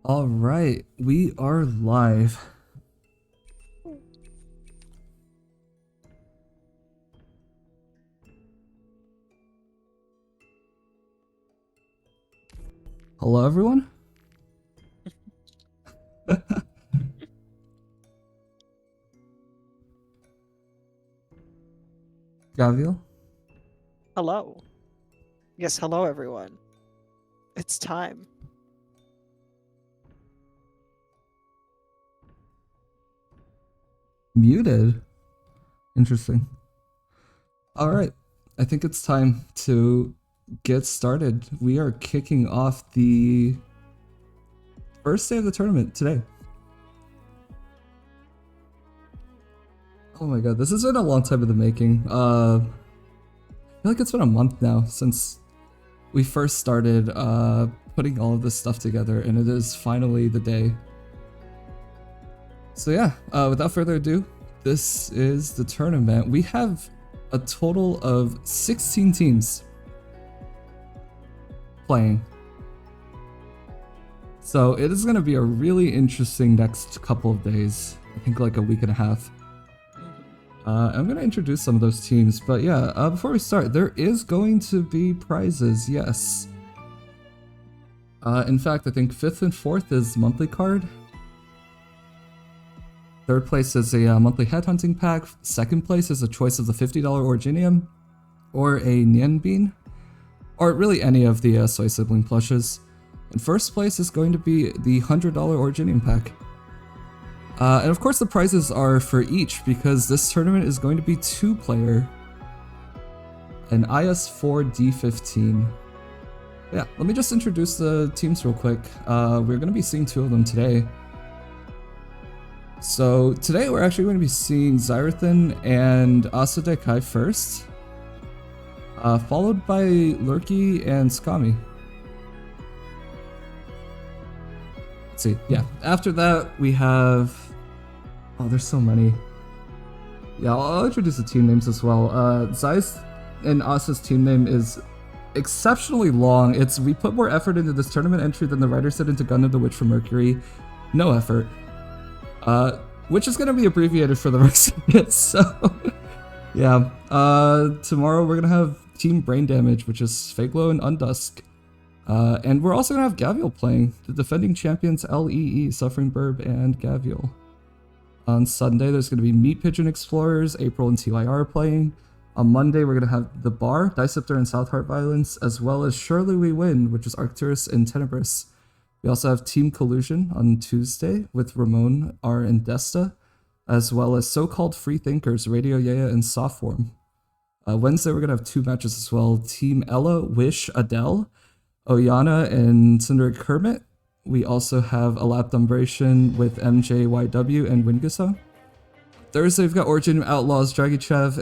All right, we are live. Hello, everyone. Gaviel. Hello. Yes, hello everyone. It's time. Muted. Interesting. All right, I think it's time to get started. We are kicking off the first day of the tournament today. Oh my god, this has been a long time in the making. I feel like it's been a month now since we first started putting all of this stuff together, and it is finally the day. So yeah, without further ado, this is the tournament. We have a total of 16 teams playing. So it is going to be a really interesting next couple of days. I think like a week and a half. I'm going to introduce some of those teams, but yeah, before we start, there is going to be prizes, yes. In fact, I think 5th and 4th is monthly card. 3rd place is a monthly headhunting pack. 2nd place is a choice of the $50 Originium or a Nian Bean, or really any of the Soy Sibling plushes. And 1st place is going to be the $100 Originium pack. And of course the prizes are for each because this tournament is going to be 2-player. An IS-4 D15. Yeah, let me just introduce the teams real quick. We're going to be seeing 2 of them today. So today we're actually going to be seeing Zyrathan and Asadekai first, followed by Lurky and Skami. Let's see, yeah. After that we have, oh, there's so many. Yeah, I'll introduce the team names as well. Zai's and Asa's team name is exceptionally long. We put more effort into this tournament entry than the writers did into Gundam the Witch from Mercury. No effort. Which is going to be abbreviated for the rest of it, so yeah. Tomorrow we're going to have Team Brain Damage, which is Faglo and Undusk. And we're also going to have Gaviel playing, the defending champions LEE, Suffering Burb, and Gaviel. On Sunday, there's going to be Meat Pigeon Explorers, April and TYR playing. On Monday, we're going to have The Bar, Disseptor and South Heart Violence, as well as Surely We Win, which is Arcturus and Tenebris. We also have Team Collusion on Tuesday with Ramon, R, and Desta, as well as So-Called Free Thinkers, Radio Yaya, and Softform. Wednesday, we're going to have 2 matches as well. Team Ella, Wish, Adele, Oyana, and Cinder Kermit. We also have a Lapdumbration with MJYW and Wingusa. Thursday, we've got Origin Outlaws, Dragichev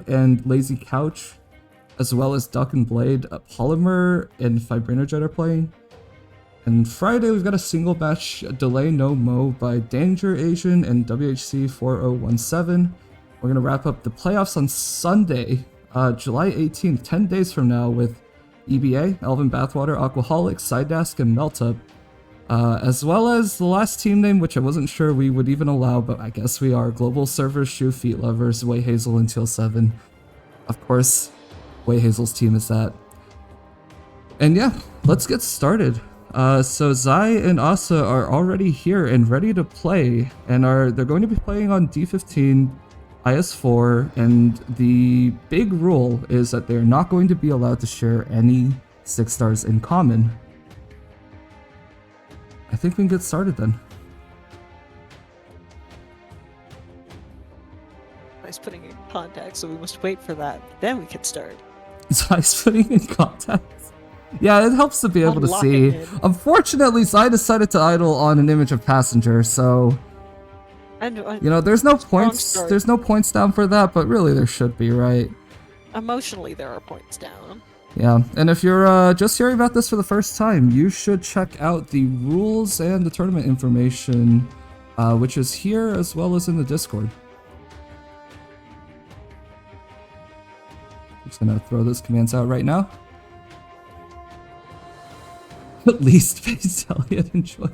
and Lazy Couch, as well as Duck and Blade, Polymer, and Fibrinojet are playing. And Friday, we've got a single match, Delay No Mo by Danger Asian and WHC 4017. We're going to wrap up the playoffs on Sunday, July 18th, 10 days from now, with EBA, Elven Bathwater, Aquaholic, Sidedask, and Meltup. As well as the last team name, which I wasn't sure we would even allow, but I guess we are, Global Servers, Shoe Feet Lovers, Way Hazel, and Teal 7. Of course, Way Hazel's team is that. And yeah, let's get started. So Zai and Asa are already here and ready to play, and they're going to be playing on D15, IS4, and the big rule is that they're not going to be allowed to share any 6 stars in common. I think we can get started then. Nice putting in contact, so we must wait for that. Then we can start. Zai's putting in contact. Yeah, it helps to be able to see. Unfortunately, Zai decided to idle on an image of Passenger, so And you know, there's no points. There's no points down for that, but really there should be, right? Emotionally, there are points down. Yeah, and if you're just hearing about this for the first time, you should check out the rules and the tournament information, which is here as well as in the Discord. Just gonna throw those commands out right now. Least based LTA Disjoint.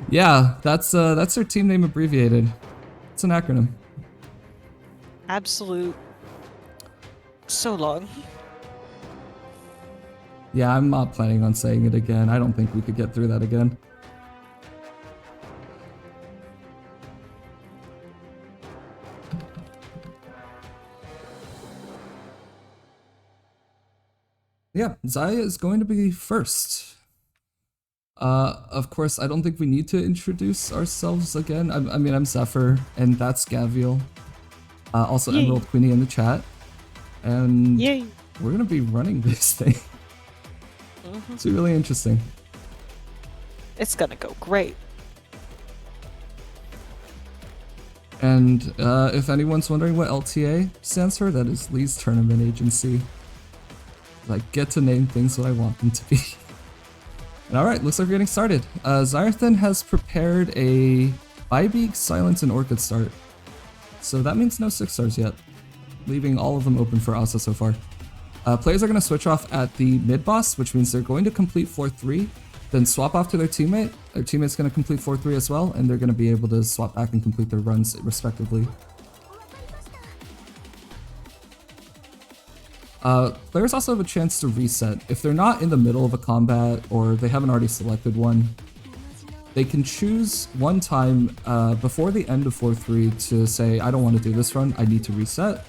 Yeah, that's their team name abbreviated. It's an acronym. Absolute. So long. Yeah, I'm not planning on saying it again. I don't think we could get through that again. Yeah, Zaya is going to be first. Of course, I don't think we need to introduce ourselves again. I mean, I'm Zephyr, and that's Gaviel. Also, Yay. Emerald Queenie in the chat. And Yay. we're gonna be running this thing. It's really interesting. It's gonna go great. And if anyone's wondering what LTA stands for, that is Lee's Tournament Agency. I get to name things what I want them to be. And alright, looks like we're getting started. Zyrthan has prepared a Bybeak, Silence, and Orchid start. So that means no 6 stars yet, leaving all of them open for Asa so far. Players are going to switch off at the mid-boss, which means they're going to complete 4-3, then swap off to their teammate. Their teammate's going to complete 4-3 as well, and they're going to be able to swap back and complete their runs respectively. Players also have a chance to reset. If they're not in the middle of a combat, or they haven't already selected one, they can choose one time before the end of 4-3 to say, I don't want to do this run, I need to reset.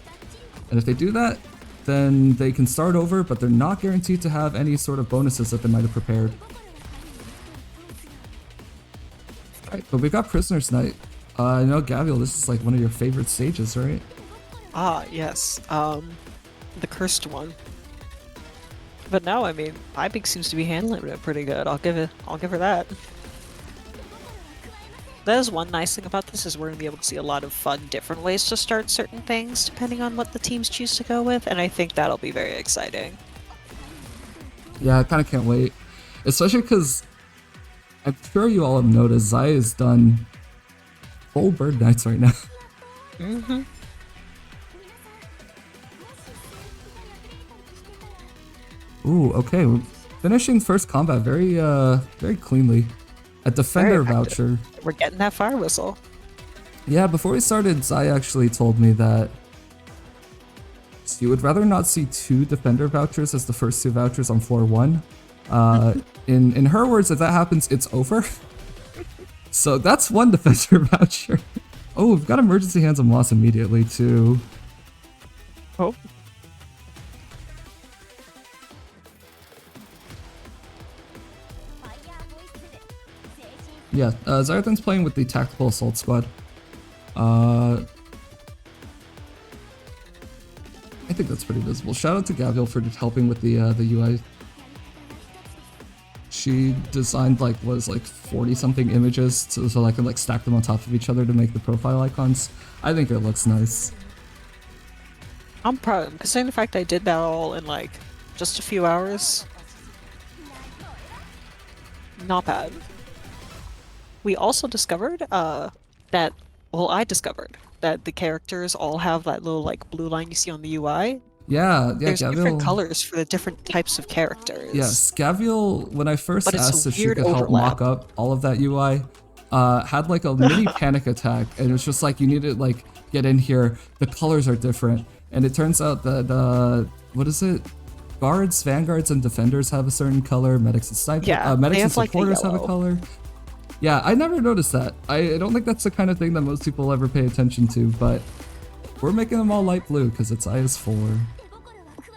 And if they do that, then they can start over, but they're not guaranteed to have any sort of bonuses that they might have prepared. Alright, but we've got Prisoner's Night. I know, Gaviel, this is like one of your favorite stages, right? Ah, yes. The cursed one. But no, I mean, Bybeak seems to be handling it pretty good. I'll give her that. That is one nice thing about this, is we're going to be able to see a lot of fun different ways to start certain things depending on what the teams choose to go with, and I think that'll be very exciting. Yeah, I kind of can't wait. Especially because I'm sure you all have noticed Zaya has done full Bird Knights right now. Mm-hmm. Ooh, okay. We're finishing first combat very very cleanly. A Defender voucher. We're getting that fire whistle. Yeah, before we started, Zaya actually told me that she would rather not see 2 Defender vouchers as the first 2 vouchers on floor 1. In her words, if that happens, it's over. So that's 1 Defender voucher. Oh, we've got Emergency Hands on Moss immediately too. Oh. Yeah, Zyrthan's playing with the Tactical Assault Squad. I think that's pretty visible. Shout out to Gaviel for helping with the UI. She designed like 40 something images so I can like stack them on top of each other to make the profile icons. I think it looks nice. I'm proud, considering the fact I did that all in like just a few hours. Not bad. We also discovered that, well, I discovered that the characters all have that little like blue line you see on the UI. Yeah, There's Gaviel, different colors for the different types of characters. Yes, Gaviel, when I first asked if she could help overlap. mock up all of that UI, had like a mini panic attack, and it was just like, you need to like get in here, the colors are different. And it turns out that, what is it? Guards, Vanguards, and Defenders have a certain color, medics and snipers, Yeah, medics they and have, like, the supporters have a yellow. color. Yeah, I never noticed that. I don't think that's the kind of thing that most people ever pay attention to, but we're making them all light blue because it's IS4.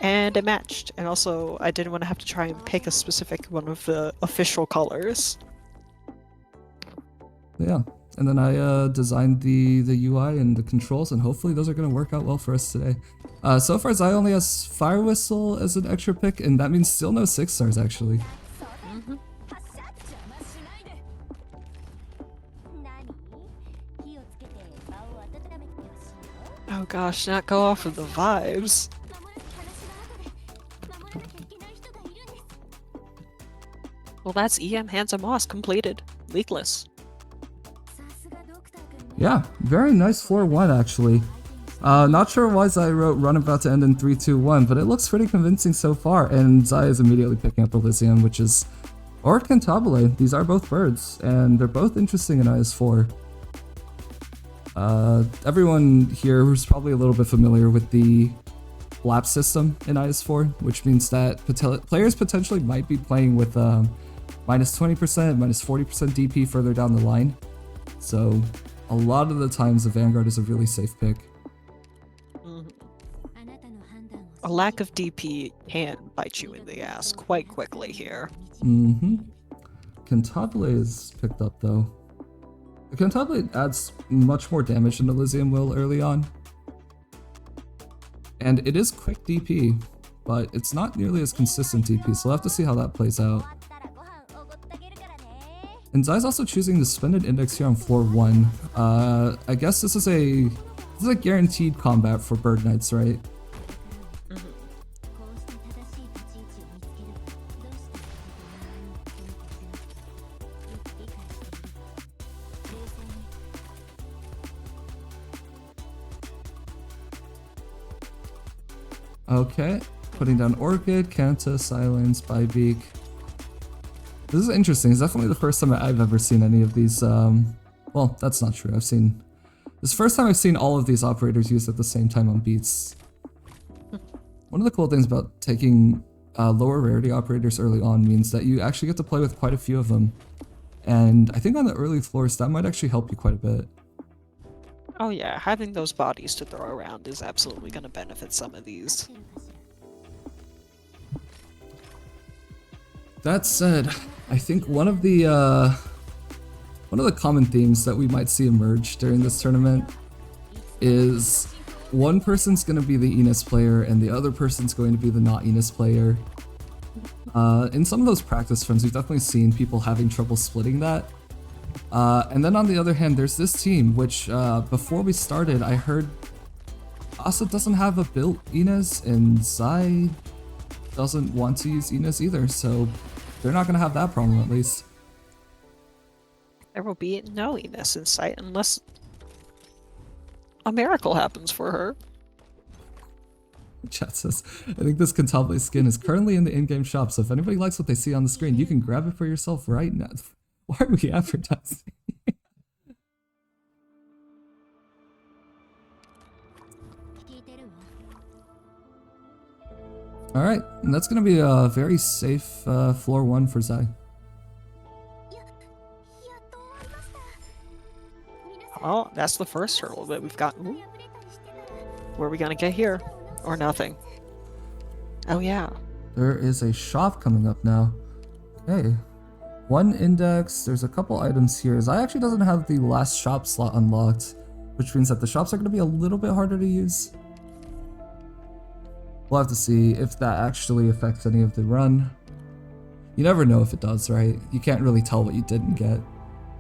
And it matched. And also, I didn't want to have to try and pick a specific one of the official colors. Yeah, and then I designed the UI and the controls, and hopefully those are going to work out well for us today. So far, Zai only has Fire Whistle as an extra pick, and that means still no 6 stars actually. Mm-hmm. Oh gosh, not go off of the vibes. Well, that's EM Hands of Moss completed. Leakless. Yeah, very nice floor 1 actually. Not sure why Zai wrote run about to end in 3, 2, 1, but it looks pretty convincing so far, and Zai is immediately picking up Elysium, which is... or Cantabile. These are both birds, and they're both interesting in IS4. Everyone here who's probably a little bit familiar with the lap system in IS4, which means that players potentially might be playing with minus 20%, minus 40% DP further down the line. So a lot of the times the Vanguard is a really safe pick. A lack of DP can bite you in the ass quite quickly here. Cantabile is picked up though. The Cantabile adds much more damage than Elysium will early on. And it is quick DP, but it's not nearly as consistent DP, so we'll have to see how that plays out. And Zai's also choosing to spend an index here on floor 1. I guess this is a guaranteed combat for Bird Knights, right? Okay, putting down Orchid, Kanta, Silence, Bybeak. This is interesting. It's definitely the first time I've ever seen any of these. Well, that's not true. This is the first time I've seen all of these operators used at the same time on beats. One of the cool things about taking lower rarity operators early on means that you actually get to play with quite a few of them. And I think on the early floors, that might actually help you quite a bit. Oh yeah, having those bodies to throw around is absolutely going to benefit some of these. That said, I think one of the common themes that we might see emerge during this tournament is one person's going to be the Enos player and the other person's going to be the not Enos player. In some of those practice runs, we've definitely seen people having trouble splitting that. And then on the other hand, there's this team, which before we started, I heard Asa doesn't have a built Enos, and Zai doesn't want to use Enos either, so they're not going to have that problem at least. There will be no Enos in sight unless a miracle happens for her. Chat says, I think this Cantabile skin is currently in the in-game shop, so if anybody likes what they see on the screen, you can grab it for yourself right now. Why are we advertising? Alright, and that's going to be a very safe floor 1 for Zai. Oh, that's the first hurdle that we've got. Ooh. Where are we going to get here? Or nothing? Oh yeah. There is a shop coming up now. Okay. 1 index, there's a couple items here. Zai actually doesn't have the last shop slot unlocked, which means that the shops are going to be a little bit harder to use. We'll have to see if that actually affects any of the run. You never know if it does, right? You can't really tell what you didn't get.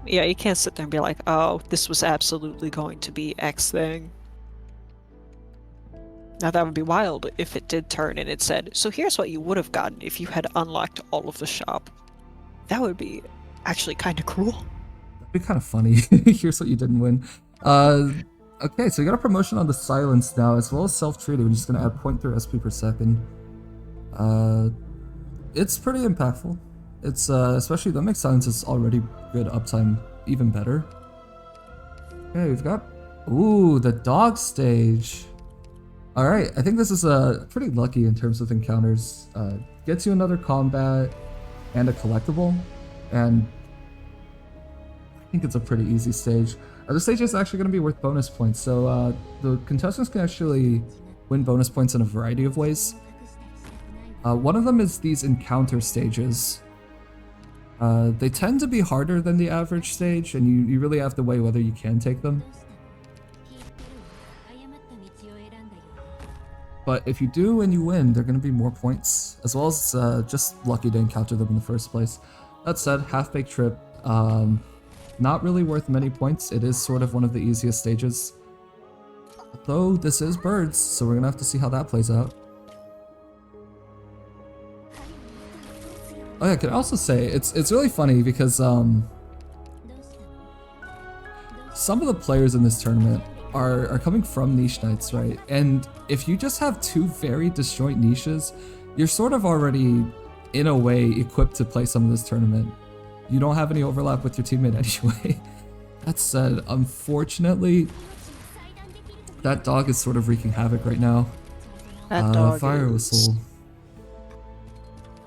Yeah, you can't sit there and be like, oh, this was absolutely going to be X thing. Now that would be wild if it did turn and it said, so here's what you would have gotten if you had unlocked all of the shop. That would be actually kind of cruel. That'd be kind of funny. Here's what you didn't win. Okay, so we got a promotion on the Silence now, as well as Self-Treated. We're just going to add 0.3 SP per second. It's pretty impactful. It's especially that makes Silence's already good uptime even better. Okay, we've got... Ooh, the dog stage. Alright, I think this is pretty lucky in terms of encounters. Gets you another combat and a collectible, and I think it's a pretty easy stage. The stage is actually going to be worth bonus points, so the contestants can actually win bonus points in a variety of ways. One of them is these encounter stages. They tend to be harder than the average stage, and you really have to weigh whether you can take them. But if you do and you win, they're going to be more points, as well as just lucky to encounter them in the first place. That said, Half-Baked Trip, not really worth many points. It is sort of one of the easiest stages. Though this is birds, so we're going to have to see how that plays out. Oh yeah, I can also say, it's really funny because some of the players in this tournament are coming from niche knights, right? And if you just have two very disjoint niches, you're sort of already, in a way, equipped to play some of this tournament. You don't have any overlap with your teammate anyway. That said, unfortunately, that dog is sort of wreaking havoc right now. That dog Fire is Whistle.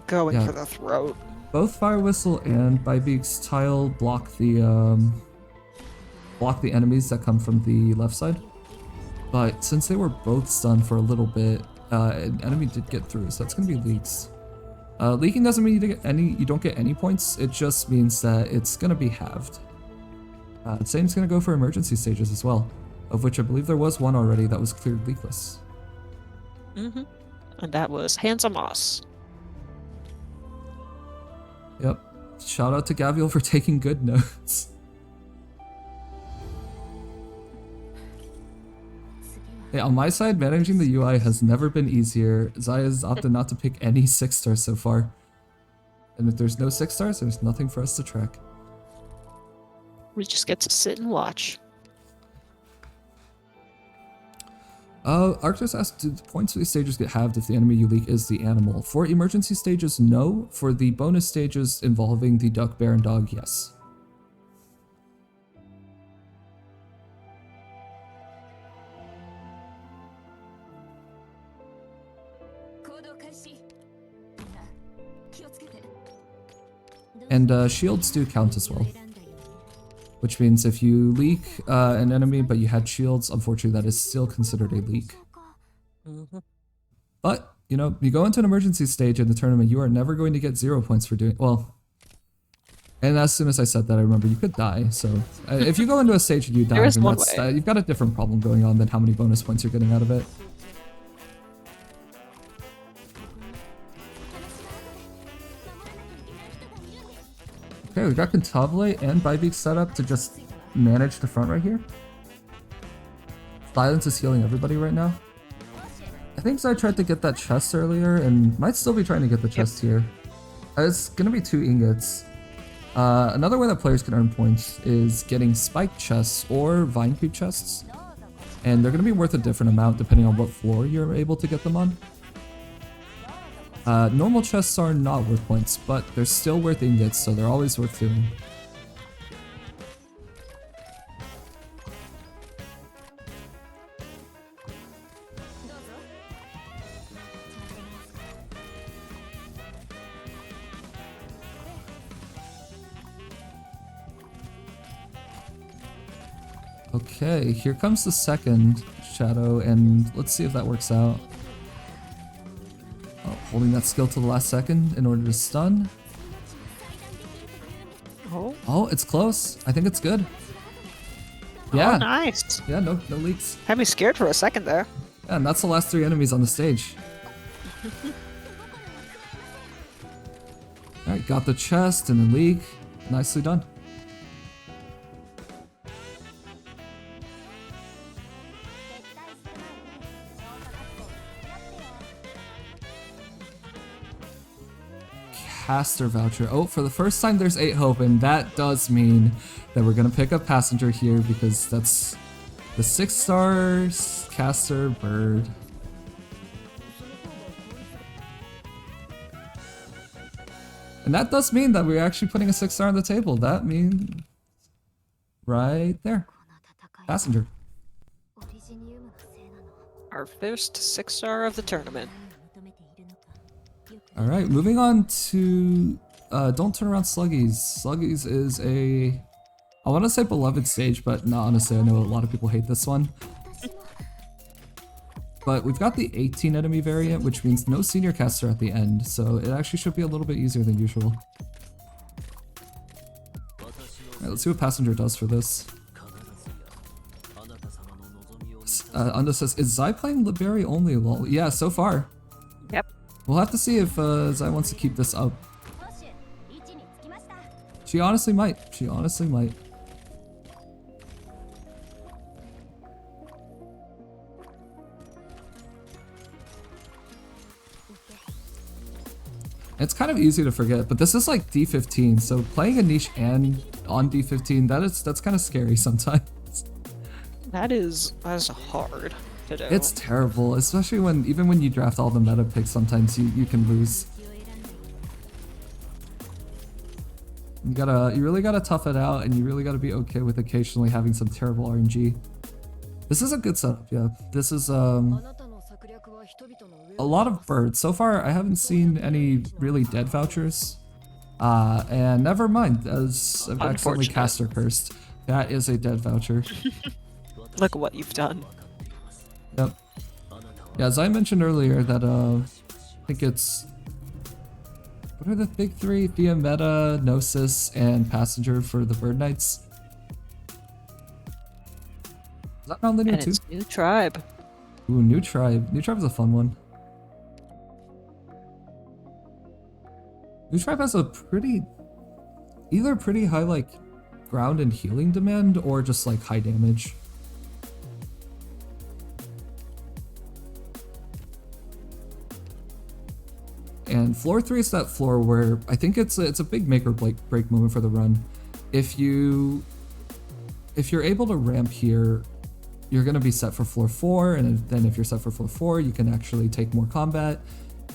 going for the throat. Both Fire Whistle and Bybeak's tile block the enemies that come from the left side. But since they were both stunned for a little bit, an enemy did get through, so that's gonna be leaks. Leaking doesn't mean you don't get any points. It just means that it's gonna be halved. Same's gonna go for emergency stages as well, of which I believe there was one already that was cleared leakless. Mm-hmm. And that was Handsome Moss. Yep. Shout out to Gaviel for taking good notes. Hey, on my side, managing the UI has never been easier. Zaya's opted not to pick any 6 stars so far. And if there's no 6 stars, there's nothing for us to track. We just get to sit and watch. Arctis asked, do the points for these stages get halved if the enemy you leak is the animal? For emergency stages, no. For the bonus stages involving the duck, bear, and dog, yes. And shields do count as well. Which means if you leak an enemy but you had shields, unfortunately that is still considered a leak. Mm-hmm. But, you know, you go into an emergency stage in the tournament, you are never going to get 0 points for doing, well, and as soon as I said that, I remember you could die, so if you go into a stage and you die, then that's, you've got a different problem going on than how many bonus points you're getting out of it. Okay, we got Contavle and Bybeak set up to just manage the front right here. Silence is healing everybody right now. I think I tried to get that chest earlier and might still be trying to get the chest here. It's gonna be 2 ingots. Another way that players can earn points is getting spiked chests or vine creep chests. And they're gonna be worth a different amount depending on what floor you're able to get them on. Normal chests are not worth points, but they're still worth ingots, so they're always worth doing. Okay, here comes the second shadow, and let's see if that works out. Holding that skill to the last second in order to stun. Oh, it's close. I think it's good. Yeah. Oh, nice. Yeah, no leaks. Had me scared for a second there. Yeah, and that's the last 3 enemies on the stage. Alright, got the chest and the leak. Nicely done. Caster voucher. Oh, for the first time there's 8 hope, and that does mean that we're gonna pick up passenger here because that's the 6 stars caster bird. And that does mean that we're actually putting a 6 star on the table. That means right there. Passenger. Our first 6 star of the tournament. Alright, moving on to Don't Turn Around Sluggies. Sluggies is a, I want to say beloved stage, but no, honestly, I know a lot of people hate this one. But we've got the 18 enemy variant, which means no senior caster at the end, so it actually should be a little bit easier than usual. Alright, let's see what Passenger does for this. Unda says, is Zai playing Liberi only, lol? Yeah, so far. Yep. We'll have to see if Zai wants to keep this up. She honestly might. She honestly might. It's kind of easy to forget, but this is like D15, so playing a niche and on D15, that's kind of scary sometimes. That's hard to do. It's terrible, especially even when you draft all the meta picks, sometimes you can lose. You really gotta tough it out, and you really gotta be okay with occasionally having some terrible RNG. This is a good setup, yeah. This is a lot of birds. So far, I haven't seen any really dead vouchers. And never mind, as I've accidentally cast or cursed. That is a dead voucher. Look at what you've done. Yep. Yeah, as I mentioned earlier, that I think it's... What are the big three? Via Meta, Gnosis, and Passenger for the Arknights. Is that non-linear too? It's New Tribe. Ooh, New Tribe. New Tribe is a fun one. New Tribe has a either pretty high like ground and healing demand, or just like high damage. And floor 3 is that floor where I think it's a big make or break moment for the run. If you're able to ramp here, you're gonna be set for floor 4, and then if you're set for floor 4, you can actually take more combat,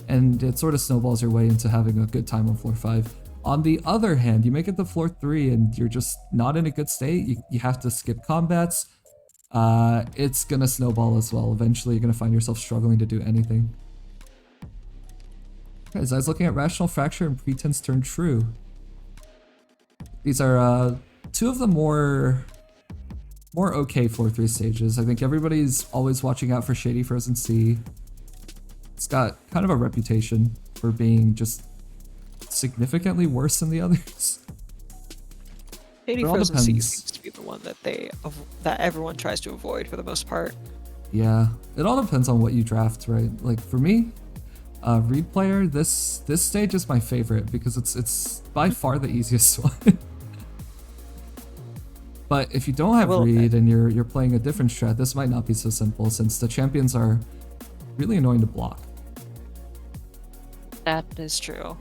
and it sort of snowballs your way into having a good time on floor 5. On the other hand, you make it to floor 3 and you're just not in a good state, you have to skip combats, it's gonna snowball as well. Eventually you're gonna find yourself struggling to do anything. Guys, I was looking at Rational Fracture and Pretense Turn True. These are two of the more okay floor 3 stages. I think everybody's always watching out for Shady Frozen Sea. It's got kind of a reputation for being just significantly worse than the others. Shady Frozen Sea seems to be the one that everyone tries to avoid for the most part. Yeah, it all depends on what you draft, right? Like for me, Reed player, this stage is my favorite because it's by far the easiest one. But if you don't have Reed and you're playing a different strat, this might not be so simple since the champions are really annoying to block. That is true.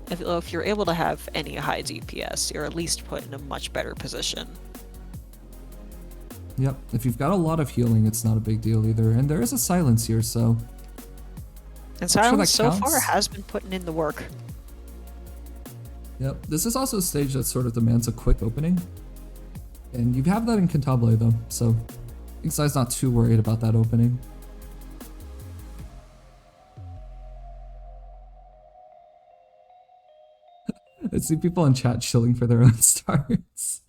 If you're able to have any high DPS, you're at least put in a much better position. Yep, if you've got a lot of healing, it's not a big deal either. And there is a silence here, so... And silence so far has been putting in the work. Yep, this is also a stage that sort of demands a quick opening. And you have that in Cantabile though, so I think Zai's not too worried about that opening. I see people in chat chilling for their own starts.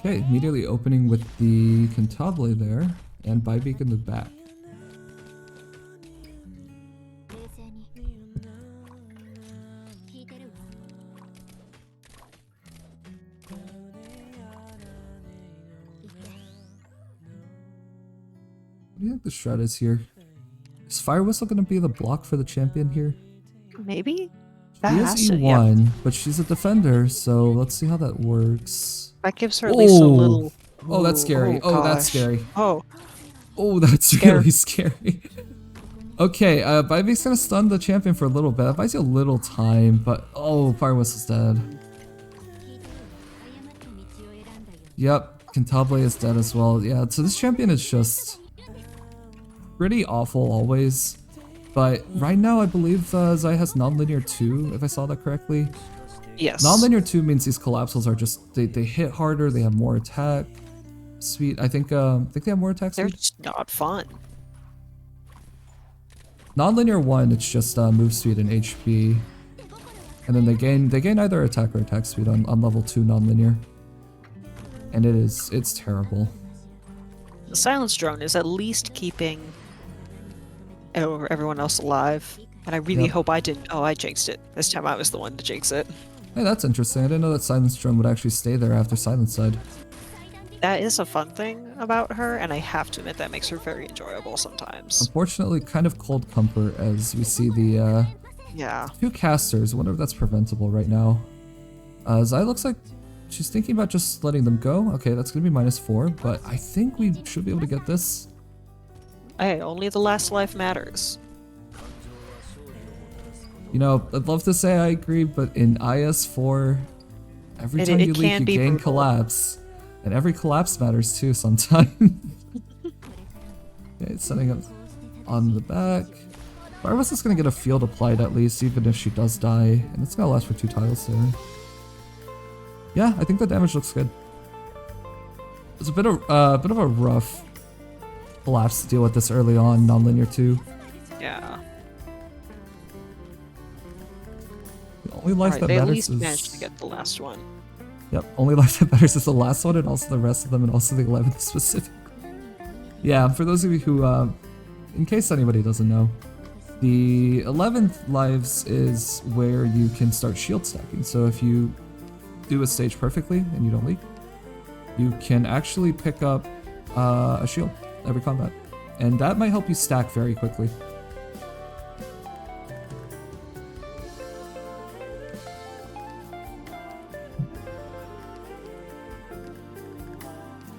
Okay, immediately opening with the Cantabile there, and Bybeak in the back. What do you think the strat is here? Is Fire Whistle going to be the block for the champion here? Maybe? She is E1, but she's a defender, so let's see how that works. That gives her at least a little... Oh, that's scary. Oh, that's scary. Oh. Oh, that's really scary. Okay, Bybeak's going to stun the champion for a little bit. That buys you a little time, but... Oh, Fire Whistle's dead. Yep, Cantabile is dead as well. Yeah, so this champion is just... pretty awful always. But right now I believe Zai has non-linear 2, if I saw that correctly. Yes. Non-linear 2 means these collapsals are just, they hit harder, they have more attack speed. I think they have more attack speed. They're just not fun. Non-linear 1, it's just move speed and HP. And then they gain either attack or attack speed on level 2 non-linear. And it's terrible. The silence drone is at least keeping everyone else alive. And I really hope I didn't... Oh, I jinxed it. This time I was the one to jinx it. Hey, that's interesting. I didn't know that Silence Drone would actually stay there after Silence died. That is a fun thing about her, and I have to admit that makes her very enjoyable sometimes. Unfortunately, kind of cold comfort as we see the two casters. I wonder if that's preventable right now. Zai looks like she's thinking about just letting them go. Okay, that's going to be -4, but I think we should be able to get this. Hey, only the last life matters. You know, I'd love to say I agree, but in IS4, every time you leak, you gain collapse. And every collapse matters too sometimes. Okay, setting up on the back. Barbara's just gonna get a field applied at least, even if she does die. And it's gonna last for 2 tiles there. Yeah, I think the damage looks good. It's a bit of a rough collapse to deal with this early on, non-linear too. Yeah. The only life that they at matters least is... managed to get the last one. Yep, only life that matters is the last one and also the rest of them and also the 11th specific. Yeah, for those of you who, in case anybody doesn't know, the 11th lives is where you can start shield stacking. So if you do a stage perfectly and you don't leak, you can actually pick up a shield every combat. And that might help you stack very quickly.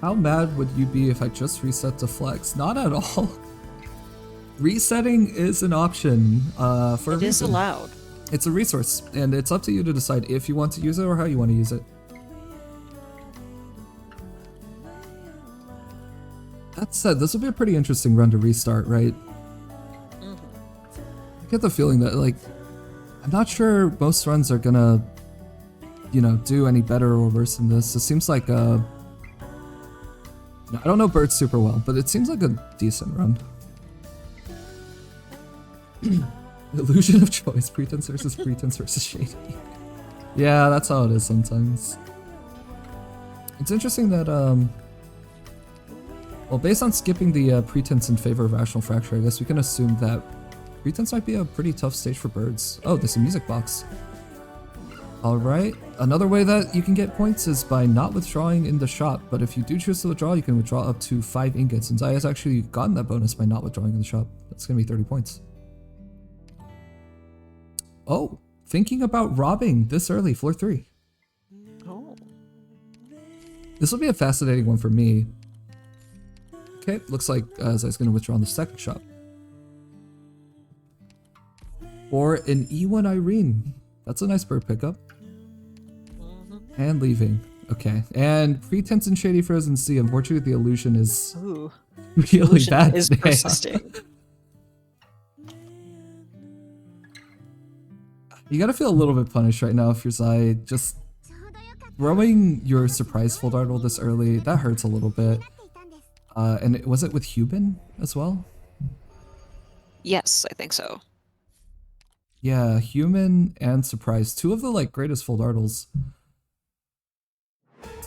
How mad would you be if I just reset to flex? Not at all. Resetting is an option for a reason. It is allowed. It's a resource, and it's up to you to decide if you want to use it or how you want to use it. That said, this will be a pretty interesting run to restart, right? I get the feeling that, like, I'm not sure most runs are gonna, you know, do any better or worse than this. It seems like I don't know Bird super well, but it seems like a decent run. Illusion of choice, pretense versus shady. Yeah, that's how it is sometimes. It's interesting that, well, based on skipping the pretense in favor of rational fracture, I guess we can assume that pretense might be a pretty tough stage for birds. Oh, there's a music box. Alright, another way that you can get points is by not withdrawing in the shop, but if you do choose to withdraw, you can withdraw up to 5 ingots, and Zai has actually gotten that bonus by not withdrawing in the shop. That's gonna be 30 points. Oh, thinking about robbing this early, floor 3. Oh. This will be a fascinating one for me. Okay, looks like Zai's gonna withdraw in the second shop. Or an E1 Irene. That's a nice bird pickup. And leaving. Okay. And pretense and shady frozen sea. Unfortunately, the illusion is really bad. Is persisting. You gotta feel a little bit punished right now if you're Zai. Just throwing your surprise full dartle this early, that hurts a little bit. And was it with Human as well? Yes, I think so. Yeah, Human and Surprise. 2 of the like greatest full dartles.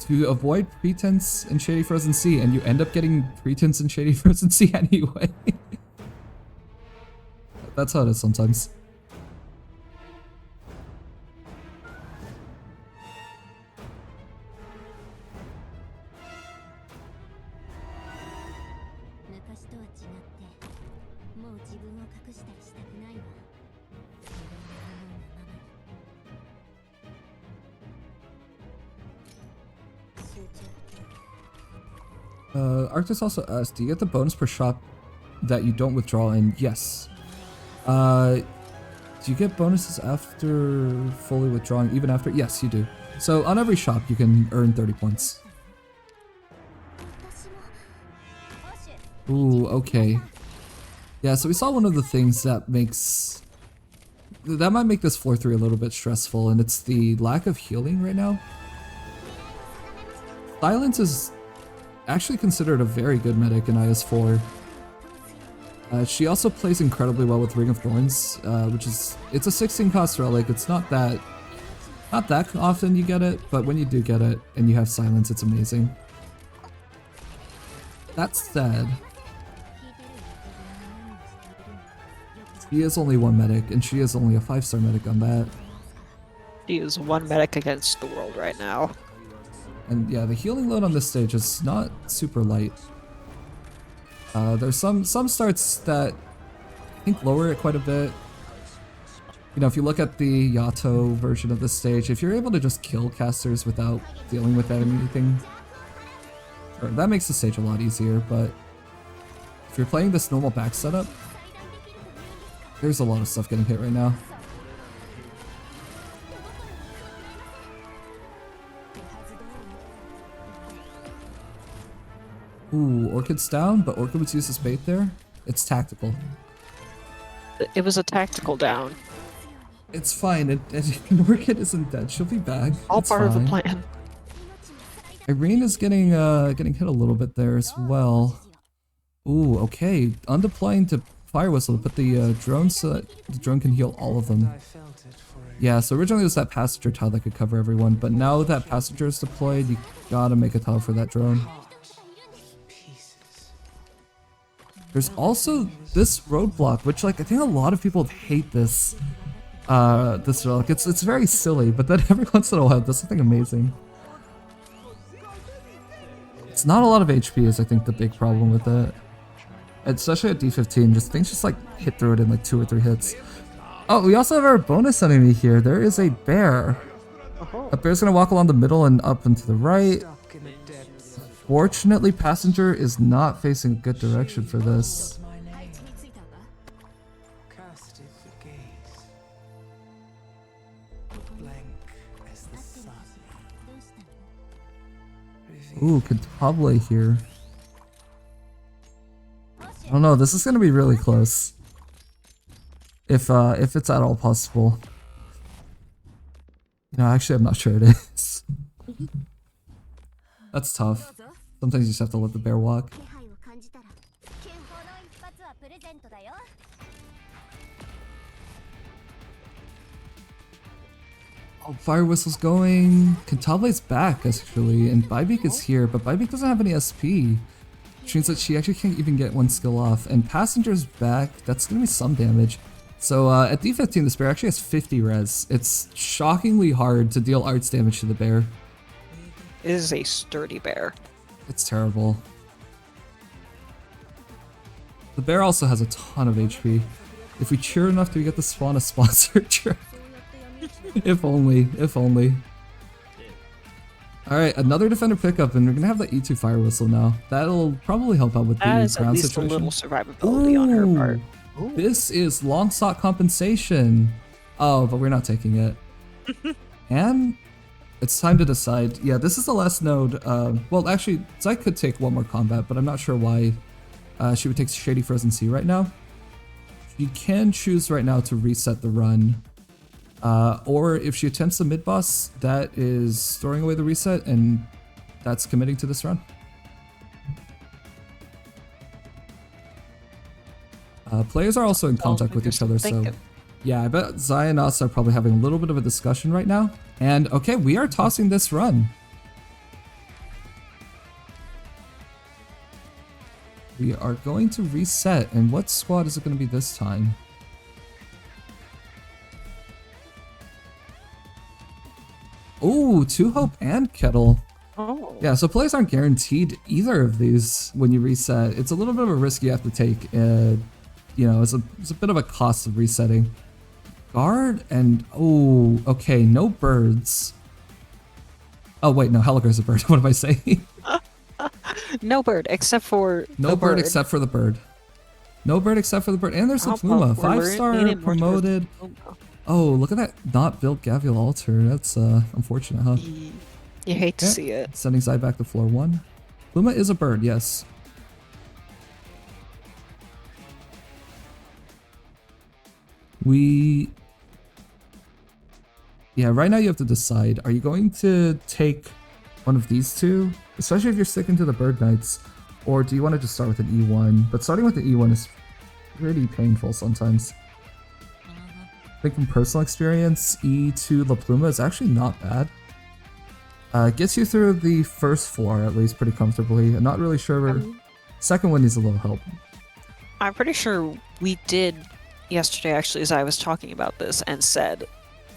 To avoid Pretense and Shady Frozen Sea, and you end up getting Pretense and Shady Frozen Sea anyway. That's how it is sometimes. Arctis also asked, do you get the bonus per shop that you don't withdraw in? Yes. Do you get bonuses after fully withdrawing, even after? Yes, you do. So on every shop, you can earn 30 points. Ooh, okay. Yeah, so we saw one of the things that might make this floor 3 a little bit stressful, and it's the lack of healing right now. Silence is actually considered a very good medic in IS4. She also plays incredibly well with Ring of Thorns, which is, it's a 16 cost relic. It's not that often you get it, but when you do get it and you have silence, it's amazing. That said, she is only 1 medic, and she is only a 5-star medic on that. She is 1 medic against the world right now. And yeah, the healing load on this stage is not super light. There's some starts that I think lower it quite a bit. You know, if you look at the Yato version of this stage, if you're able to just kill casters without dealing with anything, that makes the stage a lot easier, but if you're playing this normal back setup, there's a lot of stuff getting hit right now. Ooh, Orchid's down, but Orchid was used as bait there. It's tactical. It was a tactical down. It's fine. Orchid isn't dead. She'll be back. All It's part of the fine. plan. Irene is getting hit a little bit there as well. Ooh, okay. Undeploying to Fire Whistle to put the drone so that the drone can heal all of them. Yeah, so originally it was that passenger tile that could cover everyone, but now that passenger is deployed, you gotta make a tile for that drone. There's also this roadblock, which like I think a lot of people hate this. This relic. It's very silly, but then every once in a while it does something amazing. It's not a lot of HP is I think the big problem with it. Especially at D15, things just like hit through it in like 2 or 3 hits. Oh, we also have our bonus enemy here. There is a bear. A bear's gonna walk along the middle and up and to the right. Fortunately, passenger is not facing a good direction for this. Ooh, Contable here. I don't know, this is gonna be really close. If it's at all possible. You know, actually I'm not sure it is. That's tough. Sometimes you just have to let the bear walk. Oh, Fire Whistle's going. Cantable's back actually, and Bybeak is here, but Bybeak doesn't have any SP. Which means that she actually can't even get one skill off. And Passenger's back, that's gonna be some damage. So at D15 this bear actually has 50 res. It's shockingly hard to deal arts damage to the bear. It is a sturdy bear. It's terrible. The bear also has a ton of HP. If we cheer enough, do we get to spawn a sponsor? If only, if only. Alright, another defender pickup, and we're gonna have the E2 Fire Whistle now. That'll probably help out with the ground situation. That is at least a little survivability on her part. Ooh. This is long sought compensation. Oh, but we're not taking it. And it's time to decide. Yeah, this is the last node. Well, actually, Zai could take one more combat, but I'm not sure why she would take Shady Frozen Sea right now. She can choose right now to reset the run. Or if she attempts the mid-boss, that is throwing away the reset, and that's committing to this run. Players are also in contact with each other, so yeah, I bet Zai and us are probably having a little bit of a discussion right now. And okay, we are tossing this run. We are going to reset, and what squad is it going to be this time? Oh, Two Hope and Kettle. Oh. Yeah, so players aren't guaranteed either of these when you reset. It's a little bit of a risk you have to take. You know, it's a bit of a cost of resetting. Guard and oh, okay, no birds. Oh wait, no, Helicar's a bird. What am I saying? No bird except for no bird except for the bird. No bird except for the bird. And there's a Pluma, 5-star promoted. Oh, look at that not built Gavial altar. That's unfortunate, huh? You hate to see it. Sending Zai back to floor 1. Pluma is a bird, yes. Yeah, right now you have to decide. Are you going to take one of these two? Especially if you're sticking to the Bird Knights. Or do you want to just start with an E1? But starting with the E1 is pretty painful sometimes. I think from personal experience, E2 La Pluma is actually not bad. Gets you through the first floor at least pretty comfortably. I'm not really sure. Second one needs a little help. I'm pretty sure we did yesterday actually as I was talking about this and said,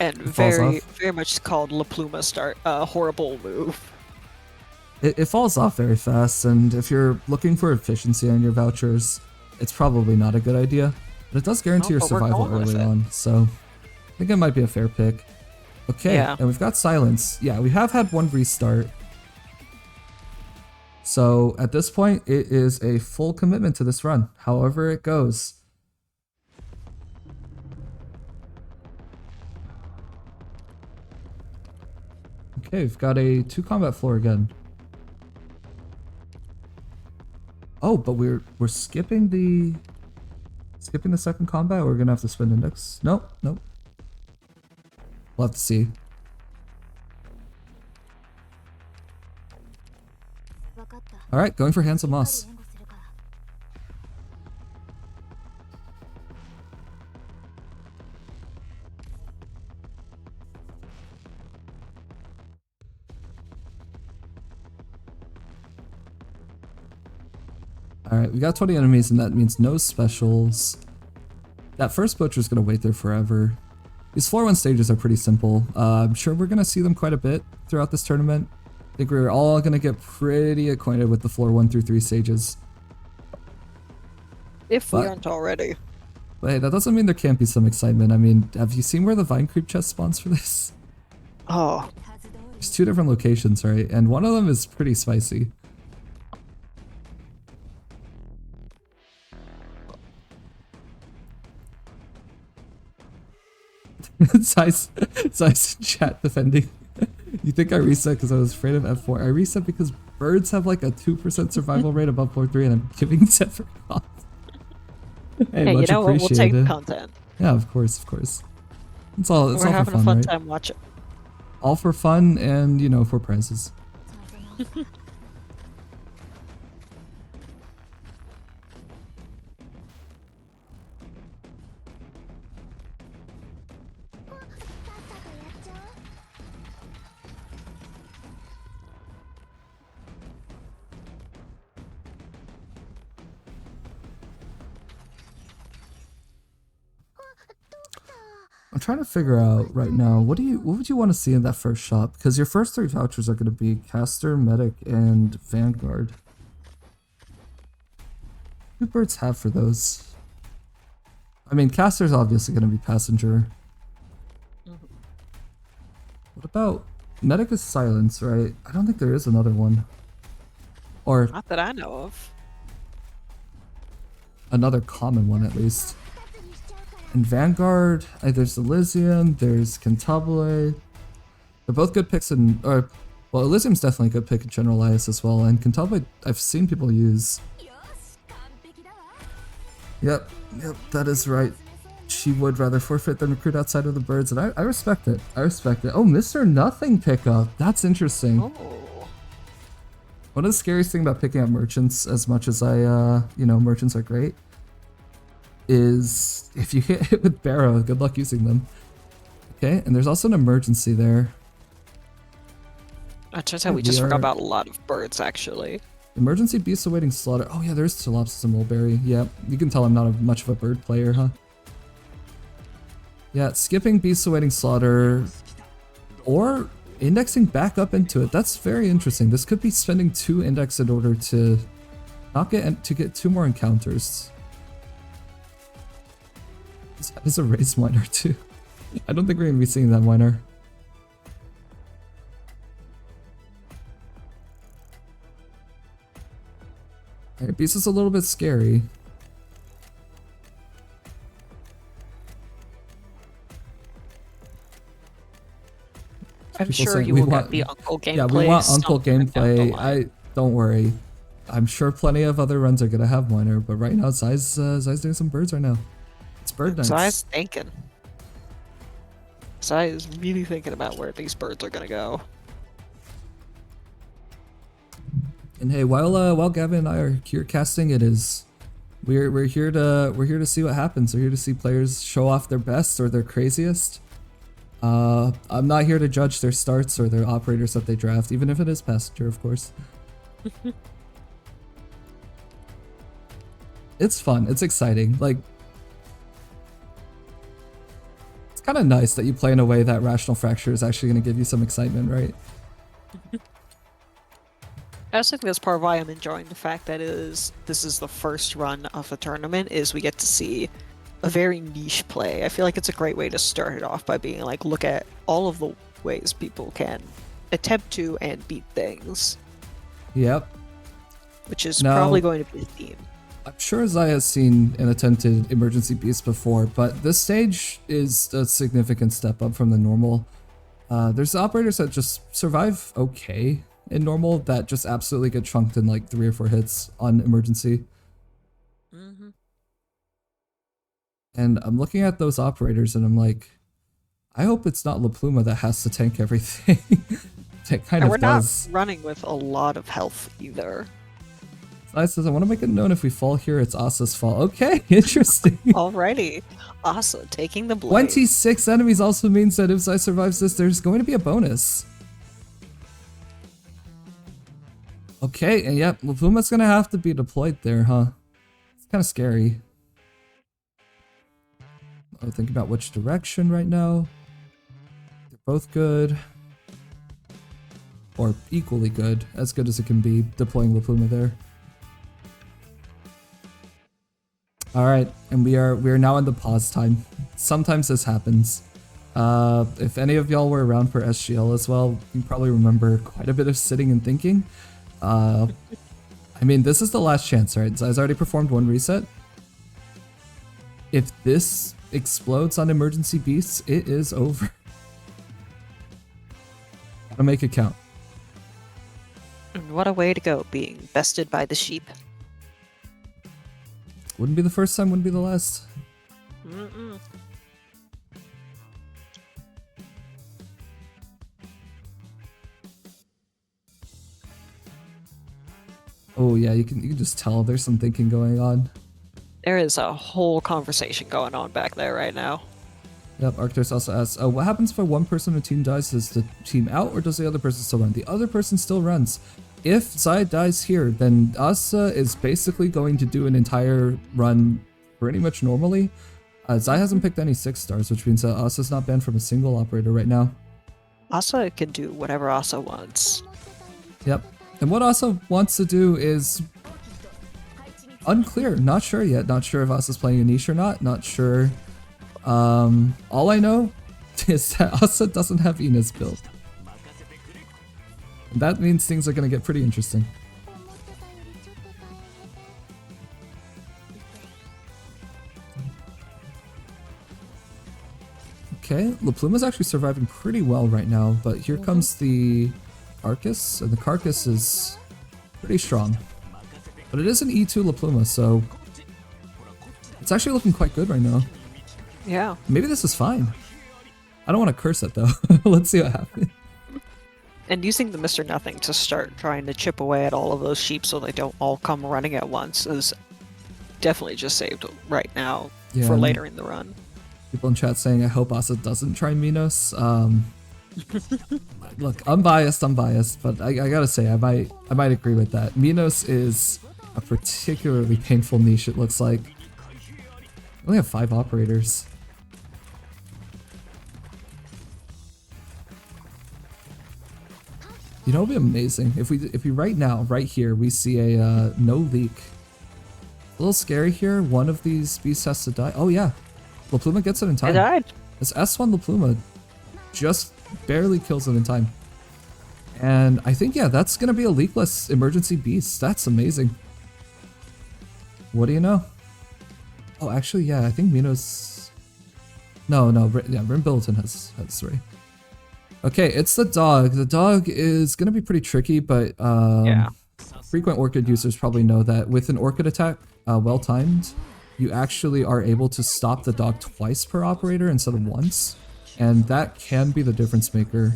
and very much called La Pluma start a horrible move. It falls off very fast, and if you're looking for efficiency on your vouchers, it's probably not a good idea. But it does guarantee your survival early on, so I think it might be a fair pick. Okay, yeah. And we've got Silence. Yeah, we have had one restart. So at this point, it is a full commitment to this run, however it goes. Okay, we've got a 2 combat floor again. Oh, but we're skipping the second combat. We're gonna have to spend index. Nope, nope. We'll have to see. All right, going for Handsome Moss. Alright, we got 20 enemies and that means no specials. That first butcher's gonna wait there forever. These floor 1 stages are pretty simple. I'm sure we're gonna see them quite a bit throughout this tournament. I think we're all gonna get pretty acquainted with the floor 1 through 3 stages. If we aren't already. But hey, that doesn't mean there can't be some excitement. I mean, have you seen where the Vine Creep chest spawns for this? Oh. There's 2 different locations, right? And one of them is pretty spicy. Size in chat defending. You think I reset because I was afraid of F4? I reset because birds have like a 2% survival rate above floor 3 and I'm giving Zephyr off. Hey, you know what? We'll take content. Yeah, of course, of course. It's all We're for fun, having a fun right? time watching. All for fun and, you know, for prizes. I'm trying to figure out right now, what would you want to see in that first shop? Because your first 3 vouchers are going to be Caster, Medic, and Vanguard. What do birds have for those? I mean, Caster's obviously going to be Passenger. What about... Medic is Silence, right? I don't think there is another one. Or... Not that I know of. Another common one, at least. And Vanguard, there's Elysium, there's Cantabile. They're both good picks in, well, Elysium's definitely a good pick in General IS as well, and Cantabile I've seen people use. Yep, that is right. She would rather forfeit than recruit outside of the birds, and I respect it. I respect it. Oh, Mr. Nothing pickup. That's interesting. Oh. One of the scariest things about picking up merchants, as much as you know, merchants are great, is if you hit it with Barrow, good luck using them. Okay, and there's also an emergency there. It turns out we just forgot about a lot of birds, actually. Emergency beast awaiting slaughter. Oh yeah, there's Solopsis and Mulberry. Yeah, you can tell I'm not much of a bird player, huh? Yeah, skipping beast awaiting slaughter, or indexing back up into it. That's very interesting. This could be spending 2 index in order to not get 2 more encounters. That is a race miner too. I don't think we're gonna be seeing that miner. Alright, beast is a little bit scary. I'm sure you will get the Uncle gameplay. Yeah, we want Uncle gameplay. Don't worry. I'm sure plenty of other runs are gonna have miner, but right now Zai's doing some birds right now. It's bird nights. Zai's thinking. Zai is really thinking about where these birds are gonna go. And hey, while Gavin and I are here casting, we're here to see what happens. We're here to see players show off their best or their craziest. I'm not here to judge their starts or their operators that they draft, even if it is Passenger, of course. It's fun. It's exciting. Like, it's kind of nice that you play in a way that Rational Fracture is actually going to give you some excitement, right? I also think that's part of why I'm enjoying the fact that this is the first run of the tournament, is we get to see a very niche play. I feel like it's a great way to start it off by being like, look at all of the ways people can attempt to and beat things. Yep. Which is probably going to be a theme. I'm sure Zai has seen and attempted Emergency Beast before, but this stage is a significant step up from the normal. There's operators that just survive okay in normal that just absolutely get chunked in like 3 or 4 hits on emergency. Mm-hmm. And I'm looking at those operators and I'm like, I hope it's not La Pluma that has to tank everything. It kind And of we're does. not running with a lot of health either. Zai says, I want to make it known if we fall here, it's Asa's fault. Okay, interesting. Alrighty. Asa taking the blade. 26 enemies also means that if Zai survives this, there's going to be a bonus. Okay, and yep, La Pluma's going to have to be deployed there, huh? It's kind of scary. Oh, think about which direction right now. They're both good. Or equally good. As good as it can be, deploying La Pluma there. Alright, and we are now in the pause time. Sometimes this happens. If any of y'all were around for SGL as well, you probably remember quite a bit of sitting and thinking. I mean, this is the last chance, right? Zai's already performed 1 reset. If this explodes on emergency beasts, it is over. Gotta make it count. And what a way to go, being bested by the sheep. Wouldn't be the first time, wouldn't be the last. Mm-mm. Oh yeah, you can just tell there's some thinking going on. There is a whole conversation going on back there right now. Yep, Arknights also asks, what happens if one person in a team dies? Does the team out or does the other person still run? The other person still runs. If Zai dies here, then Asa is basically going to do an entire run pretty much normally. Zai hasn't picked any 6 stars, which means that Asa's not banned from a single operator right now. Asa can do whatever Asa wants. Yep. And what Asa wants to do is unclear. Not sure yet. Not sure if Asa's playing a niche or not. Not sure. All I know is that Asa doesn't have Ina's build. And that means things are going to get pretty interesting. Okay, La Pluma's actually surviving pretty well right now, but here comes the Carcass, and the Carcass is pretty strong. But it is an E2 La Pluma, so it's actually looking quite good right now. Yeah. Maybe this is fine. I don't want to curse it though. Let's see what happens. And using the Mr. Nothing to start trying to chip away at all of those sheep so they don't all come running at once is definitely just saved right now for later in the run. People in chat saying, I hope Asa doesn't try Minos. Look, I'm biased, but I gotta say, I might agree with that. Minos is a particularly painful niche, it looks like. We only have 5 operators. You know, it'd be amazing if we right now, right here, we see a no leak. A little scary here. One of these beasts has to die. Oh yeah, La Pluma gets it in time. I died. This S1 La Pluma just barely kills it in time. And I think, yeah, that's gonna be a leakless emergency beast. That's amazing. What do you know? Oh, actually, yeah, I think Minos. No, yeah, Rim Billiton has 3. Okay, it's the dog. The dog is gonna be pretty tricky, but Yeah. frequent Orchid users probably know that with an Orchid attack, well timed, you actually are able to stop the dog twice per operator instead of once, and that can be the difference maker.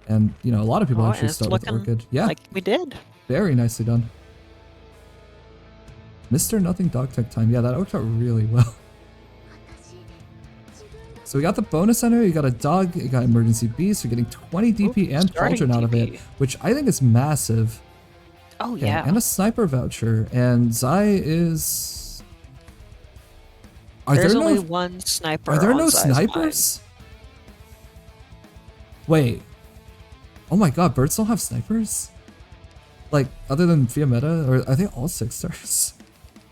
And you know, a lot of people actually start with Orchid. Yeah, like we did. Very nicely done. Mr. Nothing dog tech time. Yeah, that worked out really well. So we got the bonus enemy, we got a dog, we got emergency beast, we're getting 20 DP and Pauldron out of it, which I think is massive. Oh yeah. And a sniper voucher, and Zai is... There's only one sniper. Are there on no Zai's snipers? Wait. Oh my god, birds don't have snipers? Like, other than via meta, or are they all 6 stars?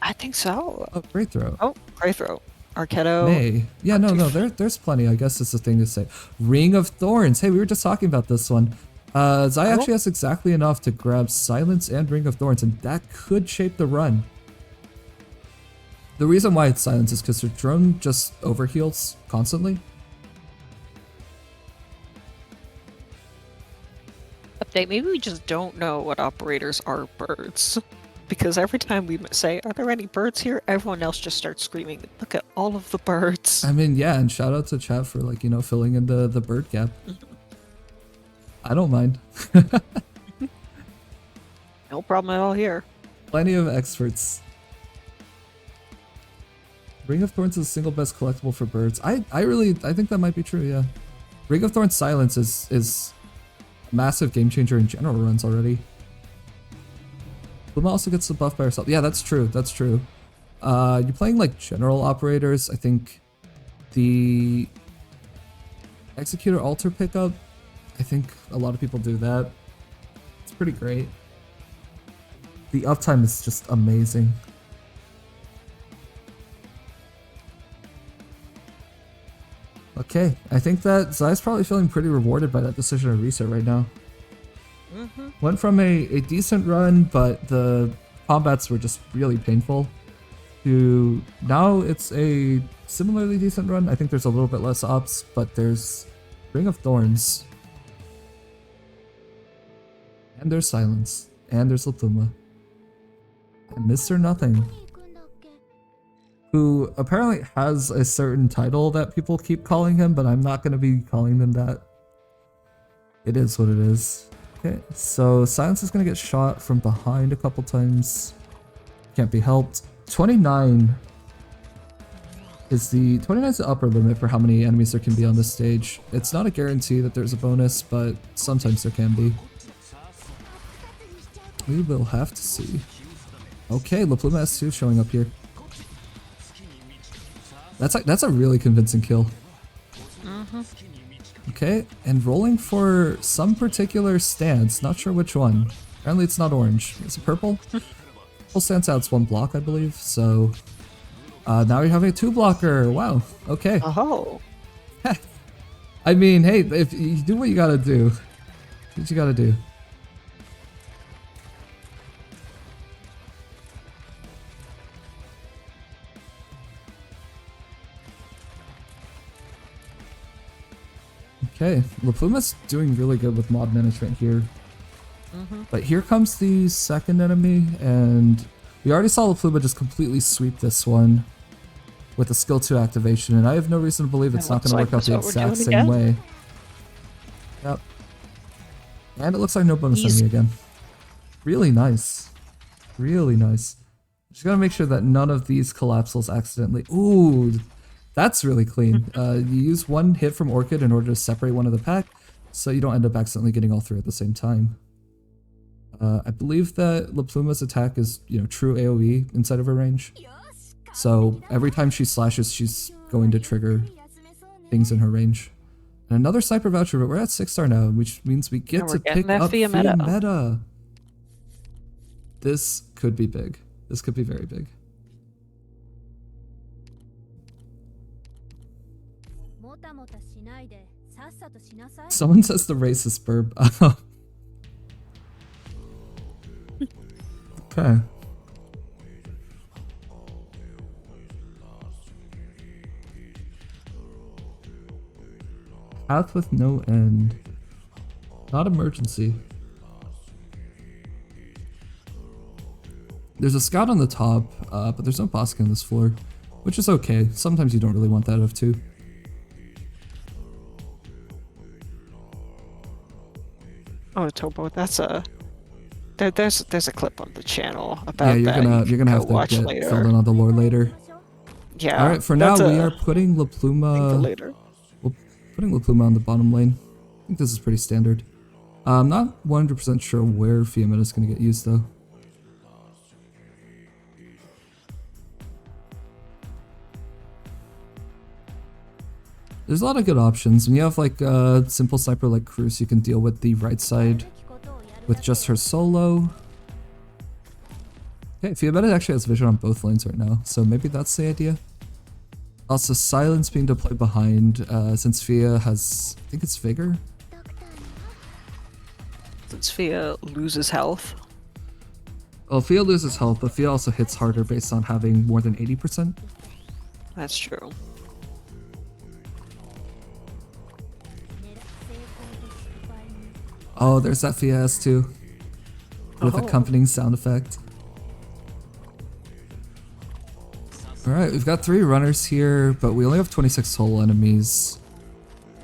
I think so. Oh, great throw. Oh, great throw. Arketo. May. Yeah, no, there's plenty. I guess it's the thing to say. Ring of Thorns. Hey, we were just talking about this one. Zai actually has exactly enough to grab Silence and Ring of Thorns, and that could shape the run. The reason why it's Silence is because her drone just overheals constantly. update. Maybe we just don't know what operators are birds. Because every time we say, are there any birds here? Everyone else just starts screaming, look at all of the birds. I mean, yeah, and shout out to chat for, like, you know, filling in the bird gap. I don't mind. No problem at all here. Plenty of experts. Ring of Thorns is the single best collectible for birds. I think that might be true, yeah. Ring of Thorns Silence is a massive game changer in general runs already. Luma also gets the buff by herself. Yeah, that's true. That's true. You're playing like general operators. I think the Executor Altar pickup, I think a lot of people do that. It's pretty great. The uptime is just amazing. Okay, I think that Zai's probably feeling pretty rewarded by that decision to reset right now. Went from a decent run, but the combats were just really painful, to now it's a similarly decent run. I think there's a little bit less ops, but there's Ring of Thorns. And there's Silence. And there's Lopuma. And Mr. Nothing, who apparently has a certain title that people keep calling him, but I'm not going to be calling them that. It is what it is. Okay, so Silence is going to get shot from behind a couple times. Can't be helped. 29 is the 29 is the upper limit for how many enemies there can be on this stage. It's not a guarantee that there's a bonus, but sometimes there can be. We will have to see. Okay, Lopuma S2 showing up here. That's a really convincing kill. Okay, and rolling for some particular stance, not sure which one. Apparently it's not orange. Is it purple? Full stance adds 1 block, I believe, so... now you're having a 2-blocker, wow, okay. Oh. I mean, hey, if you do what you gotta do. Do what you gotta do. Okay, Lopluma's doing really good with mod management here. But here comes the second enemy, and we already saw Lopluma just completely sweep this one with a skill 2 activation, and I have no reason to believe it's not going to work out the exact same way. Yep. And it looks like no bonus enemy again. Really nice. Really nice. Just gotta make sure that none of these collapsals accidentally... Ooh! That's really clean. You use 1 hit from Orchid in order to separate one of the pack, so you don't end up accidentally getting all 3 at the same time. I believe that Lopluma's attack is, you know, true AoE inside of her range. So every time she slashes, she's going to trigger things in her range. And another Sniper Voucher, but we're at 6-star now, which means we get to pick up Fia Meta. This could be big. This could be very big. Someone says the racist burp. Okay. Path with no end. Not emergency. There's a scout on the top, but there's no boss on this floor, which is okay. Sometimes you don't really want that of 2. Oh, Topo, that's a... There's a clip on the channel about that. Yeah, you're gonna have to get filled in on the lore later. Yeah. Alright, for now we are putting Lopluma... We're putting Lopluma on the bottom lane. I think this is pretty standard. I'm not 100% sure where Fia Meta is gonna get used though. There's a lot of good options. When you have like a simple sniper like Cruz, you can deal with the right side with just her solo. Okay, Fia Meta actually has vision on both lanes right now, so maybe that's the idea. Also, Silence being deployed behind, since Fia has, I think it's Vigor? Since Fia loses health. Well, Fia loses health, but Fia also hits harder based on having more than 80%. That's true. Oh, there's that FES too. With accompanying sound effect. Alright, we've got 3 runners here, but we only have 26 total enemies.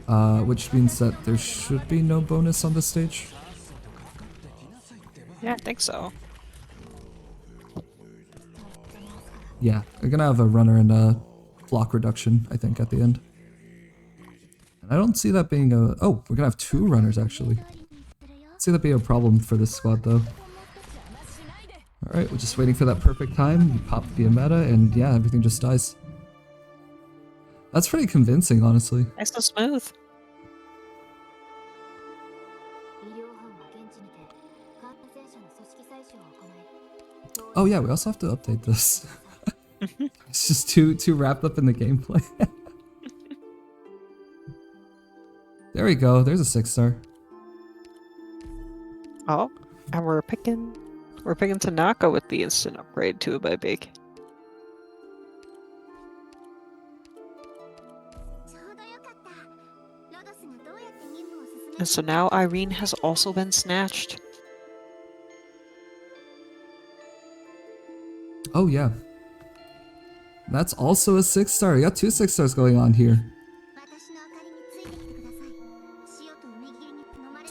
Which means that there should be no bonus on this stage. Yeah, I think so. Yeah, we're gonna have a runner and a block reduction, I think, at the end. And I don't see that being a... Oh, we're gonna have 2 runners, actually. I see that being a problem for this squad, though. Alright, we're just waiting for that perfect time. You pop the meta, and yeah, everything just dies. That's pretty convincing, honestly. Nice and smooth. Oh yeah, we also have to update this. It's just too wrapped up in the gameplay. There we go, there's a 6-star. Oh, and we're picking Tanaka with the instant upgrade to a by big. And so now Irene has also been snatched. Oh yeah. That's also a 6-star. You got 2 6-stars going on here.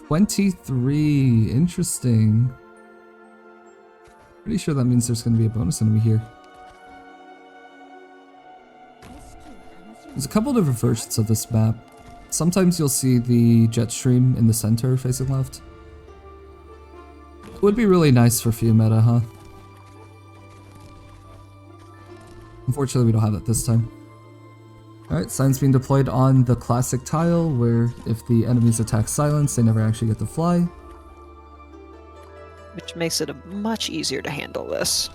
23. Interesting. Pretty sure that means there's going to be a bonus enemy here. There's a couple different versions of this map. Sometimes you'll see the jet stream in the center facing left. Would be really nice for few meta, huh? Unfortunately, we don't have it this time. Alright, signs being deployed on the classic tile, where if the enemies attack silence, they never actually get to fly. Which makes it much easier to handle this.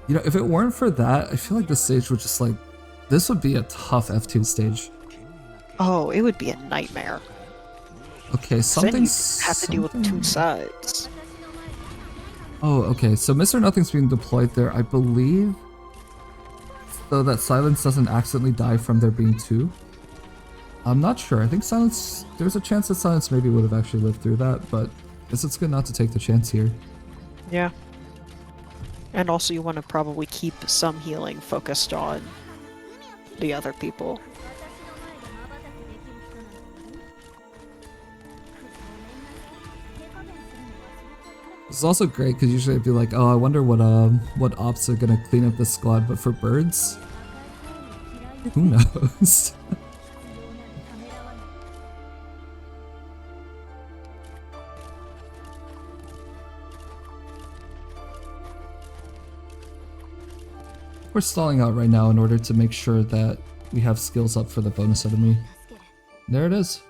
You know, if it weren't for that, I feel like this stage would just like... This would be a tough F2 stage. Oh, it would be a nightmare. Okay, something's... Have to deal with 2 sides. Oh, okay, so Mr. Nothing's being deployed there, I believe, so that Silence doesn't accidentally die from there being 2. I'm not sure. I think Silence... There's a chance that Silence maybe would have actually lived through that, but I guess it's good not to take the chance here. Yeah. And also you want to probably keep some healing focused on the other people. It's also great because usually I'd be like, oh, I wonder what ops are gonna clean up this squad, but for birds, who knows? We're stalling out right now in order to make sure that we have skills up for the bonus enemy. There it is.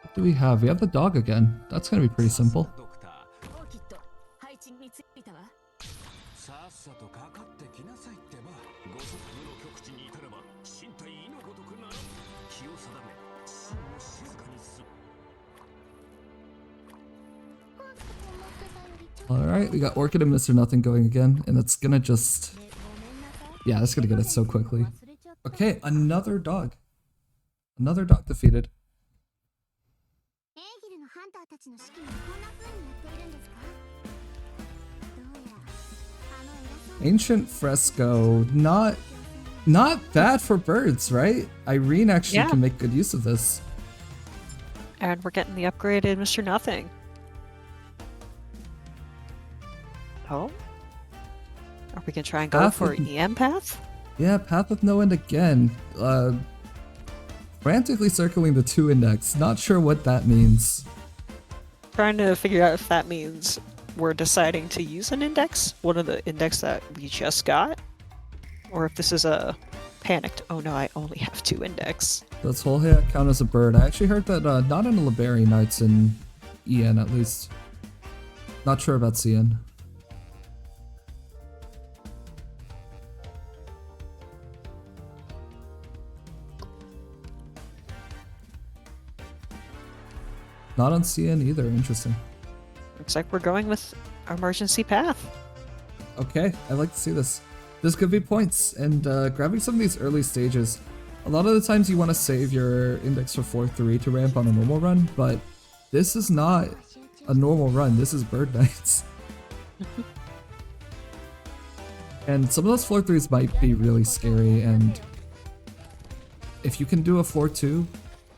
What do we have? We have the dog again. That's gonna be pretty simple. Alright, we got Orchid and Mr. Nothing going again, and it's gonna just... Yeah, that's gonna get it so quickly. Okay, another dog. Another dog defeated. Ancient Fresco, not bad for birds, right? Irene actually can make good use of this. And we're getting the upgraded Mr. Nothing. Oh? Are we gonna try and go for EM path? Yeah, path with no end again. Frantically circling the 2 index. Not sure what that means. Trying to figure out if that means we're deciding to use an index, one of the index that we just got, or if this is a panicked, oh no, I only have 2 index. Does whole hair count as a bird? I actually heard that not in the Arknights in EN at least. Not sure about CN. Not on CN either, interesting. Looks like we're going with emergency path. Okay, I'd like to see this. This could be points, and grabbing some of these early stages. A lot of the times you want to save your index for floor 3 to ramp on a normal run, but this is not a normal run. This is Bird Knights. And some of those floor 3s might be really scary, and if you can do a floor 2,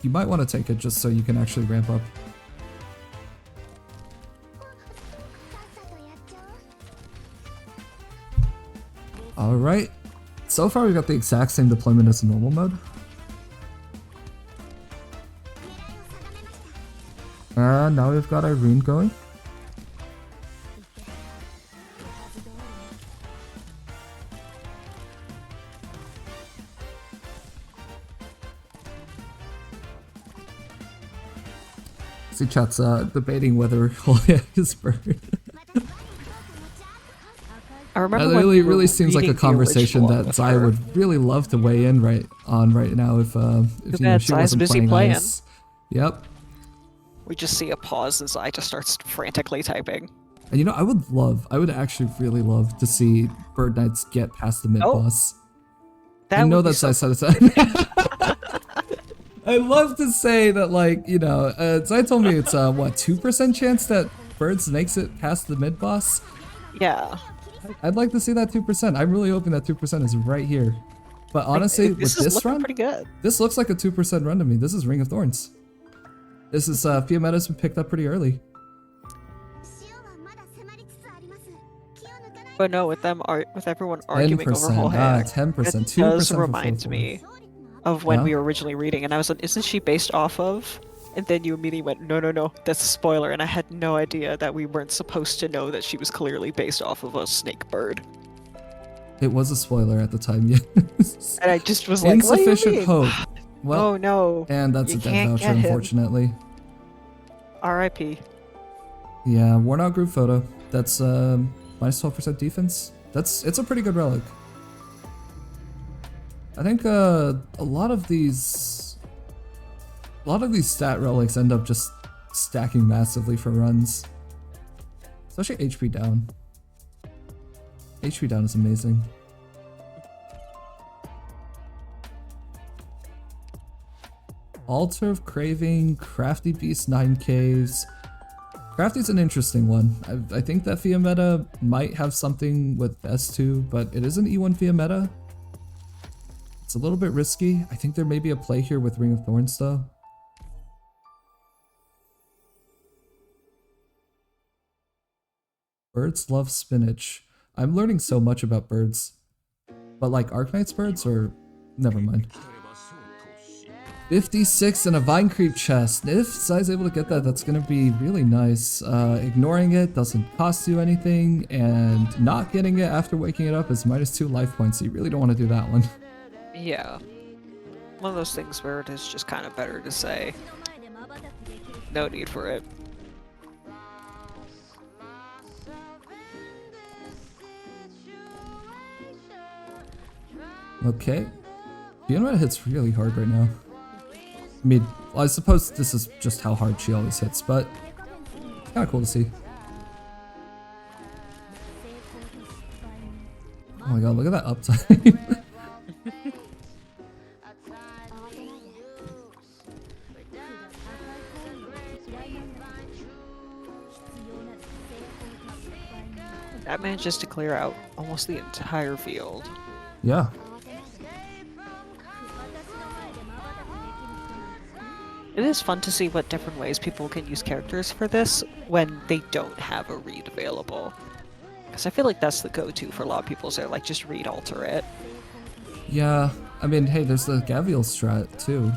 you might want to take it just so you can actually ramp up. Alright, so far we've got the exact same deployment as normal mode. And now we've got Irene going. See, chat's debating whether Holia is bird. I remember It really seems like a conversation that Zai would really love to weigh in right now if you know, she wasn't busy playing Ice. Yep. We just see a pause as I just starts frantically typing. And you know, I would actually really love to see Bird Knights get past the mid boss. I know that's Zai said it. I love to say that, like, you know, Zai told me it's what, 2% chance that Birds makes it past the mid boss. Yeah. I'd like to see that 2%. I'm really hoping that 2% is right here. But honestly, with this run, pretty good. This looks like a 2% run to me. This is Ring of Thorns. This is Fiametta's been picked up pretty early. But no, with everyone arguing over whole 10%, it does remind me of when we were originally reading, and I was like, isn't she based off of? And then you immediately went, no, that's a spoiler, and I had no idea that we weren't supposed to know that she was clearly based off of a snake bird. It was a spoiler at the time, yes. And I just was like, insufficient hope. Well, oh no. And that's a dead voucher, unfortunately. R.I.P. Yeah, worn out group photo. That's minus 12% defense. It's a pretty good relic. I think a lot of these stat relics end up just stacking massively for runs. Especially HP down. HP down is amazing. Altar of Craving, Crafty Beast 9Ks. Crafty's an interesting one. I think that Fiametta might have something with S2, but it is an E1 Fiametta. It's a little bit risky. I think there may be a play here with Ring of Thorns though. Birds love spinach. I'm learning so much about birds. But like Arknights birds, or never mind. 56 and a Vine Creep chest. If Zai's able to get that, that's gonna be really nice. Ignoring it doesn't cost you anything, and not getting it after waking it up is -2 life points, so you really don't want to do that one. Yeah. One of those things where it is just kind of better to say, no need for it. Okay. Fiametta hits really hard right now. I mean, well, I suppose this is just how hard she always hits, but it's kind of cool to see. Oh my god, look at that uptime. That manages to clear out almost the entire field. Yeah. It is fun to see what different ways people can use characters for this when they don't have a read available. Because I feel like that's the go-to for a lot of people, so like, just read alter it. Yeah, I mean, hey, there's the Gavial strat too.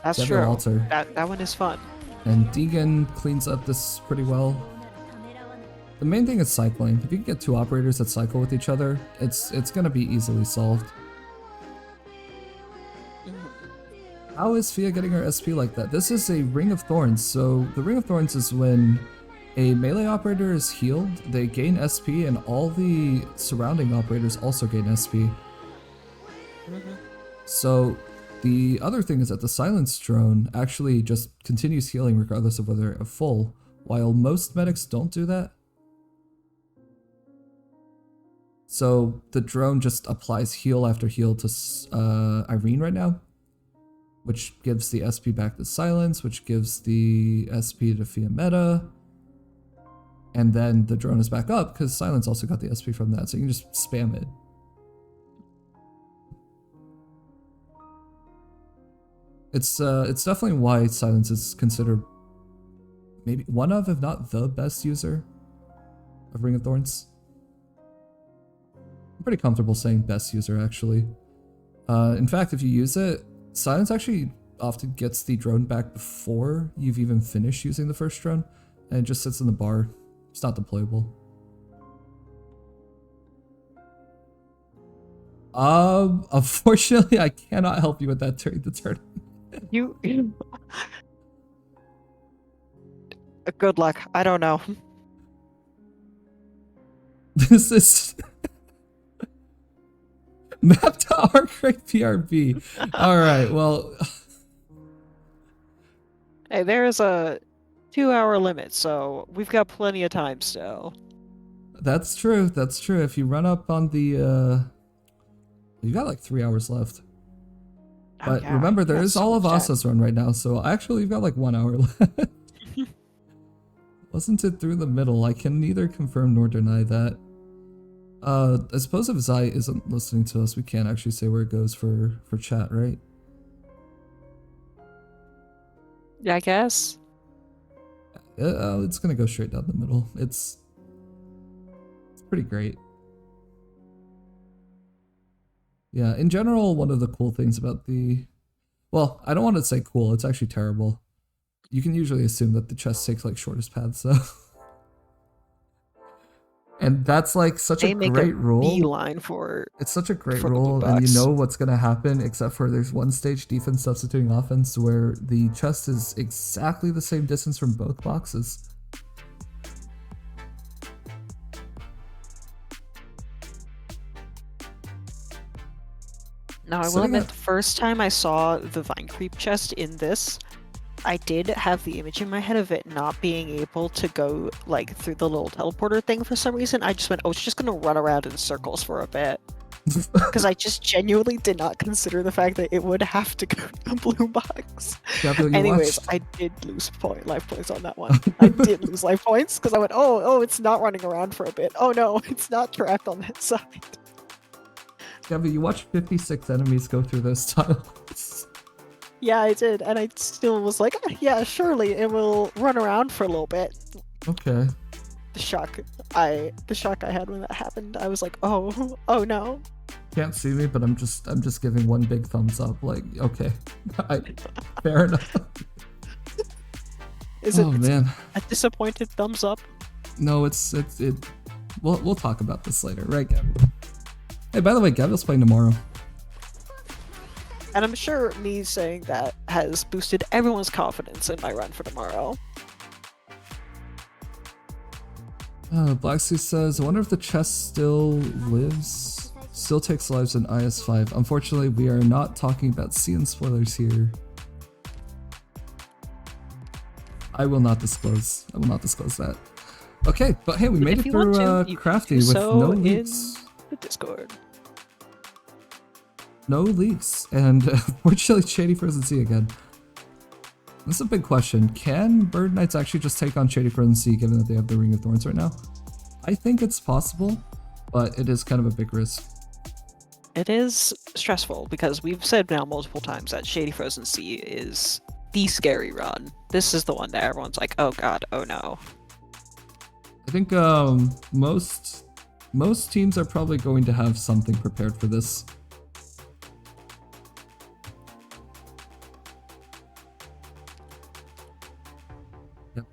That's Gavial true. Alter. That one is fun. And Deegan cleans up this pretty well. The main thing is cycling. If you can get 2 operators that cycle with each other, it's gonna be easily solved. How is Fia getting her SP like that? This is a Ring of Thorns, so the Ring of Thorns is when a melee operator is healed, they gain SP, and all the surrounding operators also gain SP. So the other thing is that the Silence Drone actually just continues healing regardless of whether they're full, while most medics don't do that. So the drone just applies heal after heal to Irene right now. which gives the SP back to Silence, which gives the SP to Fiametta. And then the drone is back up because Silence also got the SP from that, so you can just spam it. It's definitely why Silence is considered maybe one of, if not the best user of Ring of Thorns. I'm pretty comfortable saying best user, actually. In fact, if you use it, Silence actually often gets the drone back before you've even finished using the first drone, and it just sits in the bar. It's not deployable. Unfortunately, I cannot help you with that during the turn. You good luck. I don't know. This is map to Arknight PRB. All right, well. Hey, there is a 2-hour limit, so we've got plenty of time still. That's true. That's true. If you run up on the, you got like 3 hours left. But yeah, remember, there got is so all of much time. Asa's run right now, so actually you've got like 1 hour left. Wasn't it through the middle? I can neither confirm nor deny that. I suppose if Zai isn't listening to us, we can't actually say where it goes for chat, right? Yeah, I guess. It's gonna go straight down the middle. It's pretty great. Yeah, in general, one of the cool things about the... Well, I don't want to say cool, it's actually terrible. You can usually assume that the chest takes like shortest paths, so... And that's like such a great rule. Beeline for it's such a great for rule, and you know what's gonna happen, except for there's one stage defense substituting offense where the chest is exactly the same distance from both boxes. Now, I will admit, the first time I saw the Vine Creep chest in this, I did have the image in my head of it not being able to go, like, through the little teleporter thing for some reason. I just went, oh, it's just gonna run around in circles for a bit. Because I just genuinely did not consider the fact that it would have to go to the blue box. Yeah, anyways, I did lose life points on that one. I did lose life points, because I went, oh, it's not running around for a bit. Oh no, it's not trapped on that side. Yeah, but you watched 56 enemies go through those tiles. Yeah, I did, and I still was like, yeah, surely it will run around for a little bit. Okay. The shock I had when that happened, I was like, oh no. Can't see me, but I'm just giving one big thumbs up. Like, okay, fair enough. Is it man, a disappointed thumbs up? No, it's. We'll talk about this later, right, Gavin? Hey, by the way, Gavin's playing tomorrow. And I'm sure me saying that has boosted everyone's confidence in my run for tomorrow. Blacksuit says, I wonder if the chest still lives. Still takes lives in IS5. Unfortunately, we are not talking about CN spoilers here. I will not disclose. I will not disclose that. Okay, but hey, we made it through Crafty with no leaks. The Discord. No leaks, and unfortunately, Shady Frozen Sea again. This is a big question. Can Bird Knights actually just take on Shady Frozen Sea given that they have the Ring of Thorns right now? I think it's possible, but it is kind of a big risk. It is stressful because we've said now multiple times that Shady Frozen Sea is the scary run. This is the one that everyone's like, oh god, oh no. I think most teams are probably going to have something prepared for this.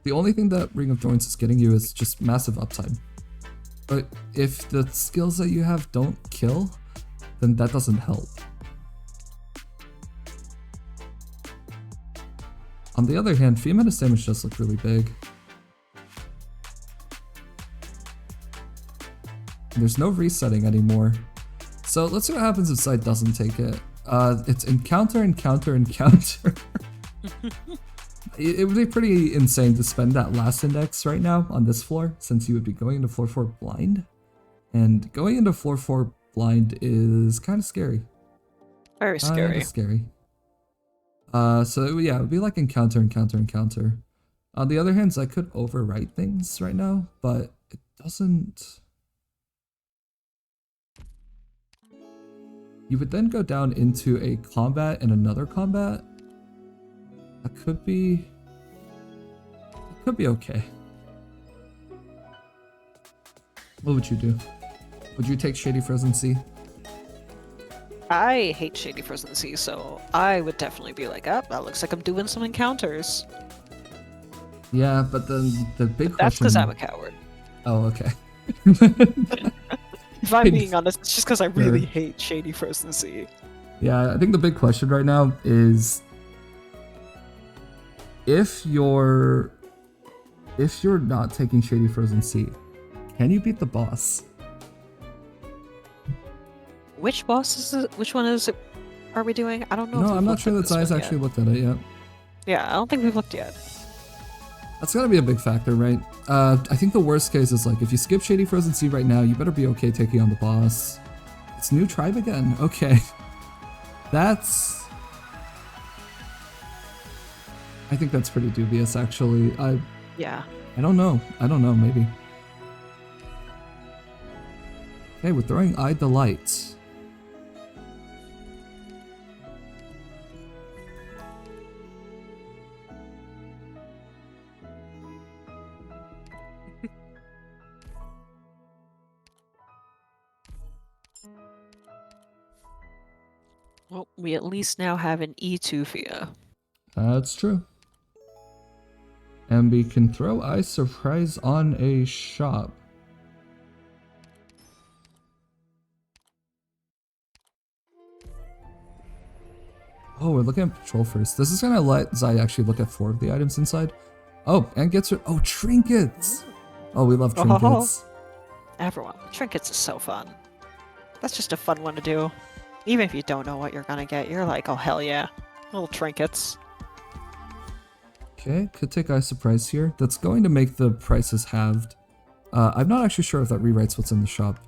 The only thing that Ring of Thorns is getting you is just massive uptime. But if the skills that you have don't kill, then that doesn't help. On the other hand, Fiametta's damage does look really big. There's no resetting anymore. So let's see what happens if Side doesn't take it. It's encounter, encounter, encounter. It would be pretty insane to spend that last index right now on this floor, since you would be going into floor 4 blind. And going into floor 4 blind is kind of scary. Very scary. So yeah, it would be like encounter, encounter, encounter. On the other hand, I could overwrite things right now, but it doesn't. You would then go down into a combat and another combat. That could be. It could be okay. What would you do? Would you take Shady Frozen Sea? I hate Shady Frozen Sea, so I would definitely be like, oh, that looks like I'm doing some encounters. Yeah, but then the big question... That's because I'm a coward. Oh, okay. If I'm being honest, it's just because I really hate Shady Frozen Sea. Yeah, I think the big question right now is... If you're not taking Shady Frozen Sea, can you beat the boss? Which boss is it? Which one is it? Are we doing? I don't know. No, I'm not sure that Zai's actually looked at it yet. Yeah, I don't think we've looked yet. That's gotta be a big factor, right? I think the worst case is like if you skip Shady Frozen Sea right now, you better be okay taking on the boss. It's new tribe again. Okay, that's. I think that's pretty dubious, actually. Yeah. I don't know. Maybe. Okay, we're throwing Eye Delight. Well, we at least now have an E2 Fia. That's true. And we can throw Eye Surprise on a shop. Oh, we're looking at patrol first. This is gonna let Zai actually look at 4 of the items inside. Oh, and gets her. Oh, trinkets! Oh, we love trinkets. Everyone, trinkets is so fun. That's just a fun one to do. Even if you don't know what you're gonna get, you're like, oh hell yeah. Little trinkets. Okay, could take Eye Surprise here. That's going to make the prices halved. I'm not actually sure if that rewrites what's in the shop.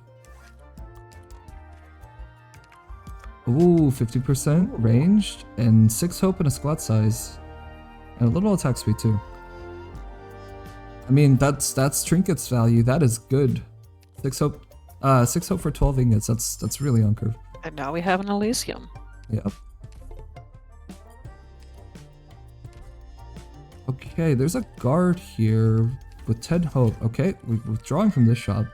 Ooh, 50% ranged, and 6 hope and a squat size. And a little attack speed too. I mean, that's trinkets value. That is good. 6 hope for 12 ingots. That's really on curve. And now we have an Elysium. Yep. Okay, there's a guard here with 10 hope. Okay, we're withdrawing from this shop.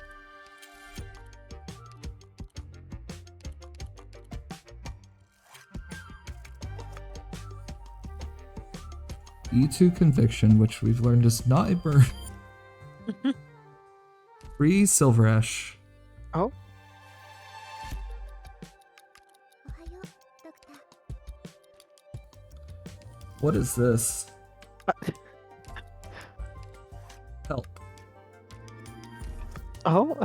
E2 Conviction, which we've learned is not a burn. Free Silver Ash. Oh. What is this? Help. Oh.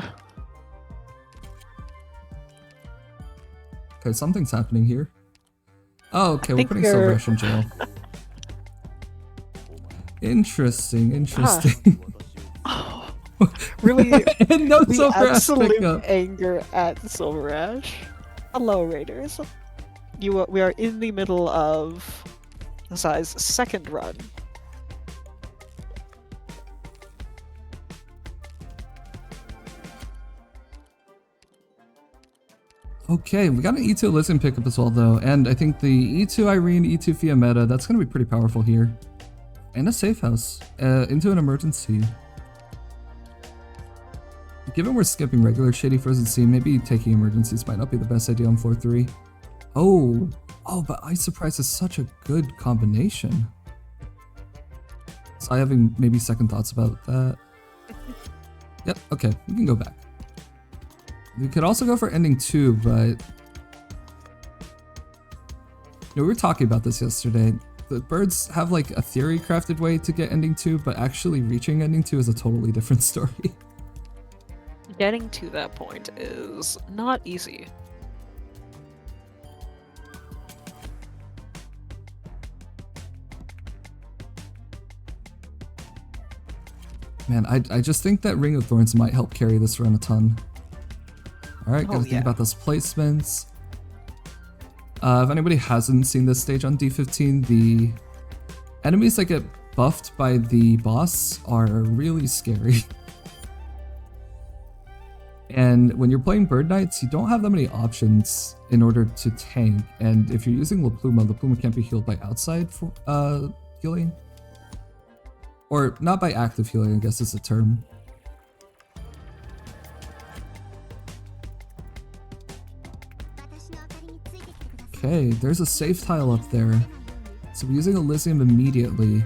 Okay, something's happening here. Oh, okay, we're putting Silver Ash in jail. Interesting. Oh, really? And no Silver Ash absolute pickup. Anger at Silver Ash. Hello, Raiders. We are in the middle of Zai's second run. Okay, we got an E2 Elysium pickup as well though, and I think the E2 Irene, E2 Fia meta, that's gonna be pretty powerful here. And a safe house, into an emergency. Given we're skipping regular Shady Frozen Sea, maybe taking emergencies might not be the best idea on floor 3. Oh, but Eye Surprise is such a good combination. So I having maybe second thoughts about that. Yep, okay, we can go back. We could also go for ending 2, but... You know, we were talking about this yesterday. The birds have like a theory crafted way to get ending 2, but actually reaching ending 2 is a totally different story. Getting to that point is not easy. Man, I just think that Ring of Thorns might help carry this run a ton. Alright, gotta think about those placements. If anybody hasn't seen this stage on D15, the enemies that get buffed by the boss are really scary. And when you're playing Bird Knights, you don't have that many options in order to tank. And if you're using Lapluma can't be healed by outside healing. Or not by active healing, I guess is the term. Okay, there's a safe tile up there. So we're using Elysium immediately.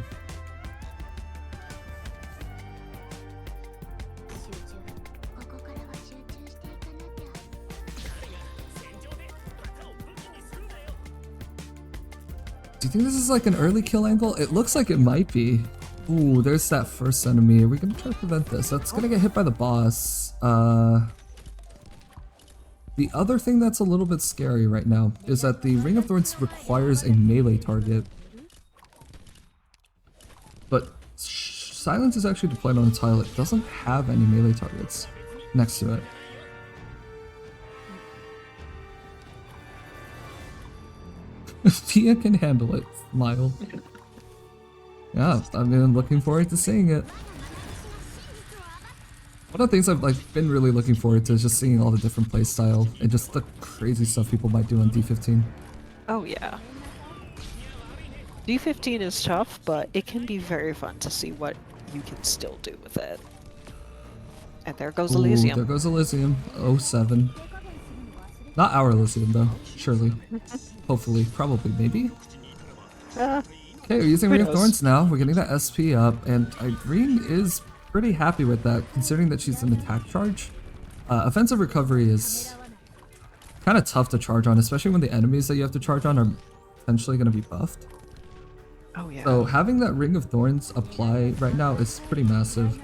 Do you think this is like an early kill angle? It looks like it might be. Ooh, there's that first enemy. Are we gonna try to prevent this? That's gonna get hit by the boss. The other thing that's a little bit scary right now is that the Ring of Thorns requires a melee target. But Silence is actually deployed on a tile. It doesn't have any melee targets next to it. Fia can handle it, Lyle. Yeah, I mean, I'm looking forward to seeing it. One of the things I've been really looking forward to is just seeing all the different playstyle and just the crazy stuff people might do on D15. Oh yeah. D15 is tough, but it can be very fun to see what you can still do with it. And there goes Elysium. There goes Elysium. 07. Not our Elysium though, surely. Hopefully, probably, maybe. Okay, we're using Ring of Thorns now. We're getting that SP up, and Irene is pretty happy with that, considering that she's an attack charge. Offensive recovery is kind of tough to charge on, especially when the enemies that you have to charge on are potentially going to be buffed. Oh yeah. So having that Ring of Thorns apply right now is pretty massive.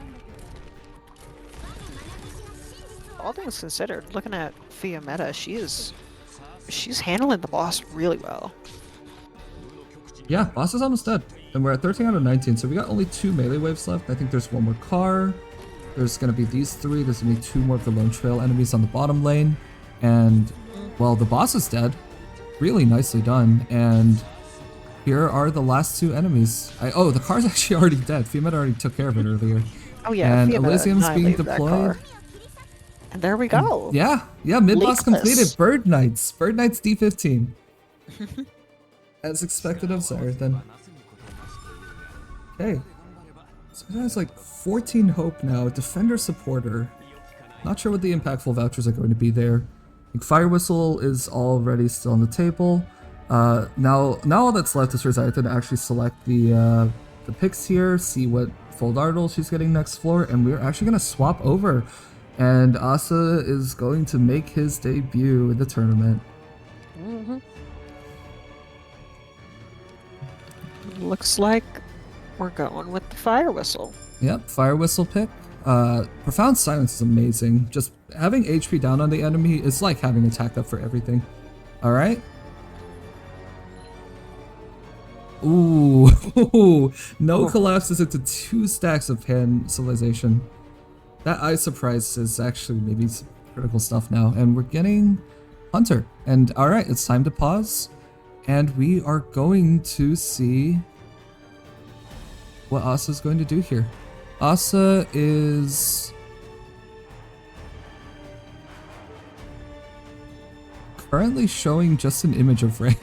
All things considered, looking at Fia meta, she's handling the boss really well. Yeah, boss is almost dead. And we're at 13 out of 19, so we got only 2 melee waves left. I think there's one more car. There's going to be these 3. There's going to be 2 more of the Lone Trail enemies on the bottom lane. And, well, the boss is dead. Really nicely done. And here are the last 2 enemies. Oh, the car's actually already dead. Fiamet already took care of it earlier. Oh yeah, and Elysium's being deployed. And there we go. Yeah, mid-boss completed. Bird Knights. Bird Knights D15. As expected of Zareth. Okay. So it has like 14 hope now. Defender supporter. Not sure what the impactful vouchers are going to be there. I think Fire Whistle is already still on the table. Now all that's left is for Zareth to actually select the picks here, see what full Dartle she's getting next floor, and we're actually going to swap over. And Asa is going to make his debut in the tournament. Looks like we're going with the Fire Whistle. Yep, Fire Whistle pick. Profound Silence is amazing. Just having HP down on the enemy is like having attack up for everything. Alright. Ooh, no collapses into 2 stacks of Pan Civilization. That Eye Surprise is actually maybe some critical stuff now. And we're getting Hunter. And alright, it's time to pause. And we are going to see what Asa's going to do here. Asa is currently showing just an image of Ray.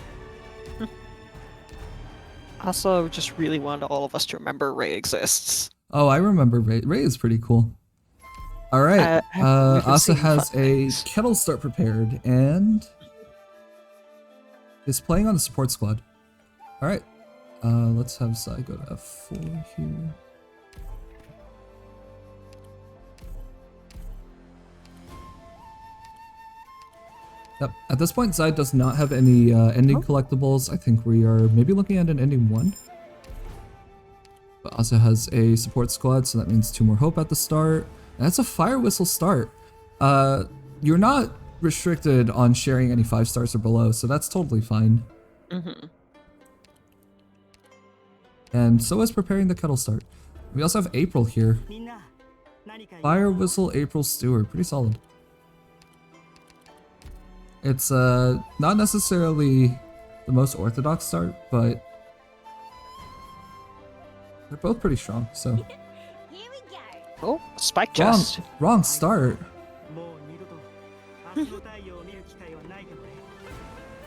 Asa just really wanted all of us to remember Ray exists. Oh, I remember Ray. Ray is pretty cool. Alright, Asa has a kettle start prepared and is playing on the support squad. Alright, let's have Zai go to F4 here. Yep, at this point Zai does not have any ending collectibles. I think we are maybe looking at an ending 1. But Asa has a support squad, so that means 2 more hope at the start. That's a Fire Whistle start. You're not restricted on sharing any 5 stars or below, so that's totally fine. And so is preparing the kettle start. We also have April here. Fire Whistle, April Stewart, pretty solid. It's not necessarily the most orthodox start, but they're both pretty strong, so. Here we go. Oh, spike chest. Wrong start.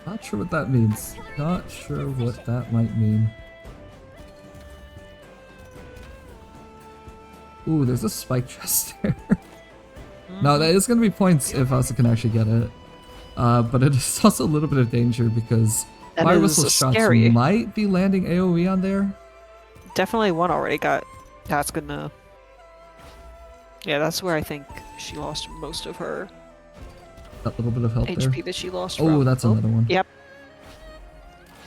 Not sure what that means. Not sure what that might mean. Ooh, there's a spike chest there. No, that is going to be points if Asa can actually get it. But it is also a little bit of danger because That Fire is Whistle shots scary. might be landing AoE on there. Definitely one already got. That's gonna. Yeah, that's where I think she lost most of her That little bit of help HP there. that she lost. Oh, from. that's another one. Yep.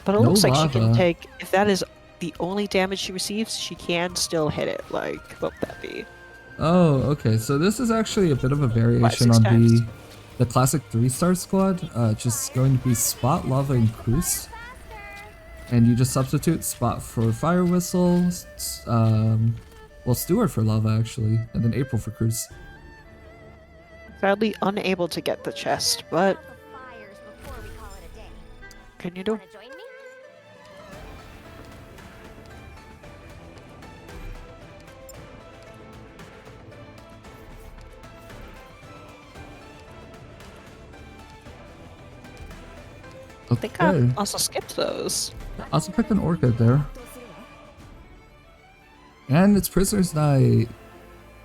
But it No looks like she can lava. take. If that is the only damage she receives, she can still hit it. Like, what would that be? Oh, okay. So this is actually a bit of a variation 5-6 on times. the classic 3-star squad. Just going to be Spot, Lava, and Cruise. And you just substitute Spot for Fire Whistle, well, Stewart for Lava actually, and then April for Cruise. Sadly, unable to get the chest, but The fires before we call it a day. can you do? Wanna join me? I think Okay. I also skipped those. Also picked an Orchid there. And it's Prisoner's Night.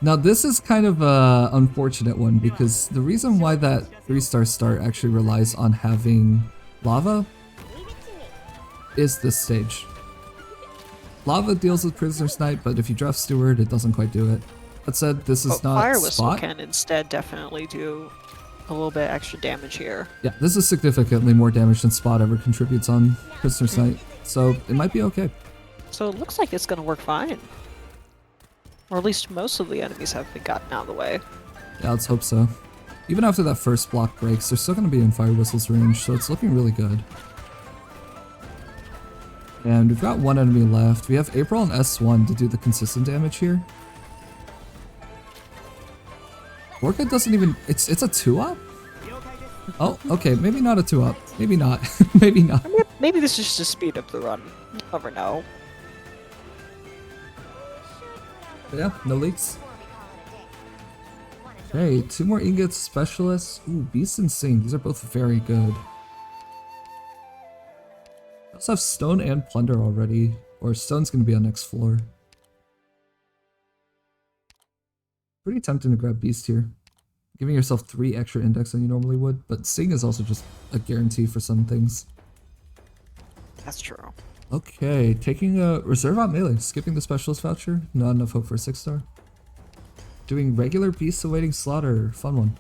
Now this is kind of a unfortunate one because the reason why that 3-star start actually relies on having Lava Leave it to me. is this stage. Lava deals with Prisoner's Night, but if you draft Steward, it doesn't quite do it. That said, this is But not Fire Whistle Spot. can instead definitely do a little bit extra damage here. Yeah, this is significantly more damage than Spot ever contributes on Prisoner's Night, so it might be okay. So it looks like it's gonna work fine. Or at least most of the enemies have been gotten out of the way. Yeah, let's hope so. Even after that first block breaks, they're still going to be in Fire Whistle's range, so it's looking really good. And we've got one enemy left. We have April and S1 to do the consistent damage here. Orchid doesn't even... It's a 2-up? Oh, okay, maybe not a 2-up. Maybe not. Maybe not. Maybe this is just to speed up the run. You never know. But yeah, no leaks. Before we call it a day. Wanna join Okay, 2 more ingots, specialists. Ooh, Beast and Sing. These are both very good. We also have Stone and Plunder already. Or Stone's going to be on next floor. Pretty tempting to grab Beast here. Giving yourself 3 extra index than you normally would. But Sing is also just a guarantee for some things. That's true. Okay, taking a Reserve out melee. Skipping the specialist voucher. Not enough hope for a 6-star. Doing regular Beasts awaiting slaughter. Fun one.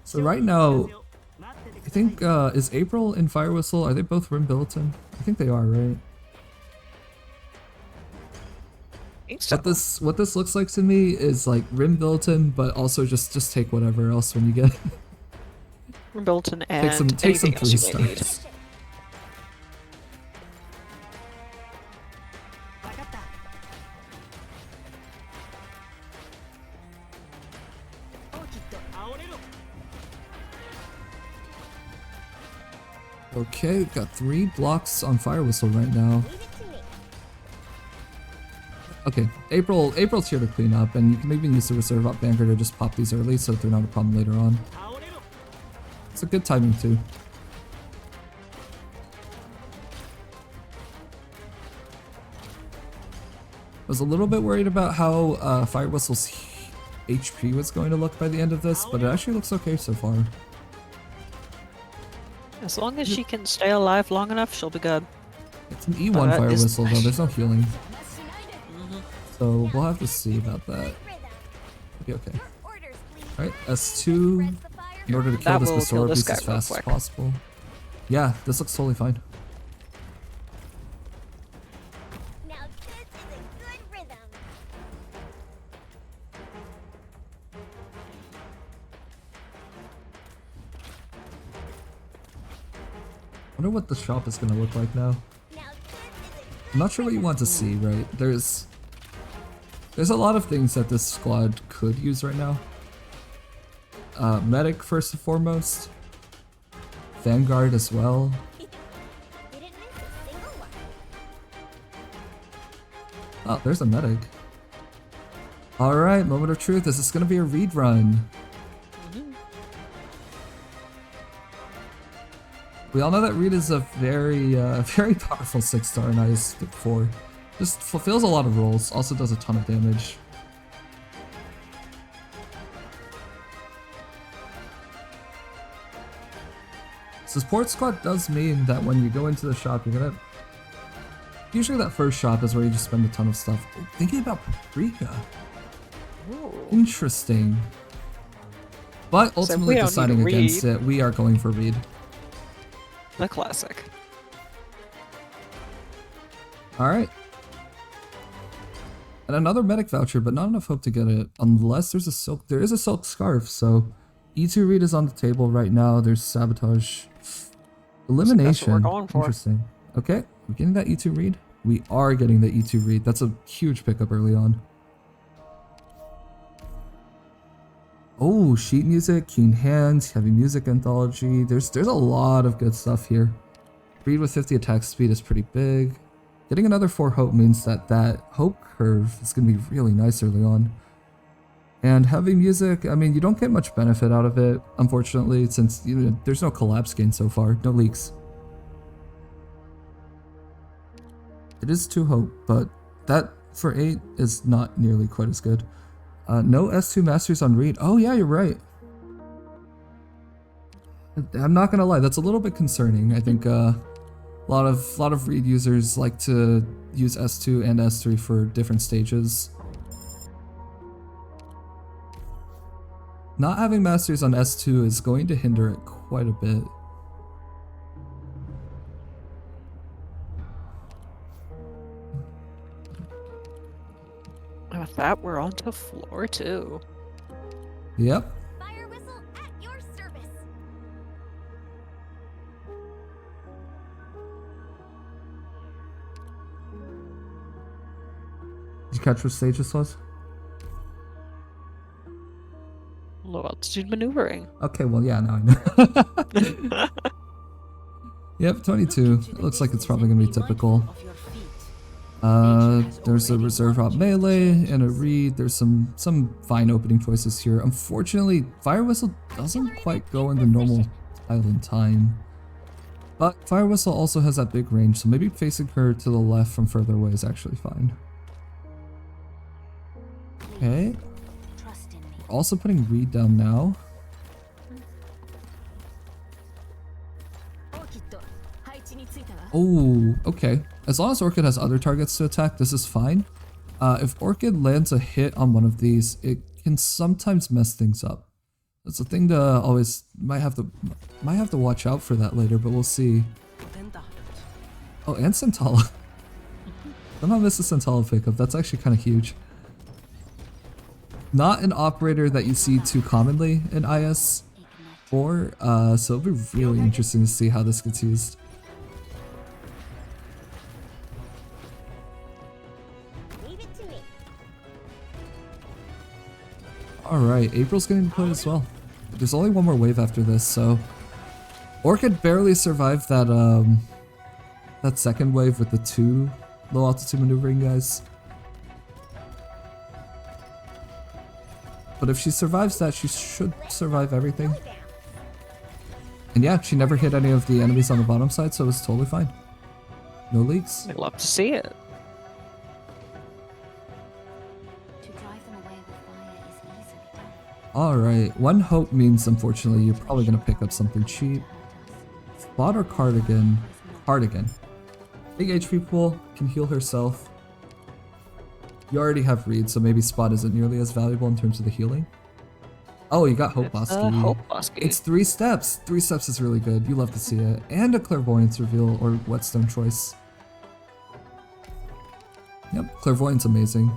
So right now, I think, is April and Fire Whistle, are they both Rim Billiton? I think they are, right? I think so. What this looks like to me is like Rim Billiton, but also just take whatever else when you get Bilton and take some anything else you may 3 need. stars. Okay, we've got 3 blocks on Fire Whistle right now. Leave it to me. Okay, April's here to clean up, and you can even use the Reserve Up Banker to just pop these early so that they're not a problem later on. It's a good timing too. I was a little bit worried about how Fire Whistle's HP was going to look by the end of this, but it actually looks okay so far. As long as she can stay alive long enough, she'll be good. It's an E1 that Fire is- Whistle though, there's no healing. Let's unite it. So we'll have to see about that. Rhythm. It'll be okay. Orders, please. Alright, S2 Press the fire. in order to kill That this will kill Basora this beast guy as real fast as quick. possible. Yeah, this looks totally fine. Now this is a good rhythm. I wonder what the shop is gonna look like now. Now this is a I'm not sure what you want to see, right? There's a lot of things that this squad could use right now. Medic first and foremost. Vanguard as well. Didn't miss a single one. Oh, there's a medic. Alright, moment of truth. Is this gonna be a read run? We all know that Reed is a very, very powerful 6-star in IS 4. Just fulfills a lot of roles, also does a ton of damage. Support squad does mean that when you go into the shop, you're gonna... Usually that first shop is where you just spend a ton of stuff. Oh, thinking about Paprika. Ooh. Interesting. But ultimately we don't deciding need against Reed. it, we are going for Reed. The classic. Alright. And another medic voucher, but not enough hope to get it. Unless there's a silk... There is a silk scarf, so... E2 read is on the table right now. There's sabotage. Elimination. So that's what we're going for. Interesting. Okay, we're getting that E2 read. We are getting the E2 read. That's a huge pickup early on. Oh, sheet music, keen hands, heavy music anthology. There's a lot of good stuff here. Read with 50 attack speed is pretty big. Getting another 4 hope means that hope curve is going to be really nice early on. And heavy music, I mean, you don't get much benefit out of it, unfortunately, since there's no collapse gain so far, no leaks. It is 2 hope, but that for 8 is not nearly quite as good. No S2 Masters on Reed. Oh yeah, you're right. I'm not gonna lie, that's a little bit concerning. I think a lot of Reed users like to use S2 and S3 for different stages. Not having Masters on S2 is going to hinder it quite a bit. And with that, we're on to floor 2. Yep. Fire whistle at your service. Did you catch what stage this was? Low altitude maneuvering. Okay, well, yeah, now I know. Yep, 22. It looks like it's probably going to be typical. There's a reserve op melee and a read. There's some fine opening choices here. Unfortunately, Fire Whistle doesn't quite go in the normal island time. But Fire Whistle also has that big range, so maybe facing her to the left from further away is actually fine. Okay. We're also putting Reed down now. Oh, okay. As long as Orchid has other targets to attack, this is fine. If Orchid lands a hit on one of these, it can sometimes mess things up. That's a thing to always might have to watch out for that later, but we'll see. Oh, and Centala. Somehow missed the Centala pickup. That's actually kind of huge. Not an operator that you see too commonly in IS4, so it'll be really interesting to see how this gets used. Alright, April's getting put as well. There's only one more wave after this, so... Orchid barely survived that, that second wave with the 2 low altitude maneuvering guys. But if she survives that, she should survive everything. And yeah, she never hit any of the enemies on the bottom side, so it was totally fine. No leaks. I'd love to see it. Alright, 1 hope means unfortunately you're probably going to pick up something cheap. Spot or Cardigan? Cardigan. Big HP pool, can heal herself. You already have Reed, so maybe Spot isn't nearly as valuable in terms of the healing. Oh, you got Hope Bosky. Hope Bosky. It's 3 steps. 3 steps is really good. You love to see it. And a Clairvoyance reveal or Whetstone choice. Yep, Clairvoyance amazing.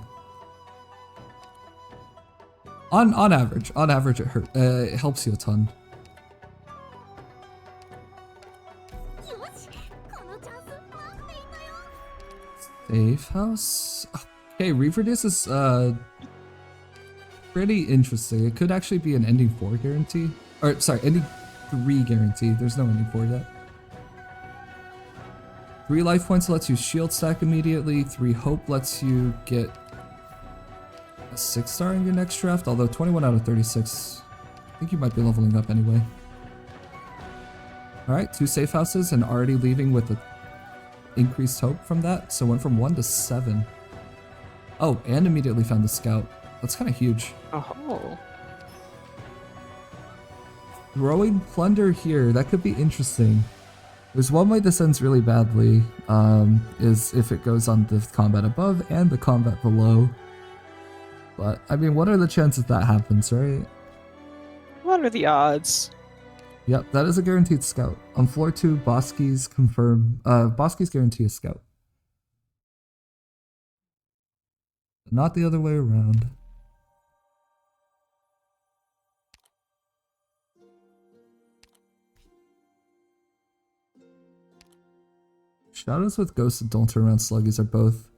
On average it helps you a ton. Safe house? Oh, Okay, Reproduce is pretty interesting. It could actually be an ending 4 guarantee. Or, sorry, ending 3 guarantee. There's no ending 4 yet. 3 life points lets you shield stack immediately. 3 hope lets you get a 6-star in your next draft, although 21 out of 36, I think you might be leveling up anyway. Alright, 2 safe houses and already leaving with a increased hope from that, so went from 1 to 7. Oh, and immediately found the scout. That's kind of huge. Oh. Throwing plunder here, that could be interesting. There's one way this ends really badly, is if it goes on the combat above and the combat below. But, I mean, what are the chances that happens, right? What are the odds? Yep, that is a guaranteed scout. On floor 2, Boskies confirm, Boskies guarantee a scout. Not the other way around. Shadows with Ghosts and Don't Turn Around Sluggies are both...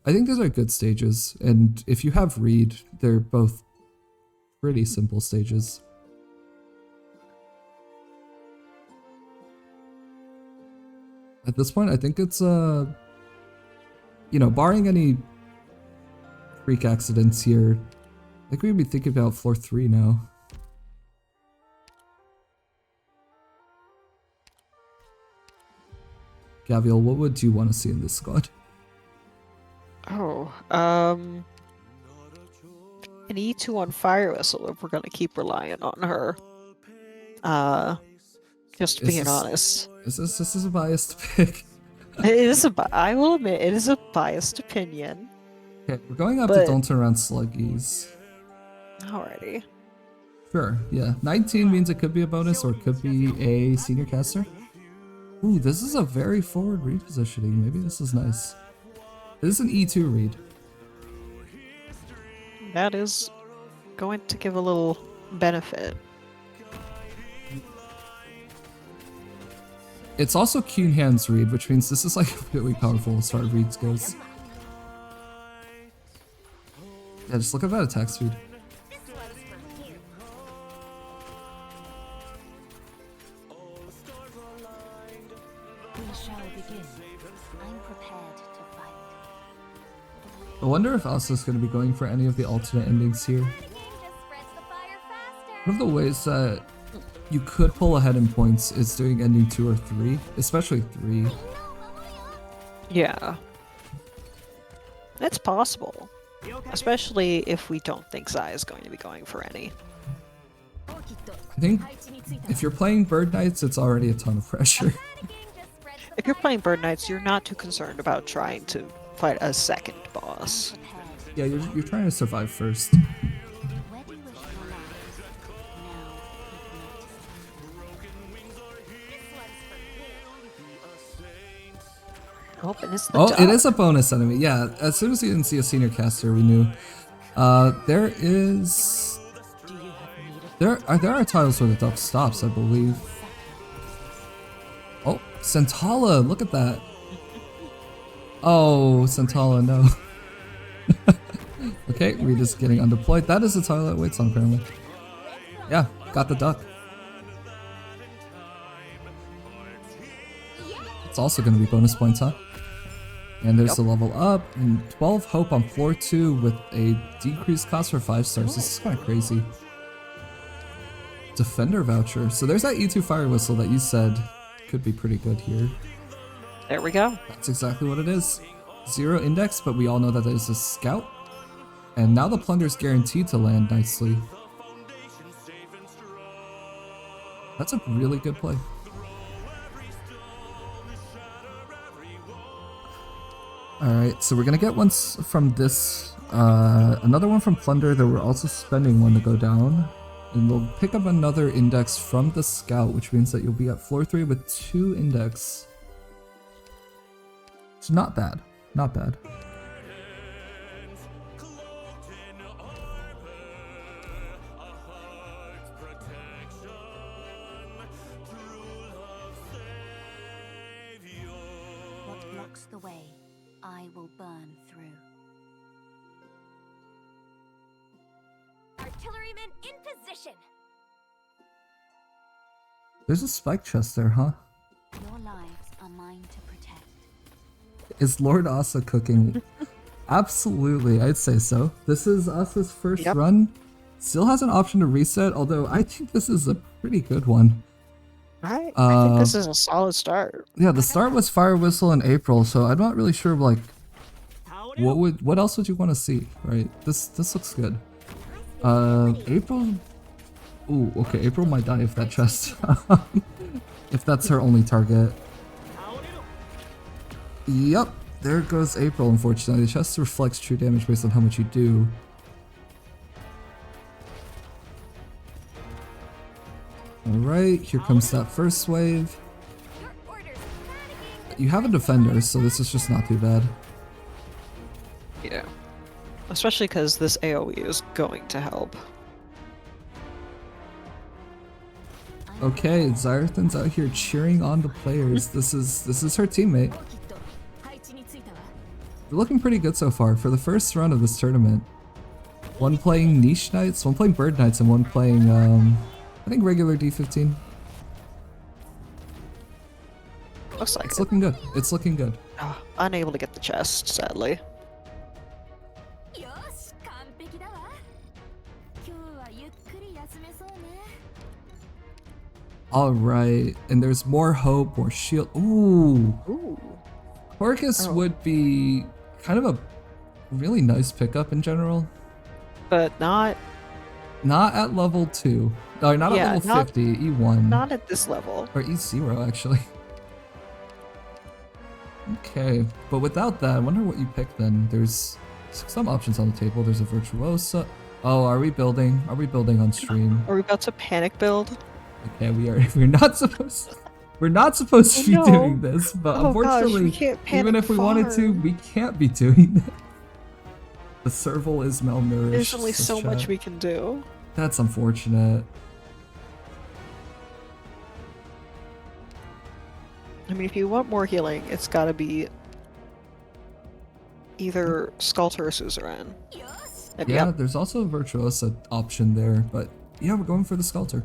I think those are good stages, and if you have Reed, they're both pretty simple stages. At this point, I think it's, you know, barring any freak accidents here, I think we'd be thinking about floor 3 now. Gaviel, what would you want to see in this squad? Oh, an E2 on Fire Whistle if we're gonna keep relying on her. Just being honest. This is a biased pick. It is I will admit, it is a biased opinion. Okay, we're going up to Don't Turn Around Sluggies. Alrighty. Sure, yeah. 19 means it could be a bonus or it could be a senior caster. Ooh, this is a very forward repositioning. Maybe this is nice. This is an E2 read. That is going to give a little benefit. It's also Keen Hands read, which means this is like really powerful as far as reads goes. Yeah, just look at that attack speed. I wonder if Asa's going to be going for any of the alternate endings here. One of the ways that you could pull ahead in points is doing ending 2 or 3, especially 3. Yeah. It's possible. Especially if we don't think Zai is going to be going for any. I think if you're playing Bird Knights, it's already a ton of pressure. If you're playing Bird Knights, you're not too concerned about trying to fight a second boss. Yeah, you're trying to survive first. Oh, and it's the Oh, duck. it is a bonus enemy. Yeah, as soon as you didn't see a senior caster, we knew. There are tiles where the duck stops, I believe. Oh, Centala, look at that. Oh, Centala, no. Okay, we're just getting undeployed. That is the tile that waits on, apparently. Yeah, got the duck. It's also going to be bonus points, huh? And there's the level up, and 12 hope on floor 2 with a decreased cost for 5 stars. This is kind of crazy. Defender voucher. So there's that E2 fire whistle that you said could be pretty good here. There we go. That's exactly what it is. 0 index, but we all know that there's a scout. And now the plunder's guaranteed to land nicely. That's a really good play. Alright, so we're gonna get one from this, another one from Plunder that we're also spending one to go down. And we'll pick up another index from the scout, which means that you'll be at floor 3 with 2 index. It's not bad, not bad. What blocks the way, I will burn through. Artillerymen in position. There's a spike chest there, huh? Your lives are mine to protect. Is Lord Asa cooking? Absolutely, I'd say so. This is Asa's first run. Still has an option to reset, although I think this is a pretty good one. I think this is a solid start. Yeah, the start was Fire Whistle in April, so I'm not really sure like what else would you want to see, right? This looks good. April. Ooh, okay, April might die if that chest. If that's her only target. Yep, there goes April, unfortunately. The chest reflects true damage based on how much you do. Alright, here comes that first wave. You have a defender, so this is just not too bad. Yeah. Especially because this AoE is going to help. Okay, Zyrthan's out here cheering on the players. This is her teammate. They're looking pretty good so far for the first run of this tournament. One playing Niche Knights, one playing Bird Knights, and one playing I think regular D15. Looks like it's looking good. It's looking good. Oh, unable to get the chest, sadly. Alright, and there's more hope, more shield. Ooh. Orcus would be kind of a really nice pickup in general. But not at level 2. No, not at level 50, E1. Not at this level. Or E0, actually. Okay, but without that, I wonder what you pick then. There's some options on the table. There's a Virtuosa. Oh, are we building? Are we building on stream? Are we about to panic build? Okay, we are. We're not supposed to be doing this, but unfortunately, even if we wanted to, we can't be doing that. The serval is malnourished. There's only so much we can do. That's unfortunate. I mean, if you want more healing, it's gotta be either Sculptor or Suzerain. Yeah, there's also a Virtuosa option there, but yeah, we're going for the Sculptor.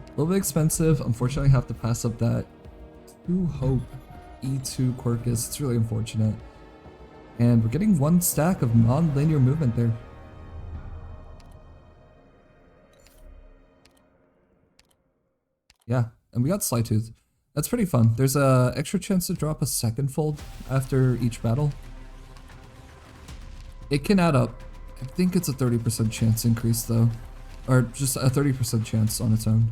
A little bit expensive. Unfortunately, I have to pass up that 2 Hope E2 Quirkus. It's really unfortunate. And we're getting 1 stack of non-linear movement there. Yeah, and we got Slytooth. That's pretty fun. There's a extra chance to drop a second fold after each battle. It can add up. I think it's a 30% chance increase though. Or just a 30% chance on its own.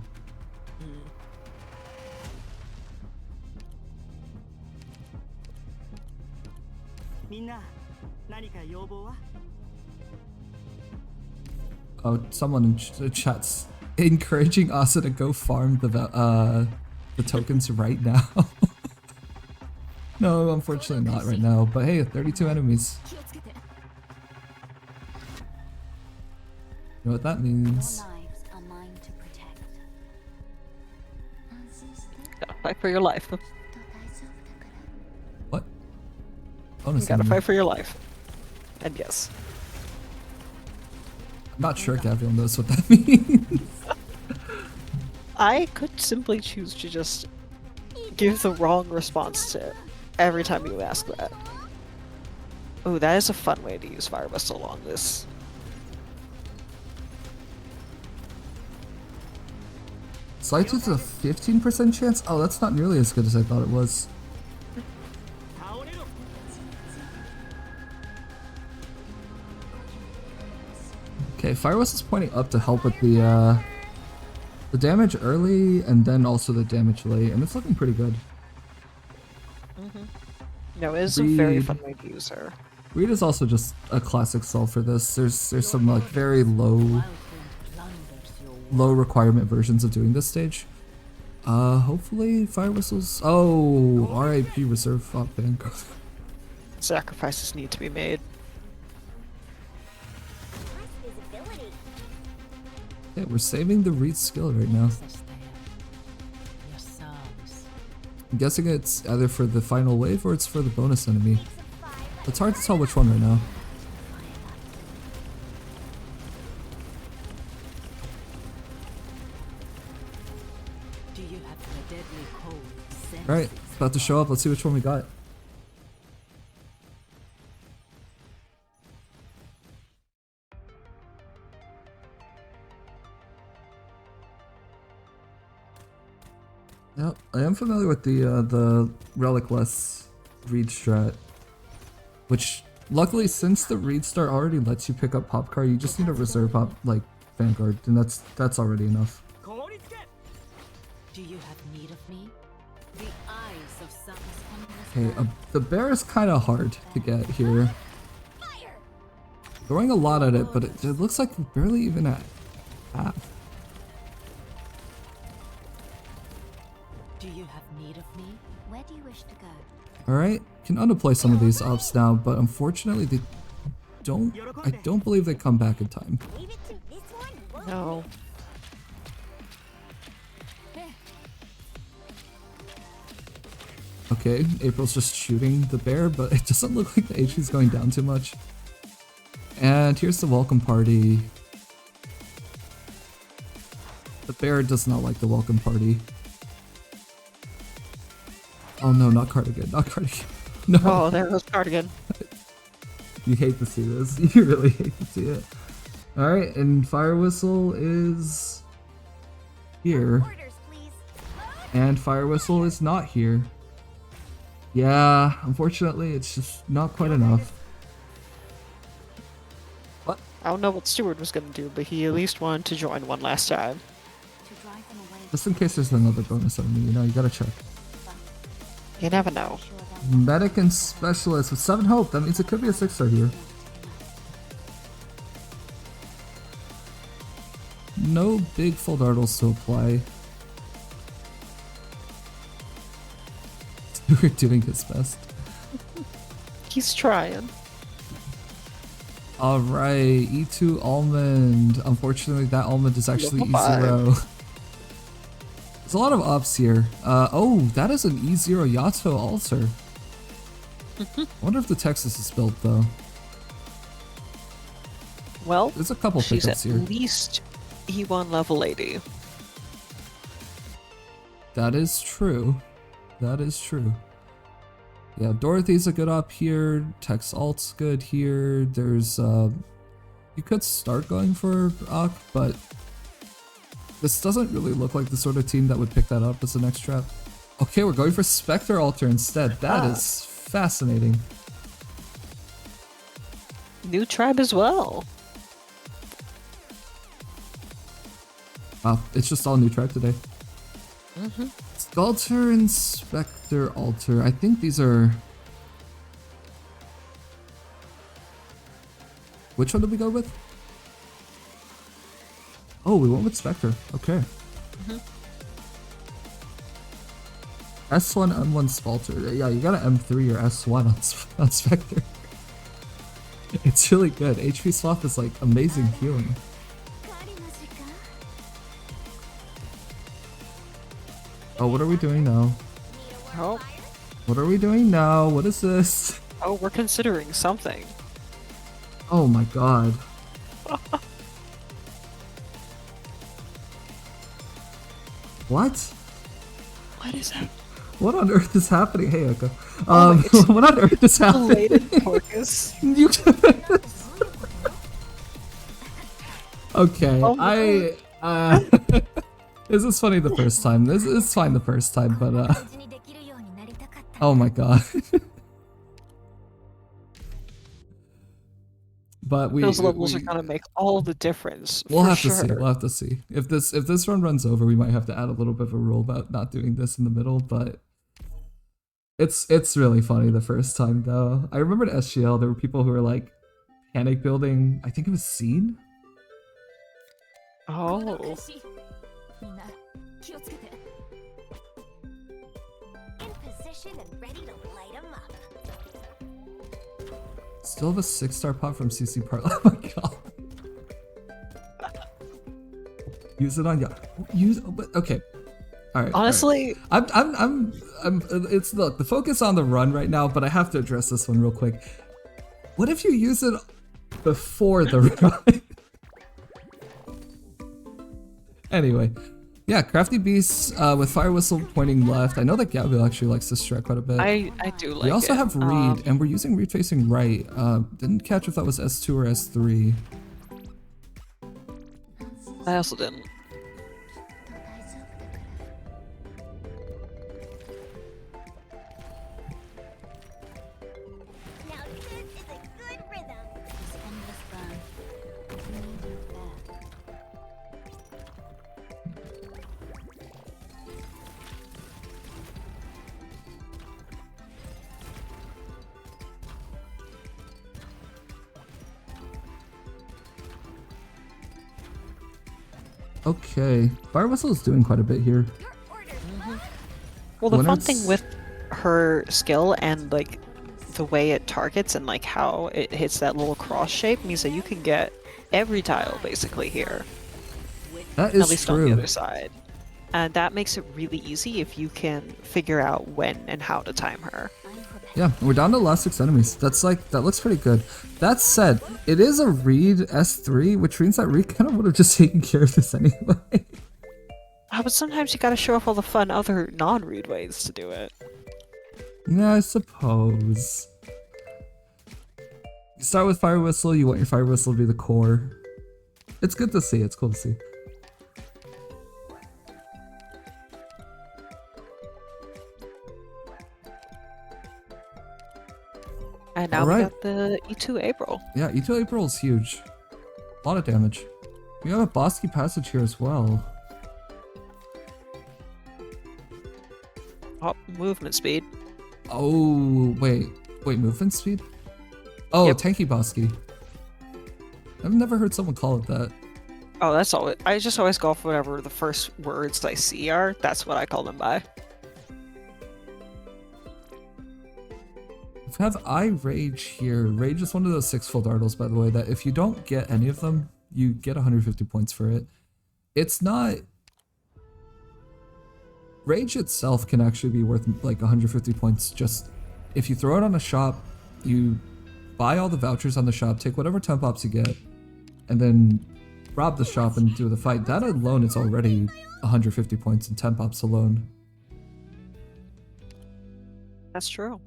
Oh, someone in the chat's encouraging Asa to go farm the tokens right now. No, unfortunately not right now. But hey, 32 enemies. You know what that means? Gotta fight for your life. What? You gotta fight for your life. And yes. I'm not sure Gabriel knows what that means. I could simply choose to just give the wrong response to it every time you ask that. Oh, that is a fun way to use Fire Whistle on this. Slytooth's a 15% chance? Oh, that's not nearly as good as I thought it was. Okay, Fire Whistle's pointing up to help with the damage early and then also the damage late, and it's looking pretty good. No, it is a very fun way to use her. Reed is also just a classic solve for this. There's some like very low requirement versions of doing this stage. Hopefully Fire Whistles. Oh, RIP Reserve Fop Vanguard. Sacrifices need to be made. Yeah, we're saving the Reed skill right now. I'm guessing it's either for the final wave or it's for the bonus enemy. It's hard to tell which one right now. Alright, it's about to show up. Let's see which one we got. Yep, I am familiar with the relicless read strat, which luckily since the read start already lets you pick up pop card, you just need a reserve pop like Vanguard, and that's already enough. Do you have need of me? The eyes of some Okay, the bear is kind of hard to get here. Throwing a lot at it, but it looks like we're barely even at half. Do you have need of me? Where do you wish to go? Alright, can undeploy some of these ops now, but unfortunately they I don't believe they come back in time. Leave it to this one. Whoa. No. Okay, April's just shooting the bear, but it doesn't look like the HP's going down too much. And here's the welcome party. The bear does not like the welcome party. Oh no, not Cardigan, not Cardigan. No. Oh, there goes Cardigan. You hate to see this. You really hate to see it. Alright, and Fire Whistle is here. Orders, please. And Fire Whistle is not here. Yeah, unfortunately, it's just not quite enough. What? I don't know what Stewart was gonna do, but he at least wanted to join one last time. To drive them away. Just in case there's another bonus enemy, you know, you gotta check. You never know. Sure them. Medic and Specialist with 7 health, that means it could be a 6-star here. No big full dartles to apply. We're doing his best. He's trying. Alright, E2 Almond. Unfortunately, that Almond is actually E0. There's a lot of ups here. Oh, that is an E0 Yato altar. I wonder if the Texas is built though. Well, There's a couple she's pickups at here. least E1 level 80. That is true. That is true. Yeah, Dorothy's a good op here. Tex Alt's good here. There's you could start going for Ak, but this doesn't really look like the sort of team that would pick that up as the next trap. Okay, we're going for Spectre Altar instead. That is fascinating. New tribe as well. Wow, it's just all new tribe today. Sculptor and Spectre Altar. I think these are... Which one did we go with? Oh, we went with Spectre. Okay. S1, M1 Spalter. Yeah, you got an M3 or S1 on Spectre. It's really good. HP swap is like amazing healing. Oh, what are we doing now? Oh, What are we doing now? What is this? oh, we're considering something. Oh my god. What? What is that? What on earth is happening? Hey, Oko. Oh my God. What on earth is happening? Belated Porcus. You Okay, Oh my this is funny the first time. This is fine the first time, but oh my god. But Those levels are gonna make all the difference. We'll for have sure. to see. We'll have to see. If this run runs over, we might have to add a little bit of a rule about not doing this in the middle, but it's really funny the first time though. I remember at SGL there were people who were like panic building, I think it was Scene? Oh, In position and ready to light 'em up. Still have a 6-star pop from CC Part. Oh my god. Use it on but okay. Alright. honestly, I'm it's look, the focus on the run right now, but I have to address this one real quick. What if you use it before the run? Anyway, Yeah, Crafty Beast with Fire Whistle pointing left. I know that Gabriel actually likes this strat quite a bit. I do like it. We also have Reed, and we're using Reed facing right. Didn't catch if that was S2 or S3. I also didn't. Now this is a good rhythm. This endless burn. Needed that. Okay, Fire Whistle is doing quite a bit here. Your orders. Well, the When fun it's- thing with her skill and like the way it targets and like how it hits that little cross shape means that you can get every tile basically here, That at is least on the true. other side. And that makes it really easy if you can figure out when and how to time her. I'm prepared. Yeah, we're down to the last 6 enemies. That's like, that looks pretty good. That said, it is a Reed S3, which means that Reed kind of would have just taken care of this anyway. But sometimes you gotta show off all the fun other non-read ways to do it. Yeah, I suppose. You start with Fire Whistle, you want your Fire Whistle to be the core. It's good to see, it's cool to see. And now we Alright. got the E2 April. Yeah, E2 April is huge. A lot of damage. We have a Bosky Passage here as well. Oh, movement speed. Oh, wait, movement speed? Oh, Yep. Tanky Bosky. I've never heard someone call it that. Oh, that's all. I just always go off whatever the first words I see are. That's what I call them by. We have I Rage here. Rage is one of those 6-fold Dartles, by the way, that if you don't get any of them, you get 150 points for it. It's not... Rage itself can actually be worth like 150 points just if you throw it on a shop, you buy all the vouchers on the shop, take whatever 10 pops you get, and then rob the shop and do the fight. That alone is already 150 points in 10 pops alone. That's true.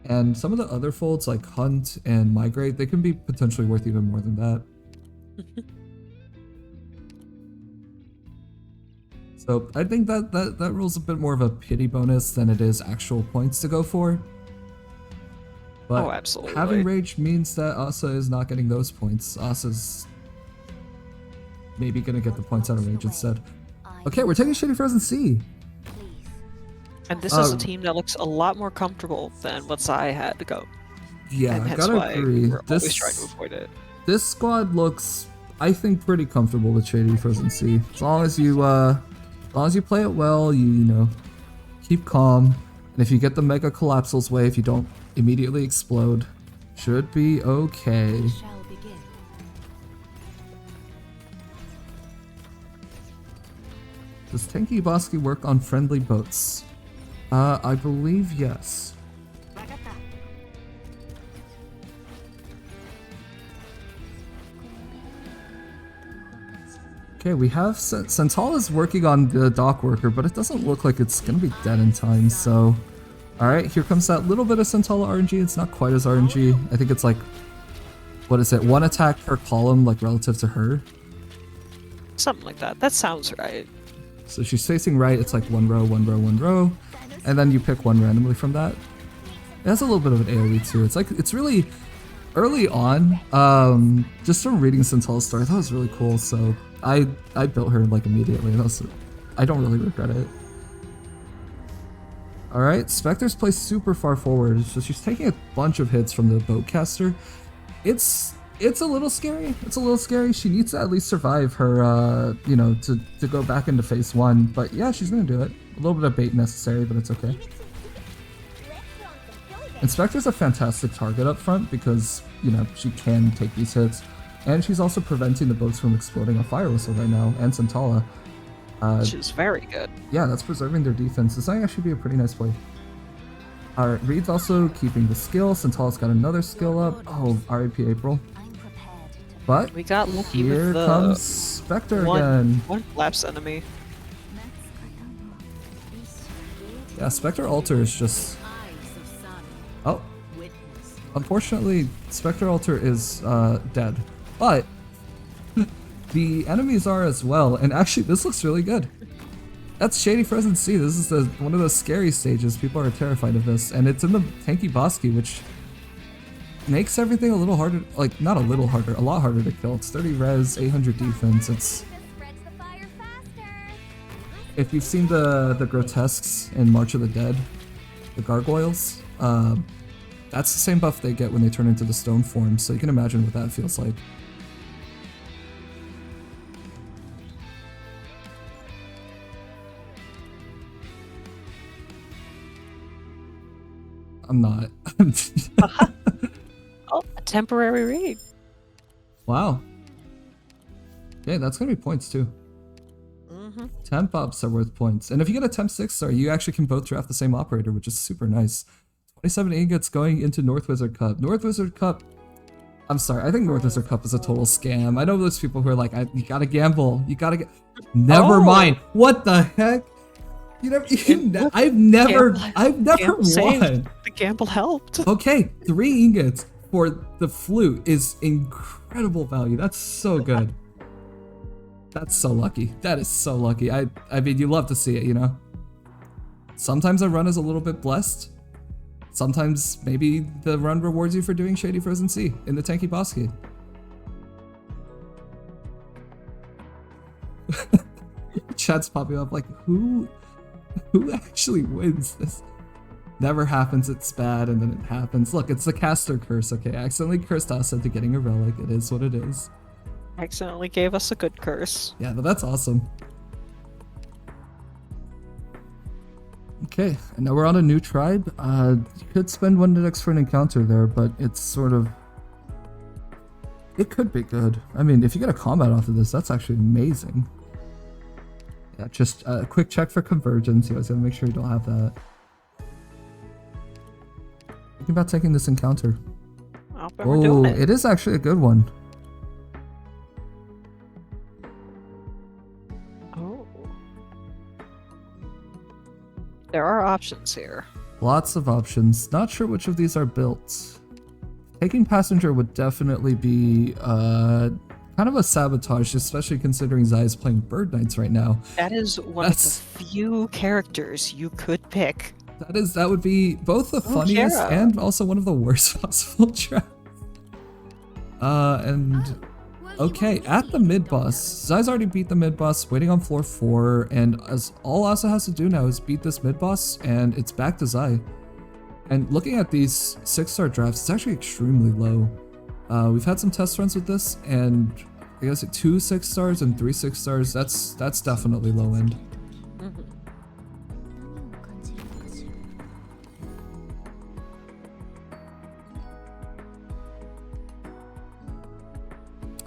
And some of the other folds like Hunt and Migrate, they can be potentially worth even more than that. So I think that rule's a bit more of a pity bonus than it is actual points to go for. But Oh, absolutely. having Rage means that Asa is not getting those points. Asa's maybe gonna get the points out of Rage instead. Okay, we're taking Shady Frozen Sea. Please. And this is a Um, team that looks a lot more comfortable than what Sai had to go. Yeah, and I hence gotta why agree. we're always trying to avoid it. This squad looks, I think, pretty comfortable with Shady Frozen Sea. As long as you play it well, you know, keep calm, and if you get the Mega Collapsals wave, you don't immediately explode. Should be okay. Shall begin. Does Tanky Bosky work on friendly boats? I believe yes. Okay, we have Cental is working on the dock worker, but it doesn't look like it's gonna be dead in time, so... Alright, here comes that little bit of Centala RNG. It's not quite as RNG. I think it's like... What is it? 1 attack per column, like relative to her. Something like that. That sounds right. So she's facing right, it's like 1 row, 1 row, 1 row. And then you pick one randomly from that. It has a little bit of an AoE too. It's like, it's really... Early on, just from reading Centala's story, I thought it was really cool, so... I built her like immediately, and I don't really regret it. Alright, Spectre's placed super far forward, so she's taking a bunch of hits from the Boatcaster. It's a little scary. It's a little scary. She needs to at least survive her, you know, to go back into phase 1. But yeah, she's gonna do it. A little bit of bait necessary, but it's okay. And Spectre's a fantastic target up front because, you know, she can take these hits. And she's also preventing the boats from exploding on Fire Whistle right now, and Centala. Which is very good. Yeah, that's preserving their defense. This might actually be a pretty nice play. Alright, Reed's also keeping the skill. Centala's got another skill up. Oh, RIP April. I'm prepared to But We got lucky here with the... comes Spectre again. One collapse enemy. Yeah, Spectre Altar is just... Eyes of sun. Oh, Witness. unfortunately, Spectre Altar is dead. But the enemies are as well, and actually this looks really good. That's Shady Frozen Sea. This is one of the scary stages. People are terrified of this, and it's in the tanky Bosky, which makes everything a little harder, like not a little harder, a lot harder to kill. It's 30 res, 800 defense. It's... This spreads the fire faster. If you've seen the grotesques in March of the Dead, the gargoyles, that's the same buff they get when they turn into the stone form, so you can imagine what that feels like. I'm not. Oh, a temporary raid. Wow. Okay, that's gonna be points too. Temp ups are worth points. And if you get a temp 6 star, you actually can both draft the same operator, which is super nice. 27 ingots going into North Wizard Cup. North Wizard Cup, I'm sorry, I think North Wizard Cup is a total scam. I know there's people who are like, you gotta gamble, you gotta get... Never mind. What the heck? I've never Gamble saved. won. The gamble helped. Okay, 3 ingots for the flute is incredible value. That's so good. That's so lucky. That is so lucky. I mean, you love to see it, you know? Sometimes a run is a little bit blessed. Sometimes maybe the run rewards you for doing Shady Frozen Sea in the tanky Bosky. Chat's popping up like, who actually wins this? Never happens, it's bad, and then it happens. Look, it's the caster curse, okay? I accidentally cursed us into getting a relic. It is what it is. Accidentally gave us a good curse. Yeah, but that's awesome. Okay, and now we're on a new tribe. You could spend 1 index for an encounter there, but it's sort of... It could be good. I mean, if you get a combat off of this, that's actually amazing. Yeah, just a quick check for convergence. You guys gotta make sure you don't have that. Think about taking this encounter. Oh, but we're doing it. It is actually a good one. Oh. There are options here. Lots of options. Not sure which of these are built. Taking passenger would definitely be kind of a sabotage, especially considering Zai is playing Bird Knights right now. That is one of the few characters you could pick. That would be both the funniest and also one of the worst possible traps. Okay, at the mid boss, Zai's already beat the mid boss, waiting on floor 4, and as all Asa has to do now is beat this mid boss, and it's back to Zai. And looking at these 6-star drafts, it's actually extremely low. We've had some test runs with this, and I guess 2 6-stars and 3 6-stars, that's definitely low end.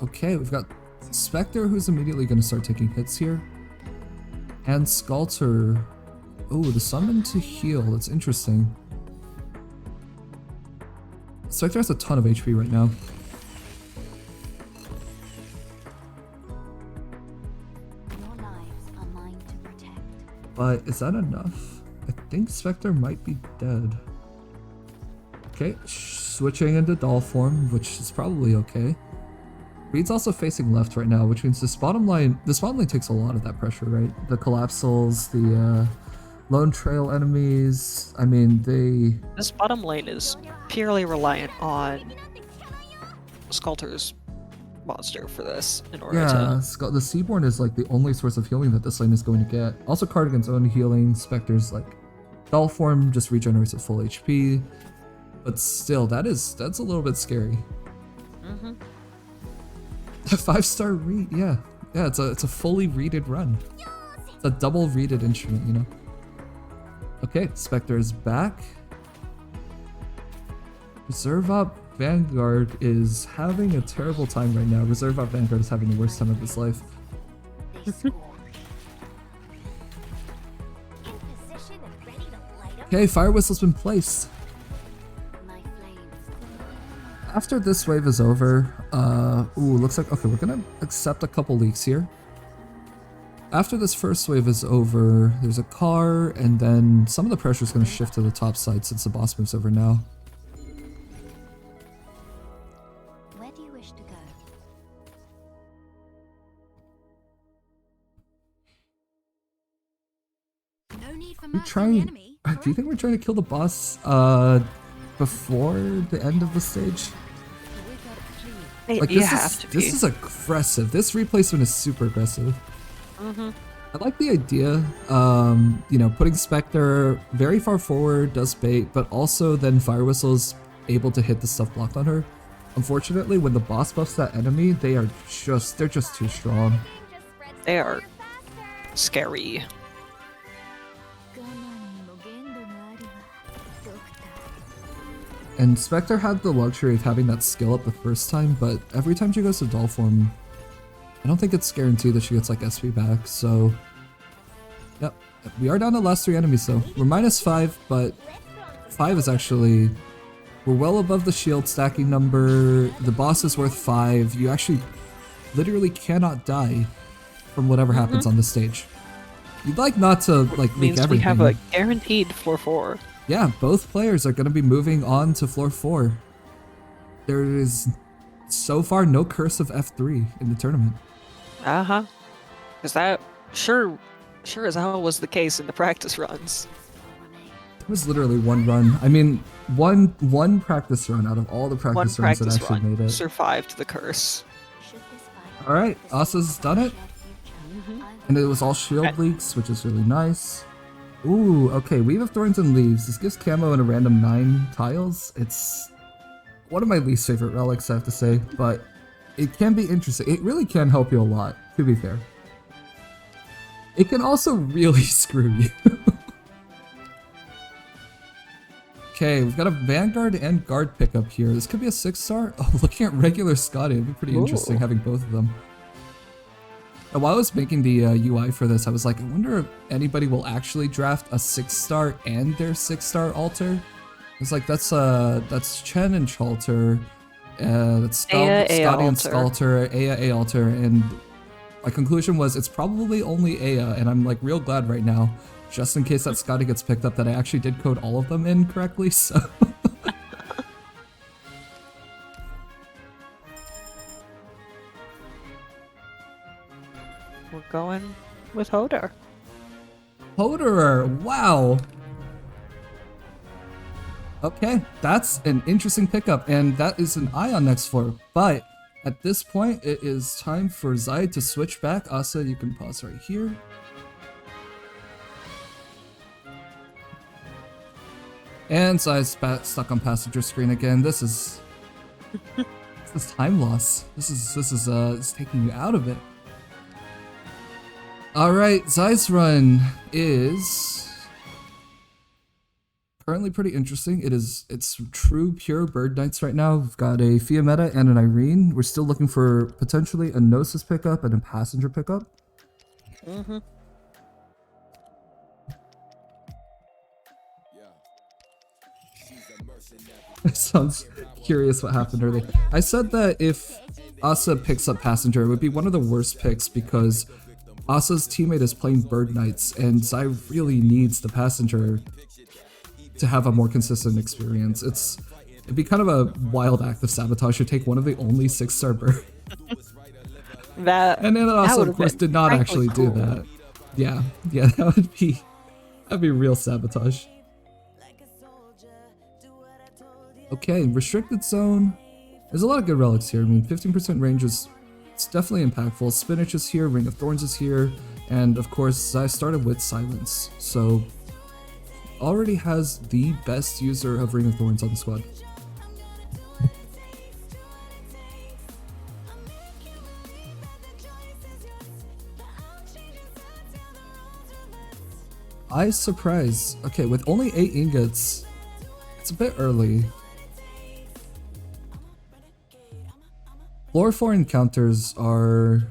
Okay, we've got Spectre, who's immediately going to start taking hits here. And Sculptor. Oh, the summon to heal. That's interesting. Spectre has a ton of HP right now. Your lives are mine to protect. But is that enough? I think Spectre might be dead. Okay, switching into doll form, which is probably okay. Reed's also facing left right now, which means this bottom line takes a lot of that pressure, right? The collapsals, the lone trail enemies. I mean, This bottom lane is purely reliant on Sculptor's monster for this in order to... the Seaborn is like the only source of healing that this lane is going to get. Also, Cardigan's own healing. Spectre's like doll form just regenerates at full HP, but still, that's a little bit scary. A 5-star read, yeah, it's a fully reeded run. It's a double reeded instrument, you know. Okay, Spectre is back. Reserve Op Vanguard is having a terrible time right now. Reserve Op Vanguard is having the worst time of his life. They score. In position and ready to light 'em. Okay, Fire Whistle's been placed. My flames. after this wave is over, ooh, looks like, okay, we're gonna accept a couple leaks here. After this first wave is over, there's a car, and then some of the pressure is gonna shift to the top side since the boss moves over now. Where do you wish to go? No need for We trying, do you think we're trying to kill the boss, before the end of the stage? Like, this is aggressive. This replacement is super aggressive. I like the idea, you know, putting Spectre very far forward does bait, but also then Fire Whistle's able to hit the stuff blocked on her. Unfortunately, when the boss buffs that enemy, they're just too strong. They are scary. And Spectre had the luxury of having that skill up the first time, but every time she goes to doll form, I don't think it's guaranteed that she gets like SP back, so... Yep, we are down to the last 3 enemies though. We're -5, but 5 is actually... We're well above the shield stacking number, the boss is worth 5, you actually literally cannot die from whatever happens on the stage. You'd like not to like leak everything. We have a guaranteed floor 4. Yeah, both players are going to be moving on to floor 4. There is so far no curse of F3 in the tournament. Because that sure as hell was the case in the practice runs. It was literally one run. I mean, one practice run out of all the practice runs that actually made it. Survived the curse. All right, Asa's done it. And it was all shield leaks, which is really nice. Ooh, okay, Weave of Thorns and Leaves. This gives camo in a random 9 tiles. It's one of my least favorite relics, I have to say, but it can be interesting. It really can help you a lot, to be fair. It can also really screw you. Okay, we've got a Vanguard and Guard pickup here. This could be a 6-star. Oh, looking at regular Scotty, it'd be pretty interesting having both of them. And while I was making the UI for this, I was like, I wonder if anybody will actually draft a 6-star and their 6-star altar. It's like, that's Chen and Chalter, that's Scotty and Skalter, Aya A altar, and my conclusion was it's probably only Aya, and I'm like real glad right now, just in case that Scotty gets picked up, that I actually did code all of them in correctly, so... We're going with Hoder. Hoderer, wow! Okay, that's an interesting pickup, and that is an eye on next floor, but at this point, it is time for Zai to switch back. Asa, you can pause right here. And Zai's stuck on passenger screen again. This is... this is time loss. This is taking you out of it. Alright, Zai's run is currently pretty interesting. It's true pure Bird Knights right now. We've got a Fiametta and an Irene. We're still looking for potentially a Gnosis pickup and a passenger pickup. Sounds curious what happened earlier. I said that if Asa picks up passenger, it would be one of the worst picks because Asa's teammate is playing Bird Knights, and Zai really needs the passenger to have a more consistent experience. It'd be kind of a wild act of sabotage to take one of the only 6-star bird. And then it also, of course, did not actually do that. Yeah, that'd be real sabotage. Okay, restricted zone. There's a lot of good relics here. I mean, 15% range is... it's definitely impactful. Spinach is here, Ring of Thorns is here, and of course, I started with Silence, so already has the best user of Ring of Thorns on the squad. I surprise. Okay, with only 8 ingots, it's a bit early. Floor 4 encounters are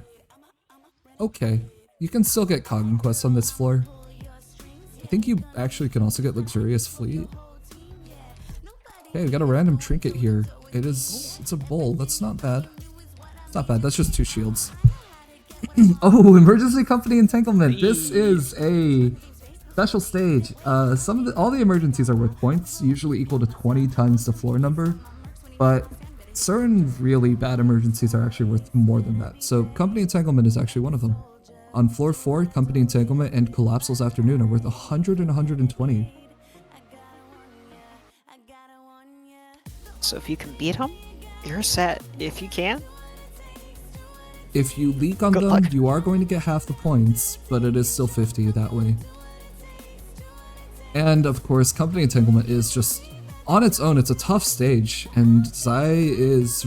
okay. You can still get Conquest on this floor. I think you actually can also get Luxurious Fleet. Okay, we got a random trinket here. It's a bowl. That's not bad. It's not bad. That's just 2 shields. Oh, emergency company entanglement. This is a special stage. All the emergencies are worth points, usually equal to 20 times the floor number, but certain really bad emergencies are actually worth more than that. So company entanglement is actually one of them. On floor 4, company entanglement and collapsals afternoon are worth 100 and 120. So if you can beat him, you're set. If you can't, if you leak on good them, luck. you are going to get half the points, but it is still 50 that way. And of course, company entanglement is just, on its own, it's a tough stage, and Zai is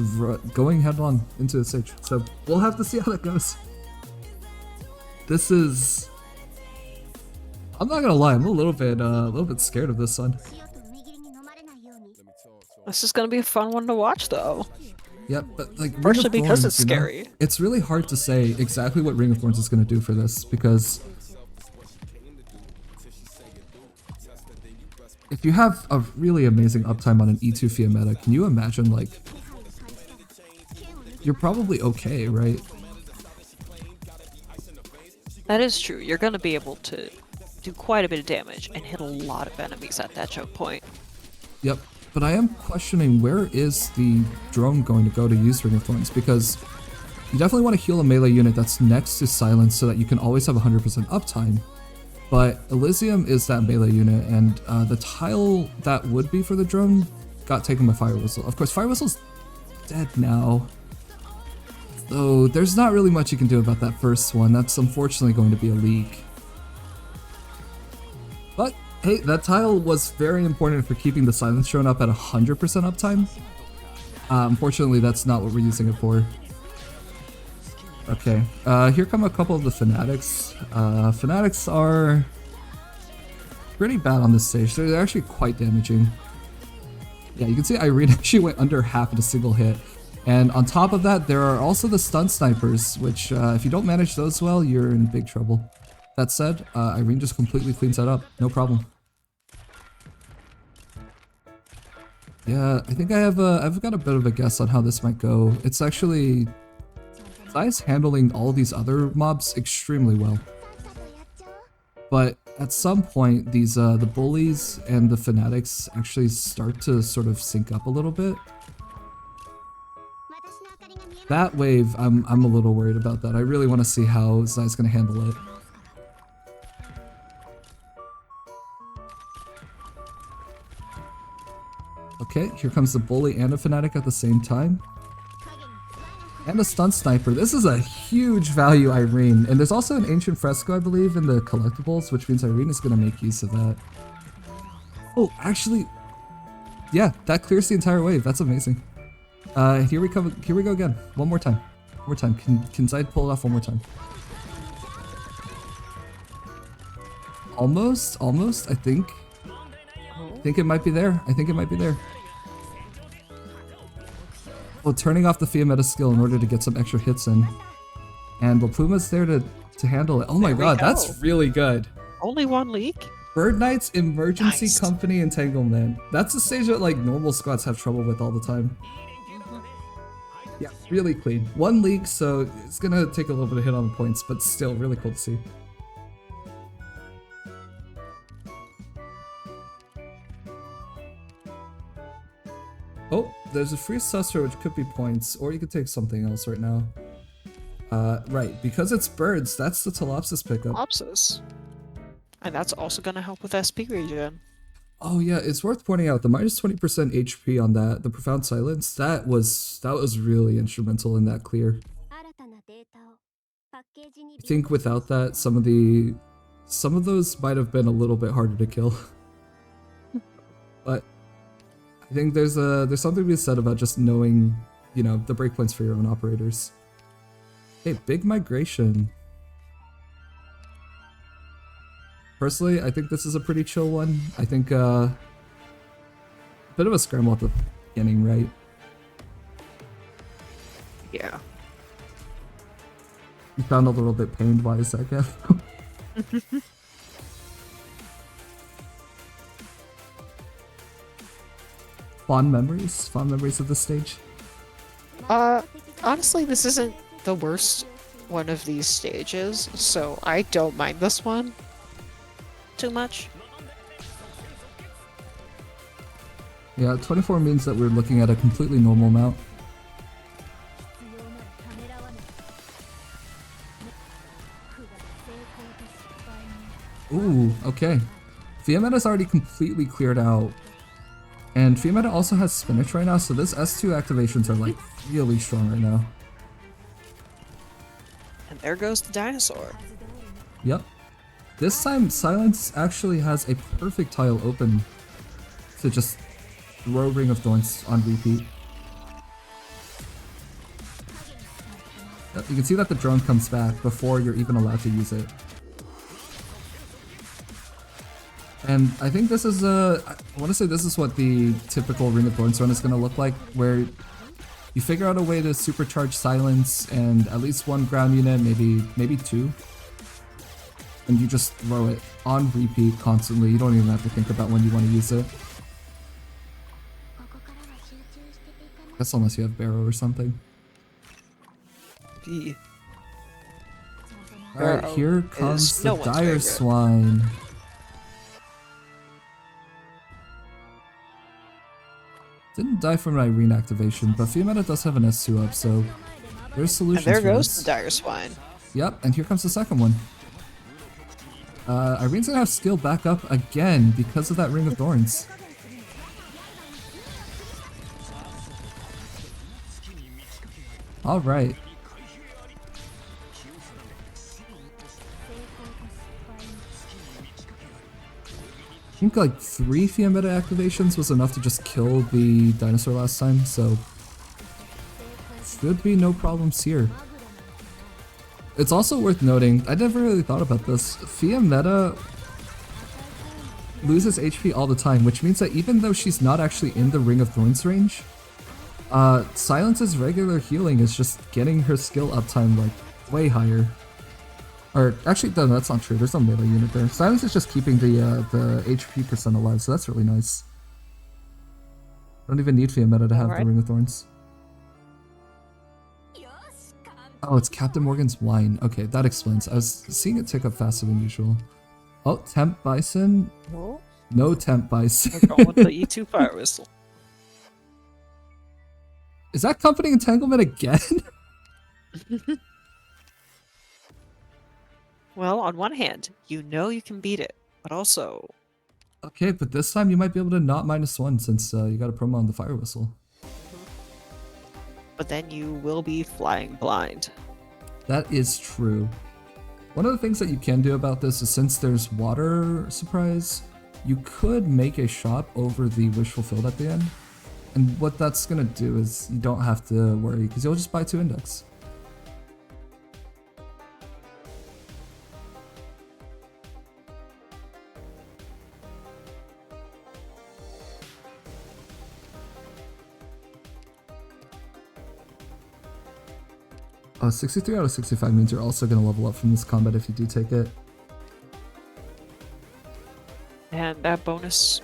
going headlong into the stage. So we'll have to see how that goes. This is, I'm not gonna lie, I'm a little bit scared of this one. This is gonna be a fun one to watch, though. Yep, but like Partially Ring of because Thorns, it's scary. It's really hard to say exactly what Ring of Thorns is going to do for this, because if you have a really amazing uptime on an E2 Fia meta, can you imagine, like, you're probably okay, right? That is true. You're gonna be able to do quite a bit of damage and hit a lot of enemies at that choke point. Yep, but I am questioning where is the drone going to go to use Ring of Thorns, because you definitely want to heal a melee unit that's next to Silence so that you can always have 100% uptime. But Elysium is that melee unit, and the tile that would be for the drone got taken by Fire Whistle. Of course, Fire Whistle's dead now, so there's not really much you can do about that first one. That's unfortunately going to be a leak. But hey, that tile was very important for keeping the Silence drone up at 100% uptime. Unfortunately, that's not what we're using it for. Okay, here come a couple of the Fanatics. Fanatics are pretty bad on this stage. They're actually quite damaging. Yeah, you can see Irene actually went under half in a single hit. And on top of that, there are also the stun snipers, which if you don't manage those well, you're in big trouble. That said, Irene just completely cleans that up. No problem. Yeah, I think I've got a bit of a guess on how this might go. It's actually Zai's handling all these other mobs extremely well. But at some point, these the bullies and the fanatics actually start to sort of sync up a little bit. That wave, I'm a little worried about that. I really want to see how Zai's gonna handle it. Okay, here comes the bully and a fanatic at the same time. And a stun sniper. This is a huge value Irene. And there's also an ancient fresco, I believe, in the collectibles, which means Irene is going to make use of that. Oh, actually, yeah, that clears the entire wave. That's amazing. Here we go again. One more time. One more time. Can Zai pull it off one more time? Almost, I think. I think it might be there. I think it might be there. Well, turning off the Fia meta skill in order to get some extra hits in. And La Pluma's there to handle it. Oh my god, that's really good. Only one leak? Arknights Emergency Nice. Company Entanglement. That's a stage that like normal squads have trouble with all the time. Yeah, really clean. One leak, so it's gonna take a little bit of hit on the points, but still really cool to see. Oh, there's a free susser which could be points, or you could take something else right now. Right, because it's birds, that's the Telopsis pickup. Telopsis. And that's also going to help with SP regen. Oh yeah, it's worth pointing out the minus 20% HP on that, the Profound Silence, that was really instrumental in that clear. I think without that, some of those might have been a little bit harder to kill. But I think there's something to be said about just knowing, you know, the breakpoints for your own operators. Hey, big migration. Personally, I think this is a pretty chill one. I think a bit of a scramble at the beginning, right? Yeah. You sound a little bit pained. Why is that, Gav? fond memories of this stage. Honestly, this isn't the worst one of these stages, so I don't mind this one too much. Yeah, 24 means that we're looking at a completely normal amount. Ooh, okay. Fiameta's already completely cleared out. And Fiametta also has spinach right now, so this S2 activations are like really strong right now. And there goes the dinosaur. Yep. This time, Silence actually has a perfect tile open to just throw Ring of Thorns on repeat. Yep, you can see that the drone comes back before you're even allowed to use it. And I think this is I want to say this is what the typical Ring of Thorns run is going to look like, where you figure out a way to supercharge Silence and at least one ground unit, maybe two. And you just throw it on repeat constantly. You don't even have to think about when you want to use it. I guess unless you have Barrow or something. Alright, here comes the Dire Swine. Didn't die from an Irene activation, but Fiametta does have an S2 up, so there's solutions. And there for goes this. the Dire Swine. Yep, and here comes the second one. Irene's gonna have skill back up again because of that Ring of Thorns. Alright. I think like 3 Fiametta activations was enough to just kill the dinosaur last time, so should be no problems here. It's also worth noting, I never really thought about this, Fiametta loses HP all the time, which means that even though she's not actually in the Ring of Thorns range, Silence's regular healing is just getting her skill uptime like way higher. Or actually, no, that's not true. There's no melee unit there. Silence is just keeping the HP percent alive, so that's really nice. Don't even need Fiametta to have the Ring of Thorns. Oh, it's Captain Morgan's wine. Okay, that explains. I was seeing it tick up faster than usual. Oh, Temp Bison. Oh. No Temp Bison. We're going with the E2 Fire Whistle. Is that Company Entanglement again? Well, on one hand, you know you can beat it, but also... Okay, but this time you might be able to not -1 since you got a promo on the Fire Whistle. But then you will be flying blind. That is true. One of the things that you can do about this is since there's water surprise, you could make a shot over the Wish Fulfilled at the end. And what that's gonna do is you don't have to worry because you'll just buy 2 index. Oh, 63 out of 65 means you're also going to level up from this combat if you do take it. And that bonus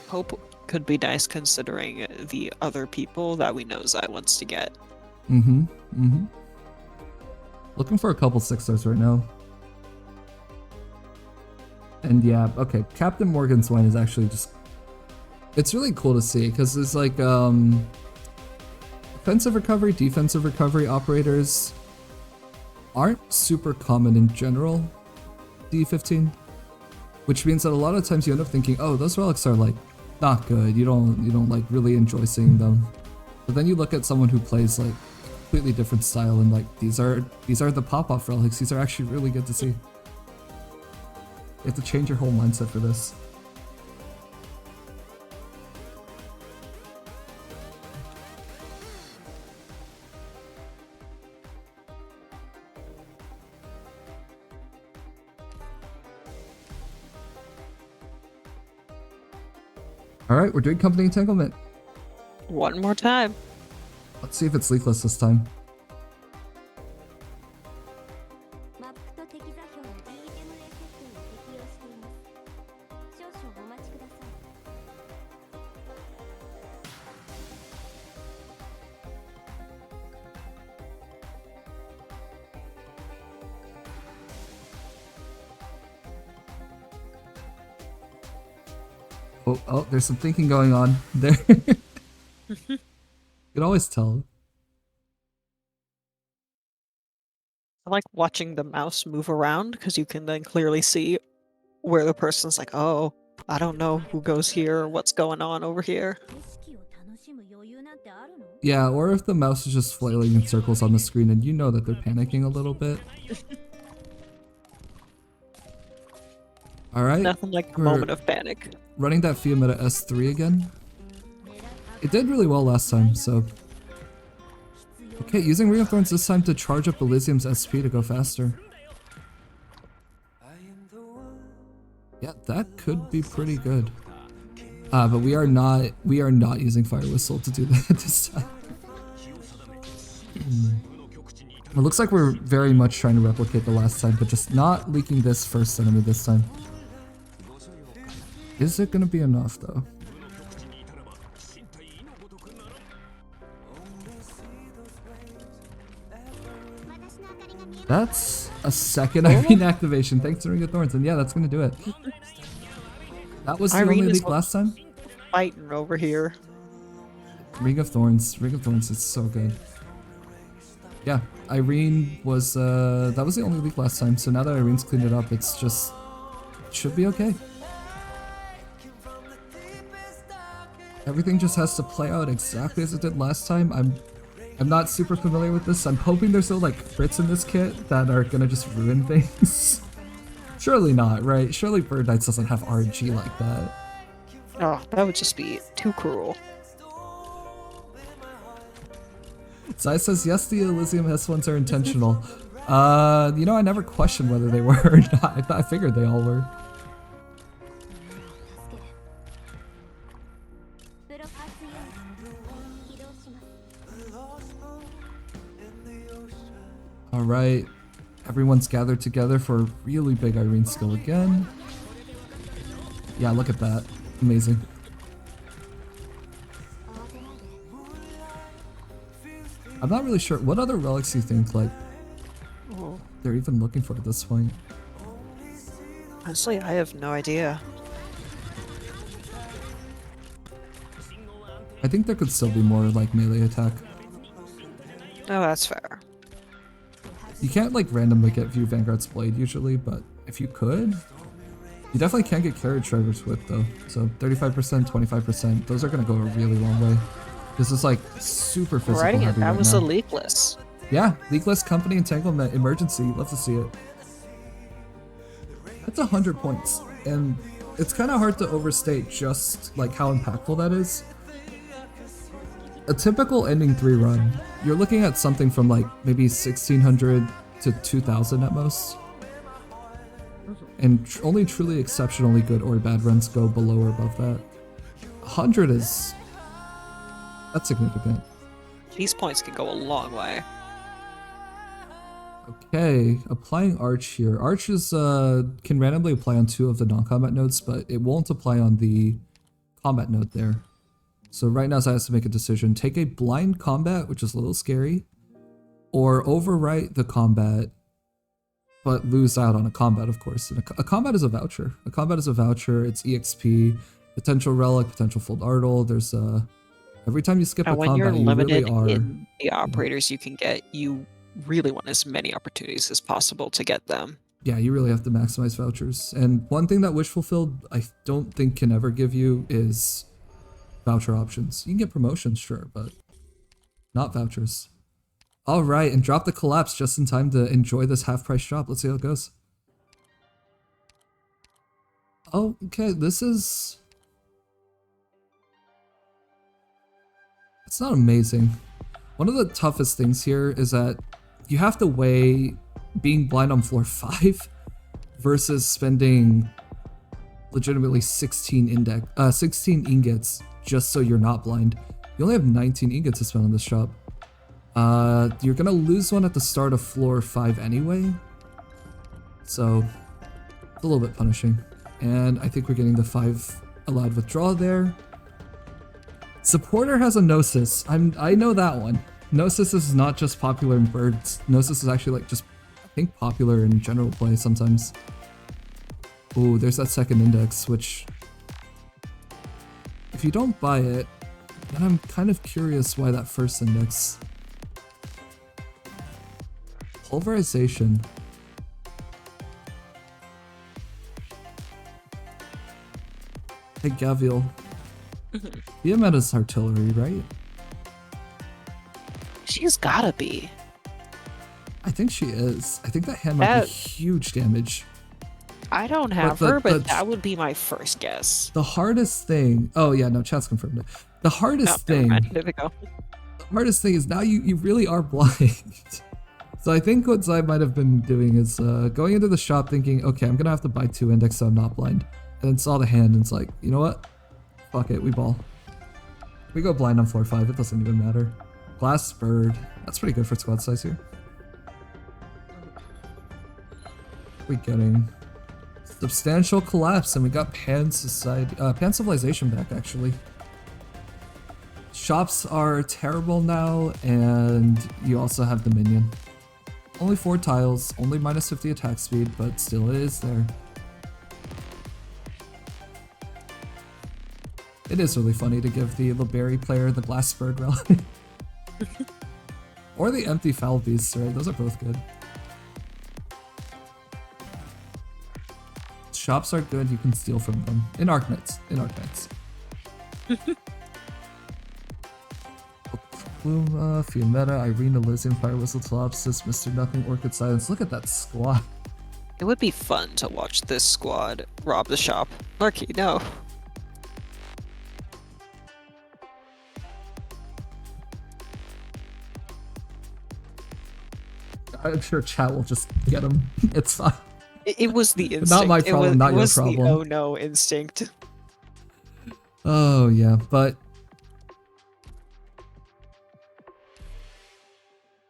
hope could be nice considering the other people that we know Zai wants to get. Looking for a couple 6-stars right now. And yeah, okay, Captain Morgan's wine is actually just... It's really cool to see, because it's like, offensive recovery, defensive recovery operators aren't super common in general, D15, which means that a lot of times you end up thinking, oh, those relics are like not good. You don't like really enjoy seeing them. But then you look at someone who plays like a completely different style and like these are the pop-off relics. These are actually really good to see. You have to change your whole mindset for this. Alright, we're doing Company Entanglement. One more time. Let's see if it's leakless this time. Oh, there's some thinking going on there. You can always tell. I like watching the mouse move around because you can then clearly see where the person's like, oh, I don't know who goes here or what's going on over here. 景色を楽しむ余裕なんてあるの？ Yeah, or if the mouse is just flailing in circles on the screen and you know that they're panicking a little bit. Alright. Nothing like a we're moment of panic. running that Fiametta S3 again. It did really well last time, so... Okay, using Ring of Thorns this time to charge up Elysium's SP to go faster. Yeah, that could be pretty good. But we are not using Fire Whistle to do that this time. It looks like we're very much trying to replicate the last time, but just not leaking this first enemy this time. Is it gonna be enough though? That's a second Irene activation thanks to Ring of Thorns, and yeah, that's gonna do it. That was the Irene only is leak last time? Fighting over here. Ring of Thorns is so good. Yeah, Irene was, that was the only leak last time, so now that Irene's cleaned it up, it's just, it should be okay. Everything just has to play out exactly as it did last time. I'm not super familiar with this. I'm hoping there's no like crits in this kit that are gonna just ruin things. Surely not, right? Surely Bird Knights doesn't have RNG like that. Oh, that would just be too cruel. Zai says, yes, the Elysium S1s are intentional. You know, I never questioned whether they were or not. I figured they all were. Alright, everyone's gathered together for a really big Irene skill again. Yeah, look at that. Amazing. I'm not really sure. What other relics do you think, like, they're even looking for at this point? Honestly, I have no idea. I think there could still be more, like, melee attack. Oh, that's fair. You can't, like, randomly get View Vanguard's Blade usually, but if you could, you definitely can get Carriage Driver's Whip, though. So 35%, 25%, those are going to go a really long way. This is, like, super physical Alrighty, heavy that right was now. a leakless. Yeah, leakless company entanglement emergency. Love to see it. That's 100 points, and it's kind of hard to overstate just like how impactful that is. A typical ending 3 run, you're looking at something from like maybe 1600 to 2000 at most. And only truly exceptionally good or bad runs go below or above that. 100 is... that's significant. These points can go a long way. Okay, applying Arch here. Arch is, can randomly apply on 2 of the non-combat nodes, but it won't apply on the combat node there. So right now Zai has to make a decision. Take a blind combat, which is a little scary, or overwrite the combat, but lose out on a combat, of course. And a combat is a voucher. A combat is a voucher, it's EXP, potential relic, potential full Ardle. There's, every time you skip a And when combat, you're you limited really are... in the operators you can get, you really want as many opportunities as possible to get them. Yeah, you really have to maximize vouchers. And one thing that Wish Fulfilled I don't think can ever give you is voucher options. You can get promotions, sure, but not vouchers. Alright, and drop the collapse just in time to enjoy this half-price drop. Let's see how it goes. Oh, okay, this is... it's not amazing. One of the toughest things here is that you have to weigh being blind on floor 5 versus spending legitimately 16 ingots just so you're not blind. You only have 19 ingots to spend on this shop. You're gonna lose one at the start of floor 5 anyway, so it's a little bit punishing. And I think we're getting the 5 allowed withdrawal there. Supporter has a Gnosis. I know that one. Gnosis is not just popular in birds. Gnosis is actually like just, I think, popular in general play sometimes. Ooh, there's that second index, which if you don't buy it, then I'm kind of curious why that first index. Pulverization. Hey, Gaviel. Fiametta's artillery, right? She's gotta be. I think she is. I think that hand might be huge damage. I don't have her, but that would be my first guess. The hardest thing... Oh, yeah, no, chat's confirmed it. The hardest thing... There we go. The hardest thing is now you really are blind. So I think what Zai might have been doing is going into the shop thinking, okay, I'm going to have to buy 2 index so I'm not blind. And then saw the hand and it's like, you know what? Fuck it, we ball. We go blind on floor 5, it doesn't even matter. Glass Bird. That's pretty good for squad size here. We getting... Substantial Collapse, and we got Pan Society, Pan Civilization back, actually. Shops are terrible now, and you also have Dominion. Only 4 tiles, only minus 50 attack speed, but still it is there. It is really funny to give the Liberry player the Glass Bird relic. Or the Empty Foul Beasts, right? Those are both good. Shops are good, you can steal from them. In Arknights. In Arknights. Pluma, Fiametta, Irene, Elysium, Fire Whistle, Telopsis, Mr. Nothing, Orchid Silence. Look at that squad. It would be fun to watch this squad rob the shop. Larky, no. I'm sure chat will just get him. It's fine. It was the instinct. Not my problem, not your problem. It was the oh no instinct. Oh yeah, but...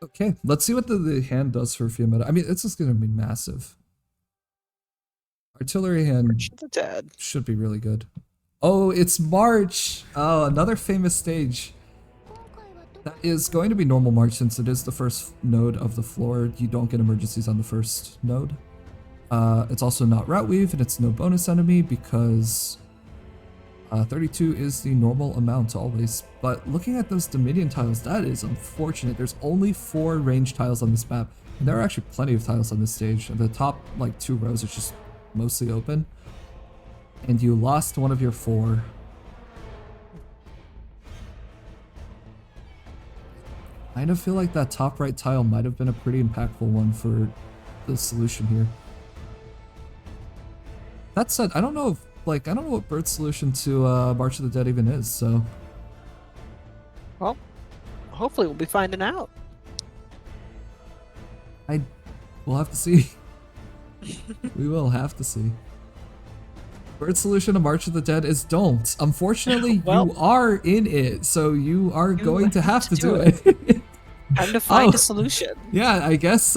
Okay, let's see what the hand does for Fiametta. I mean, it's just gonna be massive. Artillery hand should be really good. Oh, it's March! Oh, another famous stage. That is going to be normal March since it is the first node of the floor. You don't get emergencies on the first node. It's also not Route Weave, and it's no bonus enemy because 32 is the normal amount always. But looking at those Dominion tiles, that is unfortunate. There's only 4 range tiles on this map, and there are actually plenty of tiles on this stage. The top, like, 2 rows are just mostly open. And you lost one of your 4. I kind of feel like that top right tile might have been a pretty impactful one for the solution here. That said, I don't know if, like, I don't know what Bird's solution to March of the Dead even is, so... Well, hopefully we'll be finding out. We'll have to see. We will have to see. Bird's solution to March of the Dead is don't. Unfortunately, well, you are in it, so you are going to have to do it. Time to find a solution. Yeah, I guess,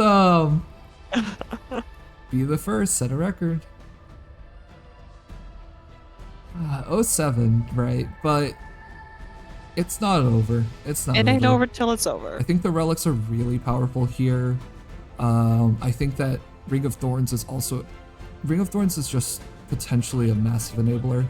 be the first, set a record. 07, right, but it's not over. It's not over. It ain't over till it's over. I think the relics are really powerful here. I think that Ring of Thorns is also... Ring of Thorns is just potentially a massive enabler.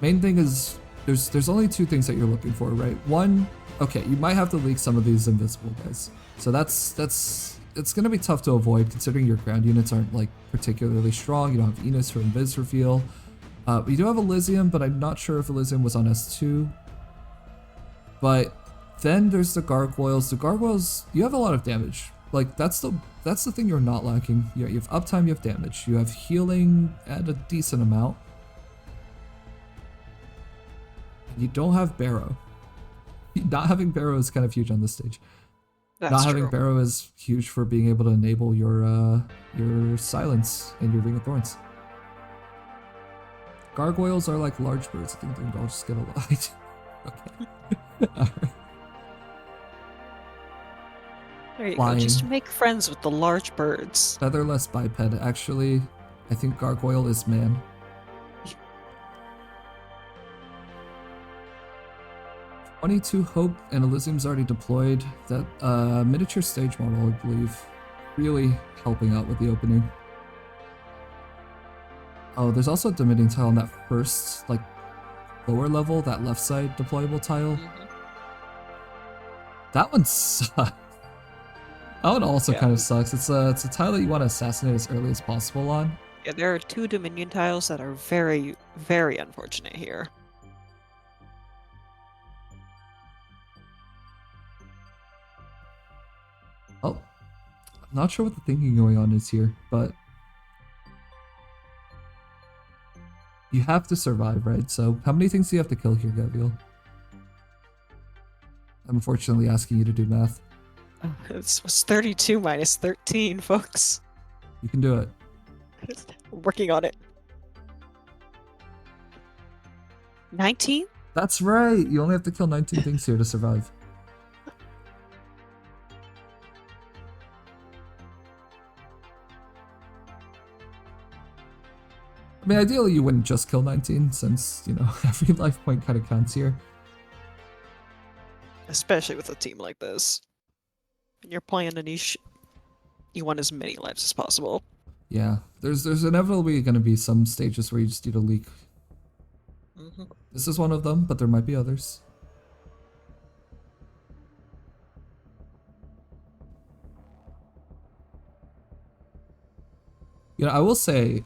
Main thing is, there's only 2 things that you're looking for, right? One, okay, you might have to leak some of these invisible guys. So it's gonna be tough to avoid considering your ground units aren't like particularly strong. You don't have Enos or Invis reveal. We do have Elysium, but I'm not sure if Elysium was on S2. But then there's the Gargoyles. The Gargoyles, you have a lot of damage. Like that's the thing you're not lacking. You have uptime, you have damage, you have healing at a decent amount. And you don't have Barrow. Not having Barrow is kind of huge on this stage. Not having Barrow is huge for being able to enable your silence and your Ring of Thorns. Gargoyles are like large birds. I think they'll just get a light. Okay. Alright. There you go. Just make friends with the large birds. Featherless biped. Actually, I think Gargoyle is man. $22 Hope and Elysium's already deployed. That miniature stage model, I believe, really helping out with the opening. Oh, there's also a diminishing tile on that first, like, lower level, that left side deployable tile. That one sucks. That one also kind of sucks. It's a tile that you want to assassinate as early as possible on. Yeah, there are 2 Dominion tiles that are very, very unfortunate here. Oh, I'm not sure what the thinking going on is here, but you have to survive, right? So how many things do you have to kill here, Gabriel? I'm unfortunately asking you to do math. It was 32 minus 13, folks. You can do it. I'm working on it. 19? That's right! You only have to kill 19 things here to survive. I mean, ideally you wouldn't just kill 19, since, you know, every life point kind of counts here. Especially with a team like this. When you're playing a niche, you want as many lives as possible. Yeah, there's inevitably going to be some stages where you just need a leak. This is one of them, but there might be others. You know, I will say,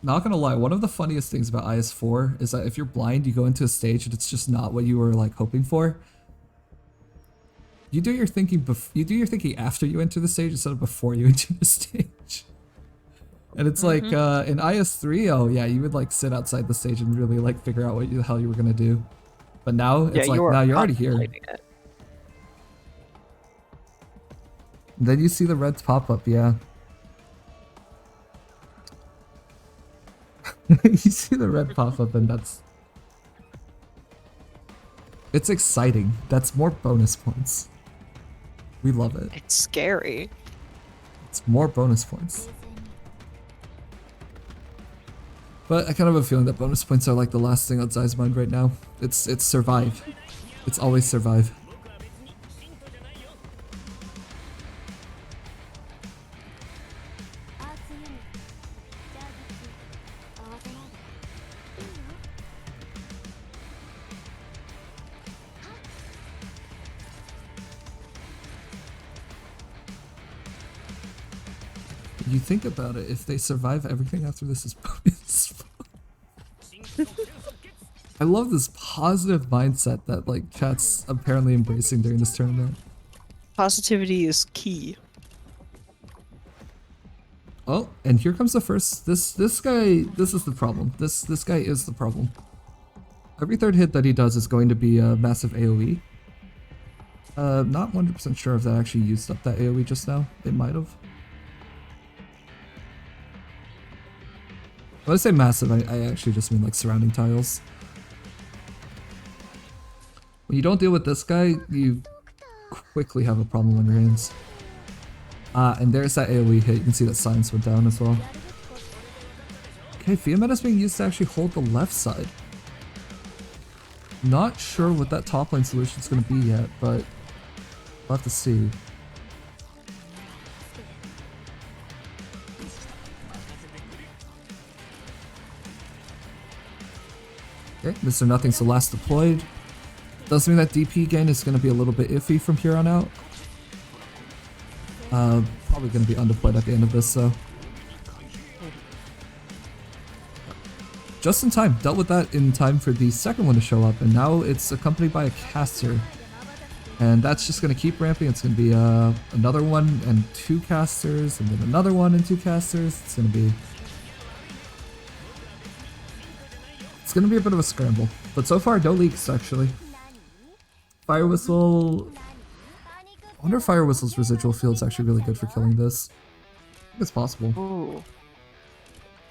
not gonna lie, one of the funniest things about IS4 is that if you're blind, you go into a stage and it's just not what you were like hoping for. You do your thinking after you enter the stage instead of before you enter the stage. And it's like in IS3, oh yeah, you would like sit outside the stage and really like figure out what the hell you were gonna do. But now it's like now you're already here. It. Then you see the reds pop up, yeah. You see the red pop up and that's... It's exciting. That's more bonus points. We love it. It's scary. It's more bonus points. But I kind of have a feeling that bonus points are like the last thing on Zai's mind right now. It's survive. It's always survive. You think about it, if they survive everything after this is bonus. I love this positive mindset that like chat's apparently embracing during this tournament. Positivity is key. Oh, and here comes the first. This guy. This is the problem. This guy is the problem. Every third hit that he does is going to be a massive AOE. Not 100% sure if that actually used up that AOE just now. It might have. When I say massive, I actually just mean like surrounding tiles. When you don't deal with this guy, you quickly have a problem on your hands. And there's that AoE hit. You can see that silence went down as well. Okay, Fiamet is being used to actually hold the left side. Not sure what that top lane solution is going to be yet, but we'll have to see. Okay, Mr. Nothing's the last deployed. Does mean that DP gain is going to be a little bit iffy from here on out. Probably going to be undeployed at the end of this, though. Just in time. Dealt with that in time for the second one to show up, and now it's accompanied by a caster. And that's just going to keep ramping. It's going to be another one and 2 casters, and then another one and 2 casters. It's going to be... It's going to be a bit of a scramble, but so far no leaks actually. Fire Whistle... I wonder if Fire Whistle's residual field's actually really good for killing this. I think it's possible. Ooh.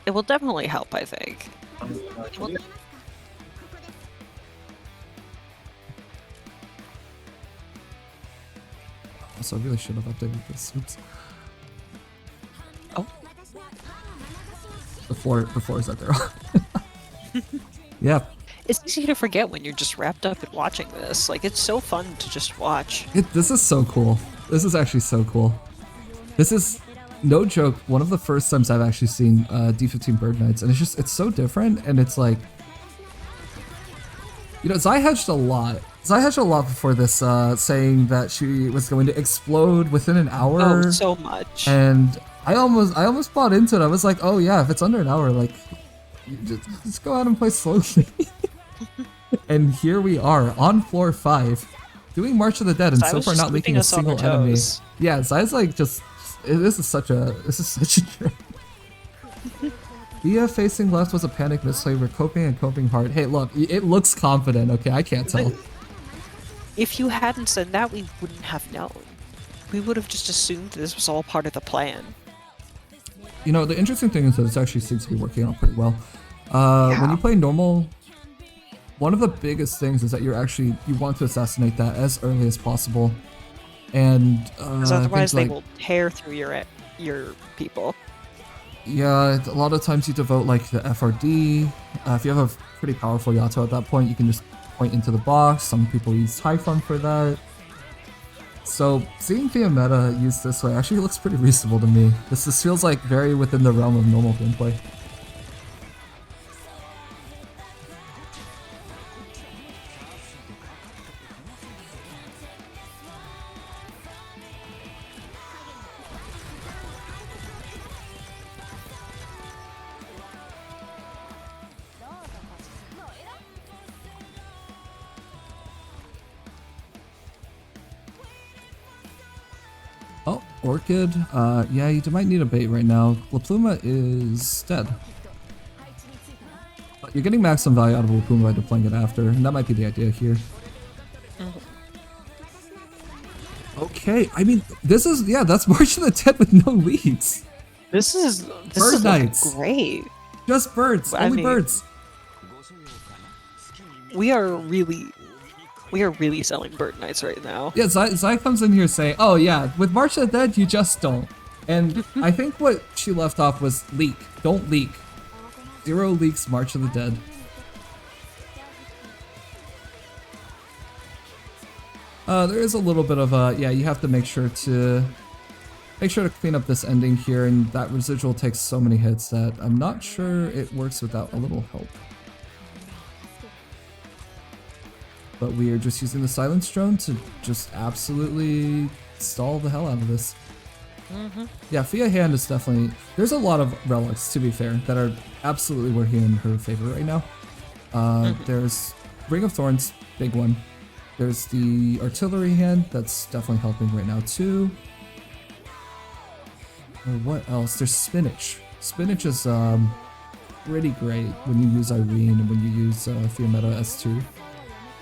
It will definitely help, I think. Also, I really should have updated this. Oops. Oh. Before is that there? Yeah. It's easy to forget when you're just wrapped up in watching this. Like, it's so fun to just watch. This is so cool. This is actually so cool. This is no joke, one of the first times I've actually seen D15 Bird Knights, and it's so different, and it's like, you know, Zai hedged a lot. Zai hedged a lot before this, saying that she was going to explode within an hour. Oh, so much. And I almost bought into it. I was like, oh yeah, if it's under an hour, like, you just go out and play slowly. And here we are on floor 5, doing March of the Dead, and Zai so was far just not leaking keeping a us on our single enemy. toes. Yeah, Zai's like just, this is such a trip. Via facing left was a panic misplay. We're coping and coping hard. Hey, look, it looks confident. Okay, I can't tell. If you hadn't said that, we wouldn't have known. We would have just assumed this was all part of the plan. You know, the interesting thing is that this actually seems to be working out pretty well. When you play normal, one of the biggest things is that you want to assassinate that as early as possible, and Because otherwise they like, will tear through your people. yeah, a lot of times you devote like the FRD. If you have a pretty powerful Yato at that point, you can just point into the box. Some people use Typhon for that. So seeing Via meta used this way actually looks pretty reasonable to me. This feels like very within the realm of normal gameplay. Oh, Orchid. Yeah, you might need a bait right now. La Pluma is dead. But you're getting maximum value out of La Pluma by deploying it after, and that might be the idea here. Okay, I mean, this is, yeah, that's March of the Dead with no leads. This is Bird Knights. great. Just birds, I only mean, birds. We are really selling Bird Knights right now. Yeah, Zai comes in here saying, oh yeah, with March of the Dead, you just don't. And I think what she left off was leak. Don't leak. 0 leaks March of the Dead. There is a little bit of yeah, you have to make sure to clean up this ending here, and that residual takes so many hits that I'm not sure it works without a little help. But we are just using the silence drone to just absolutely stall the hell out of this. Yeah, Fia hand is definitely, there's a lot of relics, to be fair, that are absolutely working in her favor right now. There's Ring of Thorns, big one. There's the artillery hand, that's definitely helping right now too. What else? There's spinach. Spinach is pretty great when you use Irene and when you use Fia Meta S2.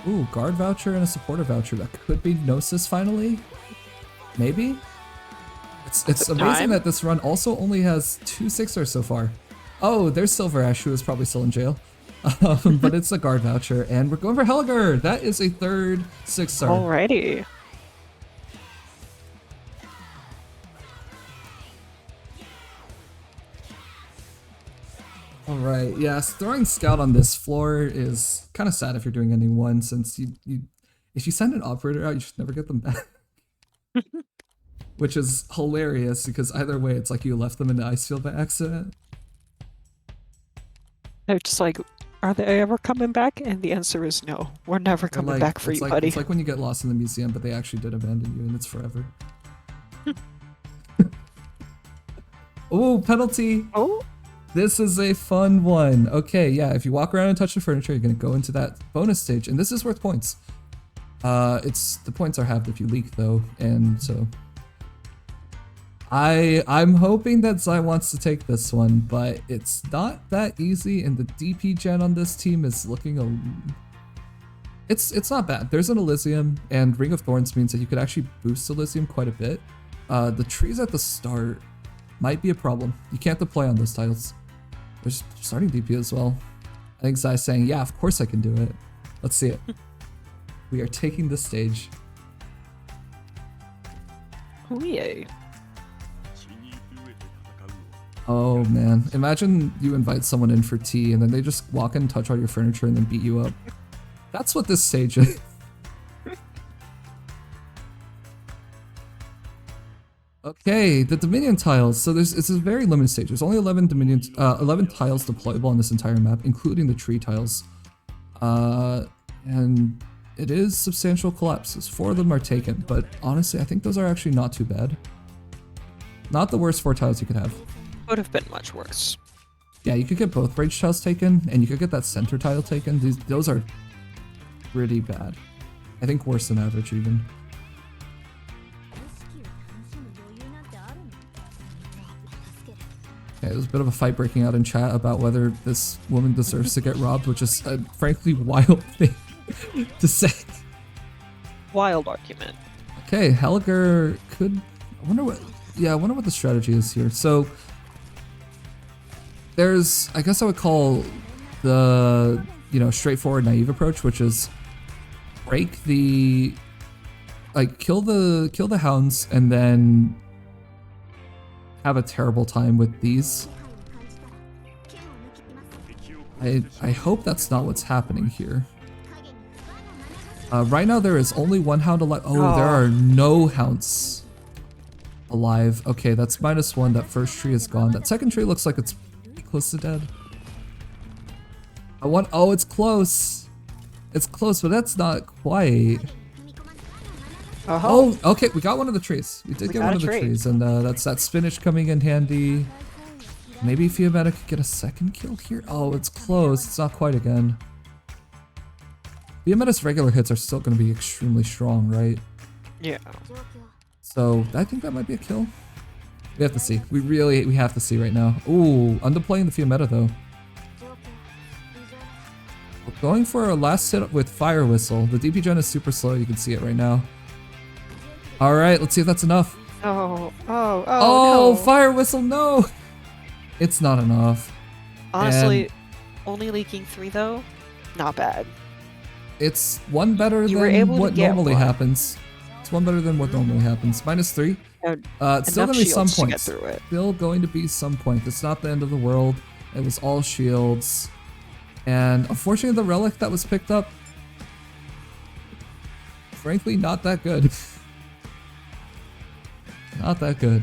Ooh, guard voucher and a supporter voucher. That could be Gnosis finally? Maybe? It's amazing that this run also only has 2 6-stars so far. Oh, there's Silver Ash, who is probably still in jail. But it's a guard voucher, and we're going for Helger! That is a 3rd 6-star. Alrighty. Alright, yes, throwing Scout on this floor is kind of sad if you're doing any one, since if you send an operator out, you should never get them back. Which is hilarious, because either way, it's like you left them in the ice field by accident. They're just like, are they ever coming back? And the answer is no. We're never coming back for you, buddy. It's like when you get lost in the museum, but they actually did abandon you, and it's forever. Oh, penalty! Oh? This is a fun one. Okay, yeah, if you walk around and touch the furniture, you're gonna go into that bonus stage, and this is worth points. The points are halved if you leak though, and so I'm hoping that Zai wants to take this one, but it's not that easy, and the DP gen on this team is looking it's not bad. There's an Elysium, and Ring of Thorns means that you could actually boost Elysium quite a bit. The trees at the start might be a problem. You can't deploy on those tiles. There's starting DP as well. I think Zai's saying, yeah, of course I can do it. Let's see it. We are taking the stage. Oh, yay. Oh man, imagine you invite someone in for tea and then they just walk in, touch all your furniture, and then beat you up. That's what this stage is. Okay, the Dominion tiles. So it's a very limited stage. There's only 11 Dominion, 11 tiles deployable on this entire map, including the tree tiles. And it is substantial collapses. 4 of them are taken, but honestly, I think those are actually not too bad. Not the worst 4 tiles you could have. Would have been much worse. Yeah, you could get both rage tiles taken, and you could get that center tile taken. Those are pretty bad. I think worse than average even. Yeah, there's a bit of a fight breaking out in chat about whether this woman deserves to get robbed, which is a frankly wild thing to say. Wild argument. Okay, Helger could... I wonder what the strategy is here. So, there's... I guess I would call the, straightforward naive approach, which is break the... kill the hounds and then have a terrible time with these. I hope that's not what's happening here. Right now there is only 1 hound alive. Oh, there are no hounds alive. Okay, that's -1. That first tree is gone. That second tree looks like it's close to dead. Oh, it's close. It's close, but that's not quite. Oh, okay, we got one of the trees. We did get one of the trees, and that's that spinach coming in handy. Maybe Fiametta could get a second kill here. Oh, it's close. It's not quite again. Fiametta's regular hits are still going to be extremely strong, right? Yeah. So I think that might be a kill. We have to see. We have to see right now. Ooh, underplaying the Fiametta though. We're going for a last hit with Fire Whistle. The DP gen is super slow. You can see it right now. All right, let's see if that's enough. Oh, no. no. Fire Whistle, no. It's not enough. Honestly, only leaking 3 though, not bad. It's one better You were able than to what get normally one. happens. It's one better than what normally happens. -3. It's still Enough gonna be some shields to get points. through it. Still going to be some point. It's not the end of the world. It was all shields. And unfortunately the relic that was picked up, frankly, not that good. Not that good.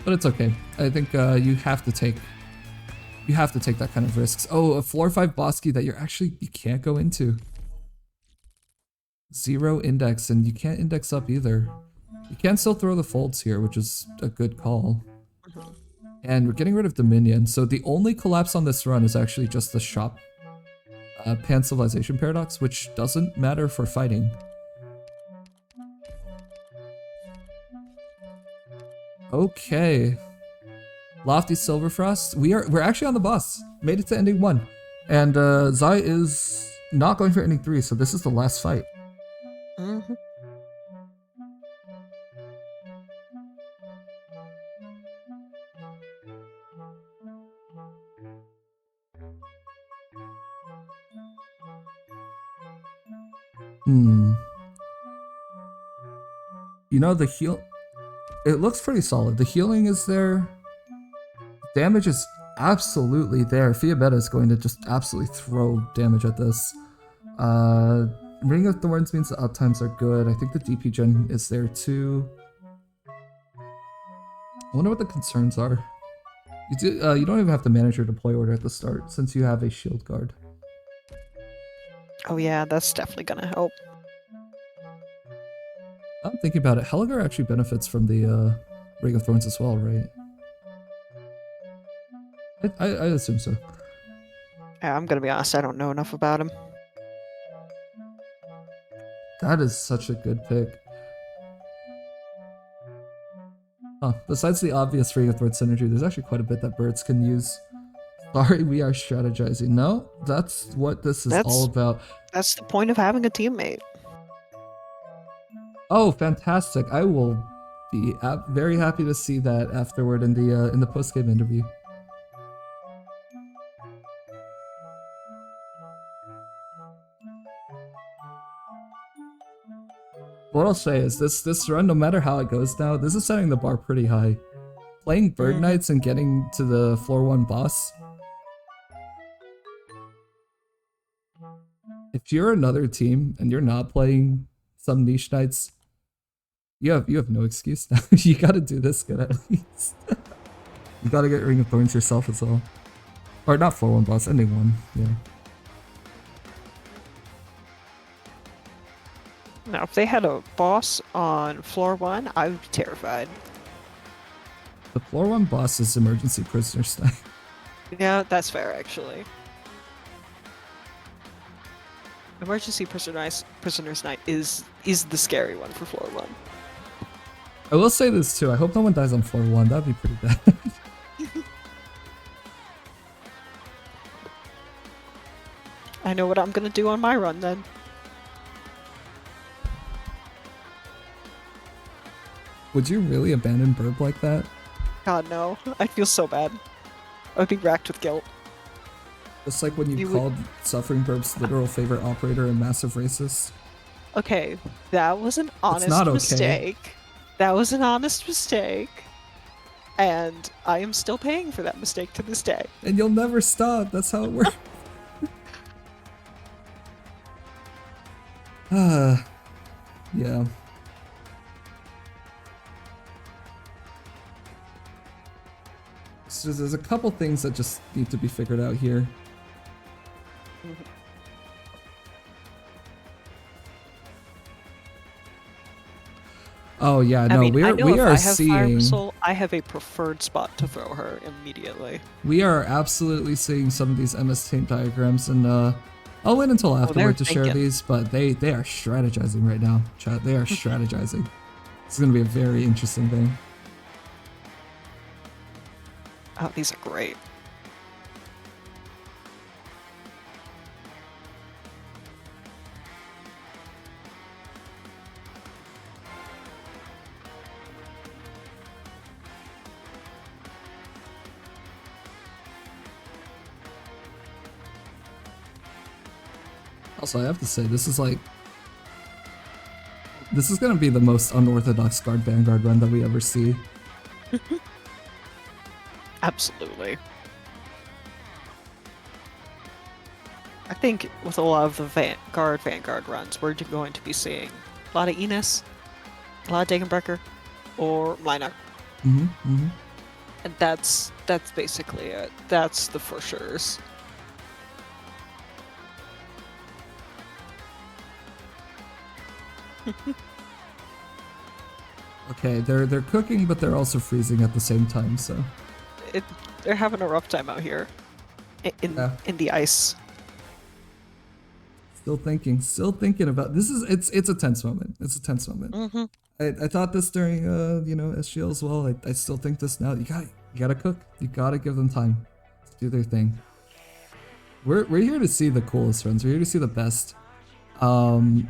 But it's okay. I think you have to take that kind of risks. Oh, a floor 5 boss key that you can't go into. 0 index, and you can't index up either. You can still throw the folds here, which is a good call. And we're getting rid of Dominion, so the only collapse on this run is actually just the shop Pan Civilization Paradox, which doesn't matter for fighting. Okay. Lofty Silverfrost. We're actually on the boss. Made it to ending 1. And Zai is not going for ending 3, so this is the last fight. Mm-hmm. The heal... It looks pretty solid. The healing is there. Damage is absolutely there. Fiametta is going to just absolutely throw damage at this. Ring of Thorns means the uptimes are good. I think the DP gen is there too. I wonder what the concerns are. You don't even have to manage your deploy order at the start since you have a shield guard. Oh yeah, that's definitely gonna help. I'm thinking about it. Helger actually benefits from the Ring of Thorns as well, right? I assume so. Yeah, I'm gonna be honest, I don't know enough about him. That is such a good pick. Besides the obvious Ring of Thorns synergy, there's actually quite a bit that birds can use. Sorry, we are strategizing. No, that's what this is all about. That's the point of having a teammate. Oh, fantastic! I will be very happy to see that afterward in the post-game interview. What I'll say is this run, no matter how it goes now, this is setting the bar pretty high. Playing Bird Knights and getting to the floor 1 boss. If you're another team and you're not playing some niche knights, You have no excuse now. You gotta do this good at least. You gotta get Ring of Thorns yourself as well. Or not floor 1 boss, ending 1, yeah. Now, if they had a boss on floor 1, I would be terrified. The floor 1 boss is Emergency Prisoner Snipe. Yeah, that's fair, actually. Emergency Prisoner's Night is the scary one for floor 1. I will say this too, I hope no one dies on floor 1, that'd be pretty bad. I know what I'm gonna do on my run then. Would you really abandon Burb like that? God, no. I'd feel so bad. I would be racked with guilt. Just like when you would- called Suffering Burb's literal favorite operator a massive racist. Okay, that was an honest not okay. mistake. That was an honest mistake. And I am still paying for that mistake to this day. And you'll never stop, that's how it works. Yeah. So there's a couple things that just need to be figured out here. Oh yeah, no, I mean, we I are know we if are I have Fire seeing Whistle, I have a preferred spot to throw her immediately. we are absolutely seeing some of these MS Taint diagrams, and I'll wait until they're afterward to share thinking. these, but they are strategizing right now, chat. They are strategizing. It's gonna be a very interesting thing. Oh, these are great. Also, I have to say, this is gonna be the most unorthodox guard Vanguard run that we ever see. Absolutely. I think with a lot of the Vanguard runs, we're going to be seeing a lot of Enos, a lot of Dagenbrecker, or Minor. And that's basically it. That's the for sure's. Okay, they're cooking, but they're also freezing at the same time, so. They're having a rough time out here in the ice. Still thinking about this. It's a tense moment. It's a tense moment. I thought this during SGL as well. I still think this now. You gotta cook. You gotta give them time to do their thing. We're here to see the coolest runs. We're here to see the best, the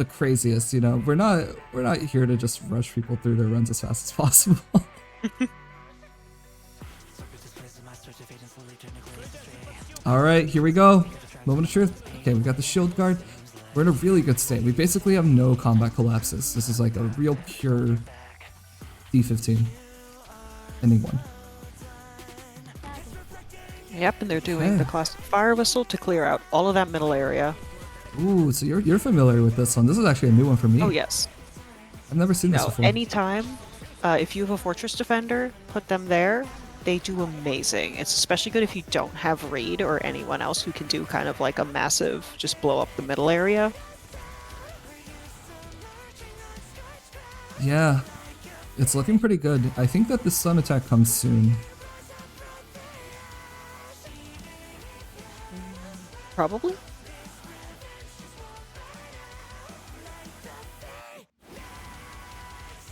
craziest. We're not here to just rush people through their runs as fast as possible. All right, here we go. Moment of truth. Okay, we got the shield guard. We're in a really good state. We basically have no combat collapses. This is like a real pure D15. Ending 1. Yep, and they're doing the classic Fire Whistle to clear out all of that middle area. Ooh, so you're familiar with this one. This is actually a new one for me. Oh yes. I've never seen this before. Anytime, if you have a Fortress Defender, put them there. They do amazing. It's especially good if you don't have Raid or anyone else who can do kind of like a massive, just blow up the middle area. Yeah, it's looking pretty good. I think that the sun attack comes soon. Probably.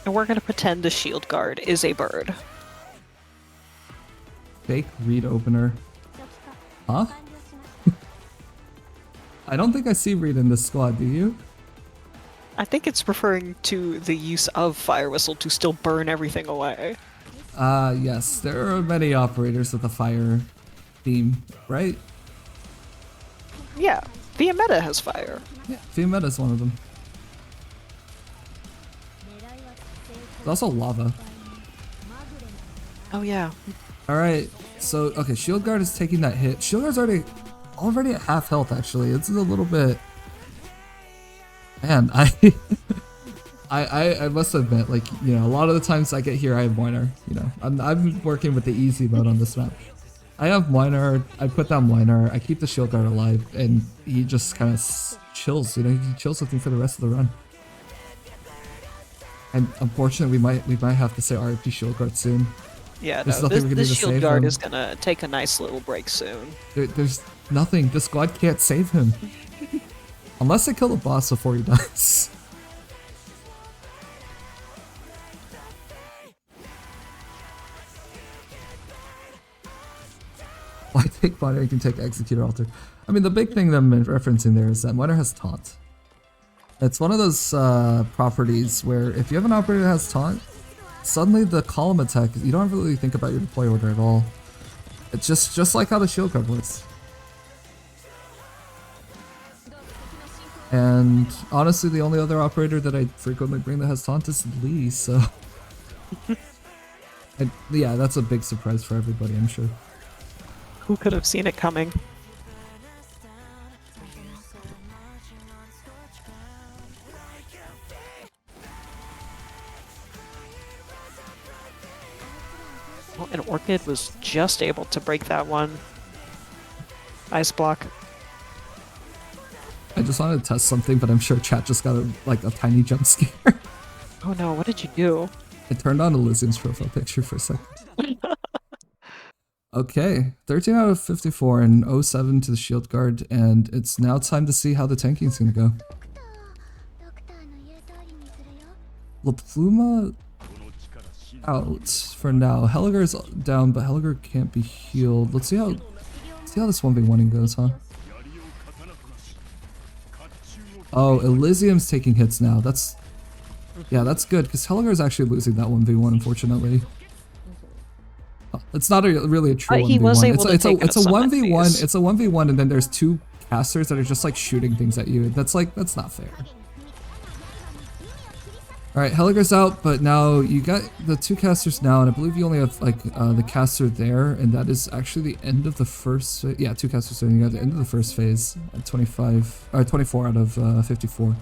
And we're gonna pretend the shield guard is a bird. Fake read opener. Huh? I don't think I see read in this squad, do you? I think it's referring to the use of Fire Whistle to still burn everything away. Yes. There are many operators with a fire theme, right? Yeah, Via Meta has fire. Yeah, Fiametta is one of them. There's also lava. Oh yeah. Alright, so, okay, Shield Guard is taking that hit. Shield Guard's already at half health, actually. It's a little bit... Man, I must admit, like, you know, a lot of the times I get here, I have Moiner. You know, I'm working with the easy mode on this map. I have Moiner, I put down Moiner, I keep the shield guard alive, and he just kind of chills, you know, he chills with me for the rest of the run. And unfortunately, we might have to say RIP shield guard soon. Yeah, There's no, nothing we can do this to shield save guard him. is gonna take a nice little break soon. There's nothing, this squad can't save him. Unless they kill the boss before he dies. Why take Miner? You can take Executor Altar. I mean, the big thing that I'm referencing there is that Miner has Taunt. It's one of those properties where if you have an operator that has Taunt, suddenly the column attack, you don't really think about your deploy order at all. It's just like how the shield guard works. And honestly, the only other operator that I frequently bring that has Taunt is Lee, so... and yeah, that's a big surprise for everybody, I'm sure. Who could have seen it coming? Well, and Orchid was just able to break that one. Ice block. I just wanted to test something, but I'm sure chat just got a tiny jump scare. Oh no, what did you do? I turned on Elysium's profile picture for a second. Okay, 13 out of 54 and 07 to the shield guard, and it's now time to see how the tanking's gonna go. La Pluma out for now. Helliger's down, but Helliger can't be healed. Let's see how this 1v1ing goes, huh? Oh, Elysium's taking hits now. That's good, because Helliger's actually losing that 1v1, unfortunately. It's not really a true 1v1. He was able to it's a take 1v1. It's a 1v1, and then there's two casters that are just like shooting things at you. That's not fair. All right, Helliger's out, but now you got the two casters now, and I believe you only have like the caster there, and that is actually the end of the first. Yeah, two casters there. And you got the end of the first phase at 24 out of 54.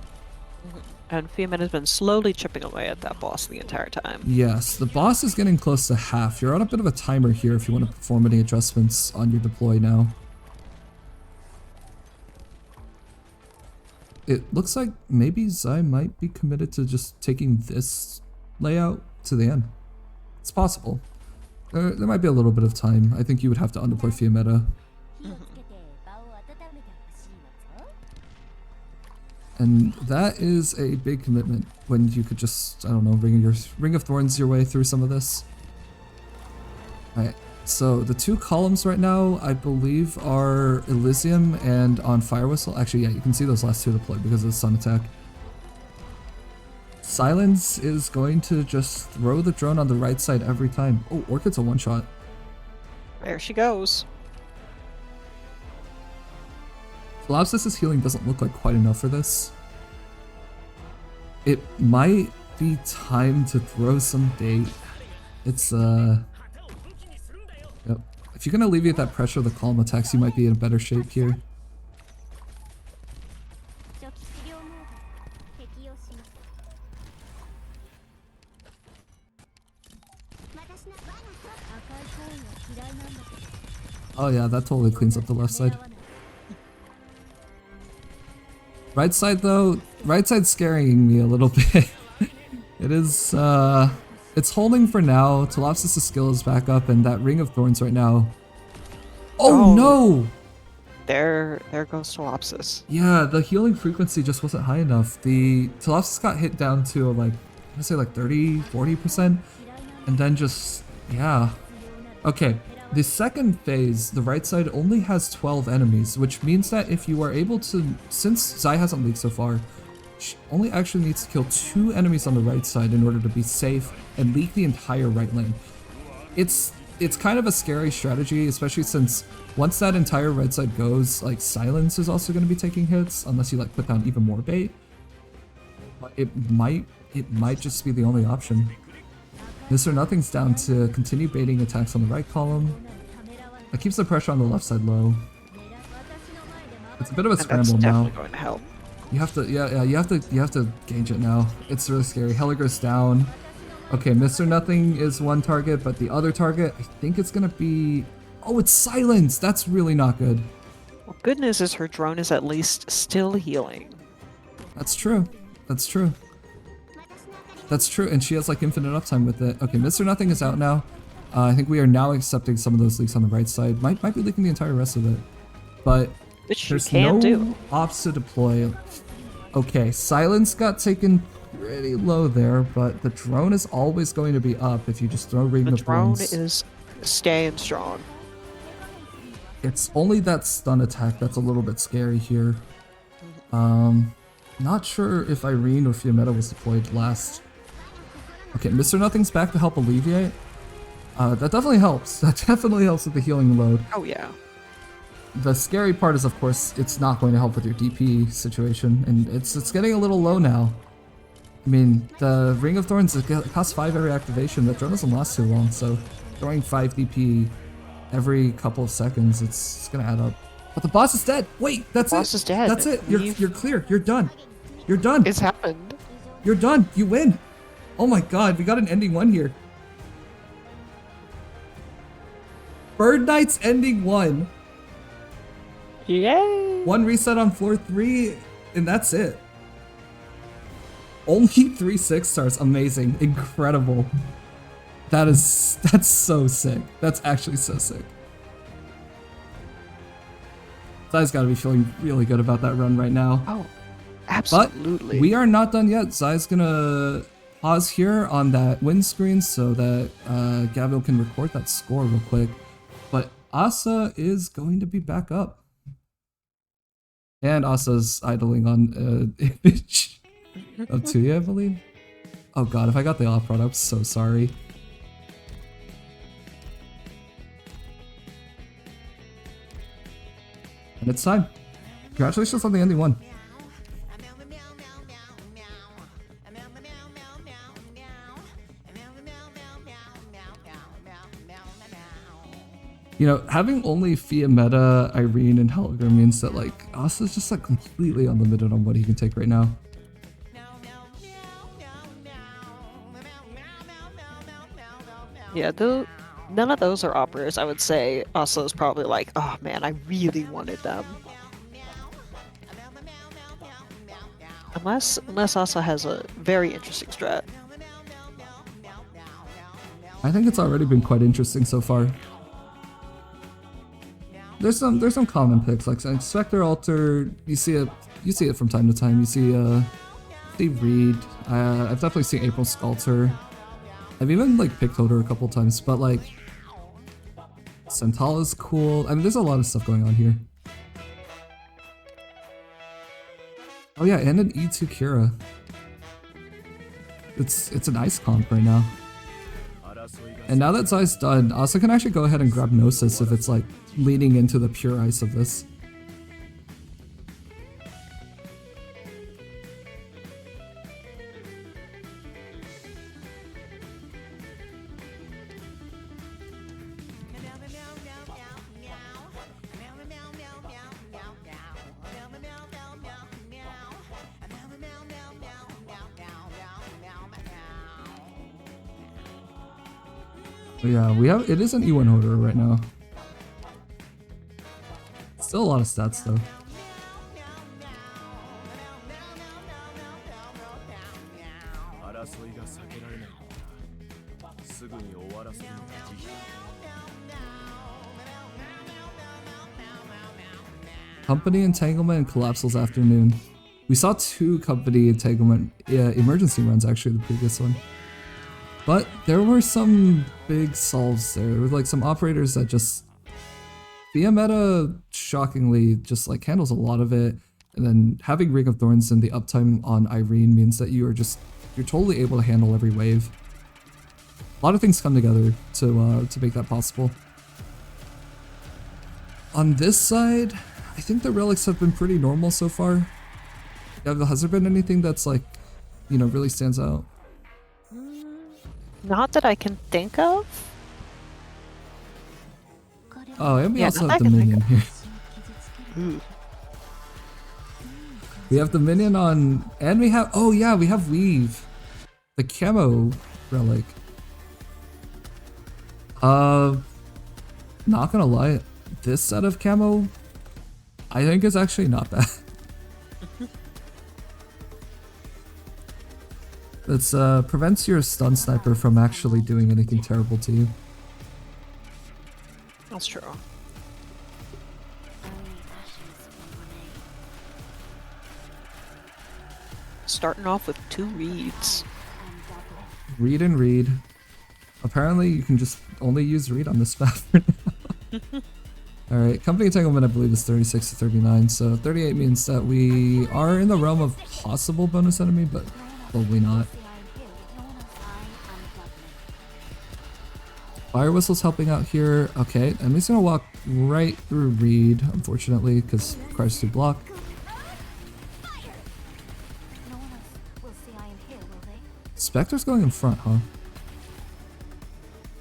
And Feeman has been slowly chipping away at that boss the entire time. Yes, the boss is getting close to half. You're on a bit of a timer here if you want to perform any adjustments on your deploy now. It looks like maybe Zai might be committed to just taking this layout to the end. It's possible. There might be a little bit of time. I think you would have to undeploy Fiametta. And that is a big commitment when you could just, I don't know, Ring of Thorns your way through some of this. Alright, so the two columns right now, I believe, are Elysium and on Fire Whistle. Actually, yeah, you can see those last two deployed because of the Sun Attack. Silence is going to just throw the drone on the right side every time. Oh, Orchid's a one-shot. There she goes. Colossus's healing doesn't look like quite enough for this. It might be time to throw some bait. It's yep. If you're gonna alleviate that pressure of the column attacks, you might be in a better shape here. Oh yeah, that totally cleans up the left side. Right side though, right side's scaring me a little bit. It is, it's holding for now. Tolopsis' skill is back up, and that Ring of Thorns right now. Oh no! There goes Tolopsis. Yeah, the healing frequency just wasn't high enough. The Tolopsis got hit down to like, I'm gonna say like 30–40%, and then just, yeah. Okay. The second phase, the right side only has 12 enemies, which means that if you are able to, since Zai hasn't leaked so far, she only actually needs to kill 2 enemies on the right side in order to be safe and leak the entire right lane. It's kind of a scary strategy, especially since once that entire right side goes, like Silence is also going to be taking hits, unless you like put down even more bait. But it might just be the only option. This or nothing's down to continue baiting attacks on the right column. That keeps the pressure on the left side low. It's a bit of a scramble that's now. definitely going to help. You have to, yeah, you have to gauge it now. It's really scary. Heligra's down. Okay, Mr. Nothing is one target, but the other target, I think it's gonna be... Oh, it's Silence! That's really not good. Well, good news is her drone is at least still healing. That's true. That's true. That's true, and she has like infinite uptime with it. Okay, Mr. Nothing is out now. I think we are now accepting some of those leaks on the right side. Might be leaking the entire rest of it. But Which there's you can no do. ops to deploy. Okay, Silence got taken pretty low there, but the drone is always going to be up if you just throw Ring The of drone Thorns. is staying strong. It's only that stun attack that's a little bit scary here. Not sure if Irene or Fiametta was deployed last. Okay, Mr. Nothing's back to help alleviate. That definitely helps. That definitely helps with the healing load. Oh yeah. The scary part is, of course, it's not going to help with your DP situation, and it's getting a little low now. I mean, the Ring of Thorns, it costs 5 every activation. That drone doesn't last too long, so throwing 5 DP every couple of seconds, it's gonna add up. But the boss is dead! Wait, that's it! Boss is dead. That's it! You're clear, you're done. You're done! It's happened. You're done! You win! Oh my god, we got an ending 1 here. Bird Knight's ending 1. Yay! 1 reset on floor 3, and that's it. Only 3 6-stars. Amazing. Incredible. That's so sick. That's actually so sick. Zai's gotta be feeling really good about that run right now. Oh, But absolutely. we are not done yet. Zai's gonna pause here on that win screen so that Gabriel can record that score real quick. But Asa is going to be back up. And Asa's idling on an image of Tuya, I believe. Oh god, if I got the off prod, I'm so sorry. And it's time. Congratulations on the ending 1. You know, having only Fiametta, Irene, and Helga means that, like, Asa's just, like, completely unlimited on what he can take right now. Yeah, none of those are operas. I would say Asa's probably like, oh man, I really wanted them. Unless Asa has a very interesting strat. I think it's already been quite interesting so far. There's some common picks like Spectre Alter. You see it from time to time. You see Reed. I've definitely seen April Sculptor. I've even like picked Hodor a couple times, but like Centala's cool. I mean, there's a lot of stuff going on here. Oh yeah, and an E2 Kira. It's an ice comp right now. And now that Zai's done, Asa can actually go ahead and grab Gnosis if it's like leading into the pure ice of this. But yeah, it is an E1 Hodor right now. Still a lot of stats though. Company Entanglement and Collapsals Afternoon. We saw 2 Company Entanglement emergency runs actually the previous one. But there were some big solves there. There were like some operators that just... Fiametta, shockingly, just like handles a lot of it. And then having Ring of Thorns and the uptime on Irene means that you're totally able to handle every wave. A lot of things come together to make that possible. On this side, I think the relics have been pretty normal so far. Has there been anything that's like, you know, really stands out? Not that I can think of. Oh, and we Yeah, also not have that I can Dominion here. Ooh. We have the minion on, and we have, oh yeah, we have Weave. The camo relic. Not gonna lie, this set of camo, I think is actually not bad. It prevents your stun sniper from actually doing anything terrible to you. That's true. Starting off with 2 reads. Read and read. Apparently you can just only use read on this map for now. Alright, company entanglement I believe is 36 to 39, so 38 means that we are in the realm of possible bonus enemy, but probably not. Fire Whistle's helping out here. Okay, enemy's gonna walk right through read, unfortunately, because it requires to block. Spectre's going in front, huh?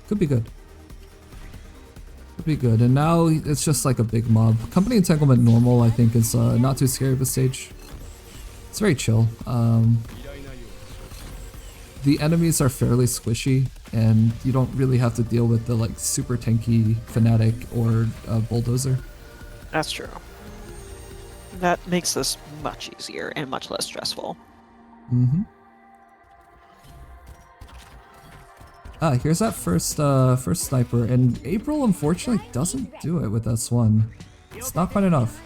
Could be good. Could be good. And now it's just like a big mob. Company entanglement normal, I think, is not too scary of a stage. It's very chill. The enemies are fairly squishy, and you don't really have to deal with the like super tanky fanatic or bulldozer. That's true. That makes this much easier and much less stressful. Mm-hmm. Ah, here's that first sniper, and April unfortunately doesn't do it with S1. It's not quite enough.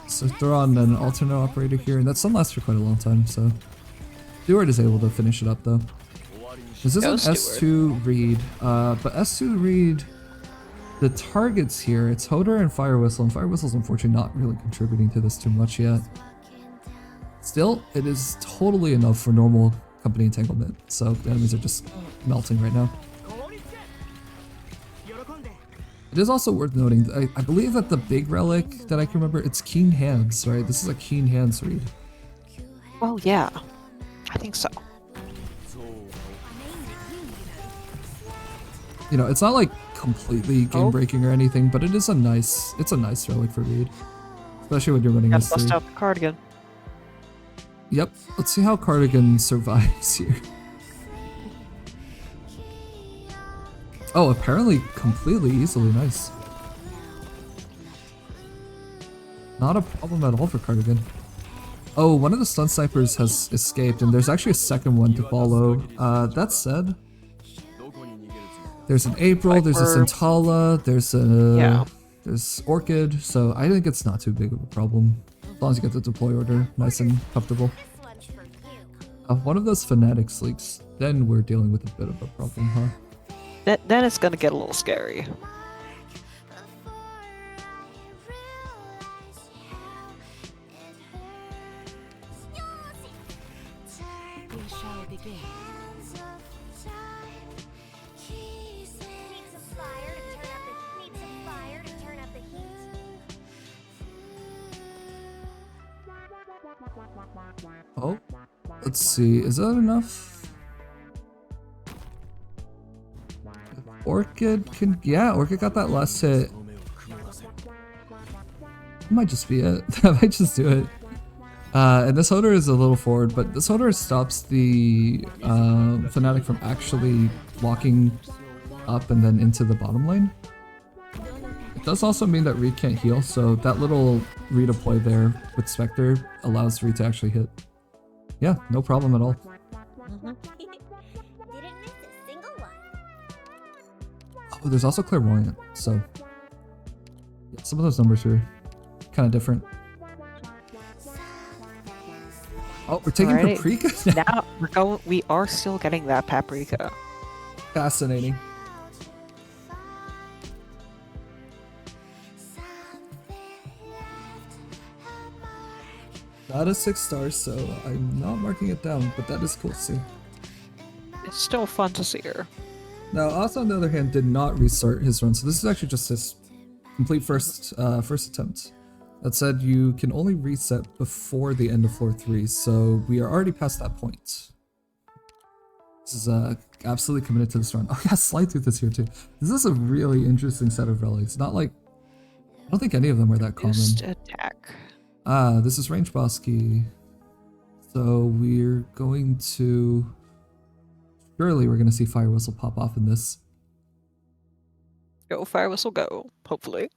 So throw on an alternate operator here, and that stun lasts for quite a long time, so... Stewart is able to finish it up though. This is an S2 read, but S2 read, the targets here, it's Hodor and Fire Whistle, and Fire Whistle's unfortunately not really contributing to this too much yet. Still, it is totally enough for normal company entanglement, so the enemies are just melting right now. It is also worth noting, I believe that the big relic that I can remember, it's Keen Hands, right? This is a Keen Hands read. Oh yeah, I think so. You know, it's not like completely game breaking or anything, but it is a nice, it's a nice relic for read, especially when you're running Gotta S3. bust out the cardigan. Yep, let's see how Cardigan survives here. Oh, apparently completely easily, nice. Not a problem at all for Cardigan. Oh, one of the stun snipers has escaped, and there's actually a second one to follow. That said, there's an April, there's a Centala, there's a there's Orchid, so I think it's not too big of a problem. As long as you get the deploy order nice and comfortable. One of those fanatics leaks, then we're dealing with a bit of a problem, huh? Then it's gonna get a little scary. We shall begin. Oh, let's see, is that enough? Orchid can, yeah, Orchid got that last hit. That might just be it. That might just do it. And this Hodor is a little forward, but this Hodor stops the Fnatic from actually walking up and then into the bottom lane. It does also mean that Reed can't heal, so that little redeploy there with Spectre allows Reed to actually hit. Yeah, no problem at all. Didn't miss a single one. Oh, there's also Clairvoyant, so yeah, some of those numbers are kind of different. Oh, we're taking Paprika now. Now we are still getting that Paprika. Fascinating. Not a 6 stars, so I'm not marking it down, but that is cool to see. It's still fun to see her. Now, Asa, on the other hand, did not restart his run, so this is actually just his complete first attempt. That said, you can only reset before the end of floor 3, so we are already past that point. This is absolutely committed to this run. Oh yeah, Slide Tooth is here too. This is a really interesting set of relics. Not like, I don't think any of them are that common. Boost attack. Ah, this is range boss key. So we're going to... Surely we're going to see Fire Whistle pop off in this. Go, Fire Whistle, go. Hopefully.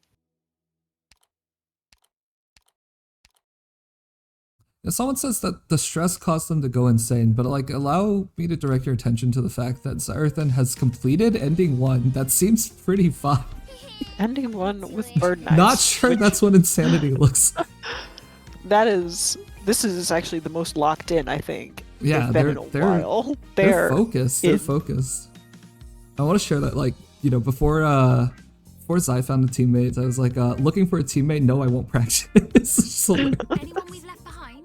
Now, someone says that the stress caused them to go insane, but like, allow me to direct your attention to the fact that Xarathan has completed Ending 1. That seems pretty fun. Ending 1 with Bird Knights. Not sure that's what insanity looks like. This is actually the most locked in, I think. Yeah, they've been in a while. They're focused. They're focused. I want to share that, like, you know, before Zai found a teammate, I was like, looking for a teammate. No, I won't practice. Anyone we've left behind?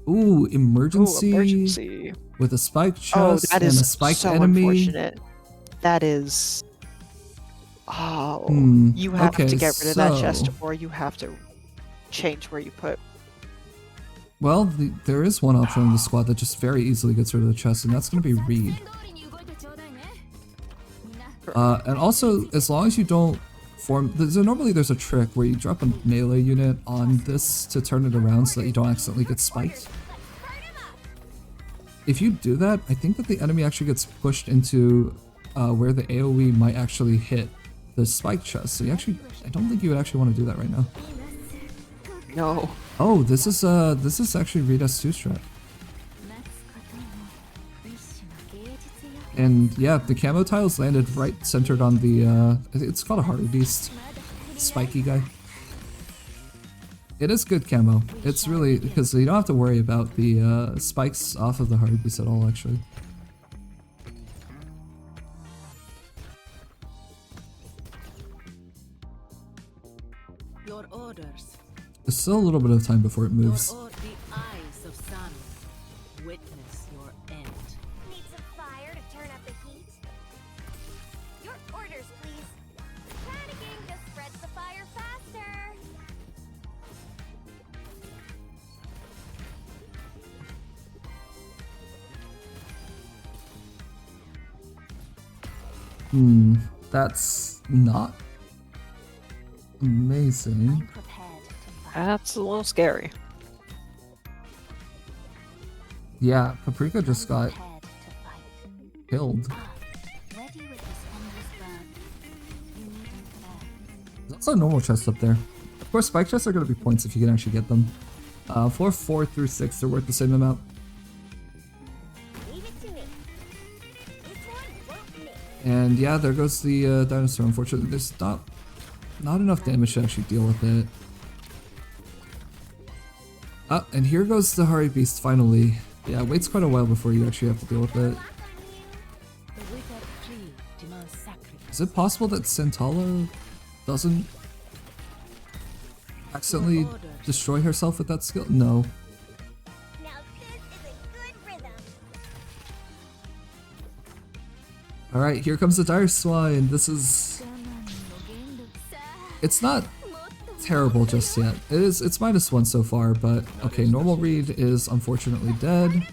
Ooh, emergency. Ooh, emergency. With a spike chest that and is a spiked so enemy. Unfortunate. That is. Oh, you have to get rid of that chest, or you have to change where you put. Well, there is one option in the squad that just very easily gets rid of the chest, and that's going to be Reed. And also, as long as you don't form... Normally there's a trick where you drop a melee unit on this to turn it around so that you don't accidentally get spiked. If you do that, I think that the enemy actually gets pushed into where the AoE might actually hit the spike chest. So I don't think you would actually want to do that right now. No. Oh, this is actually Rita's 2-strat. And yeah, the camo tiles landed right centered on the, it's called a Heart Beast. Spiky guy. It is good camo. It's really, because you don't have to worry about the spikes off of the Heart Beast at all, actually. Your orders. There's still a little bit of time before it moves. The eyes of sun. Witness your end. Need some fire to turn up the heat? Your orders, please. Panicking just spreads the fire faster. That's not amazing. That's a little scary. Yeah, Paprika just got killed. There's also a normal chest up there. Of course, spike chests are going to be points if you can actually get them. For 4 through 6, they're worth the same amount. Leave it to me. This one won't miss. And yeah, there goes the dinosaur. Unfortunately, there's not enough damage to actually deal with it. And here goes the Hari Beast finally. Yeah, it waits quite a while before you actually have to deal with it. Is it possible that Santala doesn't accidentally destroy herself with that skill? No. Now this is a good rhythm. Alright, here comes the Dire Swine. This is... It's not terrible just yet. It's -1 so far, but okay, normal Reed is unfortunately dead.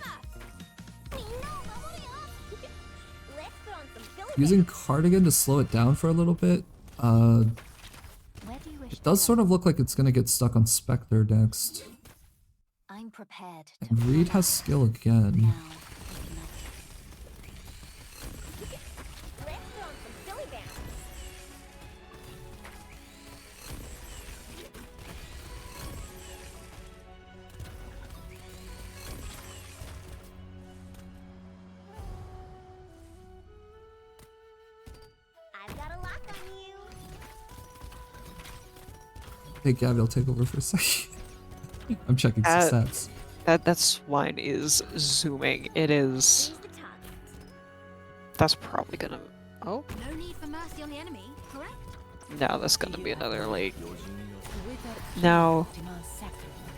Using Cardigan to slow it down for a little bit. It does sort of look like it's gonna get stuck on Spectre next. I'm prepared. And Reed has skill again. Hey Gabby, I'll take over for a second. I'm checking some stats. That swine is zooming. It is. That's probably gonna. Oh. No need for mercy on the enemy, correct? No, that's gonna be another late. Now,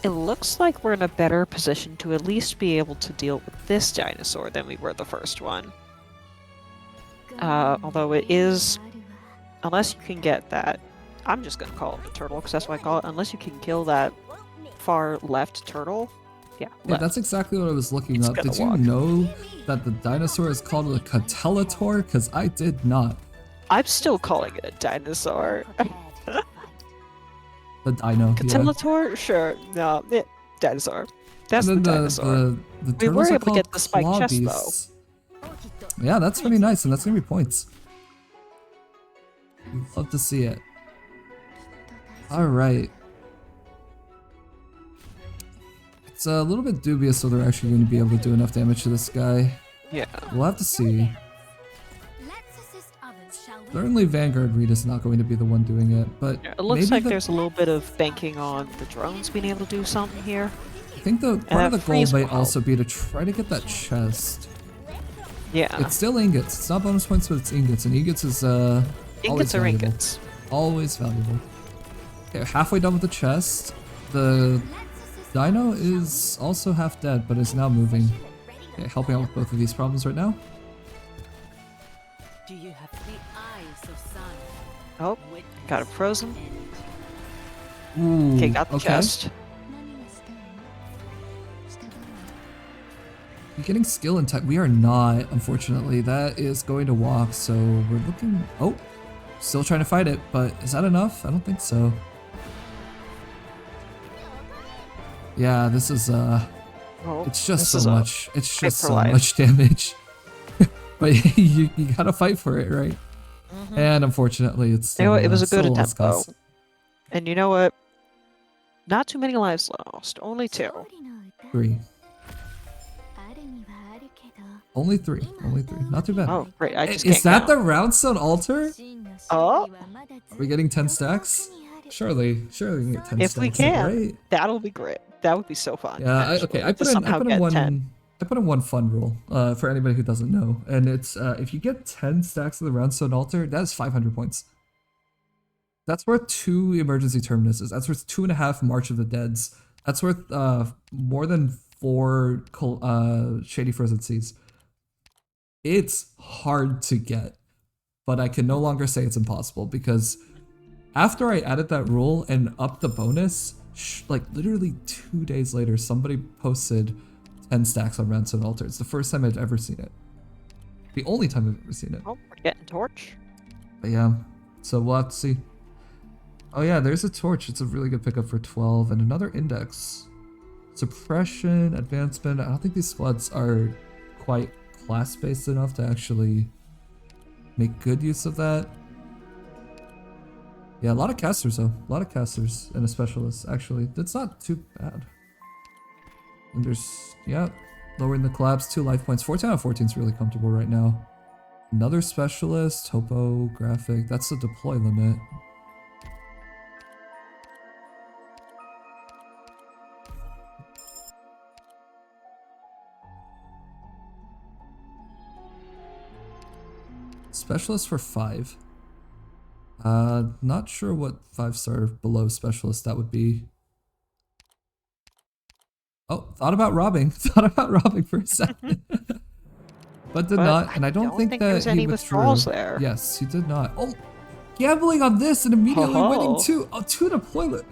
it looks like we're in a better position to at least be able to deal with this dinosaur than we were the first one. Although it is, unless you can get that. I'm just gonna call it the turtle because that's what I call it. Unless you can kill that far left turtle. Yeah, that's exactly what I was looking up. Did you know that the dinosaur is called a Catelator? Because I did not. I'm still calling it a dinosaur. The dino. Yeah. Catillator? Sure. No, dinosaur. That's the And then dinosaur. the We were turtles are able to get called the spiked claw chest, though. beasts. Yeah, that's pretty nice, and that's gonna be points. Love to see it. Alright. It's a little bit dubious whether they're actually going to be able to do enough damage to this guy. Yeah. We'll have to see. Let's assist others, shall we? Certainly Vanguard Reed is not going to be the one doing it, but It looks maybe like the, there's a little bit of banking on the drones being able to do something here. I think the part of that the goal freeze might will help. also be to try to get that chest. Yeah. It's still ingots. It's not bonus points, but it's ingots, and ingots is always Ingots are valuable. ingots. Always valuable. Okay, halfway done with the chest. The dino is also half dead, but is now moving. Okay, helping out with both of these problems right now. Do you have the eyes of sun? Oh, got it frozen. Ooh, Okay, got the chest. You're getting skill and tech. We are not, unfortunately. That is going to walk, so we're looking... Oh, still trying to fight it, but is that enough? I don't think so. Yeah, this is, Oh, it's just this so is a much. It's fight just for so life. much damage. But you gotta fight for it, right? And unfortunately, it's You know still, what? It was a still good lost attempt, though. cause. And you know what? Not too many lives lost. Only 2. 3. Only 3. Only 3. Not too bad. Oh, great. I just Is can't that count. the Roundstone altar? Oh. Are we getting 10 stacks? Surely we can get 10 If stacks. we can, Right? that'll be great. That would be so fun. Yeah, actually, I to put in somehow get 10. I put in one fun rule for anybody who doesn't know, and it's if you get 10 stacks of the Roundstone altar, that's 500 points. That's worth 2 emergency terminuses. That's worth 2.5 March of the Deads. That's worth more than 4 Shady Frozen Seas. It's hard to get, but I can no longer say it's impossible because after I added that rule and upped the bonus, like literally 2 days later, somebody posted 10 stacks on Roundstone Altar. It's the first time I've ever seen it. The only time I've ever seen it. Oh, we're getting torch. But yeah, so we'll have to see. Oh yeah, there's a torch. It's a really good pickup for 12 and another index. Suppression, advancement. I don't think these squads are quite class-based enough to actually make good use of that. Yeah, a lot of casters though. A lot of casters and a specialist, actually. That's not too bad. And there's, yeah, lowering the collapse, 2 life points. 14 out of 14 is really comfortable right now. Another specialist, topographic. That's the deploy limit. Specialist for 5. Not sure what 5-star below specialist that would be. Oh, thought about robbing. Thought about robbing for a second. But did not, and I don't think that there's he any withdrew. withdrawals there. Yes, he did not. Oh, gambling on this and immediately winning Oh. 2 deployment.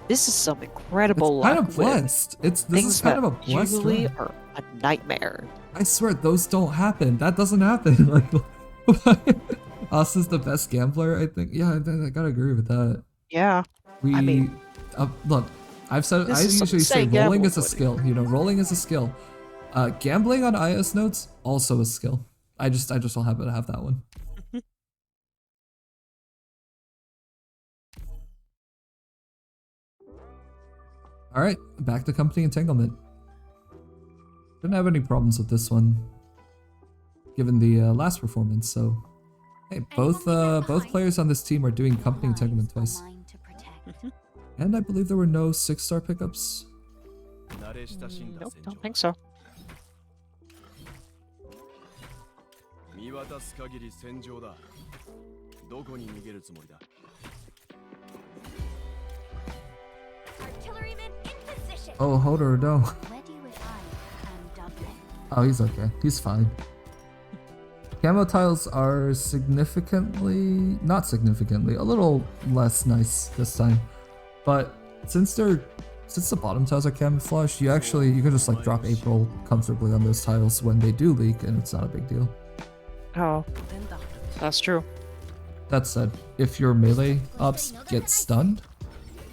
This is some incredible It's kind luck of with blessed. This things is kind of a that blessed usually run. are a nightmare. I swear those don't happen. That doesn't happen. Like, us is the best gambler. I think. Yeah, I gotta agree with that. Yeah. We I mean, look. I've said this I is usually say something rolling gamble is a would. skill. You know, rolling is a skill. Gambling on IS nodes also a skill. I just don't happen to have that one. All right, back to company entanglement. Didn't have any problems with this one, given the last performance. So, hey, both players on this team are doing company entanglement twice, and I believe there were no 6-star pickups. Nope, don't think so. 見渡す限り戦場だ。どこに逃げるつもりだ。 Artilleryman in position. Oh, Hodor, no. Ready with I am Dublin. Oh, he's okay. He's fine. Camo tiles are significantly, not significantly, a little less nice this time. But since the bottom tiles are camouflaged, you can just like drop April comfortably on those tiles when they do leak, and it's not a big deal. Oh, that's true. That said, if your melee ops get stunned,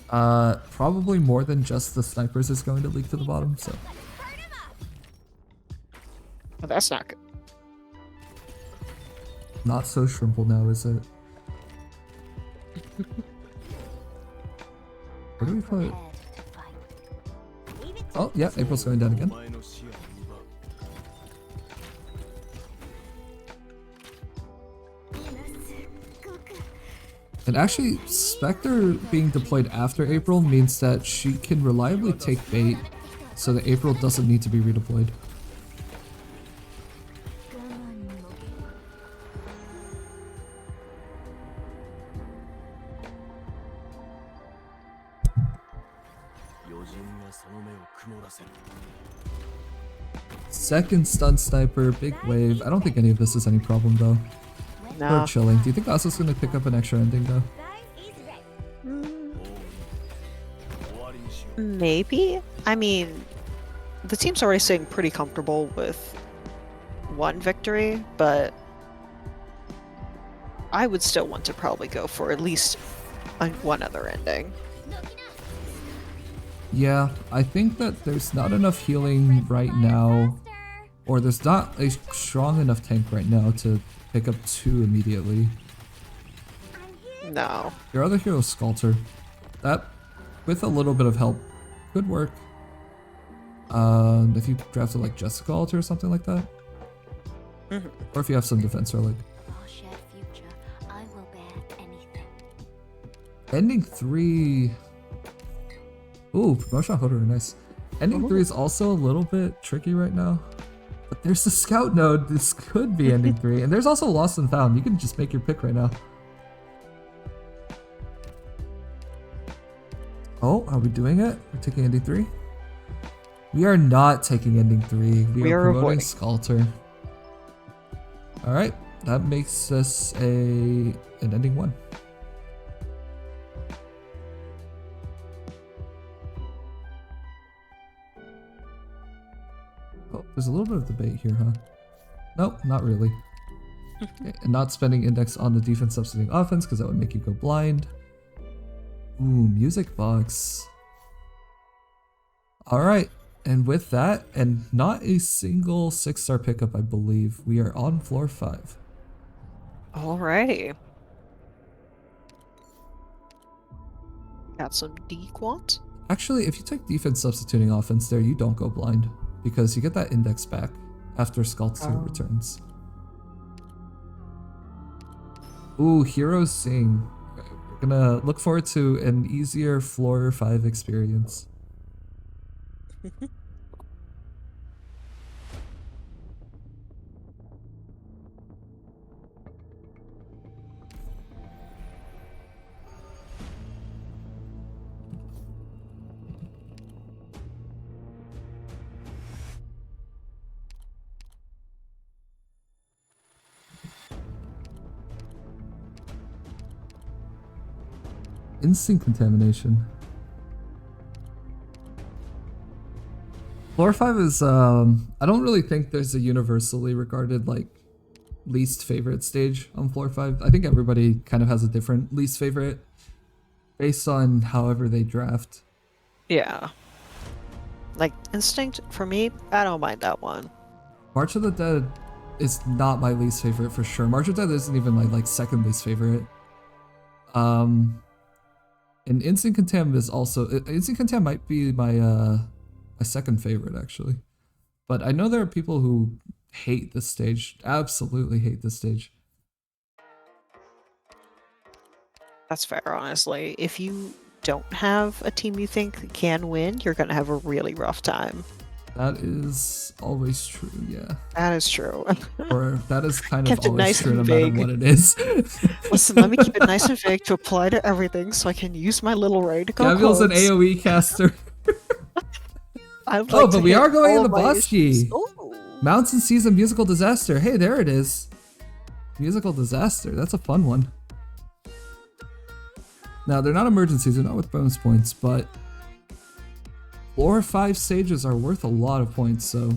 Probably more than just the snipers is going to leak to the bottom, so. Oh, that's not good. Not so shrimple now, is it? Where do we put? Oh, yeah, April's going down again. お前の視野を奪う And actually, Spectre being deployed after April means that she can reliably take bait, so that April doesn't need to be redeployed. Second stun sniper, big wave. I don't think any of this is any problem though. No. We're chilling. Do you think Asa's gonna pick up an extra ending though? Maybe. I mean, the team's already sitting pretty comfortable with one victory, but I would still want to probably go for at least one other ending. Yeah, I think that there's not enough healing right now, or there's not a strong enough tank right now to pick up 2 immediately. No. Your other hero, Sculptor, that, with a little bit of help, could work. If you drafted like Jessica Alter or something like that. Or if you have some defense relic. Ending 3... Ooh, promotion holder, nice. Ending 3 is also a little bit tricky right now. But there's the scout node, this could be ending 3. And there's also lost and found, you can just make your pick right now. Oh, are we doing it? We're taking ending 3? We are not taking ending 3. We are promoting avoiding. Sculptor. Alright, that makes us an ending 1. Oh, there's a little bit of debate here, huh? Nope, not really. Okay, and not spending index on the defense substituting offense because that would make you go blind. Ooh, music box. Alright, and with that, and not a single 6-star pickup, I believe, we are on floor 5. Alrighty. Got some dequant. Actually, if you take defense substituting offense there, you don't go blind. Because you get that index back after Sculptor returns. Ooh, Heroes Sing. We're gonna look forward to an easier floor 5 experience. Instant contamination. Floor 5 is, I don't really think there's a universally regarded, like, least favorite stage on floor 5. I think everybody kind of has a different least favorite based on however they draft. Yeah. Like, Instinct, for me, I don't mind that one. March of the Dead is not my least favorite for sure. March of the Dead isn't even my, like, second least favorite. And Instant Contam is also... Instant Contam might be my, my second favorite, actually. But I know there are people who hate this stage. Absolutely hate this stage. That's fair, honestly. If you don't have a team you think can win, you're gonna have a really rough time. That is always true, yeah. That is true. Or that is kind of Kept it always nice true no and matter vague. what it is. Listen, let me keep it nice and vague to apply to everything so I can use my little radical Gabriel's an codes. AoE caster. I'd Oh, like but to we hit are going all into my Bosky. issues. Ooh. Mountain Season Musical Disaster. Hey, there it is. Musical Disaster. That's a fun one. Now, they're not emergencies. They're not with bonus points, but floor 5 stages are worth a lot of points, so...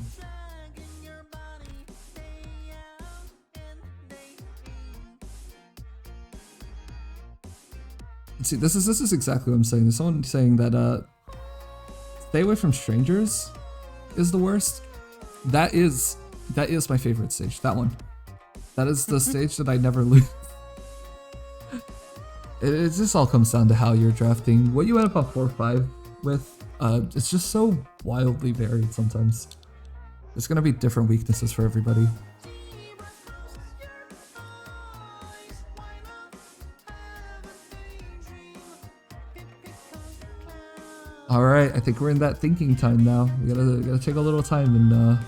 See, this is exactly what I'm saying. There's someone saying that stay away from strangers is the worst. That is my favorite stage. That one. That is the stage that I never lose. It just all comes down to how you're drafting. What you end up on 4-5 with, it's just so wildly varied sometimes. There's gonna be different weaknesses for everybody. Alright, I think we're in that thinking time now. We gotta take a little time and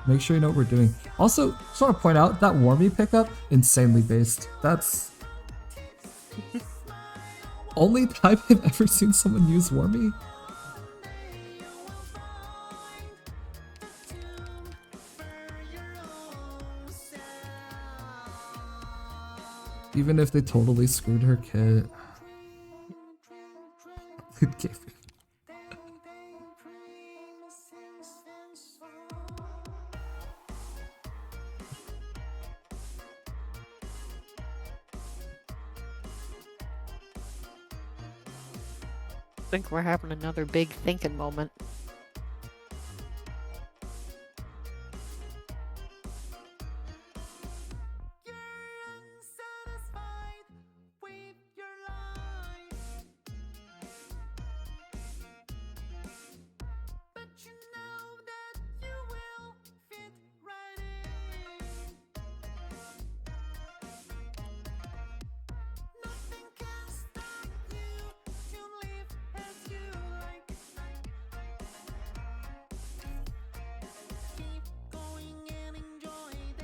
make sure you know what we're doing. Also, just want to point out that Warmy pickup, insanely based. That's only time I've ever seen someone use Warmy. Even if they totally screwed her kit. It gave me. I think we're having another big thinking moment.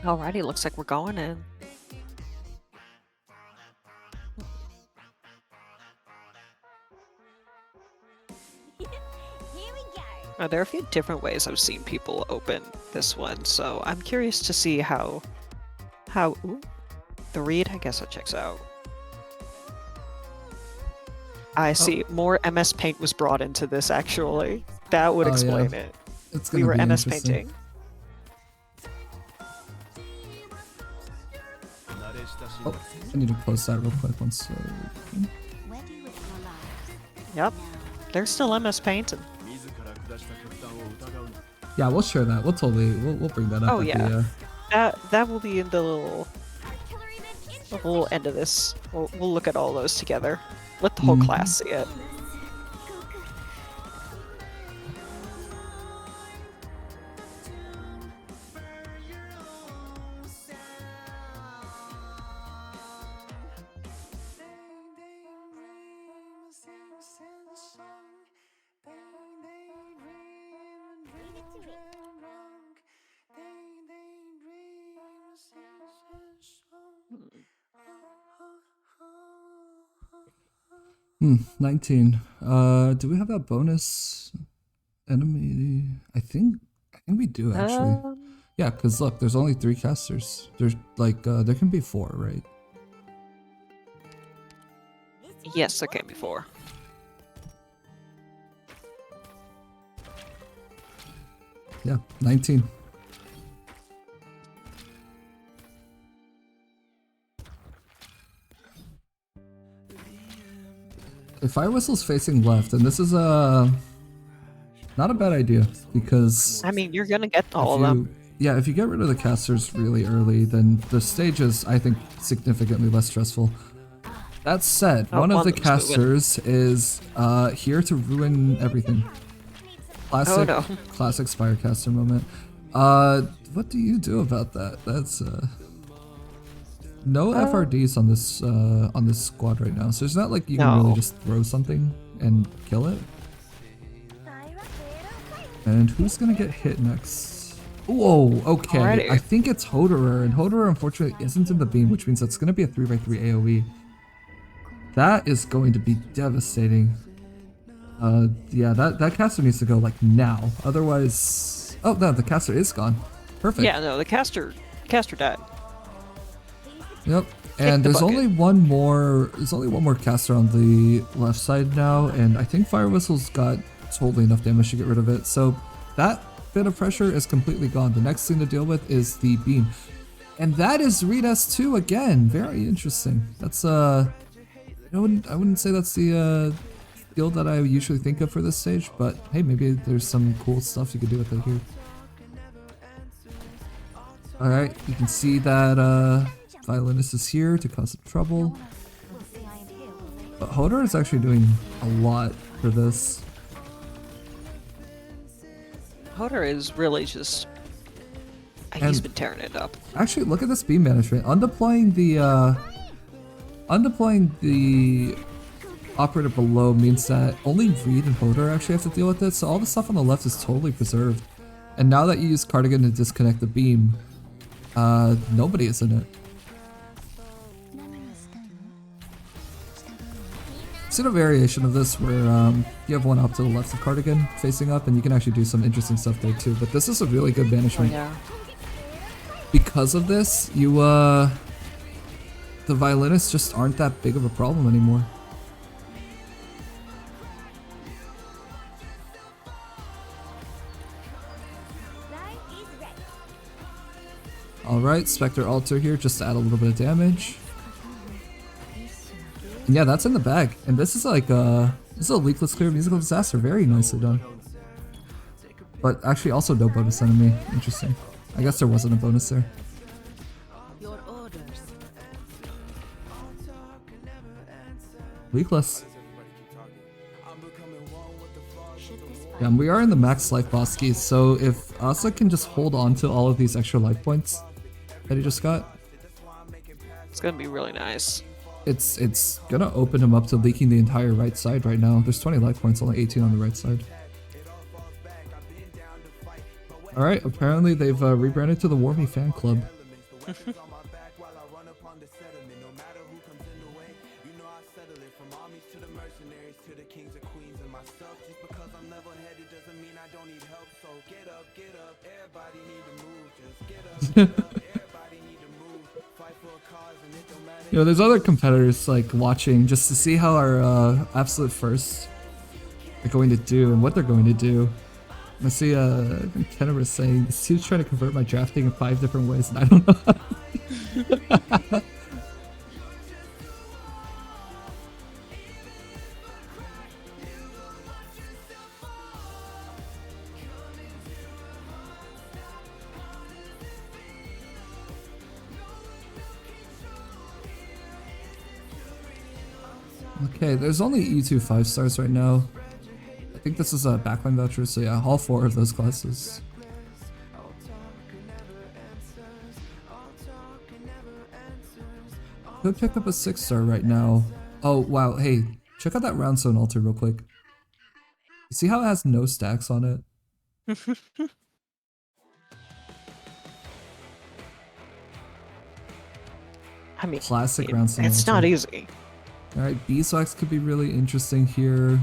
Alrighty, looks like we're going in. Here we go. There are a few different ways I've seen people open this one, so I'm curious to see how ooh, the read, I guess it checks out. I see more MS Paint was brought into this actually. That would explain it. It's We gonna were be MS interesting. painting. Oh, I need to close that real quick once. Ready with your lives. Yep. They're still MS painting. Yeah, we'll share that. We'll bring that up. Oh, at yeah. The, That will be in the little end of this. We'll look at all those together. Let the whole class see it. Hmm, 19. Do we have that bonus enemy? I think we do actually. Yeah, because look, there's only 3 casters. There's like there can be 4, right? Yes, there came before. Yeah, 19. If Fire Whistle's facing left, and this is not a bad idea because I mean, you're gonna get all of them. yeah, if you get rid of the casters really early, then the stage is, I think, significantly less stressful. That said, one of the casters is here to ruin everything. Classic, classic Spirecaster moment. What do you do about that? That's no FRDs on this squad right now, so it's not like you can really just throw something and kill it. And who's gonna get hit next? Whoa, okay. Alrighty. I think it's Hoderer, and Hoderer unfortunately isn't in the beam, which means that's gonna be a 3x3 AoE. That is going to be devastating. Yeah, that caster needs to go like now. Otherwise, oh no, the caster is gone. Perfect. Yeah, no, the caster died. Yep. And there's only one more. There's only one more caster on the left side now, and I think Fire Whistle's got totally enough damage to get rid of it. So that bit of pressure is completely gone. The next thing to deal with is the beam, and that is Reed S2 again. Very interesting. That's I wouldn't say that's the skill that I usually think of for this stage, but hey, maybe there's some cool stuff you could do with it here. Alright, you can see that Violinist is here to cause some trouble. But Hodor is actually doing a lot for this. Hodor is really just... he's been tearing it up. Actually, look at this beam management. Undeploying the operator below means that only Reed and Hodor actually have to deal with it, so all the stuff on the left is totally preserved. And now that you use Cardigan to disconnect the beam, nobody is in it. I've seen a variation of this where you have one up to the left of Cardigan facing up, and you can actually do some interesting stuff there too. But this is a really good banishment. Yeah. Because of this, the Violinists just aren't that big of a problem anymore. Alright, Spectre Altar here just to add a little bit of damage. And yeah, that's in the bag. And this is like this is a leakless clear musical disaster. Very nicely done. But actually also no bonus enemy. Interesting. I guess there wasn't a bonus there. Your orders. Leakless. Yeah, and we are in the max life boss keys, so if Asa can just hold on to all of these extra life points that he just got, It's gonna be really nice. it's gonna open him up to leaking the entire right side right now. There's 20 life points, only 18 on the right side. Alright, apparently they've rebranded to the Warmy Fan Club. You know, there's other competitors like watching just to see how our absolute firsts are going to do and what they're going to do. I see I think Kenner was saying this dude's trying to convert my drafting in 5 different ways and I don't know. Okay, there's only E2 5 stars right now. I think this is a backline voucher, so yeah, all 4 of those classes. Could pick up a 6 star right now. Oh wow, hey, check out that round zone altar real quick. You see how it has no stacks on it? I mean, Classic round zone it's altar. not easy. Alright, Beeswax could be really interesting here.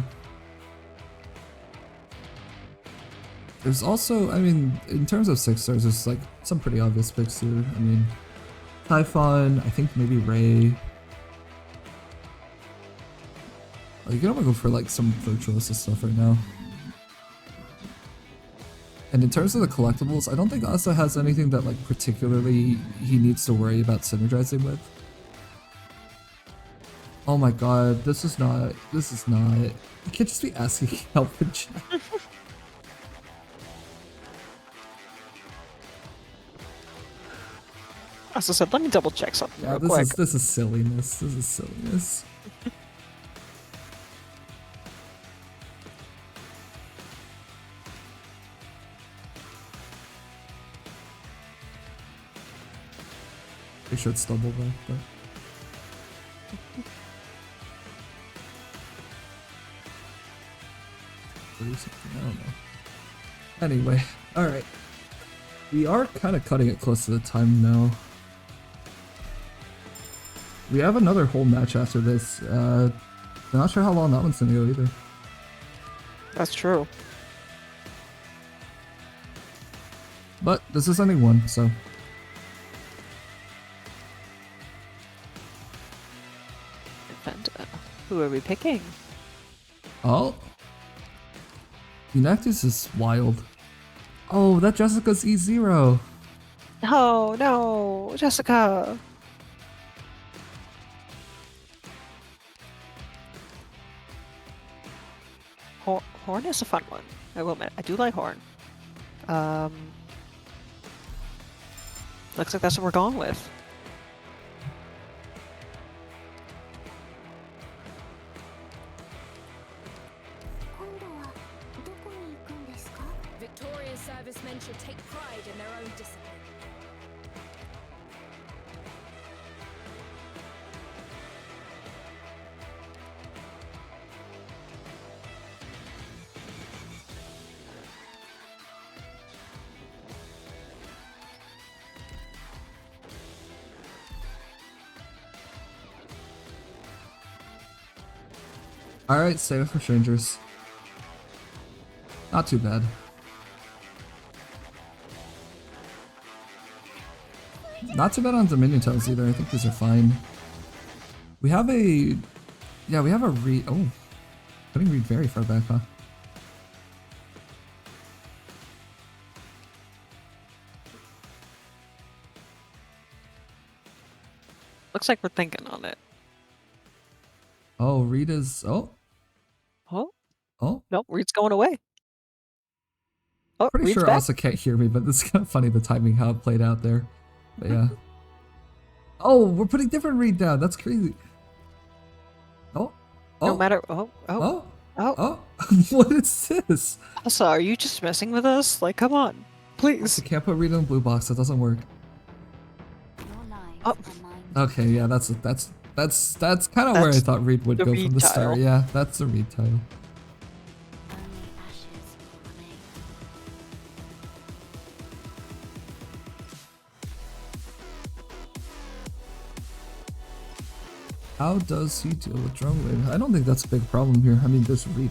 There's also, I mean, in terms of 6 stars, there's like some pretty obvious picks here. I mean, Typhon, I think maybe Ray. Oh, you can almost go for like some Virtuosa stuff right now. And in terms of the collectibles, I don't think Asa has anything that like particularly he needs to worry about synergizing with. Oh my god, this is not, you can't just be asking help in chat. As I said, let me double check something Yeah, real quick. this is silliness, this is silliness. Pretty sure it's double though, but... Or something, I don't know. Anyway, alright. We are kind of cutting it close to the time now. We have another whole match after this. I'm not sure how long that one's gonna go either. That's true. But this is only one, so... Infanta. Who are we picking? Oh! Eunactus is wild. Oh, that Jessica's E0! Oh no, Jessica. Horn is a fun one. I will admit, I do like Horn. Looks like that's what we're going with. Victorious servicemen should take pride in their own discipline. Alright, save it for strangers. Not too bad. Not too bad on Dominion tiles either. I think these are fine. We have a... Yeah, we have a read... Oh. Putting read very far back, huh? Looks like we're thinking on it. Oh, read is... Oh. Oh, Oh. nope, Reed's going away. Oh, Pretty Reed's sure back. Asa can't hear me, but it's kind of funny the timing how it played out there. But yeah. Oh, we're putting different read down. That's crazy. Oh. Oh. No matter. Oh. Oh. Oh. Oh. What is this? Asa, are you just messing with us? Like, come on, please. You can't put read in a blue box. That doesn't work. Oh. Okay, yeah, that's kind of where I That's thought read would the go read from the tile. start. Yeah, that's the read tile. How does he deal with drone wave? I don't think that's a big problem here. I mean, there's read.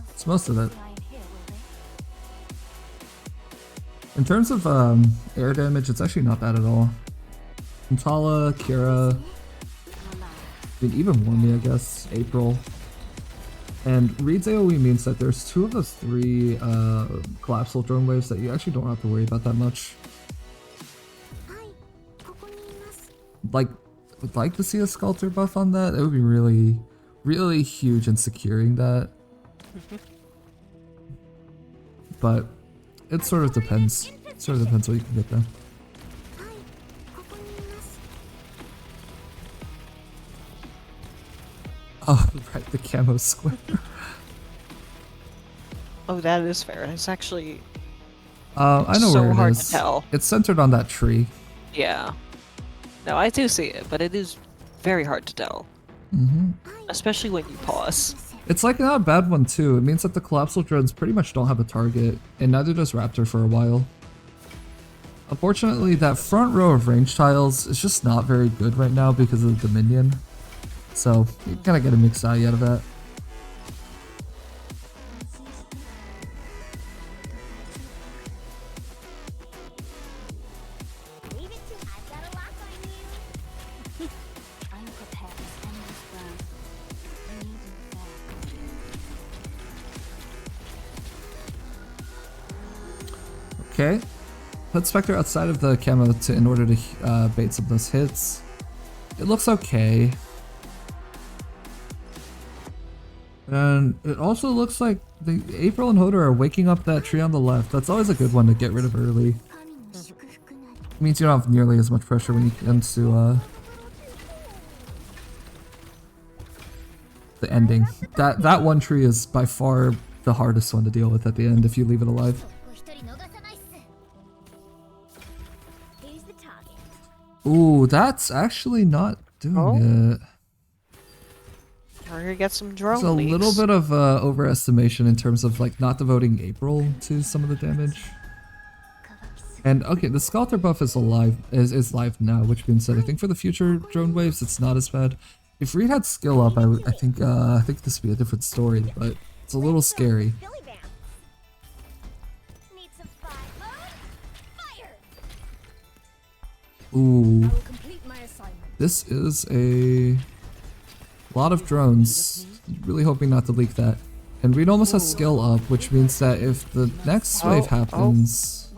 It's most of it. In terms of air damage, it's actually not bad at all. Intala, Kira, I mean, even Wormy, I guess, April. And Reed's AoE means that there's 2 of those 3 collapsible drone waves that you actually don't have to worry about that much. Would like to see a Sculptor buff on that. It would be really, really huge in securing that. But it sort of depends. It sort of depends what you can get there. Oh, right, the camo square. Oh, that is fair. It's actually I know so where it hard is. to tell. It's centered on that tree. Yeah. No, I do see it, but it is very hard to tell. Especially when you pause. It's like not a bad one too. It means that the collapsible drones pretty much don't have a target, and neither does Raptor for a while. Unfortunately, that front row of range tiles is just not very good right now because of the Dominion. So you kind of get a mixed eye out of that. Leave it to I've got a lock on you. I'm prepared to spend this ground. Okay. Put Spectre outside of the camo in order to bait some of those hits. It looks okay. And it also looks like the April and Hodor are waking up that tree on the left. That's always a good one to get rid of early. It means you don't have nearly as much pressure when you get to the ending. That one tree is by far the hardest one to deal with at the end if you leave it alive. Here's the target. Ooh, that's actually not doing it. We're gonna get some drone There's a leaks. little bit of overestimation in terms of like not devoting April to some of the damage. And okay, the Sculptor buff is alive is live now, which means that I think for the future drone waves it's not as bad. If Reed had skill up, I think this would be a different story, but it's a little scary. Billy Bam. Need some fire. Ooh, Complete my assignment. this is a lot of drones. Really hoping not to leak that. And Reed almost has skill up, which means that if the next wave happens,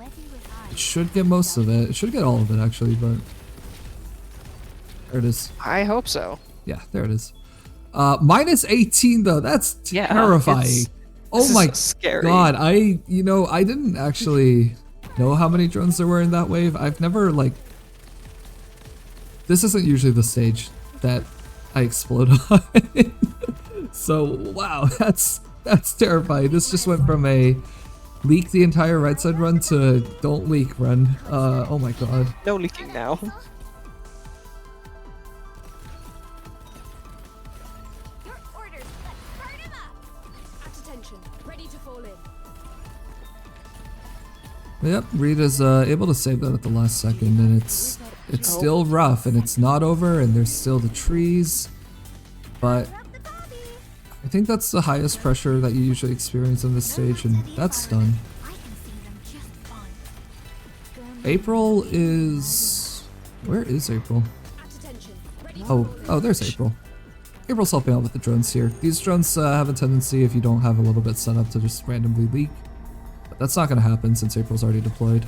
it should get most of it. It should get all of it actually, but there it is. I hope so. Yeah, there it is. Minus 18 though. That's Yeah, terrifying. Oh this is my scary. god. I didn't actually know how many drones there were in that wave. I've never like. This isn't usually the stage that I explode on. So wow, that's terrifying. This just went from a leak the entire right side run to don't leak run. Oh my god. No leaking now. Your orders, let's burn him up! At attention, ready to fall in. Yep, Rita's able to save that at the last second, and it's still rough, and it's not over, and there's still the trees, but I think that's the highest pressure that you usually experience on this stage, and that's done. April is... Where is April? Oh, there's April. April's helping out with the drones here. These drones have a tendency, if you don't have a little bit set up, to just randomly leak. But that's not going to happen since April's already deployed.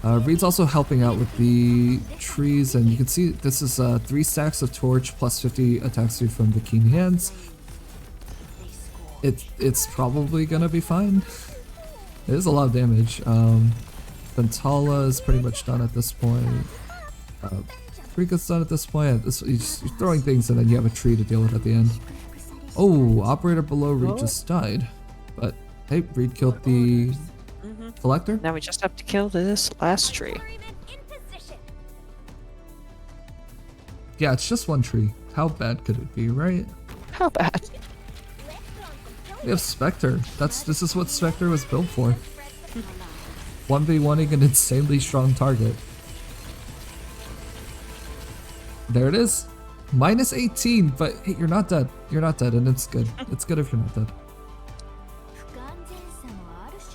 Reed's also helping out with the trees, and you can see this is 3 stacks of torch plus 50 attack speed from the keen hands. It's probably going to be fine. It is a lot of damage. Ventala is pretty much done at this point. Rika's done at this point. You're throwing things and then you have a tree to deal with at the end. Oh, operator below Reed just died. But hey, Reed killed the collector. Now we just have to kill this last tree. Yeah, it's just one tree. How bad could it be, right? How bad? We have Spectre. This is what Spectre was built for. 1v1ing an insanely strong target. There it is. Minus 18, but hey, you're not dead. You're not dead, and it's good. It's good if you're not dead.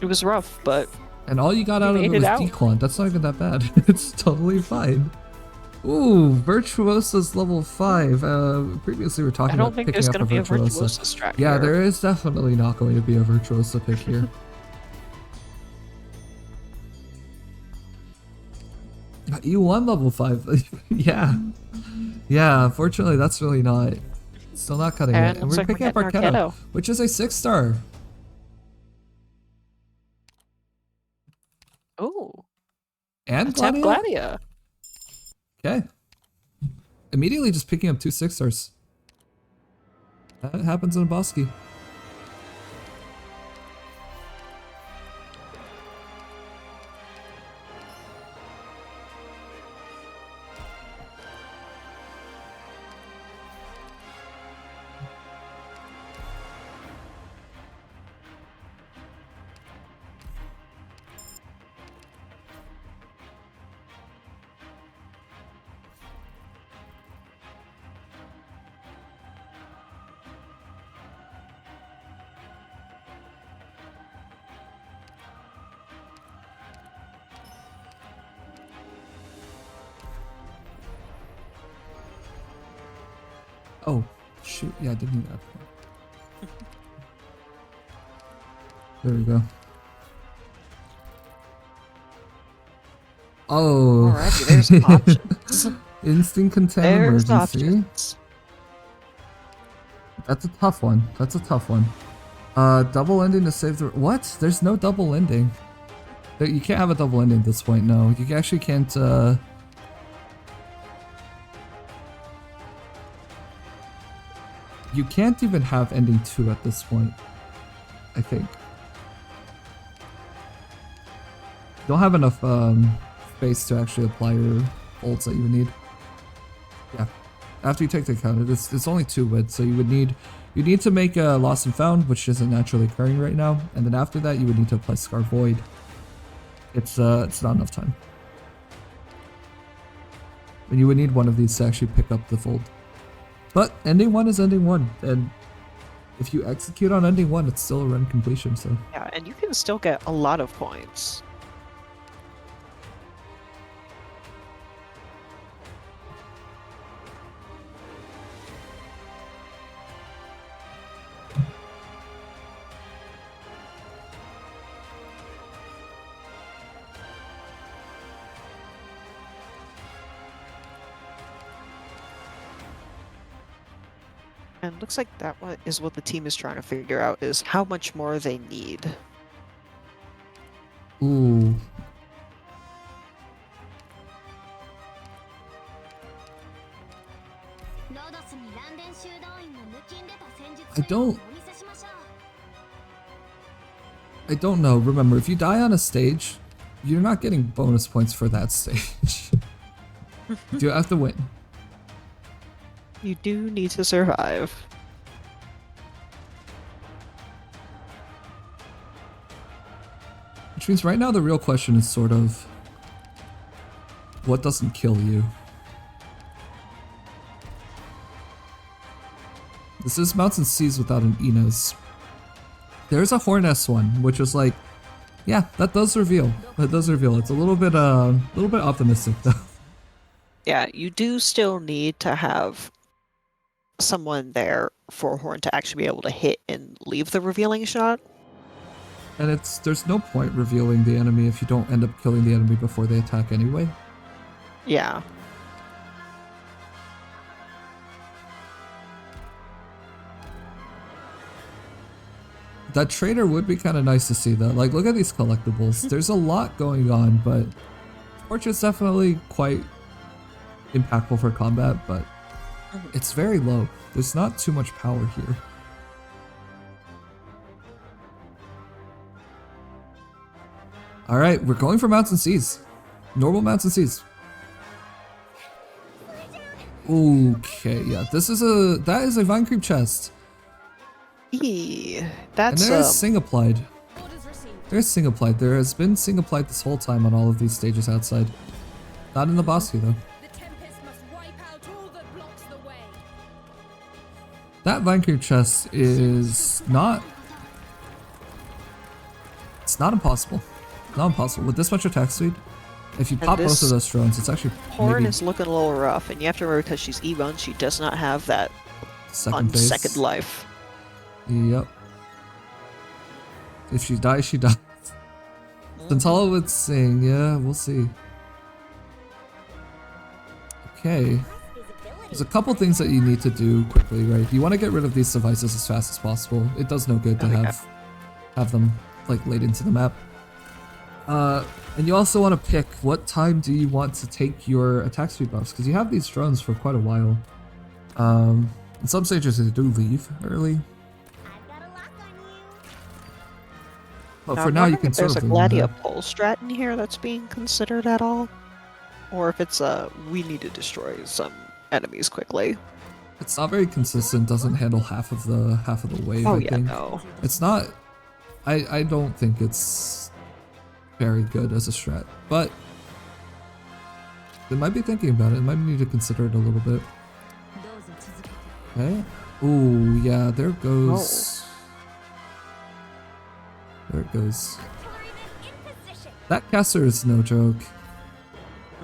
It was rough, but And all you got out of it was Dequant. That's not even that bad. It's totally fine. Ooh, Virtuosa's level 5. Previously we were talking about picking up a Virtuosa. Strat Yeah, here. there is definitely not going to be a Virtuosa pick here. You won level 5. Yeah. Yeah, unfortunately that's really not... Still not cutting it. And we're picking up Arknights, which is a 6-star. Oh. And Attempt Gladia. Okay. Immediately just picking up 2 6-stars. That happens in a Bosky. Oh, shoot. Yeah, I didn't need that. There we go. Oh. Alrighty, there's options. Instant contain There's emergency. options. That's a tough one. That's a tough one. Double ending to save the... What? There's no double ending. You can't have a double ending at this point, no. You actually can't, You can't even have ending 2 at this point, I think. You don't have enough space to actually apply your ults that you would need. Yeah. After you take the counter, it's only 2 width, so you need to make a Lost and Found, which isn't naturally occurring right now, and then after that you would need to apply Scar Void. It's not enough time. And you would need one of these to actually pick up the fold. But ending 1 is ending 1, and if you execute on ending 1, it's still a run completion, so... Yeah, and you can still get a lot of points. And looks like that is what the team is trying to figure out, is how much more they need. Ooh. I don't know. Remember, if you die on a stage, you're not getting bonus points for that stage. You have to win. You do need to survive. Which means right now the real question is sort of, what doesn't kill you? This is Mounts and Seas without an Inez. There's a Horn S1, which is like, yeah, that does reveal. That does reveal. It's a little bit optimistic though. Yeah, you do still need to have someone there for Horn to actually be able to hit and leave the revealing shot. And there's no point revealing the enemy if you don't end up killing the enemy before they attack anyway. Yeah. That trader would be kind of nice to see though. Like, look at these collectibles. There's a lot going on, but Torch is definitely quite impactful for combat, but it's very low. There's not too much power here. Alright, we're going for Mounts and Seas. Normal Mounts and Seas. Okay, yeah, that is a Vine Creep chest. That's and there's Sing applied. There's Sing applied. There has been Sing applied this whole time on all of these stages outside. Not in the boss queue though. That Vine Creep chest is not... It's not impossible. Not impossible. With this much attack speed, if you pop both of those drones, it's actually Horn is looking a little rough, and you have to remember because she's E1, she does not have that second life. Yep. If she dies, she dies. Santala would sing, yeah, we'll see. Okay. There's a couple things that you need to do quickly, right? You want to get rid of these devices as fast as possible. It does no good to have them like laid into the map. And you also want to pick what time do you want to take your attack speed buffs, because you have these drones for quite a while. In some stages they do leave early. But for now you can sort of... There's a Gladia pole strat in here that's being considered at all, or if it's we need to destroy some enemies quickly. It's not very consistent. Doesn't handle half of the wave. Oh I yeah, think. no. It's not. I don't think it's very good as a strat, but they might be thinking about it. They might need to consider it a little bit. Okay. Ooh, yeah. There it goes. There it goes. That caster is no joke.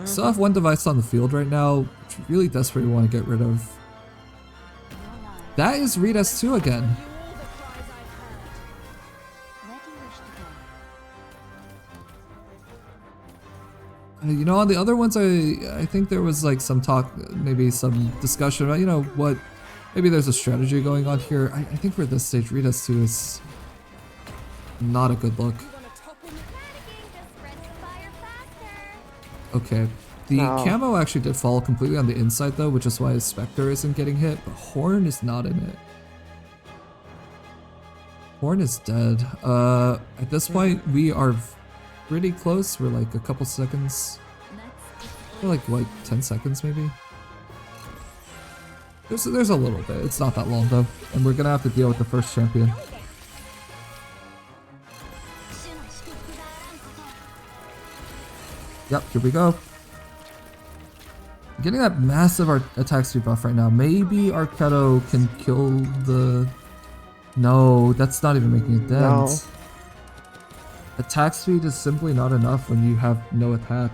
Still have one device on the field right now, which we really desperately want to get rid of. That is Reed S2 again. You know, on the other ones, I think there was like some talk, maybe some discussion about, you know, what, maybe there's a strategy going on here. I think for this stage, Reed S2 is not a good look. Okay. The camo actually did fall completely on the inside though, which is why his Spectre isn't getting hit, but Horn is not in it. Horn is dead. At this point, we are pretty close. We're like a couple seconds. We're like, what, 10 seconds maybe? There's a little bit. It's not that long though. And we're gonna have to deal with the first champion. Yep, here we go. Getting that massive attack speed buff right now. Maybe Arketo can kill the... No, that's not even making a dent. No. Attack speed is simply not enough when you have no attack.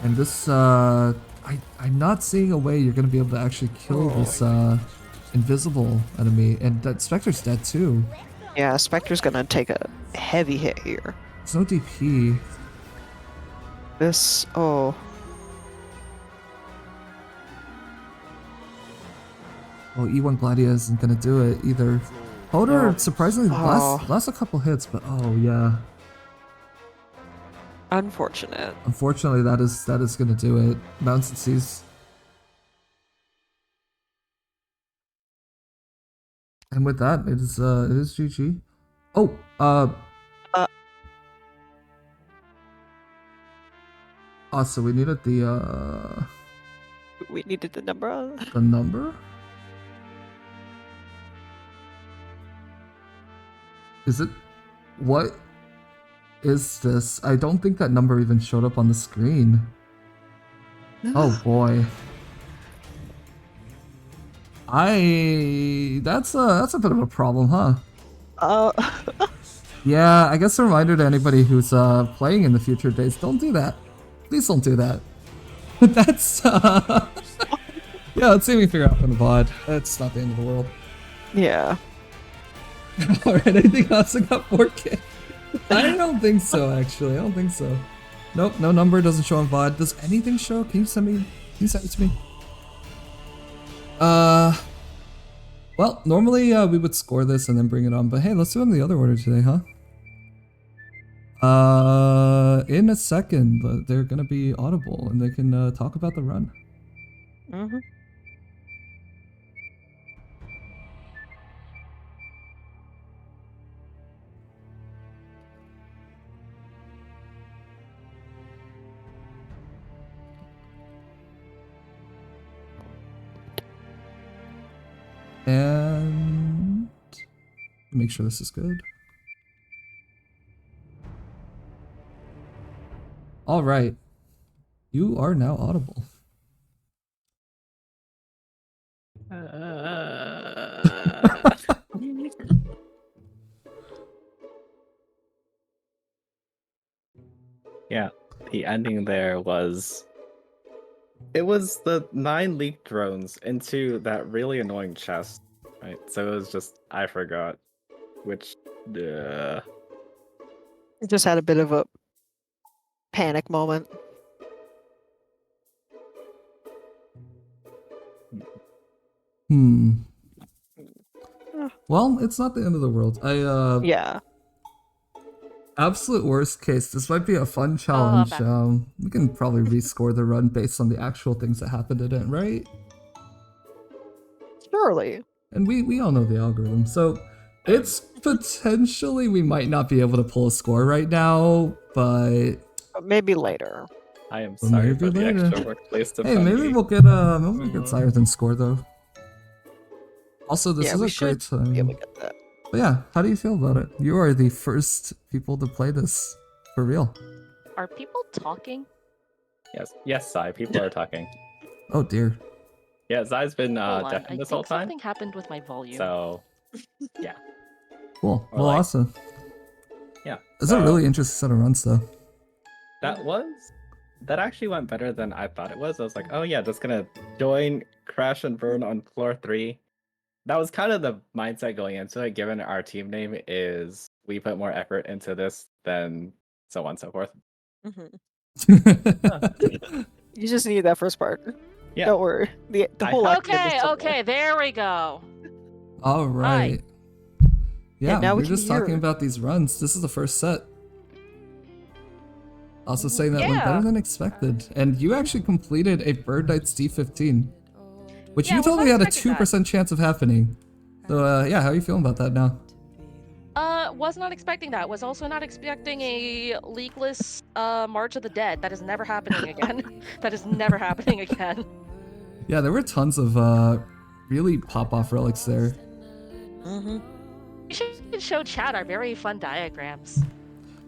And this, I'm not seeing a way you're going to be able to actually kill this invisible enemy. And that Spectre's dead too. Yeah, Spectre's going to take a heavy hit here. There's no DP. This, Oh, E1 Gladia isn't gonna do it either. Hodor surprisingly lasts a couple hits, but oh yeah. Unfortunate. Unfortunately, that is gonna do it. Mounts and Seas. And with that, it is GG. Oh, so we needed We needed the number. the number? Is it? What is this? I don't think that number even showed up on the screen. Oh boy. That's a bit of a problem, huh? Yeah, I guess a reminder to anybody who's playing in the future days, don't do that. Please don't do that. That's yeah, let's see if we figure out from the VOD. It's not the end of the world. Yeah. Alright, anything else about 4K? I don't think so, actually. I don't think so. Nope, no number doesn't show on VOD. Does anything show? Can you send it to me? Well, normally we would score this and then bring it on, but hey, let's do it in the other order today, huh? In a second, but they're gonna be audible and they can talk about the run. Mm-hmm. And make sure this is good. All right, you are now audible. Yeah, the ending there was... It was the 9 leaked drones into that really annoying chest, right? So it was just, I forgot, which... It just had a bit of a panic moment. Well, it's not the end of the world. Yeah. Absolute worst case, this might be a fun challenge. Oh, We can probably rescore the run based on the actual things that happened in it, right? Surely. And we all know the algorithm, so it's potentially we might not be able to pull a score right now, but Maybe later. I am Well, sorry maybe for the later. extra work placed hey, upon maybe me. we'll get higher than score though. Also, this Yeah, is we a great should be able time. to get that. But yeah, how do you feel about it? You are the first people to play this for real. Are people talking? Yes, Sai, people are talking. Oh dear. Yeah, Zai's been Hold on, deaf I this think whole time, something happened with my volume. so... Yeah. Cool. Or Well, like- awesome. Yeah. It's a so really interesting set of runs though. That actually went better than I thought it was. I was like, oh yeah, just gonna join, crash and burn on floor 3. That was kind of the mindset going into it, given our team name is we put more effort into this than so on and so forth. You just need that first part. Yeah. Don't worry. The I whole have- act is Okay, still okay, there we go. All right. Yeah, now we we're can just talking hear. about these runs. This is the first set. Also saying that went Yeah. better than expected. And you actually completed a Bird Knights D15. Which Yeah, you was told not me had a expecting 2% chance of happening. So yeah, how are you feeling about that now? Was not expecting that. Was also not expecting a leakless March of the Dead. That is never happening again. That is never happening again. Yeah, there were tons of really pop-off relics there. Mm-hmm. You should show chat our very fun diagrams.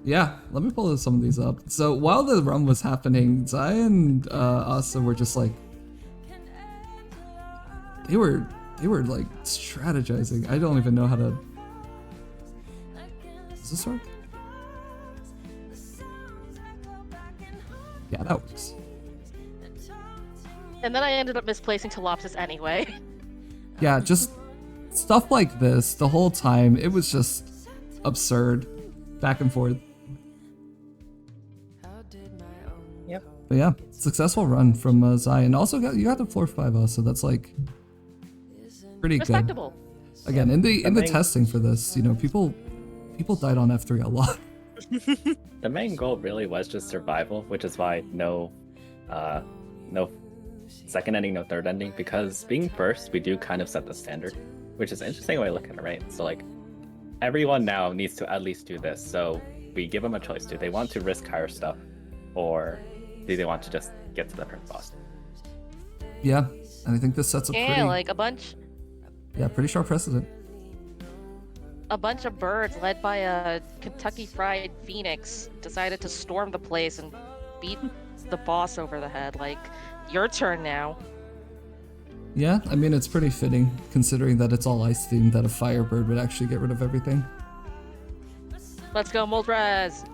Yeah, let me pull some of these up. So while the run was happening, Zai and Asa were just like, they were like strategizing. I don't even know how to. Does this work? Yeah, that works. And then I ended up misplacing Telopsis anyway. Yeah, just stuff like this the whole time. It was just absurd, back and forth. Yep. But yeah, successful run from Zai, and also you got the floor 5, so that's like pretty good. Respectable. Again, in the main- testing for this, you know, people died on F3 a lot. The main goal really was just survival, which is why no second ending, no third ending, because being first, we do kind of set the standard, which is an interesting way to look at it, right? So like, everyone now needs to at least do this. So we give them a choice. Do they want to risk higher stuff, or do they want to just get to the first boss? Yeah, and I think this sets a Yeah, pretty like a bunch sharp precedent. of birds led by a Kentucky Fried Phoenix decided to storm the place and beat the boss over the head. Like, your turn now. Yeah, I mean, it's pretty fitting considering that it's all ice themed that a Firebird would actually get rid of everything. Let's go, Moldraz.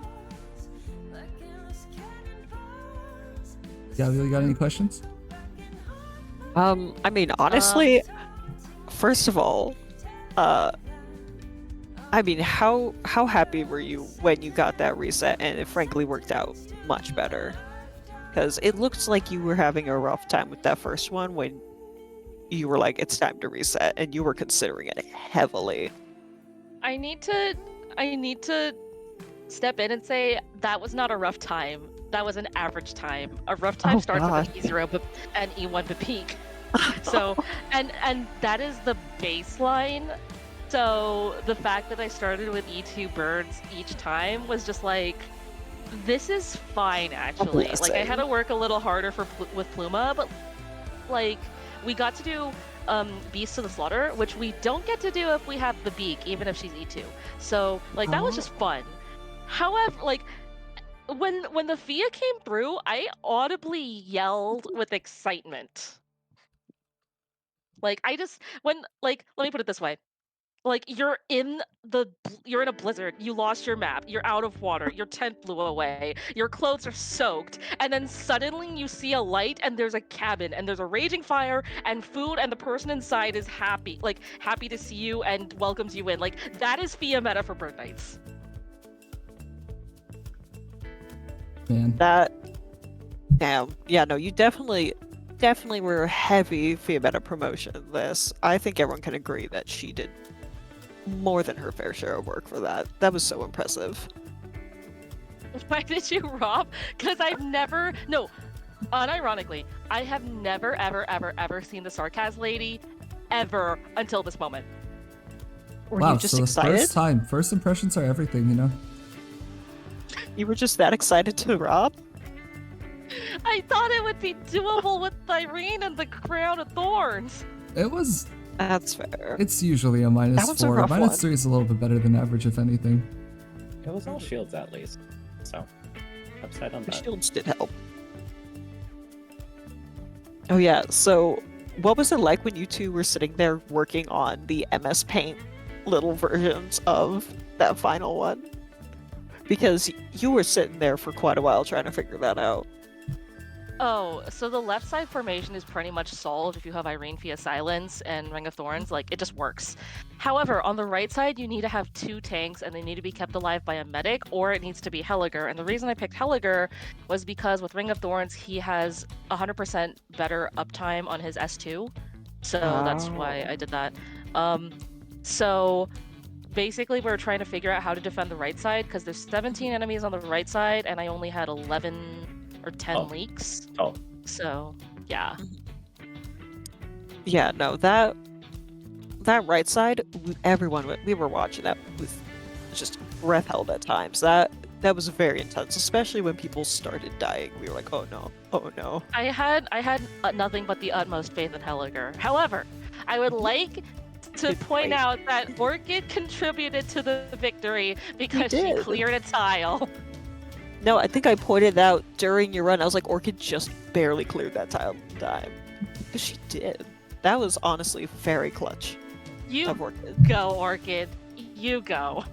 Gabriel, you got any questions? I mean, honestly, first of all, I mean, how happy were you when you got that reset and it frankly worked out much better? Because it looked like you were having a rough time with that first one when you were like, it's time to reset, and you were considering it heavily. I need to step in and say that was not a rough time. That was an average time. A rough time starts God. with an E0 and E1 to peak. So, and that is the baseline. So the fact that I started with E2 birds each time was just like, this is fine actually. Like, I had to work a little harder with Pluma, but like, we got to do Beast to the Slaughter, which we don't get to do if we have the beak, even if she's E2. So like, that was just fun. However, like, when the Fia came through, I audibly yelled with excitement. Like, let me put it this way. Like, you're in a blizzard, you lost your map, you're out of water, your tent blew away, your clothes are soaked, and then suddenly you see a light and there's a cabin and there's a raging fire and food and the person inside is happy to see you and welcomes you in. Like, that is Fia meta for Bird Knights. Man. Damn. Yeah, no, you definitely were heavy Fia meta promotion in this. I think everyone can agree that she did more than her fair share of work for that. That was so impressive. Why did you, Rob? Because unironically, I have never, ever seen the Sarkaz lady ever until this moment. Were Wow, you just so excited? first impressions are everything, you know? You were just that excited to Rob? I thought it would be doable with Irene and the Crown of Thorns. It was. That's fair. It's usually a That one's a -4. rough one. -3 is a little bit better than average, if anything. It was all shields at least, so upside on The that. shields did help. Oh yeah, so what was it like when you two were sitting there working on the MS Paint little versions of that final one? Because you were sitting there for quite a while trying to figure that out. Oh, so the left side formation is pretty much solved if you have Irene via Silence and Ring of Thorns. Like, it just works. However, on the right side, you need to have 2 tanks and they need to be kept alive by a medic, or it needs to be Helliger. And the reason I picked Helliger was because with Ring of Thorns, he has 100% better uptime on his S2. So that's why I did that. So basically, we're trying to figure out how to defend the right side because there's 17 enemies on the right side and I only had 11 or 10 leaks. Oh. So, yeah. Yeah, no, that right side, we were watching that with just breath held at times. That was very intense, especially when people started dying. We were like, oh no. I had nothing but the utmost faith in Helliger. However, I would like to point out that Orchid contributed to the victory because she cleared a tile. No, I think I pointed out during your run, I was like, Orchid just barely cleared that tile in time. Because she did. That was honestly very clutch You of Orchid. go, Orchid. You go.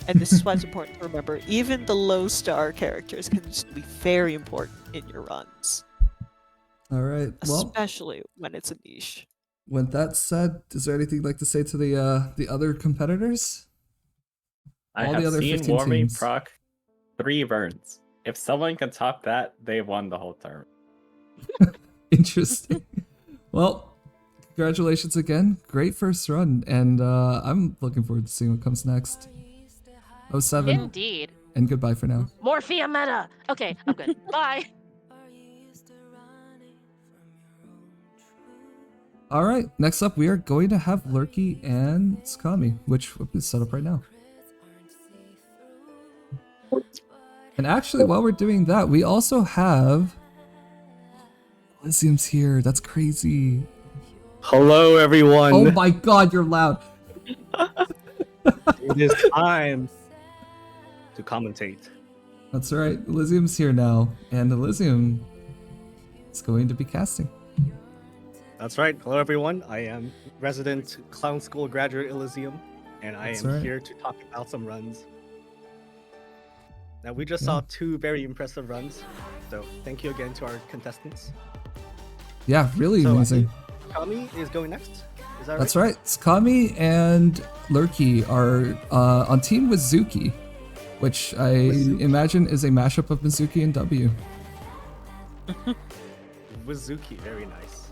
And this is why it's important to remember, even the low star characters can just be very important in your runs. All right. Well, Especially when it's a niche. with that said, is there anything you'd like to say to the other competitors? I All have the other seen 15 Warming teams. proc 3 burns. If someone can top that, they won the whole term. Interesting. Well, congratulations again. Great first run, and I'm looking forward to seeing what comes next. 07, Indeed. and goodbye for now. Morphia meta. Okay, I'm good. Bye. All right, next up we are going to have Lurky and Tsukami, which is set up right now. And actually, while we're doing that, we also have Elysium's here. That's crazy. Hello, everyone. Oh my god, you're loud. It is time to commentate. That's right, Elysium's here now, and Elysium is going to be casting. That's right. Hello, everyone. I am resident Clown School graduate Elysium, and I That's am right. here to talk about some runs. Now, we just saw 2 very impressive runs, so thank you again to our contestants. Yeah, really So, amazing. Kami is going next. Is that That's right? right. Tsukami and Lurky are on team with Zuki, which I imagine is a mashup of Mizuki and W. Wizuki, very nice.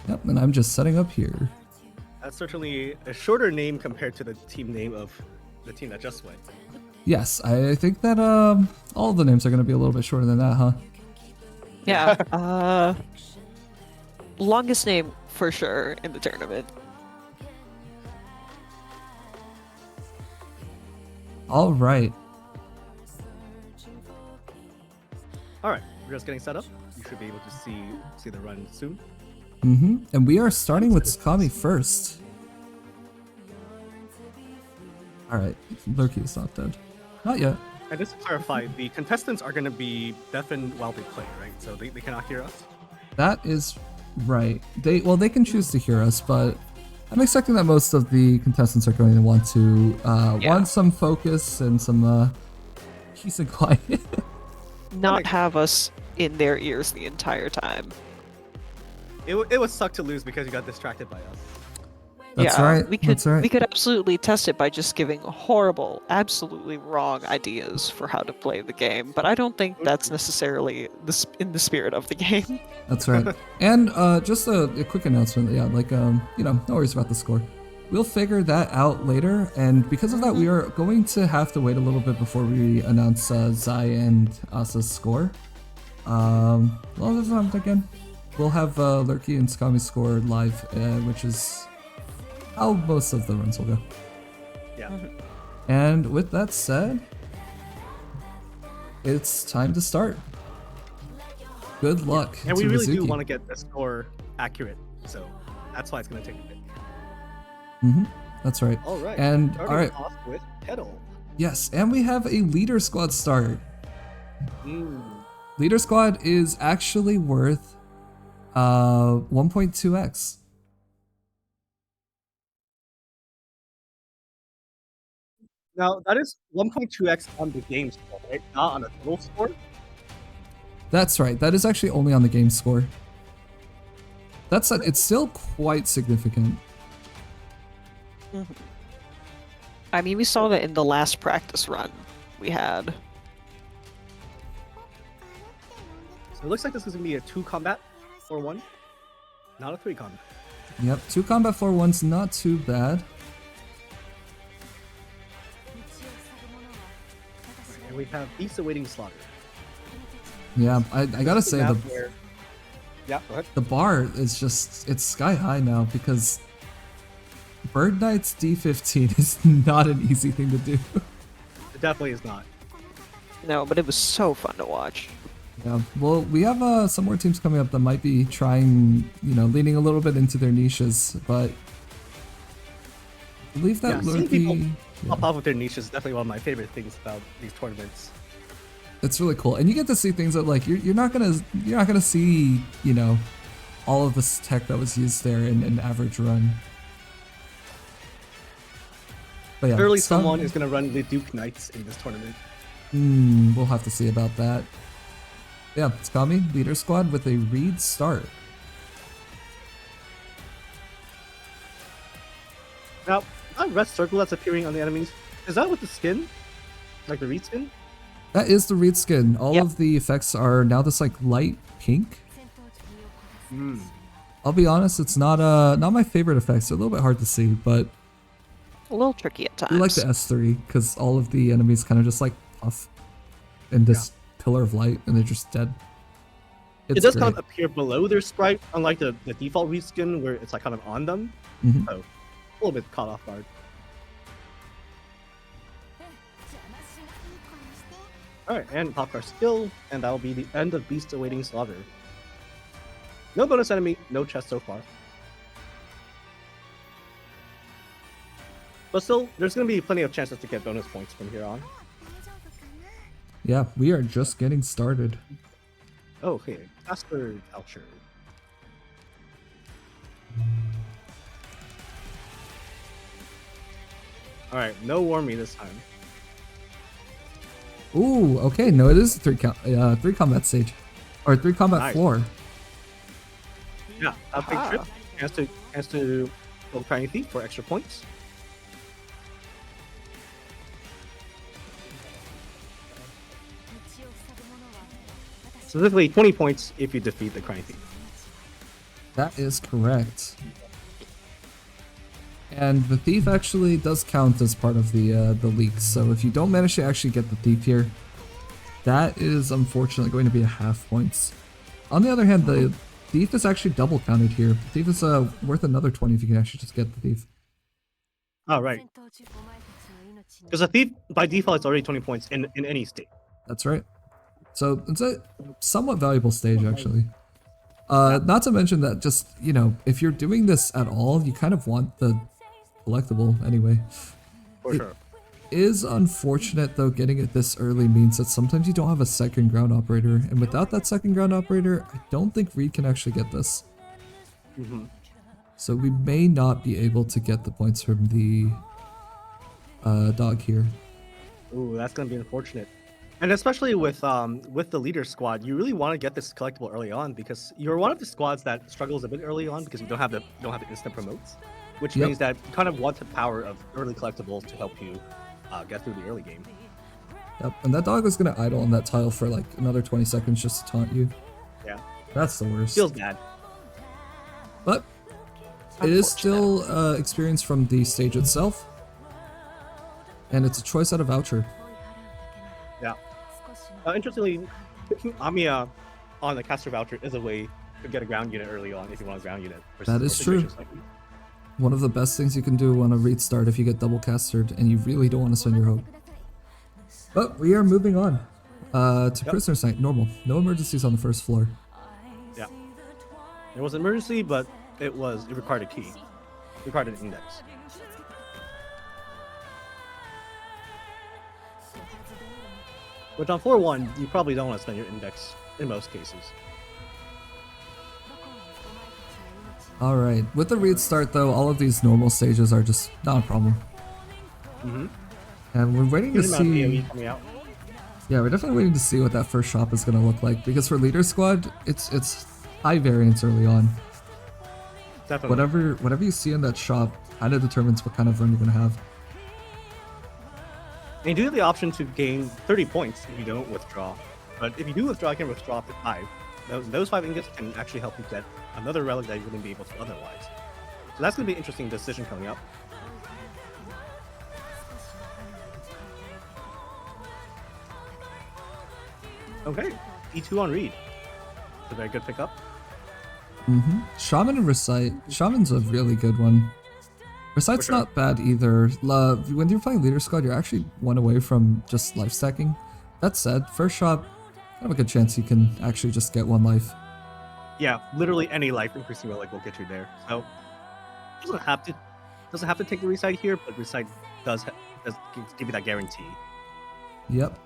Yep, and I'm just setting up here. That's certainly a shorter name compared to the team name of the team that just went. Yes, I think that all of the names are going to be a little bit shorter than that, huh? Yeah. Longest name for sure in the tournament. All right. All right, we're just getting set up. You should be able to see the run soon. And we are starting with Tsukami first. All right, Lurky is not dead. Not yet. And just to clarify, the contestants are going to be deafened while they play, right? So they cannot hear us? That is right. They can choose to hear us, but I'm expecting that most of the contestants are going to want to want some focus and some peace and quiet. Not have us in their ears the entire time. It would suck to lose because you got distracted by us. That's yeah, right. We could That's right. we could absolutely test it by just giving horrible, absolutely wrong ideas for how to play the game. But I don't think that's necessarily in the spirit of the game. That's right. And just a quick announcement. Yeah, like no worries about the score. We'll figure that out later, and because of that, we are going to have to wait a little bit before we announce Zai and Asa's score. Again, we'll have Lurky and Tsukami's score live, which is how most of the runs will go. Yeah. And with that said, it's time to start. Good luck. And to we really do Mizuki. want to get the score accurate, so that's why it's going to take a bit. That's right. All right. And starting all right. off with Kettle. Yes, and we have a leader squad start. Mm. Leader squad is actually worth 1.2x. Now, that is 1.2x on the game score, right? Not on the total score? That's right. That is actually only on the game score. That said, it's still quite significant. I mean, we saw that in the last practice run we had. So it looks like this is going to be a 2 combat for 1, not a 3 combat. Yep, 2 combat 4-1's not too bad. And we have Beast Awaiting Slaughter. Yeah, I gotta say, Map where... Yeah, go ahead. the bar is just, it's sky high now because Bird Knight's D15 is not an easy thing to do. It definitely is not. No, but it was so fun to watch. Yeah, well, we have some more teams coming up that might be trying, leaning a little bit into their niches, but I believe that Seeing people Lurky, pop off with their niche is definitely one of my favorite things about these tournaments. it's really cool, and you get to see things that like you're not gonna see, all of this tech that was used there in an average run. But yeah, Surely someone is going to run the Duke Knights in this tournament. We'll have to see about that. Yeah, Tsukami, leader squad with a read start. Now, that red circle that's appearing on the enemies, is that with the skin? Like the reed skin? That is the reed skin. All Yep. of the effects are now this like light pink. I'll be honest, it's not my favorite effects. They're a little bit hard to see, but A little tricky at times. we like the S3 because all of the enemies kind of just like puff in this pillar of light and they're just dead. It does kind of appear below their sprite, unlike the default reskin where it's like kind of on them. Mhm. So a little bit caught off guard. Alright, and Popcar skill, and that'll be the end of Beast Awaiting Slaughter. No bonus enemy, no chest so far. But still, there's going to be plenty of chances to get bonus points from here on. Yeah, we are just getting started. Oh, okay. Casper Voucher. Alright, no Warmy this time. Ooh, okay, no, it is a three combat stage. Or 3 combat Nice. floor. Yeah, a big trip. Chance to go Tiny Thief for extra points. Specifically 20 points if you defeat the Crying Thief. That is correct. And the thief actually does count as part of the leaks. So if you don't manage to actually get the thief here, that is unfortunately going to be a half points. On the other hand, the thief is actually double counted here. The thief is worth another 20 if you can actually just get the thief. Oh, right. Because a Thief, by default, it's already 20 points in any state. That's right. So it's a somewhat valuable stage actually. Not to mention that just, you know, if you're doing this at all, you kind of want the collectible anyway. For sure. Is unfortunate though, getting it this early means that sometimes you don't have a second ground operator, and without that second ground operator, I don't think Reed can actually get this. So we may not be able to get the points from the dog here. Ooh, that's gonna be unfortunate. And especially with the leader squad, you really want to get this collectible early on because you're one of the squads that struggles a bit early on because you don't have the instant promotes, which Yep. means that you kind of want the power of early collectibles to help you get through the early game. Yep, and that dog is gonna idle on that tile for like another 20 seconds just to taunt you. Yeah, That's the worst. feels bad. But it is still experience from the stage itself. And it's a choice out of voucher. Yeah. Interestingly, picking Amiya on the caster voucher is a way to get a ground unit early on if you want a ground unit. That is true. One of the best things you can do on a restart if you get double castered and you really don't want to spend your hope. But we are moving on to Prisoner's Night, normal. No emergencies on the first floor. Yeah. There was an emergency, but it required a key. It required an index. Which on floor 1, you probably don't want to spend your index in most cases. Alright, with the restart though, all of these normal stages are just not a problem. And we're waiting to Good amount of see... AoE coming out. Yeah, we're definitely waiting to see what that first shop is going to look like, because for Leader Squad, it's high variance early on. Definitely. Whatever you see in that shop kind of determines what kind of run you're going to have. And you do have the option to gain 30 points if you don't withdraw. But if you do withdraw, you can withdraw up to 5. Those 5 ingots can actually help you get another relic that you wouldn't be able to otherwise. So that's going to be an interesting decision coming up. Okay, E2 on Reed. It's a very good pickup. Shaman and Recite. Shaman's a really good one. Recite's sure. not bad either. When you're playing Leader Squad, you're actually one away from just life stacking. That said, first shop, have a good chance you can actually just get 1 life. Yeah, literally any life increasing relic will get you there. So doesn't have to take the Recite here, but Recite does give you that guarantee. Yep.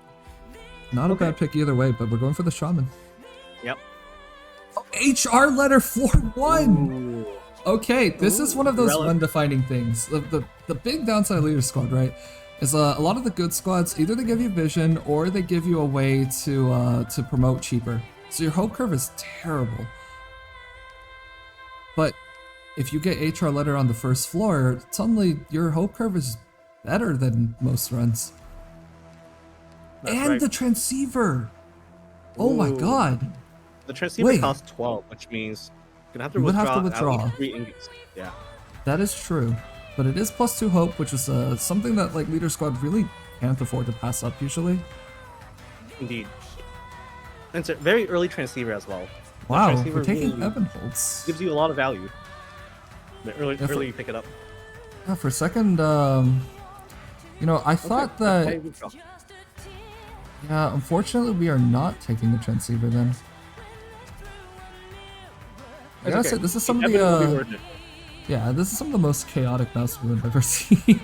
Not a bad pick either way, but we're going for the Shaman. Yep. Oh, HR letter floor 1! Ooh. Okay, this is one of those Relic. run-defining things. The big downside of Leader Squad, right, is a lot of the good squads, either they give you vision or they give you a way to promote cheaper. So your hope curve is terrible. But if you get HR letter on the first floor, suddenly your hope curve is better than most runs. That's and right. the transceiver! Oh my Ooh. god! The transceiver Wait. costs 12, which means Gonna have to You would have to withdraw at withdraw. least 3 ingots. Yeah. That is true, but it is +2 hope, which is something that like Leader Squad really can't afford to pass up usually. Indeed. And it's a very early transceiver as well. Wow, Transceiver we're taking really Evan Holtz. gives you a lot of value. The early you pick it up. Yeah, for a second, you know, I thought that. Okay, withdraw. Yeah, unfortunately, we are not taking the transceiver then. I gotta It's say, okay. this is some of Evan will be the worth it. yeah, this is some of the most chaotic mouse movement I've ever seen.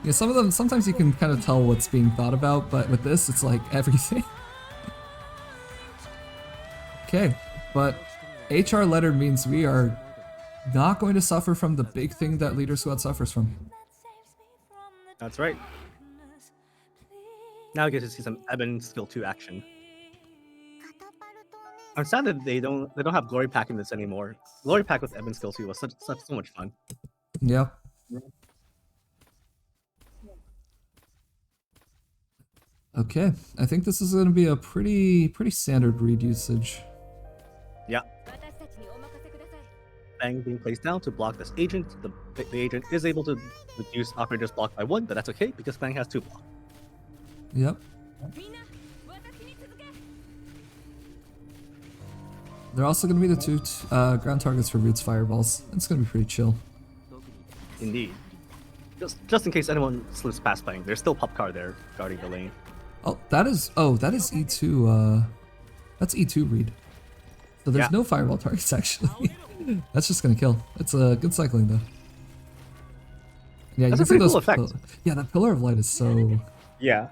Yeah, some of them sometimes you can kind of tell what's being thought about, but with this, it's like everything. Okay, but HR letter means we are not going to suffer from the big thing that Leader Squad suffers from. That's right. Now I get to see some Eben skill 2 action. I'm sad that they don't have Glory Pack in this anymore. Glory Pack with Eben skill 2 was so much fun. Yeah. Okay, I think this is going to be a pretty standard read usage. Yeah. 私たちにお任せください。 Bang being placed down to block this agent. The agent is able to reduce operator's block by 1, but that's okay because Bang has 2 block. Yep. みんな、私に続け。 They're also going to be the two ground targets for Root's fireballs. It's going to be pretty chill. Indeed. Just in case anyone slips past Bang, there's still Popcar there guarding the lane. Oh, that is E2. That's E2 read. So there's Yeah. no fireball targets actually. That's just gonna kill. It's a good cycling though. Yeah, That's you can a see pretty those. cool effect. Yeah, that pillar of light is so Yeah.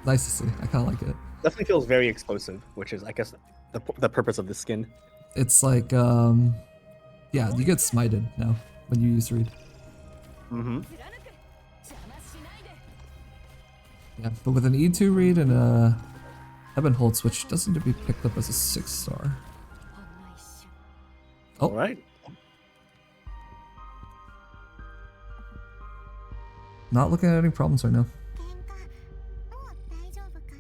nice to see. I kind of like it. Definitely feels very explosive, which is, I guess, the purpose of the skin. It's like yeah, you get smited now when you use read. Mm-hmm. 貫く。邪魔しないで。 Yeah, but with an E2 read and a Eben Holtz, which doesn't need to be picked up as a 6-star. ほんの一瞬。 Oh, All right. not looking at any problems right now. 喧嘩もう大丈夫か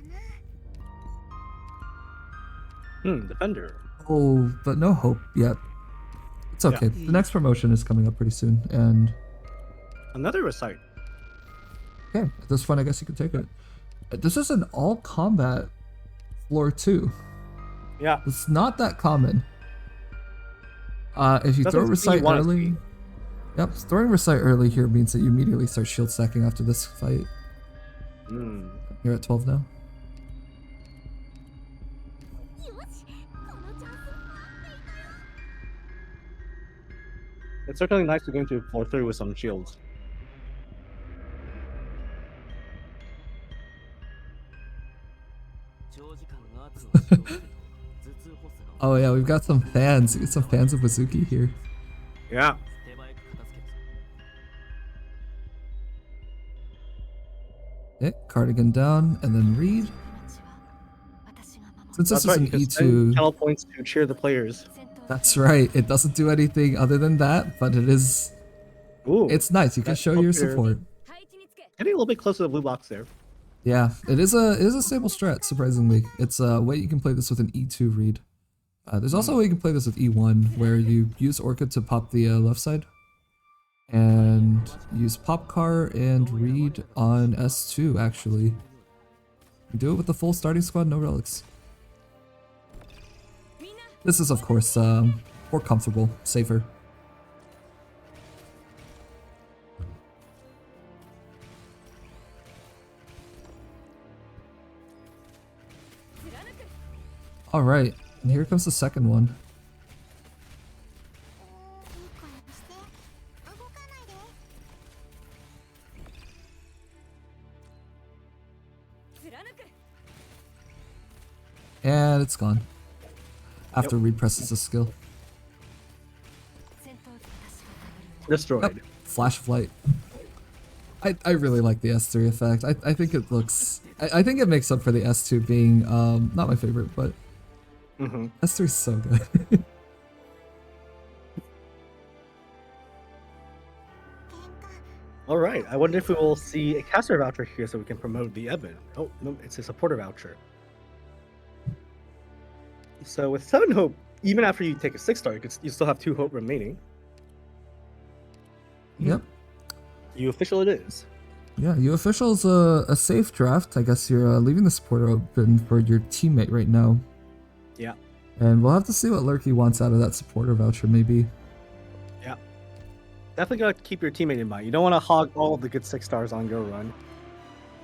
な。 Defender. Oh, but no hope yet. It's okay. The next promotion is coming up pretty soon, and Another recite. okay, at this point, I guess you could take it. This is an all-combat floor 2. Yeah. It's not that common. If you Doesn't throw seem recite you want it to early, be. yep, throwing recite early here means that you immediately start shield stacking after this fight. You're at 12 now. よし、このチャンス待っていたよ。 It's certainly nice to go into 4-3 with some shields. Oh yeah, we've got some fans. We got some fans of Bazuki here. Yeah. Okay, cardigan down, and then read. 私が守る。 Since That's this is right, an because then E2, Cal points to cheer the players. 戦闘 that's right. It doesn't do anything other than that, but it is. Ooh. It's nice. You can That's show your up there. support. 配置につけ。 Getting a little bit closer to the blue box there. Yeah, it is a stable strat. Surprisingly, it's a way you can play this with an E2 read. There's also a way you can play this with E1, where you use Orchid to pop the left side, and use Popcar and read on S2. Actually, you do it with the full starting squad, no relics. This is, of course, more comfortable, safer. All right, and here comes the second one. いい声して。動かないで。 貫く。 And it's gone. After Reed presses the skill. 戦闘機私が Destroyed. Yep. Flash of light. I really like the S3 effect. I think it looks... I think it makes up for the S2 being not my favorite, but S3 is so good. All right. I wonder if we will see a caster voucher here so we can promote the Eben. Oh, no, it's a supporter voucher. So with 7 Hope, even after you take a 6-star, you still have 2 hope remaining. Yep. You official it is. Yeah, you official's a safe draft. I guess you're leaving the supporter open for your teammate right now. Yeah. And we'll have to see what Lurky wants out of that supporter voucher, maybe. Yeah. Definitely gotta keep your teammate in mind. You don't want to hog all of the good 6-stars on your run.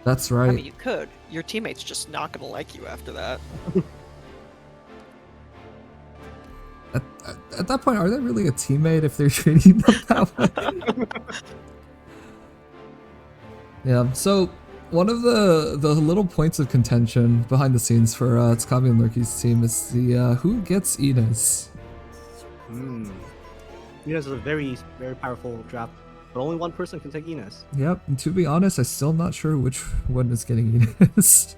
That's I right. mean, you could. Your teammate's just not gonna like you after that. At that point, are they really a teammate if they're treating them that way? Yeah, so one of the little points of contention behind the scenes for Tsukami and Lurky's team is the who gets Ines. Ines is a very, very powerful draft, but only one person can take Ines. Yep, and to be honest, I'm still not sure which one is getting Ines.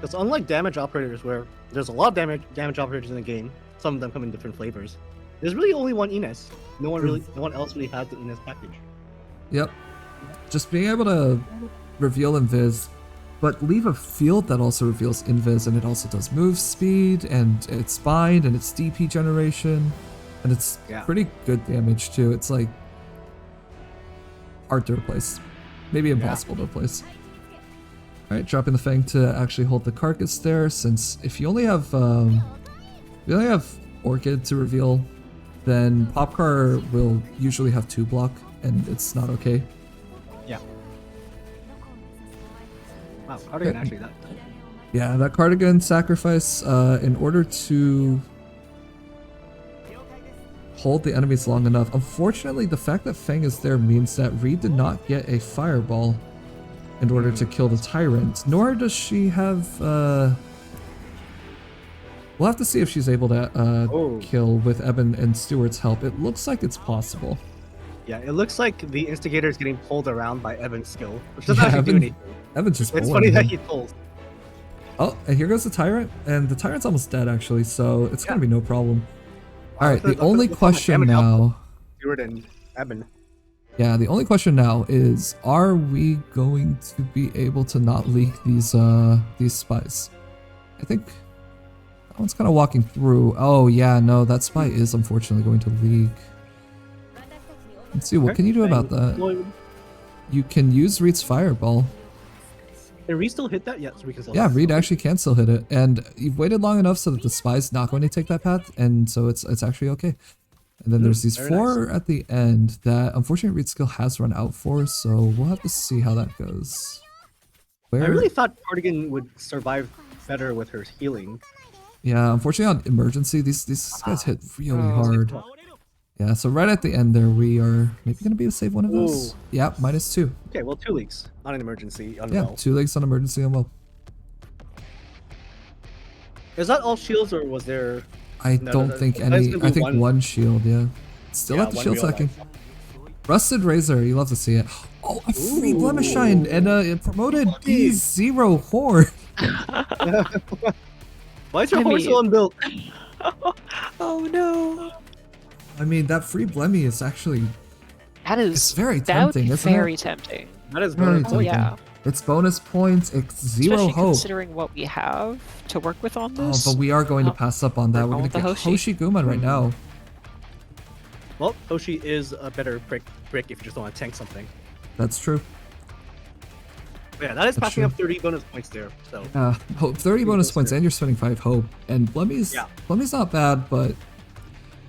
Because unlike damage operators, where there's a lot of damage operators in the game, some of them come in different flavors. There's really only one Ines. No one else really has the Ines package. Yep, just being able to reveal Invis, but leave a field that also reveals Invis, and it also does move speed, and it's bind, and it's DP generation, and it's pretty good damage too. It's like hard to replace, maybe impossible to replace. Alright, dropping the Fang to actually hold the carcass there, since if you only have Orchid to reveal, then Popcar will usually have 2 block, and it's not okay. Yeah. Wow, Cardigan actually that. Yeah, that Cardigan sacrifice, in order to hold the enemies long enough. Unfortunately, the fact that Fang is there means that Reed did not get a fireball in order to kill the Tyrant, nor does she have, we'll have to see if she's able to kill with Eben and Stewart's help. It looks like it's possible. Yeah, it looks like the instigator is getting pulled around by Evan's skill, which doesn't actually do anything. Evan's just It's pulling funny him. that he pulls. Oh, and here goes the Tyrant, and the Tyrant's almost dead actually, so it's gonna be no problem. Alright, the only question now... Stewart and Eben. Yeah, the only question now is, are we going to be able to not leak these spies? I think that one's kind of walking through. Oh yeah, no, that spy is unfortunately going to leak. Let's see, what can you do about that? You can use Reed's fireball. Can Reed still hit that? Yeah, so we can still Yeah, Reed actually can still hit it, and you've waited long enough so that the spy's not going to take that path, and so it's actually okay. And then there's these 4 at the end that unfortunately Reed's skill has run out for, so we'll have to see how that goes. I really thought Cardigan would survive better with her healing. Yeah, unfortunately on emergency, these guys hit really hard. Yeah, so right at the end there, we are maybe going to be able to save one of those. Ooh. Yeah, -2. Okay, well, 2 leaks on an emergency. On Yeah, well. 2 legs on emergency on well. Is that all shields, or was there... I don't think any. I think one shield, yeah. Still at the shield stacking. Rusted Razor, you love to see it. Oh, a free Blemish Shine and a promoted B0 Horde. Why is your horse so unbuilt? Oh no. I mean, that free Blemmy is actually... That is... It's very that would tempting, be isn't it? very tempting. That is Very very tempting. yeah. It's bonus points, it's 0 Especially hope. considering what we have to work with on Oh, this. but we are going to pass up on that. We're going going to with get the Hoshi. Hoshi-Guma right now. Well, Hoshi is a better brick if you just want to tank something. That's true. But yeah, that is That's packing true. up 30 bonus points there. So Hope 30 bonus points, and you're spending 5 hope. And Blemmy's not bad, but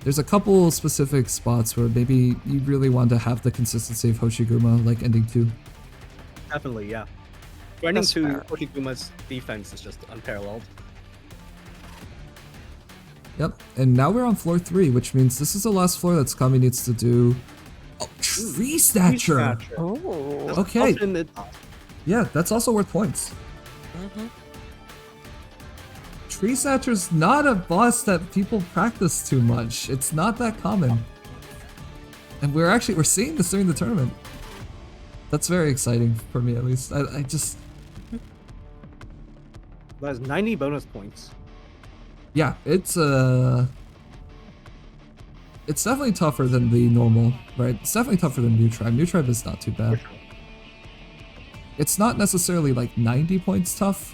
there's a couple specific spots where maybe you really want to have the consistency of Hoshi-Guma, like ending 2. definitely, yeah. Grinding That's to fair. Hoshiguma's defense is just unparalleled. Yep, and now we're on floor 3, which means this is the last floor that Tsukami needs to do. Oh, Tree Snatcher! Oh. Okay. Up in the top. Yeah, that's also worth points. Tree Snatcher's not a boss that people practice too much. It's not that common. And we're seeing this during the tournament. That's very exciting for me, at least. I just... That has 90 bonus points. Yeah, it's definitely tougher than the normal, right? It's definitely tougher than New Tribe. New Tribe is not too bad. It's not necessarily like 90 points tough,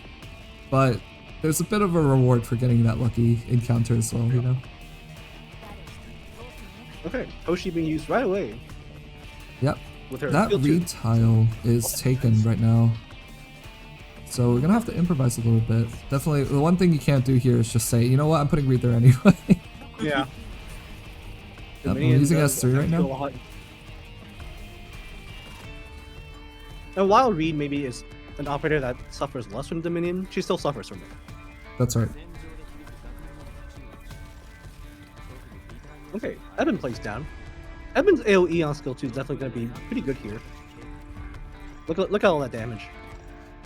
but there's a bit of a reward for getting that lucky encounter as well, you know? Okay, Hoshi being used right away. Yep. With her That skill reed tile is taken right now. So we're gonna have to improvise a little bit. Definitely, the one thing you can't do here is just say, you know what, I'm putting reed there anyway. Yeah. Yep, we're using S3 right now. And while Reed maybe is an operator that suffers less from Dominion, she still suffers from it. That's right. Okay, Eben plays down. Eben's AoE on skill 2 is definitely going to be pretty good here. Look at all that damage.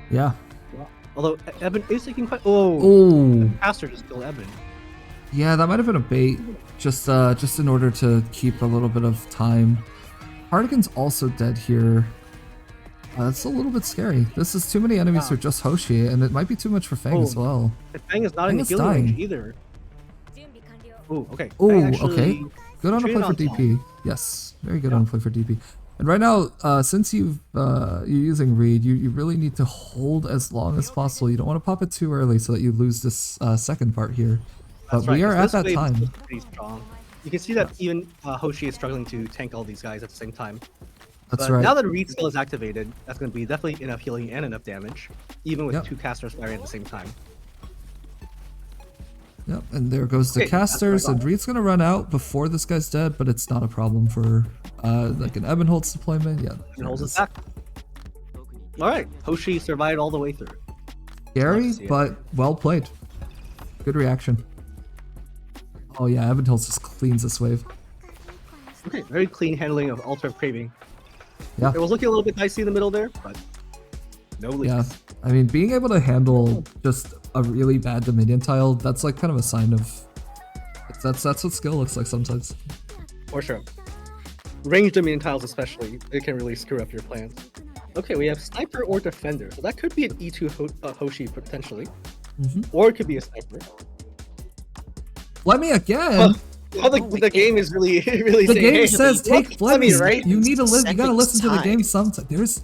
Yeah. Although Eben is taking quite. Oh, Oh. Caster just killed Eben. Yeah, that might have been a bait, just in order to keep a little bit of time. Hardigan's also dead here. That's a little bit scary. This is too many enemies for just Hoshi, and it might be too much for Fang as well. The Fang is not in the Fang is healing range dying. either. Oh, okay. Oh, Fang actually okay. Good on a play traded for on DP. Yes, very good on a play for DP. And right now, since you're using Reed, you really need to hold as long as possible. You don't want to pop it too early so that you lose this second part here. But That's right, we are 'cause at this that wave is time. pretty strong. You can see that even Hoshi is struggling to tank all these guys at the same time. That's But right. now that Reed skill is activated, that's going to be definitely enough healing and enough damage, even with Yep. 2 casters firing at the same time. Yep, and there goes the Okay, that's casters, what I and got. Reed's gonna run out before this guy's dead, but it's not a problem for like an Ebenholtz deployment. Yeah, And holds us back. Alright, Hoshi survived all the way through. scary, Love to see it. but well played. Good reaction. Oh yeah, Ebenholtz just cleans this wave. Okay, very clean handling of Altar of Craving. Yeah, It was looking a little bit dicey in the middle there, but no leaks. yeah. I mean, being able to handle just a really bad Dominion tile, that's like kind of a sign of. That's what skill looks like sometimes. For sure. Ranged Dominion tiles especially, it can really screw up your plans. Okay, we have Sniper or Defender, so that could be an E2 Hoshi potentially. Or it could be a Sniper. Let me again. Well, the game is really, really The saying, game hey, says look, take let me, Flemmy. right? You need to live. You gotta Second listen to the time. game sometime. There's.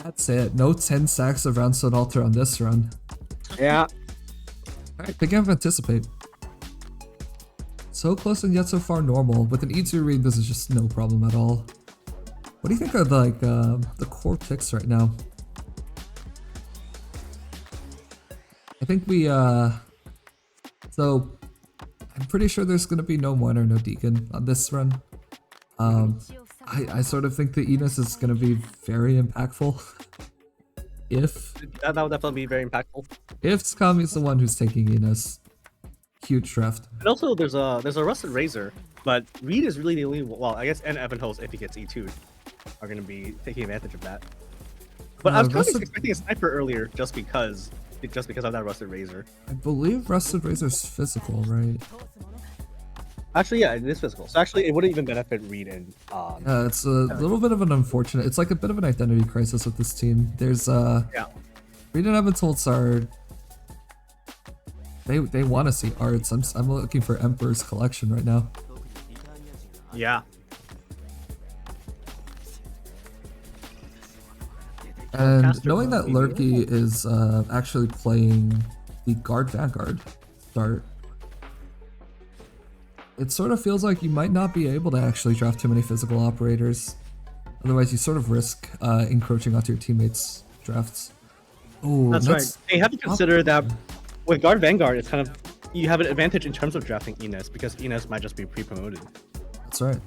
That's it. No 10 stacks of Roundstone Altar on this run. Yeah. Alright, big game of Anticipate. So close and yet so far normal. With an E2 read, this is just no problem at all. What do you think are like the core picks right now? I think we so I'm pretty sure there's gonna be no Moiner, no Deacon on this run. I sort of think the Enos is gonna be very impactful. If That would definitely be very impactful. Skami's the one who's taking Enos, huge draft. And also, there's a Rusted Razor, but Reed is really the only, well, I guess, and Evanholz, if he gets E2, are going to be taking advantage of that. But I was kind of Rusted- expecting a Sniper earlier, just because of that Rusted Razor. I believe Rusted Razor's physical, right? Actually, yeah, it is physical. So actually, it wouldn't even benefit Reed and It's a little bit of an unfortunate. It's like a bit of an identity crisis with this team. There's yeah. Reed and Ebenholtz are. They want to see arts. I'm looking for Emperor's Collection right now. Yeah. And Caster knowing that Club, maybe. Lurky is actually playing the Guard Vanguard start, it sort of feels like you might not be able to actually draft too many physical operators. Otherwise, you sort of risk encroaching onto your teammates' drafts. Oh, That's right. And you have to consider that with Guard Vanguard, it's kind of, you have an advantage in terms of drafting Enos, because Enos might just be pre-promoted. That's right.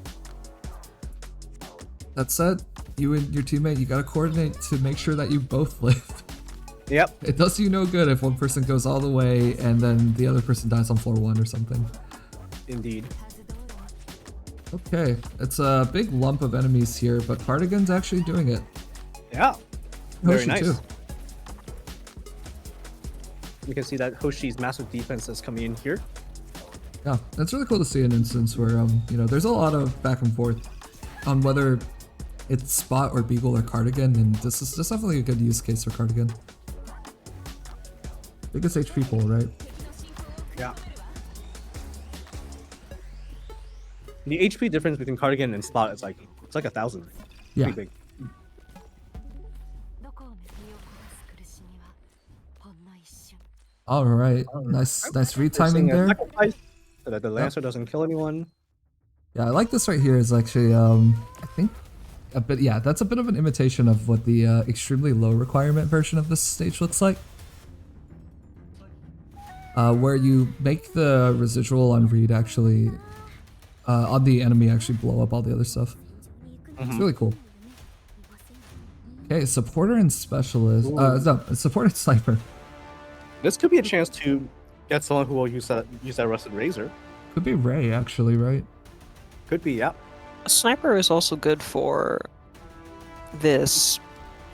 That said, you and your teammate, you gotta coordinate to make sure that you both live. Yep. It does you no good if one person goes all the way and then the other person dies on floor 1 or something. Indeed. Okay, it's a big lump of enemies here, but Cardigan's actually doing it. Yeah. Very Hoshi nice. too. You can see that Hoshi's massive defense is coming in here. Yeah, it's really cool to see an instance where there's a lot of back and forth on whether it's Spot or Beagle or Cardigan, and this is definitely a good use case for Cardigan. Biggest HP pool, right? Yeah. The HP difference between Cardigan and Spot is like 1,000. Yeah. Pretty big. どこを身を滅す苦しみはほんの一瞬 All right, nice retiming Placing a there. sacrifice so that the Lancer doesn't kill anyone. Yeah, I like this right here. Is actually I think a bit. Yeah, that's a bit of an imitation of what the extremely low requirement version of this stage looks like. Where you make the residual on read actually on the enemy actually blow up all the other stuff. It's really cool. Okay, supporter and specialist. No, supporter and sniper. This could be a chance to get someone who will use that rusted razor. Could be Ray actually, right? Could be, yeah. A sniper is also good for this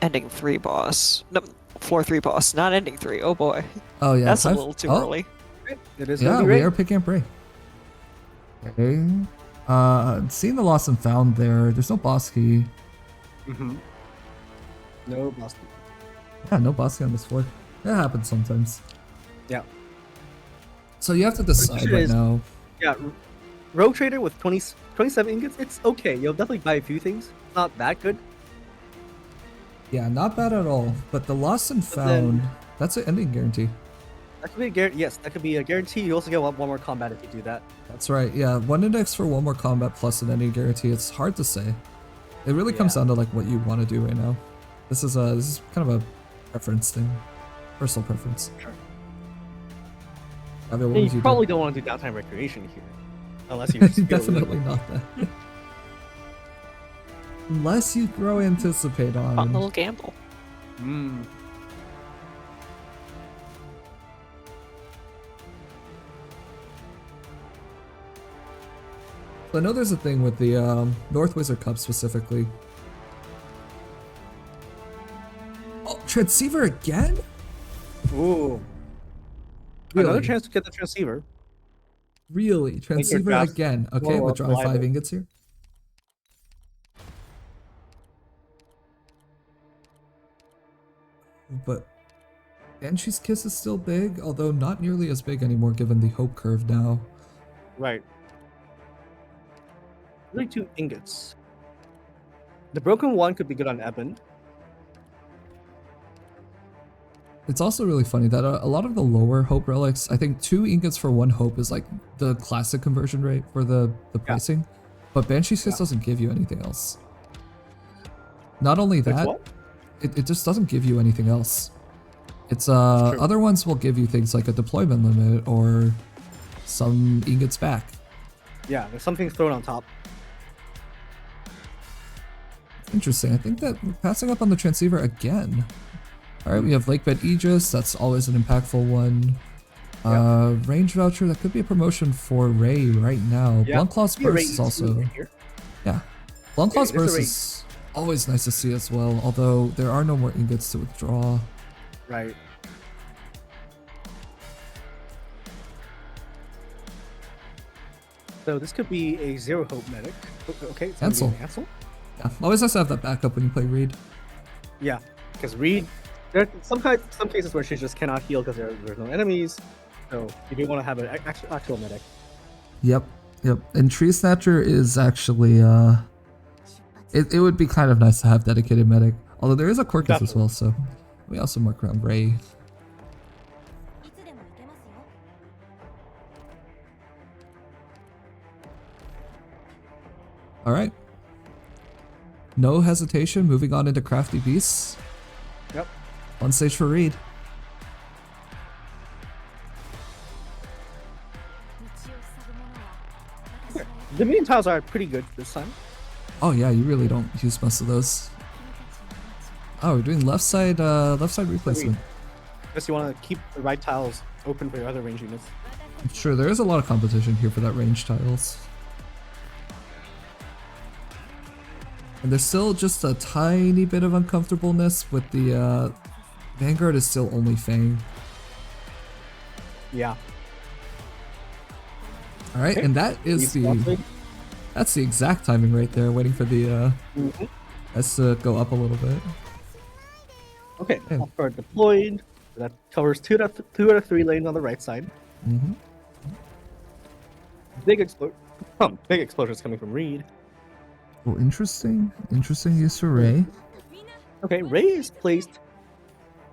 ending 3 boss. No, floor 3 boss, not ending 3. Oh boy. Oh yeah, That's a little too early. It is. Yeah, gonna be we Ray. are picking up Ray. Okay. Seeing the lost and found there. There's no boss key. No boss. Yeah, no boss key on this floor. That happens sometimes. Yeah. So you have to decide right now. Yeah. Rogue Trader with 27 ingots, it's okay. You'll definitely buy a few things. It's not that good. Yeah, not bad at all. But the lost and found, that's an ending guarantee. That could be a guarantee. Yes, that could be a guarantee. You also get one more combat if you do that. That's right. Yeah, 1 index for 1 more combat plus an ending guarantee. It's hard to say. It really comes down to like what you want to do right now. This is kind of a preference thing, personal preference. Sure. Javier, what And would you you probably do? don't want to do downtime recreation here, unless you just feel Definitely not that. Unless you throw anticipate Fun on. little gamble. I know there's a thing with the North Wizard Cup specifically. Oh, Transceiver again? Ooh. Really? Another chance to get the transceiver. Really? Transceiver draft again. Okay, more withdrawing 5 reliable. ingots here. But Banshee's Kiss is still big, although not nearly as big anymore given the hope curve now. Right. 32 ingots. The broken one could be good on Eben. It's also really funny that a lot of the lower hope relics, I think 2 ingots for 1 hope is like the classic conversion rate for the pricing, but Banshee's Kiss doesn't give you anything else. Not only that, what? it just doesn't give you anything else. It's other ones will give you things like a deployment limit or some ingots back. Yeah, there's something thrown on top. Interesting. I think that we're passing up on the transceiver again. Alright, we have Lakebed Aegis, that's always an impactful one. Range voucher, that could be a promotion for Ray right now. Yeah, Bluntclaw's be a Burst Ray is also... right here. Yeah. Bluntclaw's Yeah, it's a Burst Ray. is always nice to see as well, although there are no more ingots to withdraw. Right. So this could be a 0 hope medic. Okay, it's gonna be Ansel. an Ansel. Yeah, always nice to have that backup when you play Reed. Yeah, because Reed, there are some cases where she just cannot heal because there's no enemies. So you do want to have an actual medic. Yep. And Tree Snatcher is actually, it would be kind of nice to have dedicated medic. Although there is a Corcus as well, so we also mark around Ray. いつでも行けますよ。 Alright. No hesitation, moving on into Crafty Beasts. Yep. 1 stage for Reed. 道を塞ぐものは私がやる。 The minion tiles are pretty good this time. Oh yeah, you really don't use most of those. 君たちの命を Oh, we're doing left side replacement. Guess you want to keep the right tiles open for your other range units. Sure, there is a lot of competition here for that range tiles. And there's still just a tiny bit of uncomfortableness with the Vanguard is still only Fang. Yeah. Alright, and that is that's the exact timing right there, waiting for the S to go up a little bit. Okay, Okay. off guard deployed. That covers 2 out of 3 lanes on the right side. Mm-hmm. Big explosions coming from Reed. Well, interesting use for Ray. Okay, Ray is placed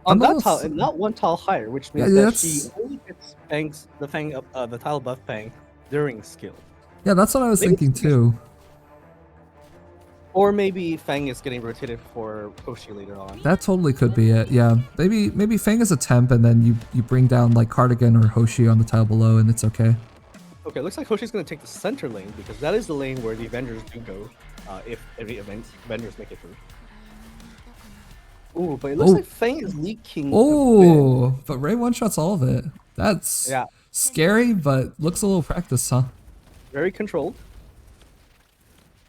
On I'm that almost- tile, and not one tile higher, which means Yeah, that she that's- only gets the tile above Fang during skill. Yeah, that's what I was Maybe thinking it's- too. Or maybe Fang is getting rotated for Hoshi later on. That totally could be it. Yeah, maybe Fang is a temp, and then you bring down like Cardigan or Hoshi on the tile below, and it's okay. Okay, looks like Hoshi's going to take the center lane because that is the lane where the Avengers do go if every Avengers make it through. Ooh, but it looks Oh. like Fang is leaking. a bit. Oh, but Ray one shots all of it. That's Yeah. scary, but looks a little practiced, huh? Very controlled.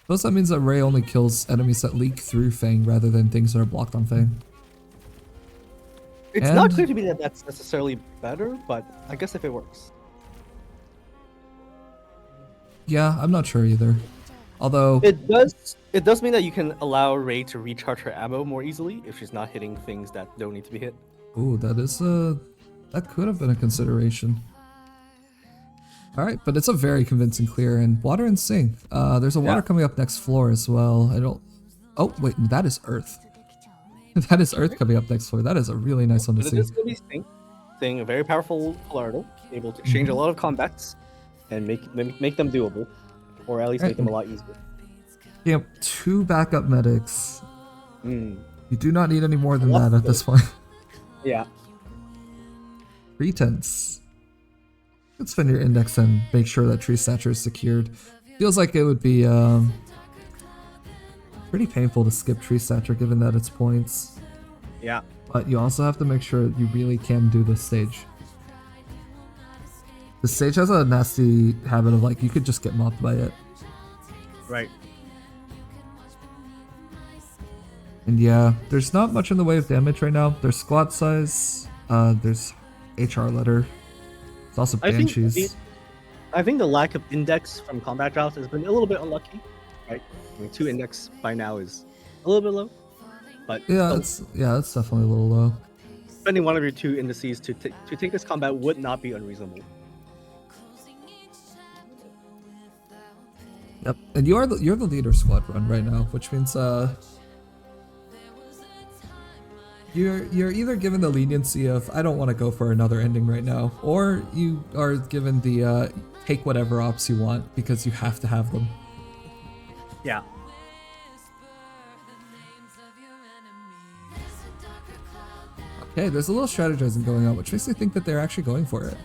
Suppose that means that Ray only kills enemies that leak through Fang rather than things that are blocked on Fang. It's not And- clear to me that that's necessarily better, but I guess if it works. Yeah, I'm not sure either. Although, It does mean that you can allow Ray to recharge her ammo more easily if she's not hitting things that don't need to be hit. ooh, that could have been a consideration. All right, but it's a very convincing clear, and water and sing. There's a water Yeah. coming up next floor as well. I don't. Oh wait, that is earth. That is earth coming up next floor. That is a really nice one to But it see. is going to be Sting, a very powerful Polardo, able to change a lot of combats and make them doable, or at least make them a lot easier. Yep, 2 backup medics. Mm. You do not need any more than Lots that of at this point. Yeah. Pretense. Let's spend your index and make sure that tree stature is secured. Feels like it would be pretty painful to skip tree stature given that it's points. Yeah. But you also have to make sure you really can do this stage. The stage has a nasty habit of like you could just get mopped by it. Right. And yeah, there's not much in the way of damage right now. There's squad size, there's HR letter. There's also banshees. I think the lack of index from combat drops has been a little bit unlucky. Right. I mean, 2 index by now is a little bit low. But Yeah, still, it's definitely a little low. spending one of your 2 indices to take this combat would not be unreasonable. Yep, and you're the leader squad run right now, which means you're either given the leniency of I don't want to go for another ending right now, or you are given the take whatever ops you want because you have to have them. Yeah. Okay, there's a little strategizing going on, which makes me think that they're actually going for it.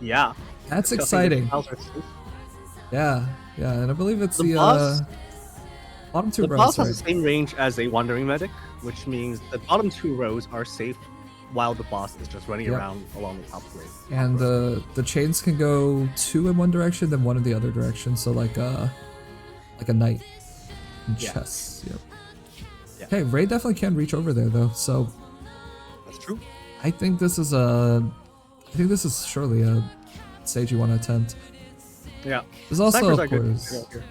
Yeah. That's Discussing exciting. the tiles are safe. Yeah, and I believe it's The the boss- bottom 2 The rows, boss has right? the same range as a wandering medic, which means the bottom 2 rows are safe while the boss is just running Yep. around along the top row. And the chains can go 2 in one direction, then 1 in the other direction. So like a knight in Yeah. chess. Yep. Yeah. Okay, Ray definitely can reach over there though. So That's true. I think this is surely a stage you want to attempt. Yeah. There's also Snipers of are good course, here.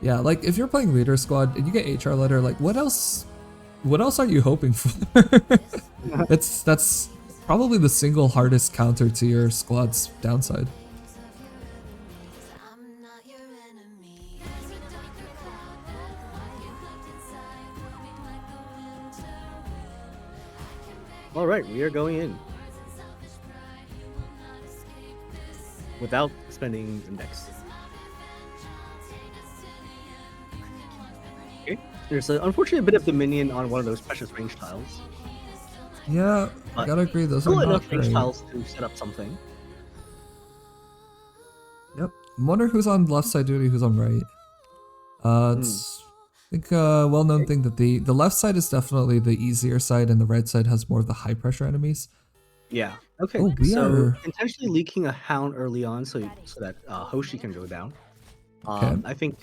yeah, like if you're playing leader squad and you get HR letter, like what else are you hoping for? That's probably the single hardest counter to your squad's downside. All right, we are going in without spending index. Okay, there's an unfortunate bit of dominion on one of those precious range tiles. Yeah, I But gotta agree, those Still are not enough range great. tiles to set up something. Yep. I wonder who's on left side duty, who's on right. It's I think a well-known thing that the left side is definitely the easier side, and the right side has more of the high pressure enemies. Yeah. Okay. Oh, we so are- intentionally leaking a hound early on, so that Hoshi can go down. Okay. I think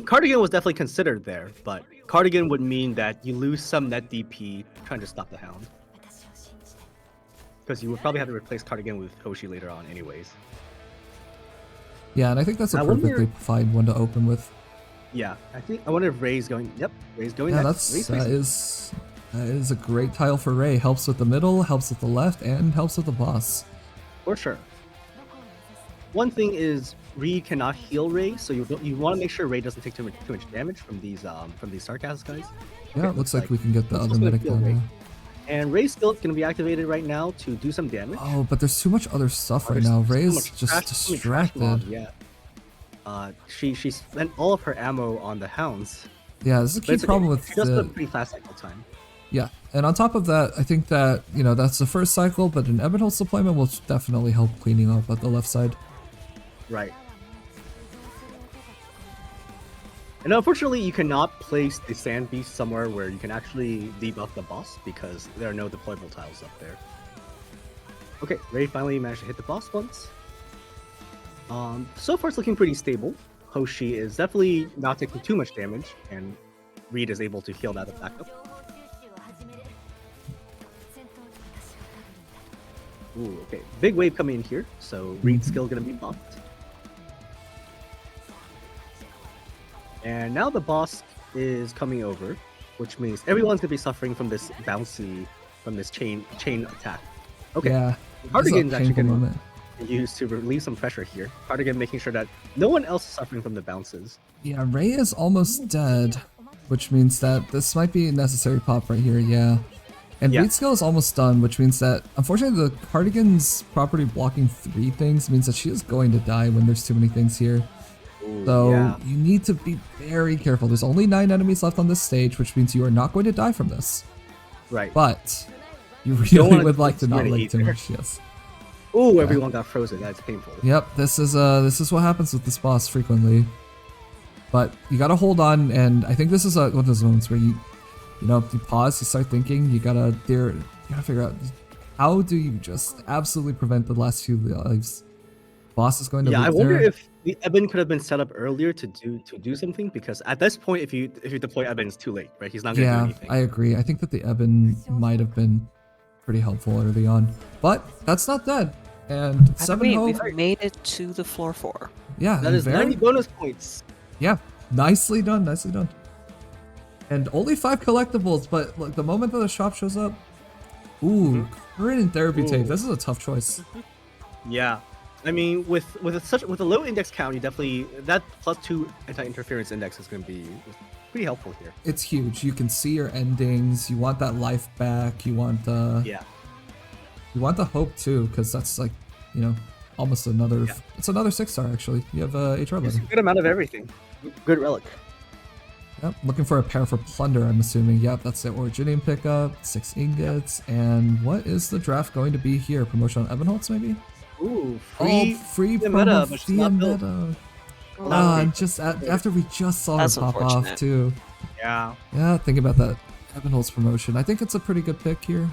Cardigan was definitely considered there, but Cardigan would mean that you lose some net DP trying to stop the hound, because you would probably have to replace Cardigan with Hoshi later on, anyways. Yeah, and I think that's a I wonder- perfectly fine one to open with. Yeah. I wonder if Ray's going. Yep. Ray's going. Yeah, next. Ray's that is a great tile for Ray. Helps with the middle, helps with the left, and helps with the boss. for sure. One thing is Reed cannot heal Ray, so you want to make sure Ray doesn't take too much damage from these sarcasm guys. Yeah, it looks like we can get the Let's other just go medic heal down Ray. now. And Ray's skill is going to be activated right now to do some damage. Oh, but there's too much other stuff right There's now. so Ray is much just trash- so many trash mob, distracted. Yeah. She spent all of her ammo on the hounds. Yeah, this is a But key it's okay. problem with She does have a the... pretty fast cycle time. Yeah, and on top of that, I think that, you know, that's the first cycle, but an Ebonholt's deployment will definitely help cleaning up at the left side. Right. And unfortunately, you cannot place the Sand Beast somewhere where you can actually debuff the boss because there are no deployable tiles up there. Okay, Ray finally managed to hit the boss once. So far it's looking pretty stable. Hoshi is definitely not taking too much damage, and Reed is able to heal that back up. Ooh, okay. Big wave coming in here, so Reed's skill gonna be buffed. And now the boss is coming over, which means everyone's gonna be suffering from this chain attack. Okay, Yeah, this is a Cardigan's actually painful gonna moment. use to relieve some pressure here. Cardigan making sure that no one else is suffering from the bounces. Yeah, Ray is almost dead, which means that this might be a necessary pop right here, yeah. And Yeah. Reed's skill is almost done, which means that, unfortunately, the Cardigan's property blocking 3 things means that she is going to die when there's too many things here. Ooh, So yeah. you need to be very careful. There's only 9 enemies left on this stage, which means you are not going to die from this. Right. But you don't really wanna would like to not really lick eat too there. much, yes. Ooh, everyone got frozen. That's painful. Yep, this is what happens with this boss frequently. But you gotta hold on, and I think this is one of those moments where you pause, you start thinking, you gotta figure out how do you just absolutely prevent the last few lives. Boss is going to Yeah, I leap wonder there. if the Eben could have been set up earlier to do something, because at this point, if you deploy Eben, it's too late, right? He's not gonna do Yeah, anything. I agree. I think that the Eben might have been pretty helpful early on, but that's not dead. And 7 hope. We've made it to the floor 4. Yeah, That and is 90 bonus points. Yeah, nicely done, nicely done. And only 5 collectibles, but look, the moment that the shop shows up, ooh, current and therapy tape. This is a tough choice. Yeah, I mean, with a low index count, you definitely that +2 anti-interference index is going to be pretty helpful here. It's huge. You can see your endings. You want that life back. You want the you want the hope too, because that's like, almost another. Yeah. It's another 6-star actually. You have a HR It's a letter. good amount of everything. Good relic. Yep, looking for a pair for plunder. I'm assuming. Yep, that's the Originium pickup. 6 ingots. And what is the draft going to be here? Promotion on Ebonholtz maybe? Ooh, Free the promo meta, but she's via not built. meta. Not And free. just after we just saw That's her pop unfortunate. off too. Yeah. Yeah, think about that Ebonholtz promotion. I think it's a pretty good pick here.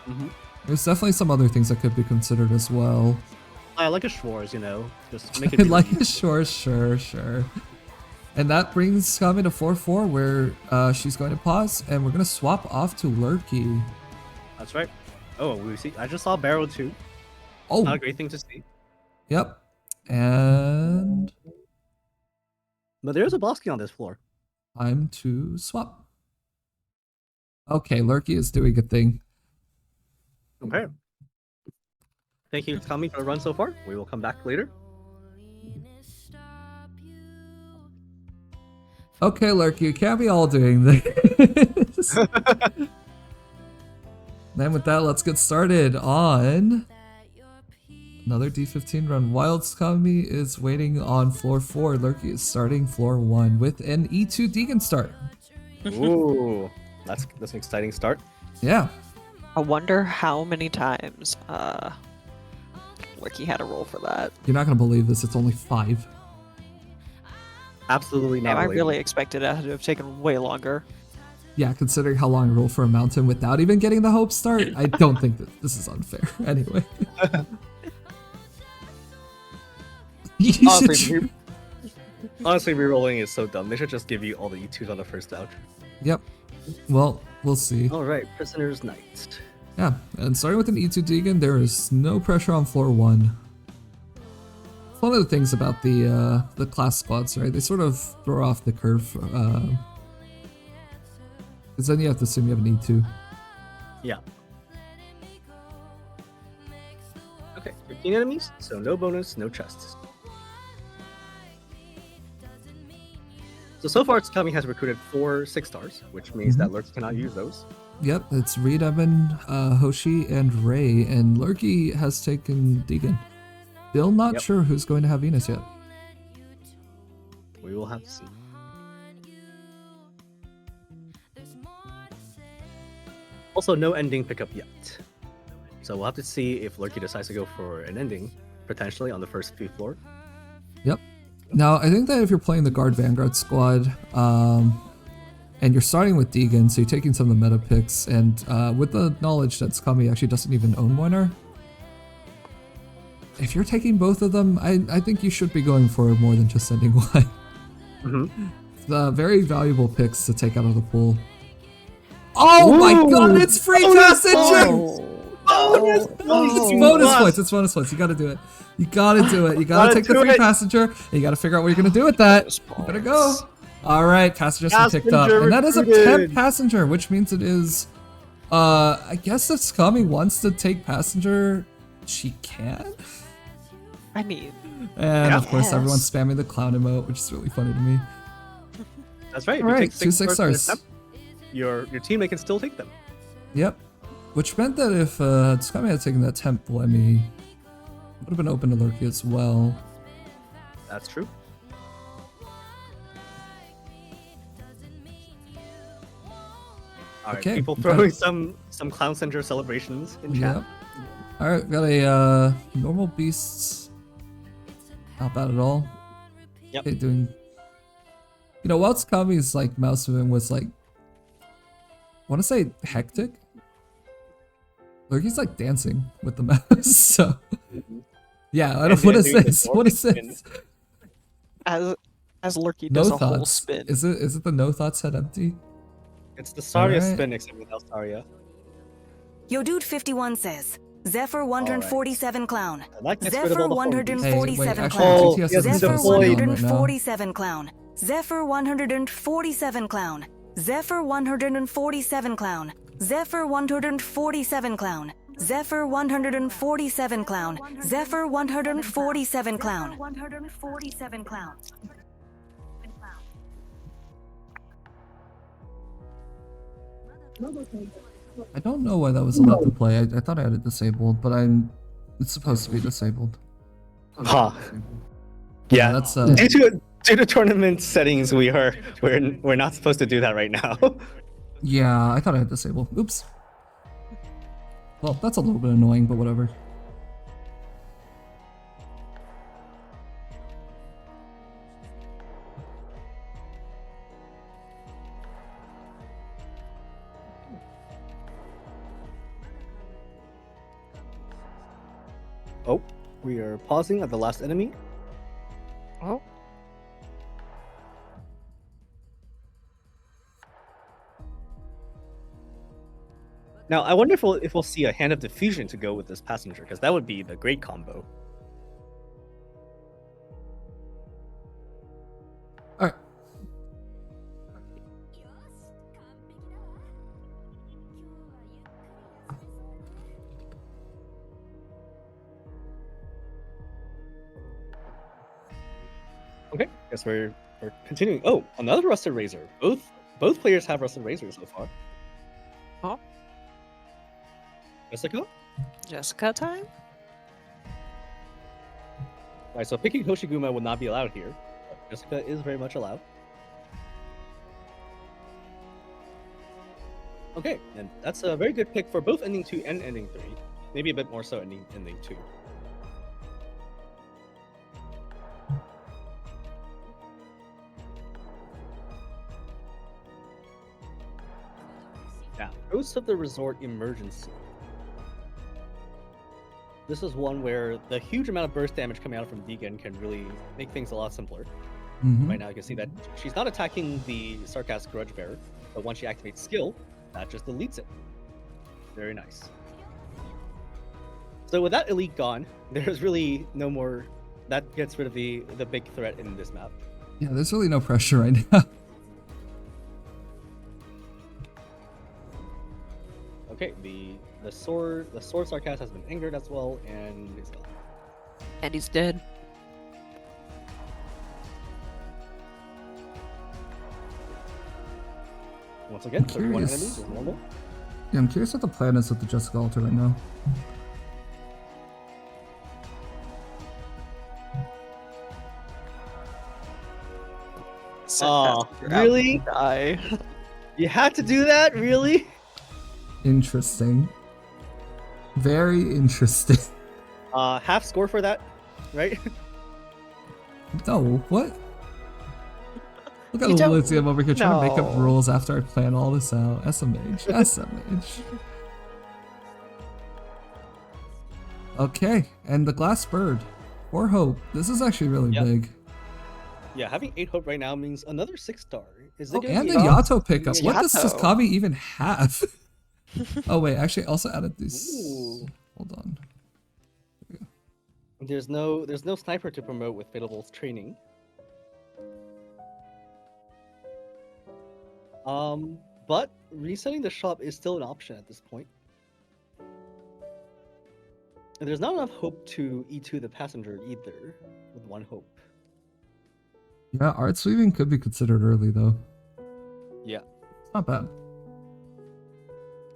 Mm-hmm. There's definitely some other things that could be considered as well. I like a Schwarz, just make it. I be like easy. it, sure. And that brings Kami to 4-4, where she's going to pause, and we're going to swap off to Lurky. That's right. Oh, we see. I just saw Barrow too. Oh, Not a great thing to see. yep. And But there is a boss key on this floor. time to swap. Okay, Lurky is doing a thing. Okay. Thank you, Tommy, for the run so far. We will come back later. Okay, Lurky, you can't be all doing this. Then with that, let's get started on another D15 run. Wild Kami is waiting on floor 4. Lurky is starting floor 1 with an E2 Deegan start. Ooh, that's an exciting start. Yeah. I wonder how many times Ricky had a roll for that. You're not going to believe this. It's only 5. Absolutely not. I believable. really expected it to have taken way longer. Yeah, considering how long I rolled for a mountain without even getting the hope start, I don't think that this is unfair. Anyway. You should tr- Honestly, rerolling is so dumb. They should just give you all the E2s on the first ouch. Yep. Well, we'll see. All right, Prisoner's Night. Yeah, and starting with an E2 Deegan, there is no pressure on floor 1. It's one of the things about the class squads, right? They sort of throw off the curve. Because then you have to assume you have an E2. Yeah. Okay, 15 enemies, so no bonus, no chests. So far, Tsukami has recruited 4 6-stars, which means that Lurky cannot use those. Yep, it's Reed, Evan, Hoshi, and Ray, and Lurky has taken Deegan. Still not sure who's going to have Venus yet. We will have to see. Also, no ending pickup yet. So we'll have to see if Lurky decides to go for an ending, potentially on the first few floor. Yep. Now, I think that if you're playing the Guard Vanguard squad, and you're starting with Deegan, so you're taking some of the meta picks, and with the knowledge that Tsukami actually doesn't even own Winner, if you're taking both of them, I think you should be going for more than just sending one. Very valuable picks to take out of the pool. Oh my god, it's free passage! It's bonus points, it's bonus points. You gotta do it. You gotta do it. You gotta take the free passenger, and you gotta figure out what you're gonna do with that. You better go. Alright, passenger's been picked up. And that is a temp passenger, which means it is... I guess if Tsukami wants to take passenger, she can? I mean... And of course, everyone's spamming the clown emote, which is really funny to me. That's right. If Alright, you take 2 6-stars. Your teammate can still take them. Yep. Which meant that if Tsukami had taken that temp Lemmy, would have been open to Lurky as well. That's true. Alright, Okay, people throwing some Clown Center celebrations in chat. Yep. Alright, got a normal beasts. Not bad at all. Yep. Okay, doing... You know, while Tsukami's like mouse moving was like... I want to say hectic. Lurky's like dancing with the mouse, so... Yeah, I don't... What is this? What is this? As Lurky No does a whole thoughts. spin. Is it the no thoughts head empty? It's the Saria Alright. spin except without Saria. Yo Dude 51 says, Zephyr 147 clown. That gets rid of Zephyr all the home beats. 147 actually, clown. Oh, GTS yes, isn't Zephyr supposed to be on right now. 147 clown. Zephyr 147 clown. Zephyr 147 clown. Zephyr 147 clown. Zephyr 147 clown. Zephyr 147 clown. 147 clown. I don't know why that was allowed to play. I thought I had it disabled, but it's supposed to be disabled. Huh. Yeah, that's Due to tournament settings, we're not supposed to do that right now. yeah, I thought I had disabled. Oops. Well, that's a little bit annoying, but whatever. Oh, we are pausing at the last enemy. Oh. Now, I wonder if we'll see a Hand of Diffusion to go with this passenger, because that would be the great combo. Alright. Okay, guess we're continuing. Oh, another Rusted Razor. Both players have Rusted Razors so far. Oh. Jessica? Jessica time? Alright, so picking Hoshiguma would not be allowed here. But Jessica is very much allowed. Okay, and that's a very good pick for both ending 2 and ending 3. Maybe a bit more so ending 2. Now, Ghost of the Resort Emergency. This is one where the huge amount of burst damage coming out from Deegan can really make things a lot simpler. Right now you can see that she's not attacking the Sarcastic Grudge Bearer, but once she activates skill, that just deletes it. Very nice. So with that elite gone, there's really no more... That gets rid of the big threat in this map. Yeah, there's really no pressure right now. Okay, the sword Sarcast has been angered as well, and is gone. And he's dead. Once again, I'm 31 curious. enemies is normal. Yeah, I'm curious what the plan is with the Jessica altar right now. Send Aw, Passenger out really? to die. You had to do that, really? Interesting. Very interesting. Half score for that, right? No, what? Look at You don't- Lithium over here trying to make up No. rules after I plan all this out. SMH. SMH. Okay, and the glass bird. Or hope. This is actually really Yep. big. Yeah, having 8 hope right now means another 6-star. Is there Oh, gonna and be the a- Yato pickup. Yeah, What does Yato. Saskabi even have? Oh wait, actually I also added these. Ooh. Hold on. There's no sniper to promote with Fatal's training. But resetting the shop is still an option at this point. And there's not enough hope to E2 the passenger either, with 1 hope. Yeah, art sweeping could be considered early though. Yeah. It's not bad.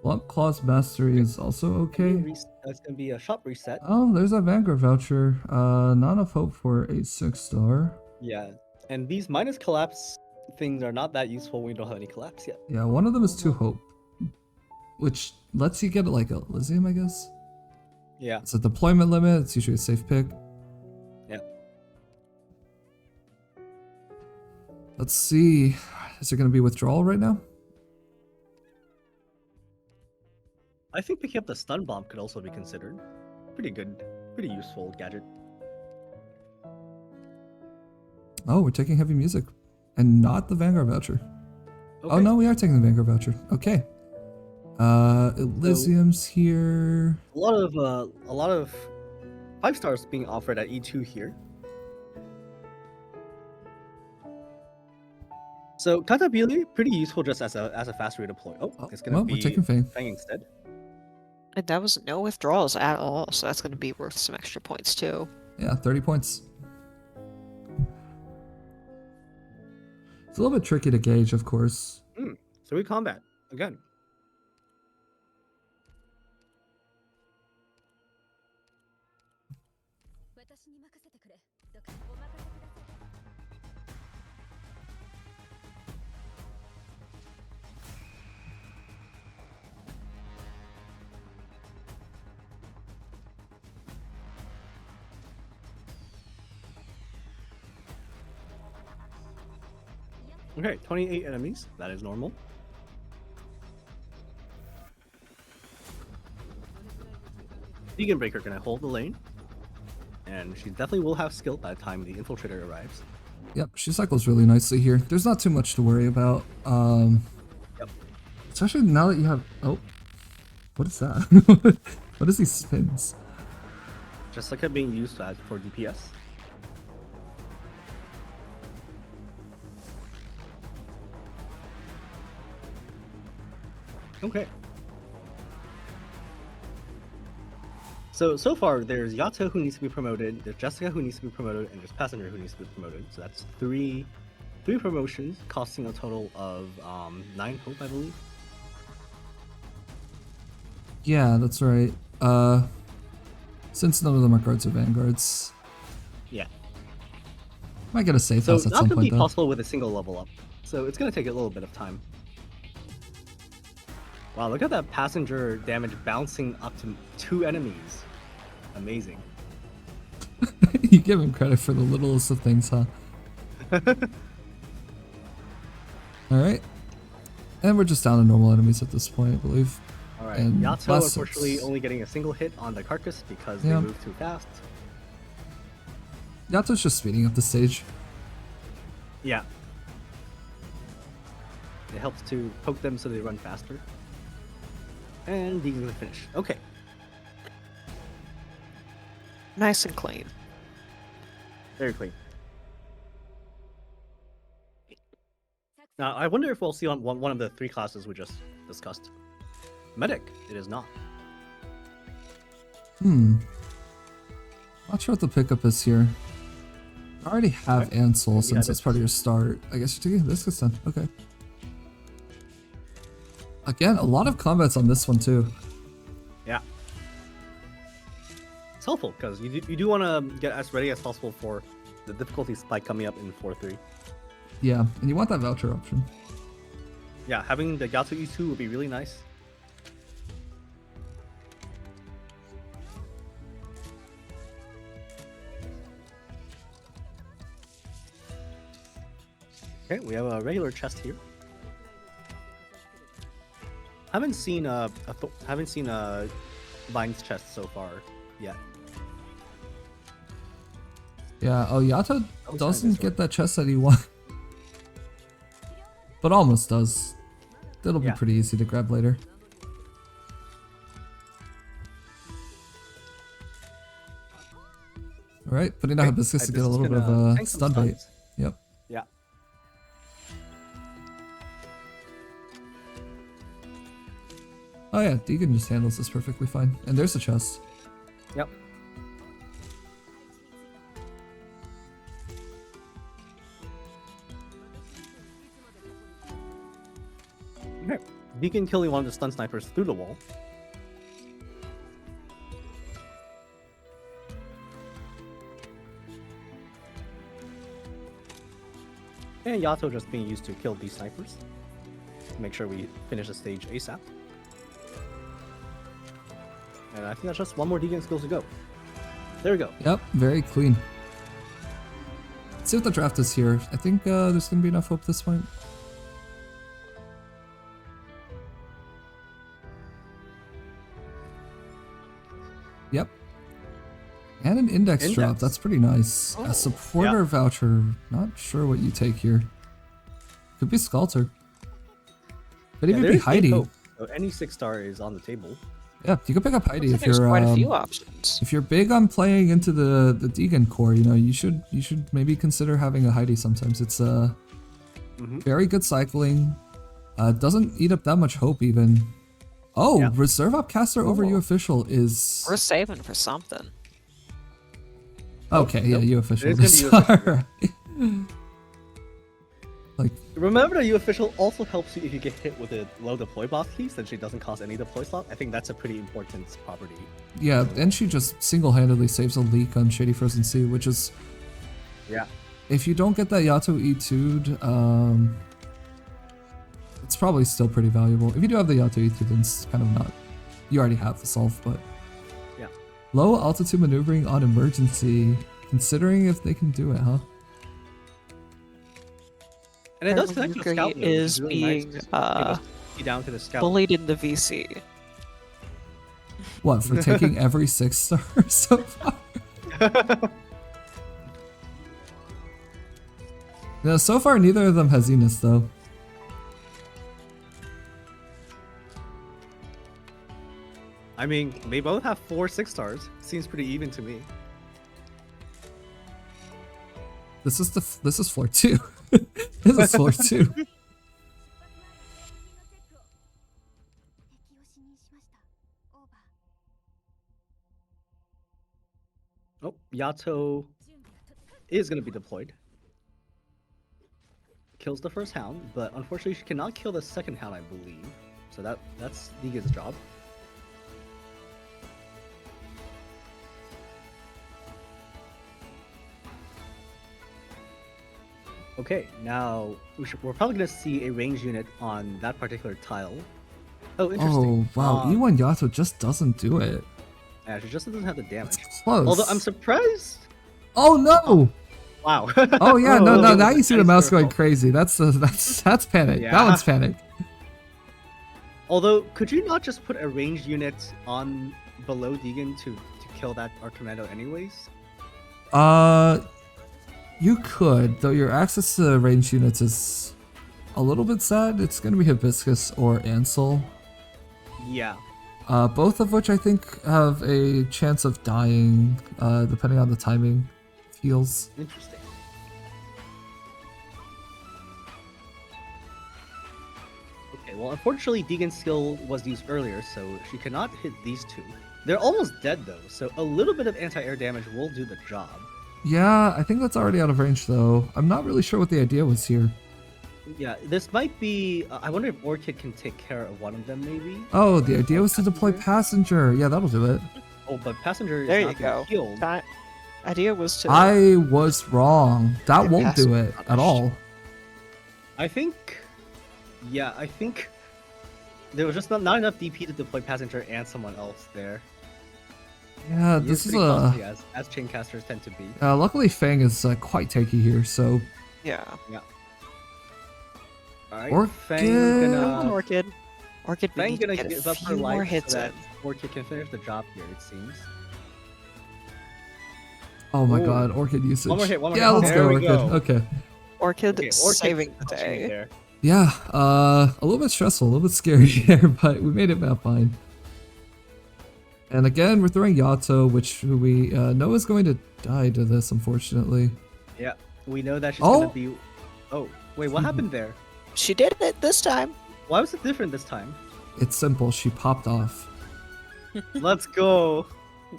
Blunt Claw's Mastery is also okay. That's gonna be a shop reset. Oh, there's a Vanguard voucher. Not enough hope for a 6-star. Yeah. And these minus collapse things are not that useful when we don't have any collapse yet. Yeah, one of them is 2 hope. Which lets you get like a Elysium, I guess. Yeah. It's a deployment limit, it's usually a safe pick. Yeah. Let's see. Is there gonna be withdrawal right now? I think picking up the stun bomb could also be considered. Pretty good, pretty useful gadget. Oh, we're taking heavy music. And not the Vanguard voucher. Oh Okay. no, we are taking the Vanguard voucher. Okay. Elysium's here. A lot of 5-stars being offered at E2 here. So Katabili, pretty useful just as a fast redeploy. Oh, it's gonna well, be we're taking Fang. Fang instead. And that was no withdrawals at all, so that's going to be worth some extra points too. Yeah, 30 points. It's a little bit tricky to gauge, of course. So we combat again. Okay, 28 enemies. That is normal. Vegan Breaker gonna hold the lane. And she definitely will have skill by the time the infiltrator arrives. Yep, she cycles really nicely here. There's not too much to worry about. Yep. Especially now that you have... Oh. What is that? What is these spins? Just like it being used for DPS. Okay. So far, there's Yato who needs to be promoted, there's Jessica who needs to be promoted, and there's Passenger who needs to be promoted. So that's three promotions, costing a total of 9 hope, I believe. Yeah, that's right. Since none of them are guards or vanguards. Yeah. Might get a safe So house at not some gonna be point though. possible with a single level up. So it's gonna take a little bit of time. Wow, look at that passenger damage bouncing up to 2 enemies. Amazing. You give him credit for the littlest of things, huh? Alright. And we're just down to normal enemies at this point, I believe. Alright, And Yato last unfortunately six. only getting a single hit on the carcass because Yeah. they move too fast. Yato's just speeding up the stage. Yeah. It helps to poke them so they run faster. And Deegan's gonna finish. Okay. Nice and clean. Very clean. Now, I wonder if we'll see on one of the 3 classes we just discussed. Medic, it is not. Not sure what the pickup is here. I already have Okay. Ansel since Yeah, it's part of your start. I guess you're taking this then. Okay. Again, a lot of combats on this one too. Yeah. It's helpful because you do want to get as ready as possible for the difficulty spike coming up in 4-3. Yeah, and you want that voucher option. Yeah, having the Yato E2 would be really nice. Okay, we have a regular chest here. Haven't seen a Vine's chest so far yet. Yeah, oh, Yato try doesn't this get that chest that he wants. But almost does. That'll be Yeah. pretty easy to grab later. Alright, putting out Hibiscus to get a little bit of a stun bait. Yep. Yeah. Oh yeah, Deegan just handles this perfectly fine. And there's a chest. Yep. Okay. Deacon killing one of the stun snipers through the wall. And Yato just being used to kill these snipers. Make sure we finish the stage ASAP. And I think that's just one more Deacon skill to go. There we go. Yep, very clean. Let's see what the draft is here. I think there's going to be enough hope this point. Yep. And an index drop. That's pretty nice. A supporter voucher. Not sure what you take here. Could be Sculptor. Could even be Heidi. So any 6-star is on the table. Yeah, you could pick up Heidi if There's you're quite a few options. if you're big on playing into the Deegan core. You know, you should maybe consider having a Heidi sometimes. It's very good cycling. Doesn't eat up that much hope even. Oh, Yeah. reserve upcaster over you official is We're saving for something. okay. Yeah, nope. you official. It is gonna be you Alright. Like Remember that U official also helps you if you get hit with a low deploy boss key, since she doesn't cost any deploy slot. I think that's a pretty important property. yeah, and she just single-handedly saves a leak on Shady Frozen Sea, which is Yeah. if you don't get that Yato E2'd, it's probably still pretty valuable. If you do have the Yato E2'd, then it's kind of not. You already have the solve, but Yeah. low altitude maneuvering on emergency. Considering if they can do it, huh? And it does connect to the Mercury scout node, which is really nice, being 'cause it goes down to the scout. bullied in the VC. What, for taking every 6-star so far? No, so far neither of them has Enos though. I mean, they both have 4 6-stars. Seems pretty even to me. This is floor 2. This is floor 2. Oh, Yato is going to be deployed. Kills the first hound, but unfortunately she cannot kill the second hound, I believe. So that's Deegan's job. Okay, now we're probably going to see a range unit on that particular tile. Oh, interesting. Oh wow, E1 Yato just doesn't do it. Yeah, she just doesn't have the damage. It's close. Although I'm surprised. Oh no! Wow. Oh yeah, no, now you see the mouse going fault. crazy. That's panic. Yeah. That one's panic. Although, could you not just put a ranged unit on below Deegan to kill that Arknight anyways? You could, though your access to ranged units is a little bit sad. It's gonna be Hibiscus or Ansel. Yeah. Both of which I think have a chance of dying, depending on the timing of heals. Interesting. Okay, well, unfortunately, Deegan's skill was used earlier, so she cannot hit these two. They're almost dead, though, so a little bit of anti-air damage will do the job. Yeah, I think that's already out of range though. I'm not really sure what the idea was here. Yeah, this might be. I wonder if Orchid can take care of one of them, maybe. Oh, the idea was to deploy Passenger. Yeah, that'll do it. Oh, but Passenger is There you not gonna go. heal. That idea was to. I was wrong. That Get won't do Passenger it at punished. all. I think. Yeah, I think there was just not enough DP to deploy Passenger and someone else there. Yeah, He this is pretty a. costly, as chaincasters tend to be. Luckily, Fang is quite tanky here, so. Yeah. Alright, Orchid. Fang Come on, gonna. Orchid. Orchid, we Fang need to gonna get a give up her few more life hits so in. that Orchid can finish the job here. It seems. Oh my Ooh. god, Orchid usage. One more hit, one more yeah, hit. let's There go, we Orchid. go. Okay. Orchid Okay, Orchid's saving the touching me day. there. Yeah, a little bit stressful, a little bit scary here, but we made it back fine. And again, we're throwing Yato, which we know is going to die to this, unfortunately. Yeah, we know that she's Oh! gonna be. Oh, wait, what happened there? She did it this time. Why was it different this time? It's simple, she popped off. Let's go.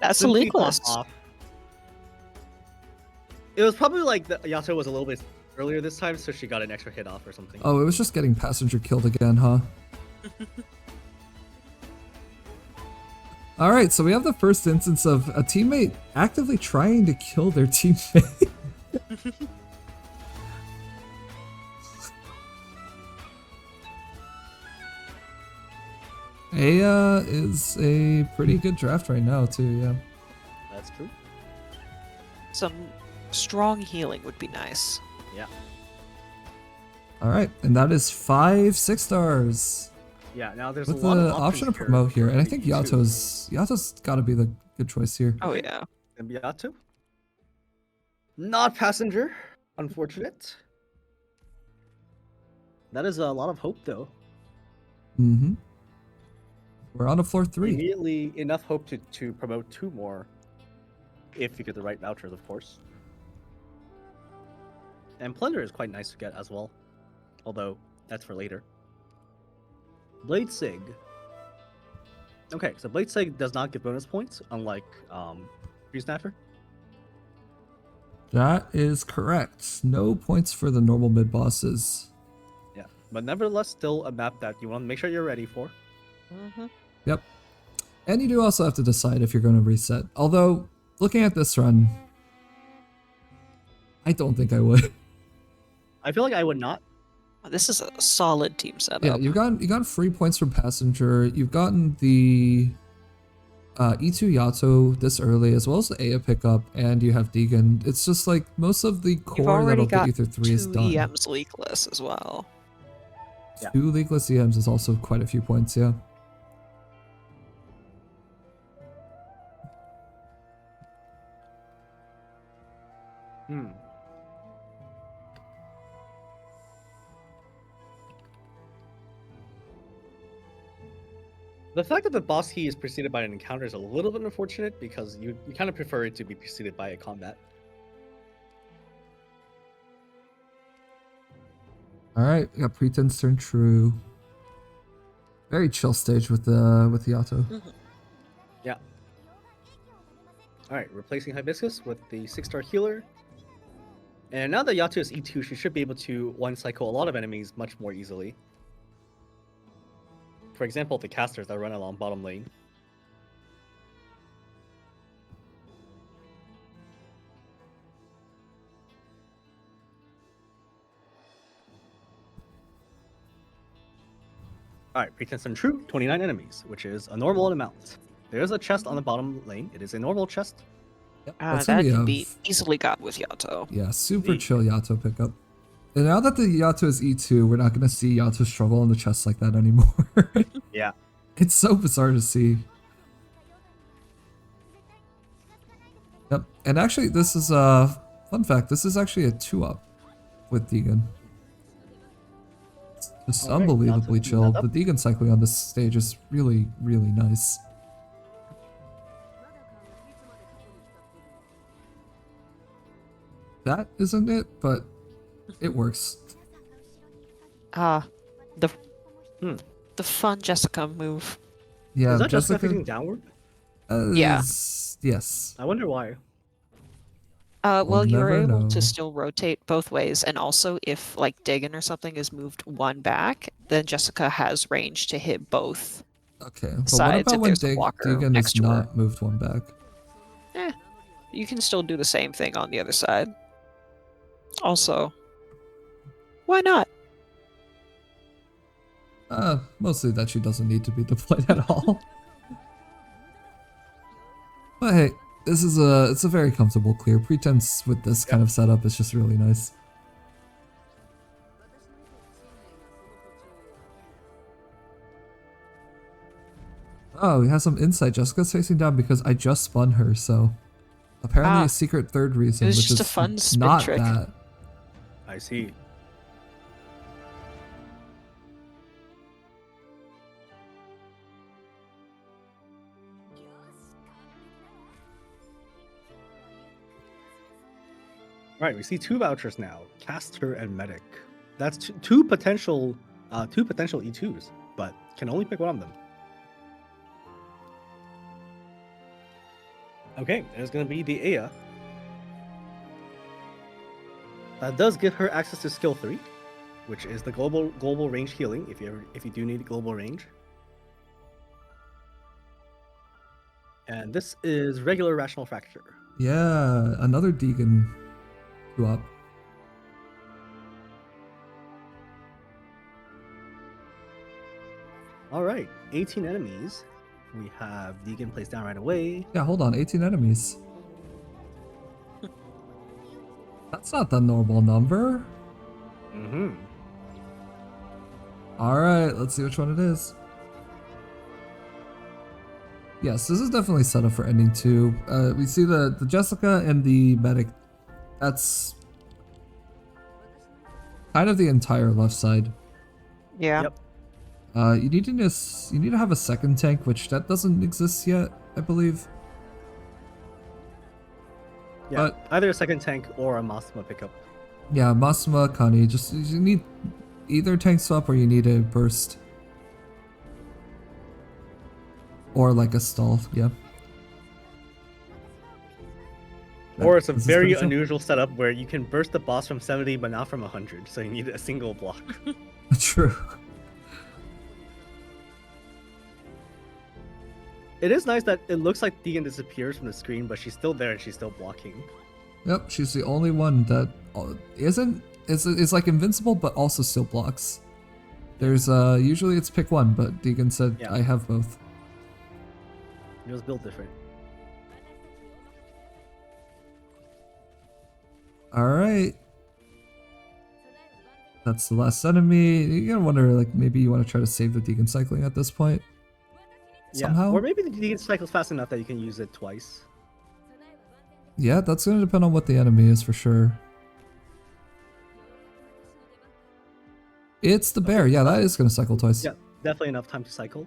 That's Simply pop illegalist. off. It was probably like the Yato was a little bit earlier this time, so she got an extra hit off or something. Oh, it was just getting Passenger killed again, huh? Alright, so we have the first instance of a teammate actively trying to kill their teammate. Aya is a pretty good draft right now, too, yeah. That's true. Some strong healing would be nice. Yeah. Alright, and that is 5 6-stars. Yeah. Now there's With a lot the of option to options promote here, and I for think you too. Yato's gotta be the good choice here. Oh yeah. And Yato. Not Passenger. Unfortunate. That is a lot of hope, though. Mm-hmm. We're on to floor 3. Immediately enough hope to promote 2 more. If you get the right vouchers, of course. And Plunder is quite nice to get as well. Although, that's for later. Blade Sig. Okay, so Blade Sig does not give bonus points, unlike Tree Snapper. That is correct. No points for the normal mid bosses. Yeah, but nevertheless, still a map that you want to make sure you're ready for. Yep. And you do also have to decide if you're going to reset. Although, looking at this run, I don't think I would. I feel like I would not. This is a solid team setup. Yeah, you got free points from Passenger. You've gotten the E2 Yato this early, as well as the Aya pickup, and you have Deegan. It's just like most of the You've core already that'll get got you through 3 is 2 done. EMs leakless as well. Yeah. 2 leakless EMs is also quite a few points, yeah. Hmm. The fact that the boss key is preceded by an encounter is a little bit unfortunate because you kind of prefer it to be preceded by a combat. Alright, we got Pretense turn true. Very chill stage with Yato. Yeah. Alright, replacing Hibiscus with the 6-star healer. And now that Yato is E2, she should be able to one-cycle a lot of enemies much more easily. For example, the casters that run along bottom lane. Alright, Pretense and True, 29 enemies, which is a normal amount. There is a chest on the bottom lane. It is a normal chest. That's That gonna be can a be easily got with Yato. Yeah, super Indeed. chill Yato pickup. And now that the Yato is E2, we're not going to see Yato struggle on the chest like that anymore. Yeah. It's so bizarre to see. Yep. And actually, this is a fun fact. This is actually a 2-up with Deegan. It's just Alright, unbelievably Yato chill. cleaned that The Deegan cycling on this stage is really, really nice. That isn't it, but it works. The Hmm. the fun Jessica move. Yeah, Is that Jessica Jessica. facing downward? Yeah. Yes. I wonder why. Well, you're never able know. to still rotate both ways, and also if like Dagon or something is moved one back, then Jessica has range to hit both. Okay, but what Sides about if when there's a blocker Deegan next is to her. not moved one back? You can still do the same thing on the other side. Also, why not? Mostly that she doesn't need to be deployed at all. But hey, it's a very comfortable clear. Pretense with this kind of setup is just really nice. Oh, we have some insight. Jessica's facing down because I just spun her, so apparently a secret third reason, It was which just is a fun spin not trick. that. I see. Right, we see 2 vouchers now, Caster and Medic. That's two potential E2s, but can only pick one of them. Okay, there's gonna be the Aya. That does give her access to skill 3, which is the global range healing if you do need global range. And this is regular rational fracture. Yeah, another Deegan up. All right, 18 enemies. We have Deegan placed down right away. Yeah, hold on, 18 enemies. That's not the normal number. Mm-hmm. Alright, let's see which one it is. Yes, this is definitely set up for ending 2. We see the Jessica and the medic. That's kind of the entire left side. Yeah. Yep. You need to have a second tank, which that doesn't exist yet, I believe. Yeah, But either a second tank or a Masma pickup. yeah, Masuma, Kani, you need either tank swap or you need a burst. Or like a stall, yeah. Or it's a This is very pretty chill. unusual setup where you can burst the boss from 70 but not from 100, so you need a single block. True. It is nice that it looks like Deegan disappears from the screen, but she's still there and she's still blocking. Yep, she's the only one that isn't. It's like invincible, but also still blocks. There's usually it's pick one, but Deegan said Yeah. I have both. It was built different. All right, that's the last enemy. You gotta wonder, like maybe you want to try to save the Deegan cycling at this point. Somehow. Yeah. Or maybe the Deegan cycles fast enough that you can use it twice. Yeah, that's gonna depend on what the enemy is for sure. It's the bear. Yeah, that is gonna cycle twice. Yeah, definitely enough time to cycle.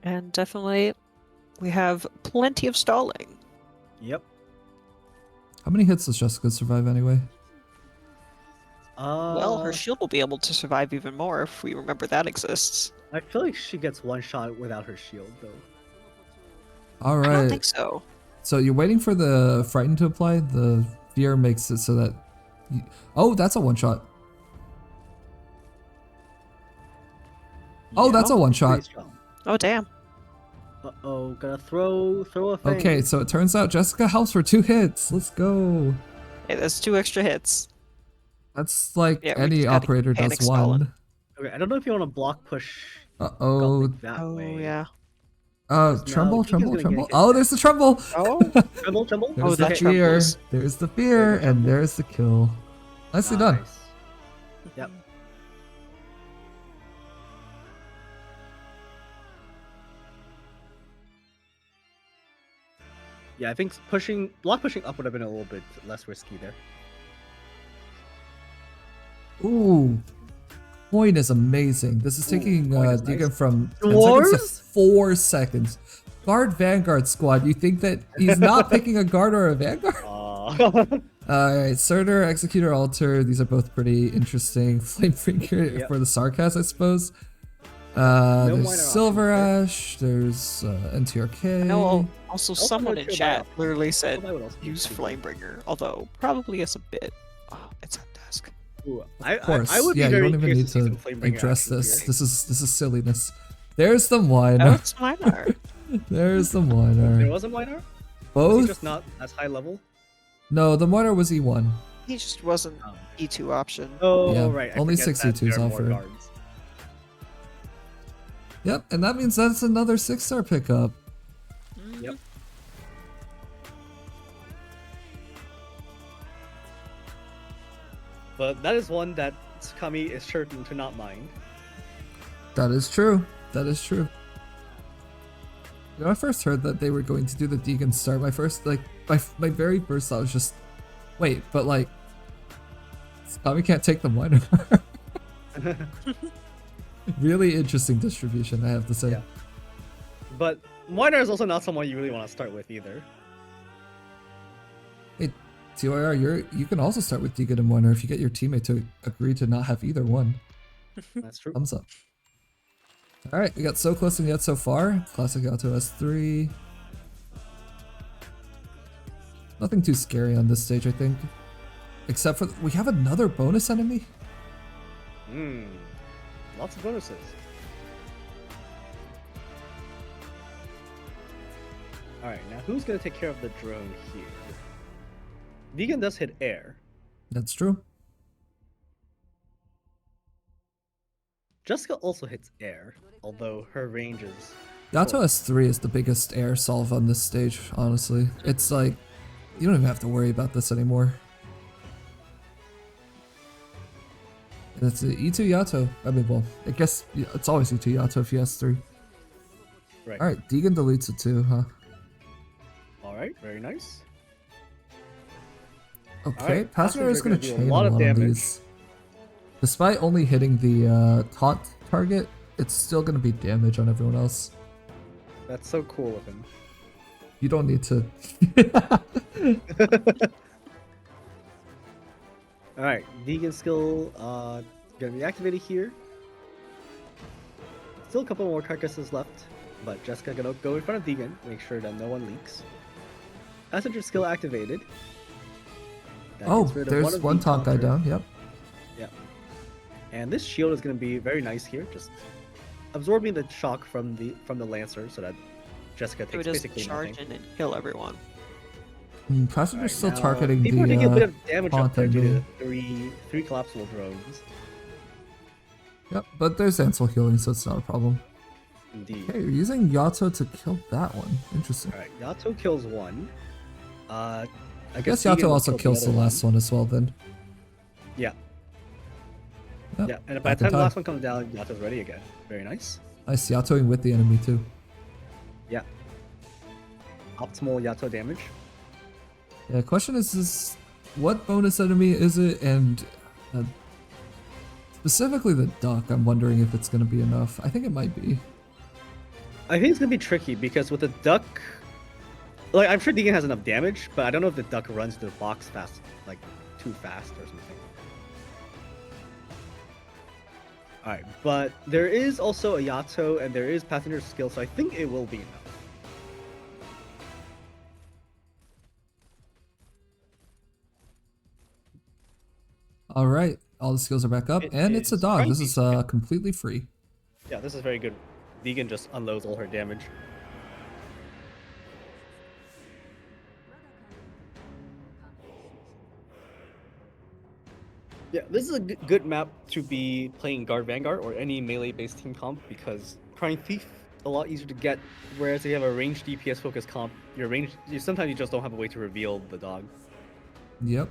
And definitely, we have plenty of stalling. Yep. How many hits does Jessica survive anyway? Well, her shield will be able to survive even more if we remember that exists. I feel like she gets one shot without her shield, though. All I don't right. think so. So you're waiting for the frighten to apply. The fear makes it so that. Oh, that's a one shot. Oh, that's a one Pretty shot. strong. Oh, damn. Uh-oh, gotta throw a thing. Okay, so it turns out Jessica helps for 2 hits. Let's go. Hey, that's 2 extra hits. That's like Yeah, we any just gotta operator panic does stall it. one. Okay, I don't know if you want to block push Uh-oh. Gothic that Oh, way. yeah. Tremble, Deegan's tremble, gonna tremble. get hit Oh, there. there's the tremble. Oh, Tremble. There's the that fear. trembles. There's the fear, and there's the kill. Nicely done. Nice. Yep. Yeah, I think block pushing up would have been a little bit less risky there. Ooh. Coin is amazing. This is taking coin is Deegan nice. from 10 Dwarves? seconds to 4 seconds. Guard Vanguard squad. You think that he's not picking a guard or a Vanguard? Alright, Surtur, Executor, Altar. These are both pretty interesting. Flamebringer Yep. for the sarcasm, I suppose. No There's minor Silver options, Ash, there's NTRK. I know also someone in feel chat bad. literally said That would also be use pretty good. Flamebringer, although probably as a bit. Oh, it's on desk. Ooh, Of course. I would be yeah, you very don't even curious need to see to some Flamebringer address action this. here. This is silliness. There's the minor. That was minor. There's the There minor. was a minor? Was he Both? just not as high level? No, the minor was E1. He just wasn't Oh. E2 option. Oh, Yeah, right. I only forget 6 that E2s there are more offered. guards. Yep, and that means that's another 6-star pickup. Yep. But that is one that Tsukami is certain to not mind. That is true. That is true. When I first heard that they were going to do the Deegan start, my very first thought was just, wait, but like, Tsukami can't take the minor. Really interesting distribution, I have to say. Yeah. But minor is also not someone you really want to start with either. Hey, TYR, you can also start with Deegan and minor if you get your teammate to agree to not have either one. That's true. Thumbs up. Alright, we got So Close and Yet So Far. Classic Auto S3. Nothing too scary on this stage, I think. Except for, we have another bonus enemy? Lots of bonuses. Alright, now who's going to take care of the drone here? Deegan does hit air. That's true. Jessica also hits air, although her range is... Yato S3 is the biggest air solve on this stage, honestly. It's like, you don't even have to worry about this anymore. And it's a E2 Yato. I mean, well, I guess it's always E2 Yato if you S3. Right. Alright, Deegan deletes it too, huh? Alright, very nice. Okay, Alright, Passenger is going to do chain a lot of damage. these. Despite only hitting the taunt target, it's still going to be damage on everyone else. That's so cool of him. You don't need to. Alright, Deegan skill gonna be activated here. Still a couple more carcasses left, but Jessica gonna go in front of Deegan, make sure that no one leaks. Passenger skill activated. That Oh, gets rid of there's of one the taunt guy counter. down, yep. Yeah. And this shield is gonna be very nice here, just absorbing the shock from the Lancer so that Jessica So it takes doesn't basically charge nothing. in and kill everyone. Passenger's Alright, still now, targeting people are the taking a bit of damage up taunt there due enemy. to three collapsible drones. Yep, but there's Ansel healing, so it's not a problem. Indeed. Okay, you're using Yato to kill that one. Interesting. Alright, Yato kills one. I guess Deegan Yato will also kill kills the other last one as well then. Yeah. Yep, Yeah, and by back the in time the time. last one comes down, Yato's ready again. Very nice. Nice Yatoing with the enemy too. Yeah. Optimal Yato damage. Yeah, question is what bonus enemy is it, and specifically the duck, I'm wondering if it's going to be enough. I think it might be. I think it's gonna be tricky because with the duck, like I'm sure Deegan has enough damage, but I don't know if the duck runs to the box fast, like too fast or something. Alright, but there is also a Yato and there is passenger skill, so I think it will be enough. Alright, all the skills are back up, It and it's a is dog. This tiny. is completely free. Yeah, this is very good. Deegan just unloads all her damage. Yeah, this is a good map to be playing Guard Vanguard or any melee-based team comp because Crying Thief a lot easier to get, whereas if you have a ranged DPS focused comp, sometimes you just don't have a way to reveal the dog. Yep.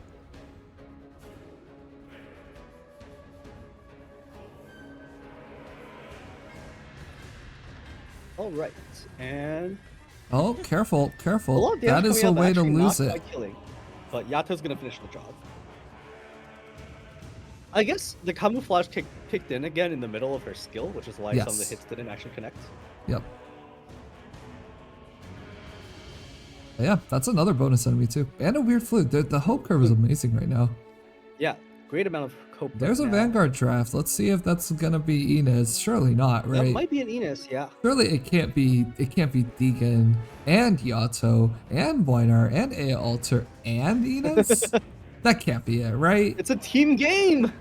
Alright, and Oh, careful, a lot careful. of damage That is coming a out, way to actually lose not it. quite killing, but Yato's gonna finish the job. I guess the camouflage kicked in again in the middle of her skill, which is why some of the Yes. hits didn't actually connect. Yep. Yeah, that's another bonus enemy too. And a weird flute. The hope curve is amazing right now. Yeah, great amount of hope. There's a right now. Vanguard draft. Let's see if that's gonna be Enos. Surely not, right? That might be an Enos, yeah. Surely it can't be. It can't be Deegan and Yato and Boinar and Ea Alter and Enos. That can't be it, right? It's a team game!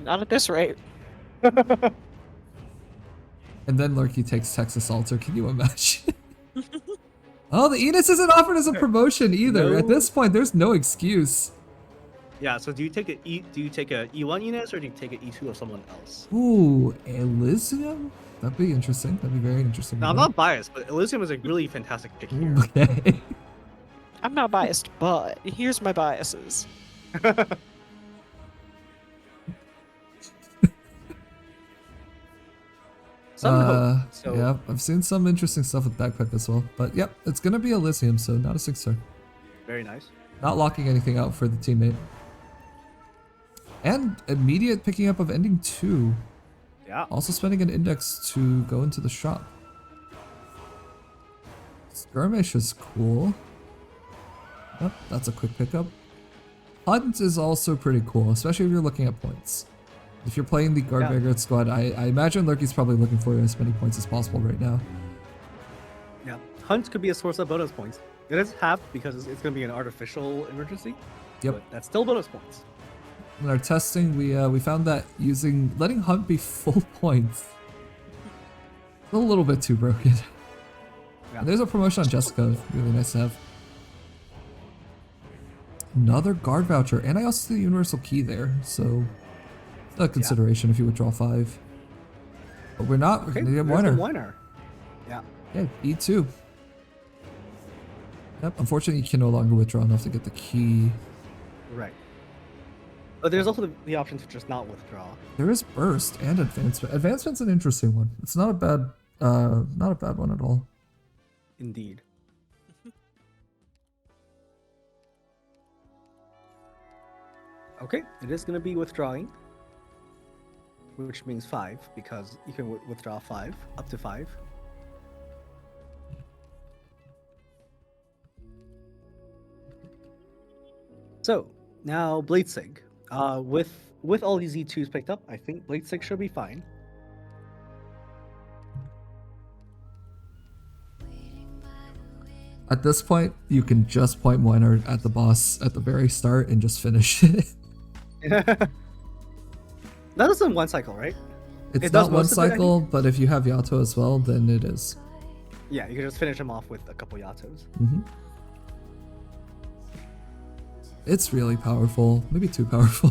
Not at this rate. And then Lurky takes Texas Alter. Can you imagine? Oh, the Enos isn't offered as a promotion either. No. At this point, there's no excuse. Yeah, so do you take a E1 Enos or do you take an E2 of someone else? Ooh, Elysium? That'd be interesting. That'd be very interesting. Now, I'm not biased, but Elysium is a really fantastic pick here. Okay. I'm not biased, but here's my biases. Some hope. So, Yeah, I've seen some interesting stuff with Bagpipe as well. But yep, it's gonna be Elysium, so not a 6-star. very nice. Not locking anything out for the teammate. And immediate picking up of ending 2. Yeah. Also spending an index to go into the shop. Skirmish is cool. Yep, that's a quick pickup. Hunt is also pretty cool, especially if you're looking at points. If you're playing the Guard Vanguard squad, I imagine Lurky's probably looking for as many points as possible right now. Yeah. Hunt could be a source of bonus points. It is half because it's going to be an artificial emergency. Yep. But that's still bonus points. In our testing, we found that letting Hunt be full points is a little bit too broken. Yeah. And there's a promotion on Jessica, really nice to have. Another guard voucher, and I also see the universal key there, so a consideration if you withdraw 5. But we're not. We're Okay, gonna get there's the Weiner. Weiner. Yeah. Yeah, E2. Yep. Unfortunately, you can no longer withdraw enough to get the key. Right. But there's also the option to just not withdraw. There is burst and advancement. Advancement's an interesting one. It's not a bad one at all. Indeed. Okay, it is going to be withdrawing, which means 5 because you can withdraw 5, up to 5. So now Bladesig. With all these E2s picked up, I think Bladesig should be fine. At this point, you can just point Weiner at the boss at the very start and just finish it. That is in one cycle, right? It's It does not one most of it, I cycle, but if you have Yato as well, then it is. Yeah, you can just finish him off with a couple Yatos. It's really powerful. Maybe too powerful.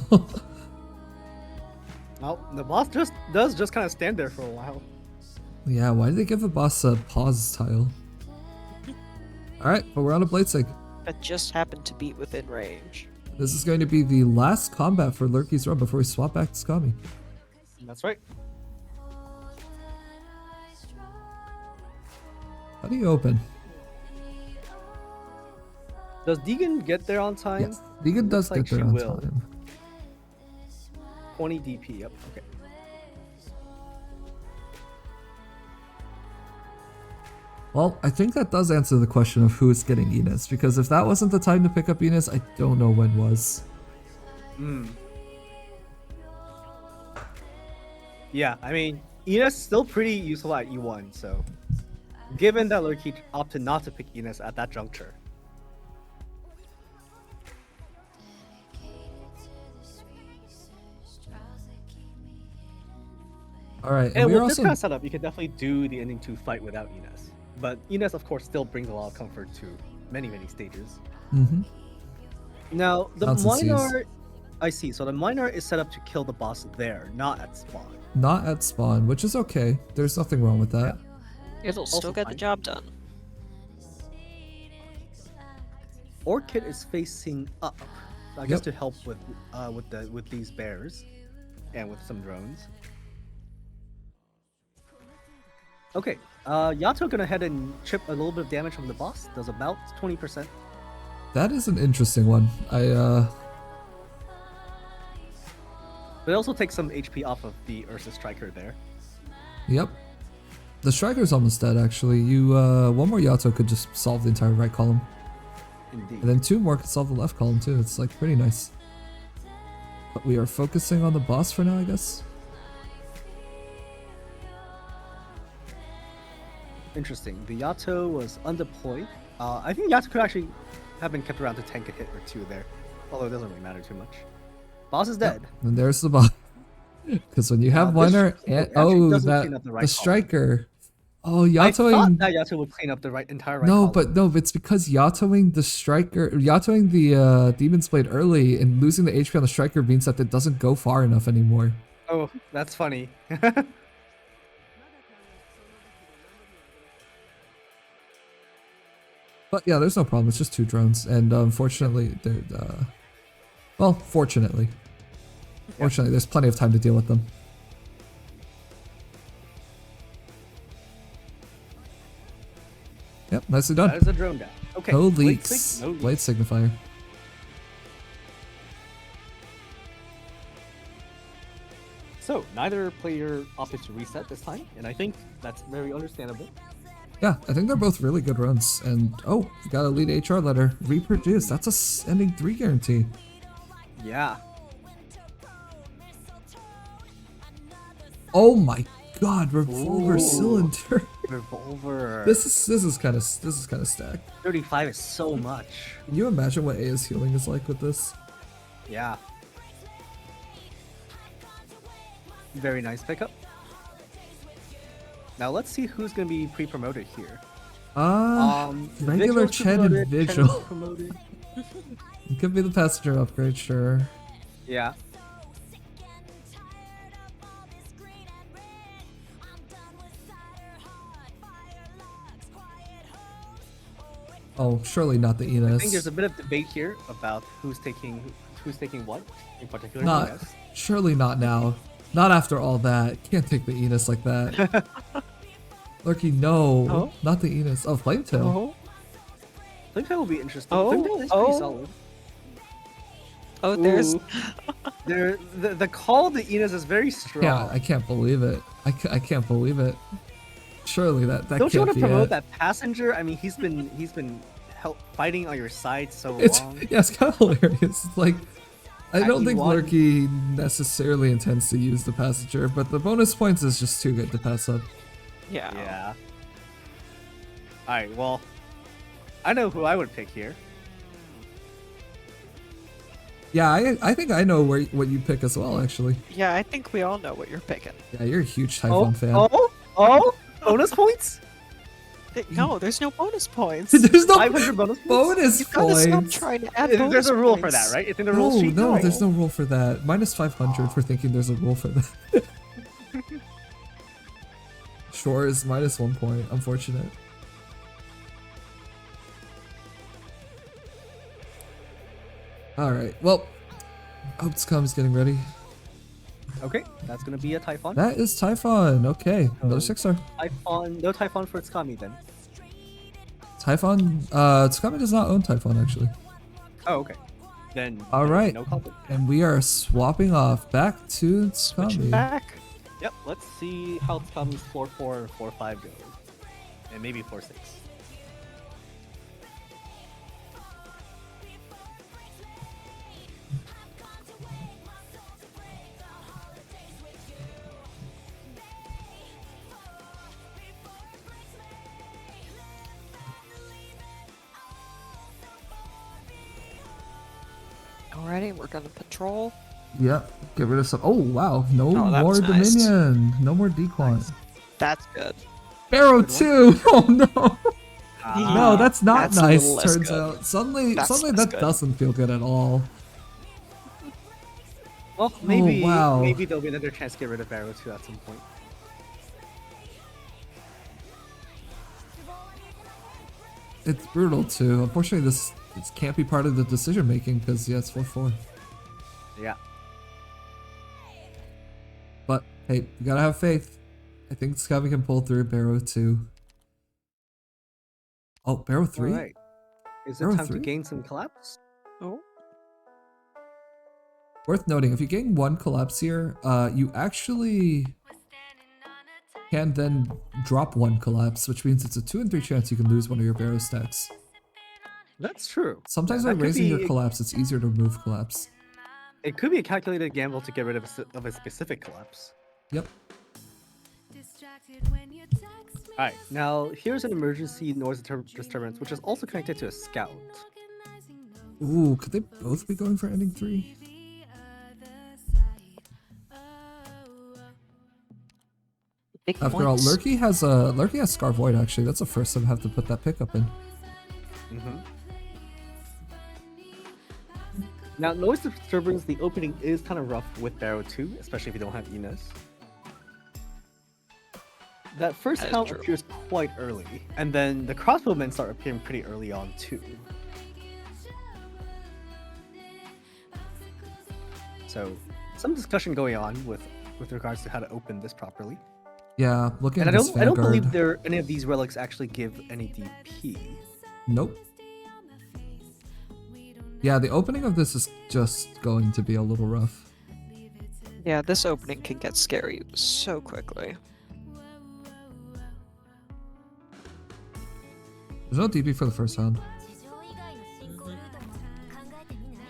Well, the boss does just kind of stand there for a while. Yeah, why did they give the boss a pause tile? Alright, but we're on a Bladesig. That just happened to be within range. This is going to be the last combat for Lurky's run before we swap back to Skami. That's right. How do you open? Does Deegan get there on time? Yes, Deegan does like get there she on will. time. 20 DP, yep, okay. Well, I think that does answer the question of who is getting Enos, because if that wasn't the time to pick up Enos, I don't know when was. Yeah, I mean, Enos is still pretty useful at E1, so given that Lurky opted not to pick Enos at that juncture. Alright, And we're with this also... kind of setup, you can definitely do the ending 2 fight without Enos. But Enos, of course, still brings a lot of comfort to many stages. Now, the Constancies. Minor... I see, so the Minor is set up to kill the boss there, not at spawn. Not at spawn, which is okay. There's nothing wrong with that. It'll still get the fine. job done. Orchid is facing up, so I guess Yep. to help with these bears, and with some drones. Okay, Yato gonna head and chip a little bit of damage from the boss. Does about 20%. That is an interesting one. But it also takes some HP off of the Ursa Striker there. Yep. The Striker's almost dead, actually. One more Yato could just solve the entire right column. Indeed. And then 2 more could solve the left column, too. It's, like, pretty nice. But we are focusing on the boss for now, I guess. Interesting. The Yato was undeployed. I think Yato could actually have been kept around to tank a hit or two there. Although it doesn't really matter too much. Boss is dead. And there's the boss. Because when you have winner and the striker. Oh, I thought Yatoing. that Yato would clean up the entire right No, column. but it's because Yatoing the striker, Yatoing the Demon's Blade early and losing the HP on the striker means that it doesn't go far enough anymore. Oh, that's funny. But yeah, there's no problem. It's just 2 drones, and unfortunately, well, fortunately, there's plenty of time to deal with them. Yep, nicely done. That is a drone down. Okay. No Blade leaks. sync, no leaks. Blade signifier. So neither player opted to reset this time, and I think that's very understandable. Yeah, I think they're both really good runs. And oh, we got a lead HR letter. Reproduce. That's a ending 3 guarantee. Yeah. Oh my god, revolver cylinder. Revolver. This is kind of stacked. 35 is so much. Can you imagine what Aya's healing is like with this? Yeah. Very nice pickup. Now let's see who's gonna be pre-promoted here. Regular Vigil's Chen and promoted, Vigil. Chen's promoted. It could be the passenger upgrade, sure. Yeah. Oh, surely not the I think there's Enos. a bit of debate here about who's taking what in particular. Not, Yes. surely not now. Not after all that. Can't take the Enos like that. Lurky, no. Oh. Not the Enos. Oh, Flametail. Oh. Flametail will be interesting. Oh, Flametail is pretty oh. solid. Oh, there's. Ooh. The call to Enos is very strong. Yeah, I can't believe it. I can't believe it. Surely that Don't can't you want to be promote it. that passenger? I mean, he's been fighting on your side so It's long. yeah, it's kind of hilarious. It's like I don't He think won. Lurky necessarily intends to use the passenger, but the bonus points is just too good to pass up. Yeah. Yeah. All right. Well, I know who I would pick here. Yeah, I think I know what you pick as well, actually. Yeah, I think we all know what you're picking. Yeah, you're a huge Typhon fan. Bonus points? No, there's no bonus points. There's no 500 bonus points? bonus You've gotta stop points. trying to add bonus There's a rule for points. that, right? It's in the rule No, sheet. no, there's no rule for that. Minus 500 for thinking there's a rule for that. Sure is minus 1 point. Unfortunate. Alright, well, Outscom's getting ready. Okay, that's gonna be a Typhon. That is Typhon. Okay, another 6-star. Typhon, no Typhon for Tsukami then. Typhon, Tsukami does not own Typhon actually. Oh, okay. Then All right, no conflict. and we are swapping off back to Switching Tsukami. back. Yep, let's see how Tsukami's 4-4 and 4-5 goes. And maybe 4-6. Alrighty, we're gonna patrol. Yep, get rid of some. Oh wow, no Oh, that's more nice. Dominion, no more Dequant. That's good. Barrow 2! Oh no! No, that's not That's a nice, little less turns good. out. Suddenly That's less that good. doesn't feel good at all. Well, maybe wow. maybe there'll be another chance to get rid of Barrow 2 at some point. It's brutal too. Unfortunately, this can't be part of the decision making because yeah, it's 4-4. Yeah. But hey, you gotta have faith. I think Scummy can pull through Barrow 2. Oh, Barrow 3? Alright. Is it Barrow time 3? to gain some collapse? Oh. Worth noting, if you gain 1 collapse here, you actually can then drop 1 collapse, which means it's a 2 in 3 chance you can lose one of your Barrow stacks. That's true. Sometimes Yeah, by that could raising your be- collapse, it's easier to remove collapse. It could be a calculated gamble to get rid of a specific collapse. Yep. Alright, now here's an emergency noise disturbance, which is also connected to a scout. Ooh, could they both be going for ending 3? Big After all, points. Lurky has Scar Void actually. That's the first time I have to put that pickup in. Now, noise disturbance, the opening is kind of rough with Barrow 2, especially if you don't have Enos. That first That is count true. appears quite early, and then the crossbowmen start appearing pretty early on too. So, some discussion going on with regards to how to open this properly. Yeah, looking And at this I don't Vanguard. believe any of these relics actually give any DP. Nope. Yeah, the opening of this is just going to be a little rough. Yeah, this opening can get scary so quickly. There's no DP for the first round. 地上以外の進行ルートも考えてみない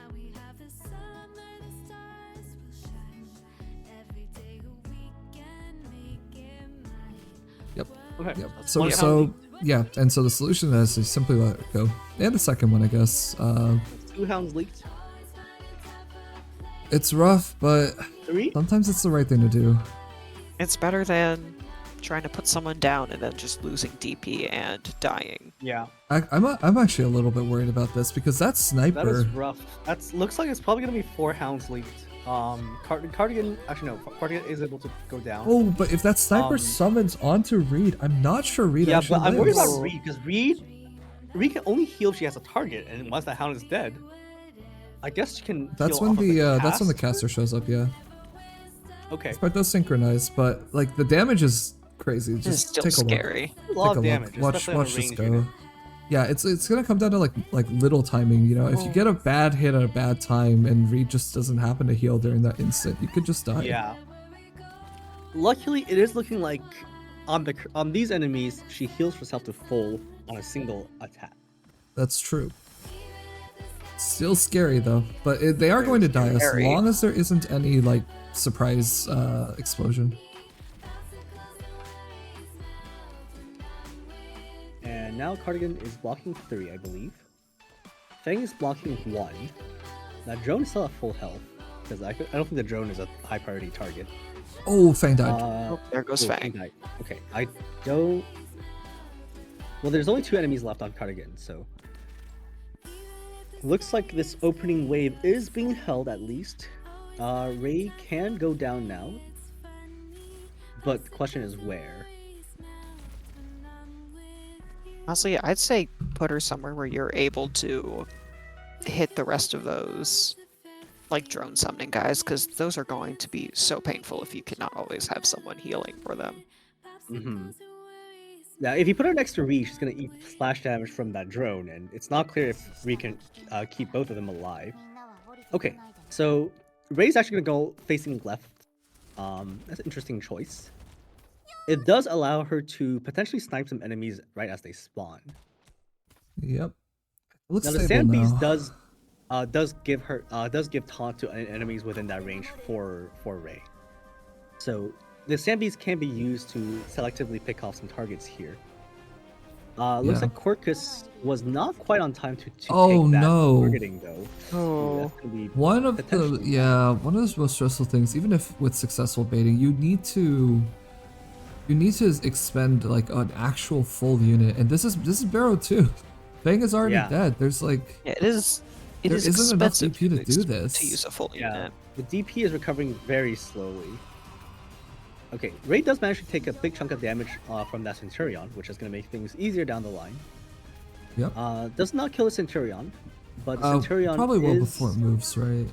Yep. Okay. Yep. So One so yeah, and so the solution is to simply let it go. And the second one, I guess. 2 hounds leaked. It's rough, but 3? sometimes it's the right thing to do. It's better than trying to put someone down and then just losing DP and dying. Yeah. I'm actually a little bit worried about this because that That sniper. is rough. Looks like it's probably gonna be 4 hounds leaked. Cardigan actually no, Cardigan is able to go down. Oh, but if that sniper Um, summons onto Reed, I'm not sure Reed yeah, actually but I'm worried lives. about Reed because Reed can only heal if she has a target, and once that hound is dead, I guess she can. That's heal when off of the that's when the cast. caster shows up. Yeah, Okay, but those synchronize. But like the damage is crazy. It's Just still take a look. scary. a lot Take a of damage. look. Watch especially on a this ranged go. unit. Yeah, it's gonna come down to like little timing. You know, if you get a bad hit at a bad time and Reed just doesn't happen to heal during that instant, you could just die. Yeah. Luckily, it is looking like on these enemies, she heals herself to full on a single attack. That's true. Still scary though, but they are going to die as scary. long as there isn't any like surprise explosion. And now Cardigan is blocking 3, I believe. Feng is blocking 1. Now drone is still at full health because I don't think the drone is a high priority target. Oh, Fang died. Oh, there goes Fang. died. Okay, I don't. Well, there's only 2 enemies left on Cardigan, so looks like this opening wave is being held at least. Ray can go down now, but the question is where. Honestly, I'd say put her somewhere where you're able to hit the rest of those, like drone summoning guys, because those are going to be so painful if you cannot always have someone healing for them. Mm-hmm. Now, if you put her next to Ree, she's gonna eat splash damage from that drone, and it's not clear if Ree can keep both of them alive. Okay, so Ray's actually gonna go facing left. That's an interesting choice. It does allow her to potentially snipe some enemies right as they spawn. Yep. Looks Now the stable sand beast now. does give taunt to enemies within that range for Ray. So the sand beast can be used to selectively pick off some targets here. Looks Yeah. like Corcus was not quite on time to Oh, take that no. targeting though. Oh. That's gonna be One of the potentially- one of those most stressful things, even if with successful baiting, you need to expend like an actual full unit, and this is Barrow too. Fang is already Yeah. dead. There's like Yeah, it is. It There is isn't enough expensive DP to ex- do this. To use a full Yeah, unit. the DP is recovering very slowly. Okay, Ray does manage to take a big chunk of damage from that Centurion, which is going to make things easier down the line. Yep. Does not kill the Centurion, but the Centurion probably will is before it moves, right?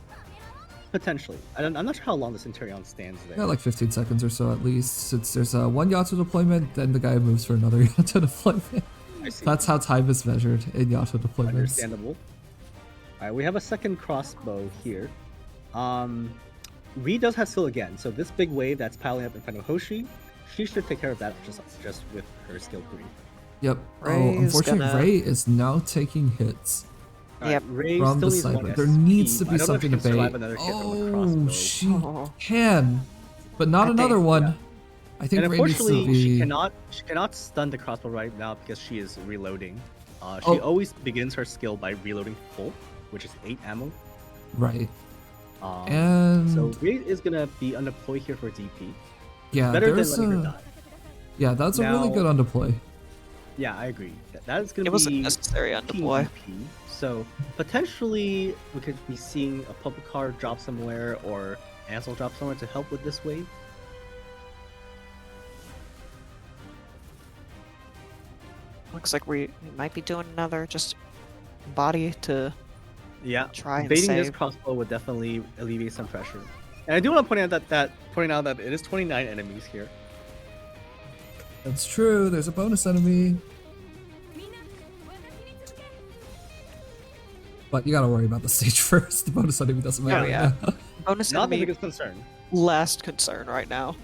potentially. I'm not sure how long the Centurion stands there. Yeah, like 15 seconds or so at least. Since there's one Yato deployment, then the guy moves for another Yato deployment. I see. That's how time is measured in Yato deployments. Understandable. Alright, we have a second crossbow here. Ree does have skill again, so this big wave that's piling up in front of Hoshi, she should take care of that just with her skill 3. Yep. Ray Oh, is unfortunately, gonna- Ray is now taking hits. Yep. Ray From still the needs one side. There SP. needs to I be don't know if something she to can survive bait. another hit from a Oh, crossbow. she Oh. can, but not I another think- one. Yeah. I think And Ray needs to unfortunately, be. she cannot stun the crossbow right now because she is reloading. She Oh. always begins her skill by reloading full, which is 8 ammo. Right. So And Ray is gonna be undeployed here for DP. yeah, Better than there's letting her a. die. Yeah, that's a really Now- good underplay. Yeah, I agree. That is gonna It wasn't be necessary on King deploy. DP. So potentially we could be seeing a public car drop somewhere or Ansel drop somewhere to help with this wave. Looks like we might be doing another just body to Yeah, try and baiting this save. crossbow would definitely alleviate some pressure. And I do want to point out that it is 29 enemies here. That's true. There's a bonus enemy, but you gotta worry about the stage first. The bonus enemy doesn't matter. yeah. Bonus Not the enemy, biggest concern. last concern right now.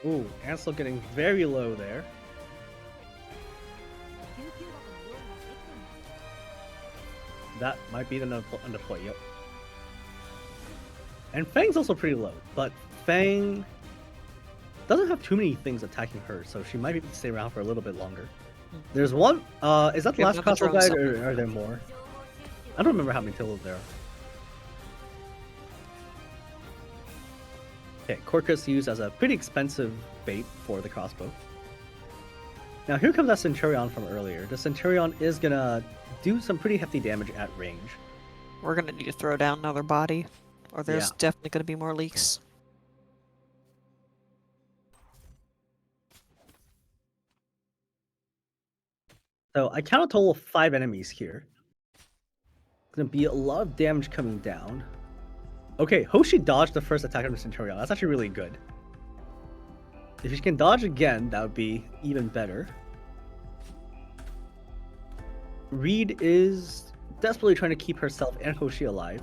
Ooh, Ansel getting very low there. That might be the underplay, yep. And Fang's also pretty low, but Fang doesn't have too many things attacking her, so she might be able to stay around for a little bit longer. There's one, is that the Yeah, last another crossbow drone guide, somewhere. or are there more? I don't remember how many total there are. Okay, Corcus used as a pretty expensive bait for the crossbow. Now here comes that Centurion from earlier. The Centurion is gonna do some pretty hefty damage at range. We're gonna need to throw down another body, or there's Yeah. definitely gonna be more leaks. So I count a total of 5 enemies here. Gonna be a lot of damage coming down. Okay, Hoshi dodged the first attack of the Centurion. That's actually really good. If she can dodge again, that would be even better. Reed is desperately trying to keep herself and Hoshi alive.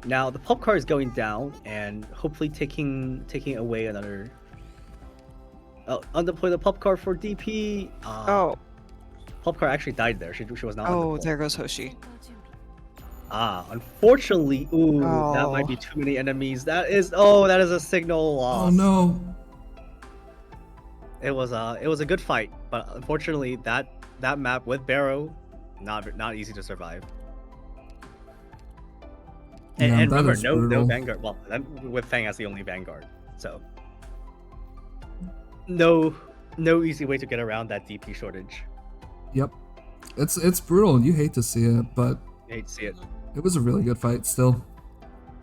Now the pop car is going down and hopefully taking away another. Undeploy the pop car for DP. Oh, Pop car actually died there. She was not. oh, undeployed. there goes Hoshi. Unfortunately, that might be too many enemies. That is a signal loss. Oh no. It was a good fight, but unfortunately that map with Barrow, not easy to survive. And, Yeah, and that remember, is no brutal. Vanguard. Well, with Fang as the only Vanguard, so no easy way to get around that DP shortage. Yep. It's brutal. You hate to see it, but I hate to see it. it was a really good fight still.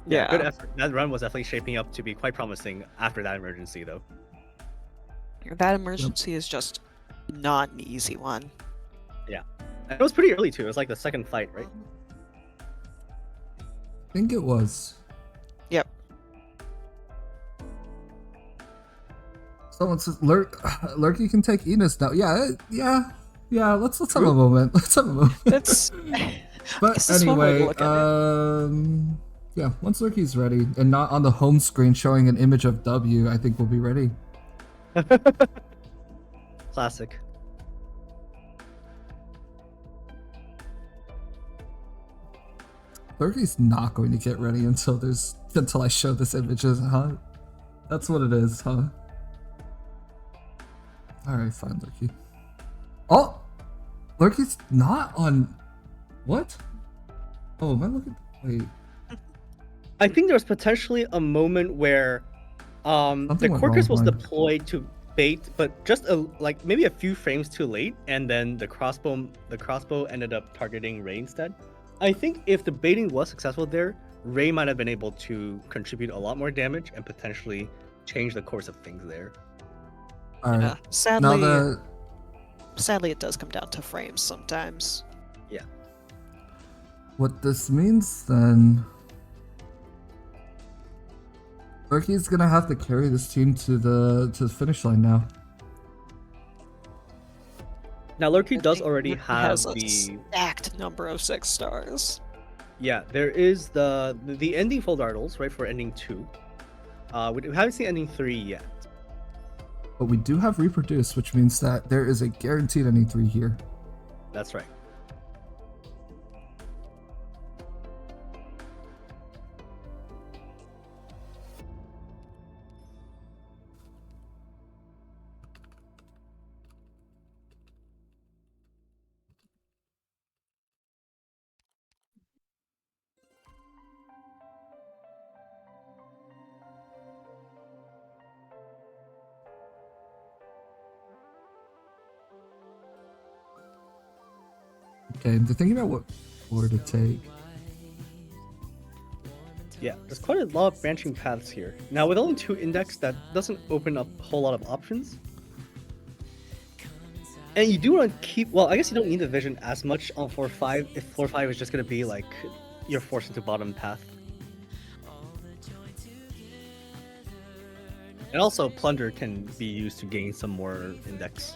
Yeah. Good effort. That run was definitely shaping up to be quite promising after that emergency, though. That emergency is just not an easy one. And it was pretty early too. It was like the second fight, right? I think it was. Yep. Someone says Lurky can take Enos now. Yeah. Let's have a moment. Let's have a moment. That's But guess that's one way to anyway, look at yeah. Once Lurky's ready and not on the home screen showing an image of W, I think we'll be ready. Classic. Lurky's not going to get ready until I show this image, huh? That's what it is, huh? Alright, fine, Lurky. Oh! Lurky's not on... What? Oh, am I looking... Wait. I think there was potentially a moment where the went Corcus wrong, was Mike. deployed to bait, but just like maybe a few frames too late, and then the crossbow ended up targeting Ray instead. I think if the baiting was successful there, Ray might have been able to contribute a lot more damage and potentially change the course of things there. Alright. yeah. Now Sadly, it does come down to frames sometimes. what this means then... Lurky's gonna have to carry this team to the finish line now. Now, Lurky I does think already Luke have has a the stacked number of 6 stars. yeah. There is the ending full dartles right for ending 2. We haven't seen ending 3 yet. But we do have reproduce, which means that there is a guaranteed ending 3 here. That's right. Okay, they're thinking about what order to take. Yeah, there's quite a lot of branching paths here. Now, with only 2 index, that doesn't open up a whole lot of options. And you do want to keep, well, I guess you don't need the vision as much on floor 5 if floor 5 is just going to be like you're forced into bottom path. And also, plunder can be used to gain some more index.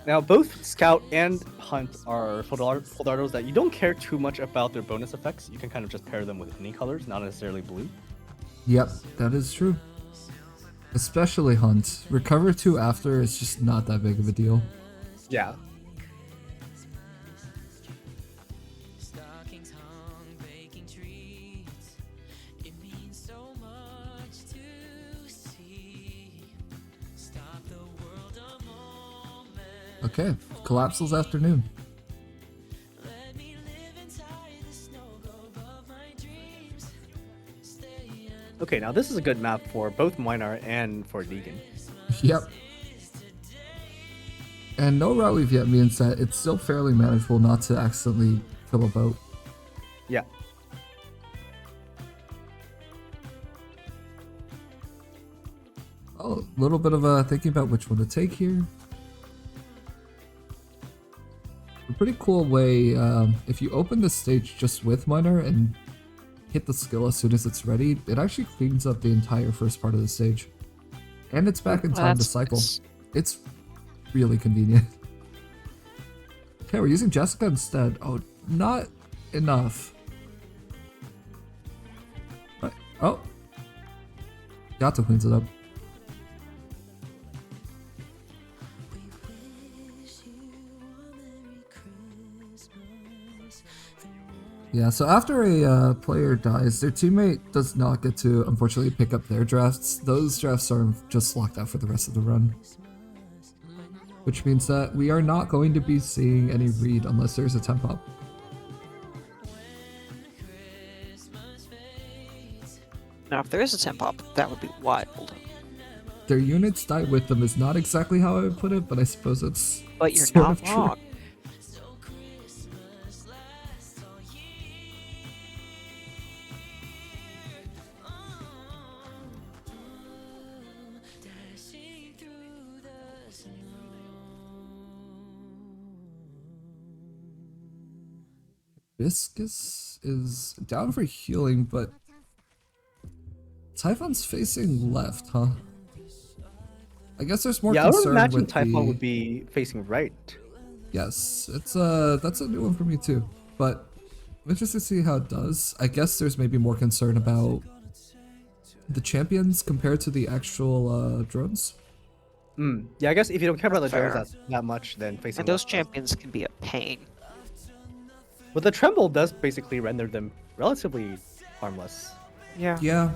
Now, both Scout and Hunt are Foldardos that you don't care too much about their bonus effects. You can kind of just pair them with any colors, not necessarily blue. Yep, that is true. Especially Hunt. Recover 2 after is just not that big of a deal. Yeah. Okay, Collapsals afternoon. Okay, now this is a good map for both Minar and for Deegan. Yep. And no route we've yet means that it's still fairly manageable not to accidentally kill a boat. Yeah. Oh, a little bit of thinking about which one to take here. A pretty cool way, if you open the stage just with Miner and hit the skill as soon as it's ready, it actually cleans up the entire first part of the stage. And it's back in time to cycle. It's really convenient. Okay, we're using Jessica instead. Oh, not enough. What? Oh. Yato cleans it up. Yeah, so after a player dies, their teammate does not get to, unfortunately, pick up their drafts. Those drafts are just locked out for the rest of the run. Which means that we are not going to be seeing any read unless there's a temp up. Now, if there is a temp up, that would be wild. Their units die with them is not exactly how I would put it, but I suppose it's But you're sort not of true. wrong. Viscus is down for healing, but Typhon's facing left, huh? I guess there's more Yeah, I would concern imagine with Typhon the... would be facing right. Yes, it's that's a new one for me too. But I'm interested to see how it does. I guess there's maybe more concern about the champions compared to the actual drones. Yeah, I guess if you don't care about the Fair. drones that much, then facing And those left. champions can be a pain. But the tremble does basically render them relatively harmless. Yeah. Yeah.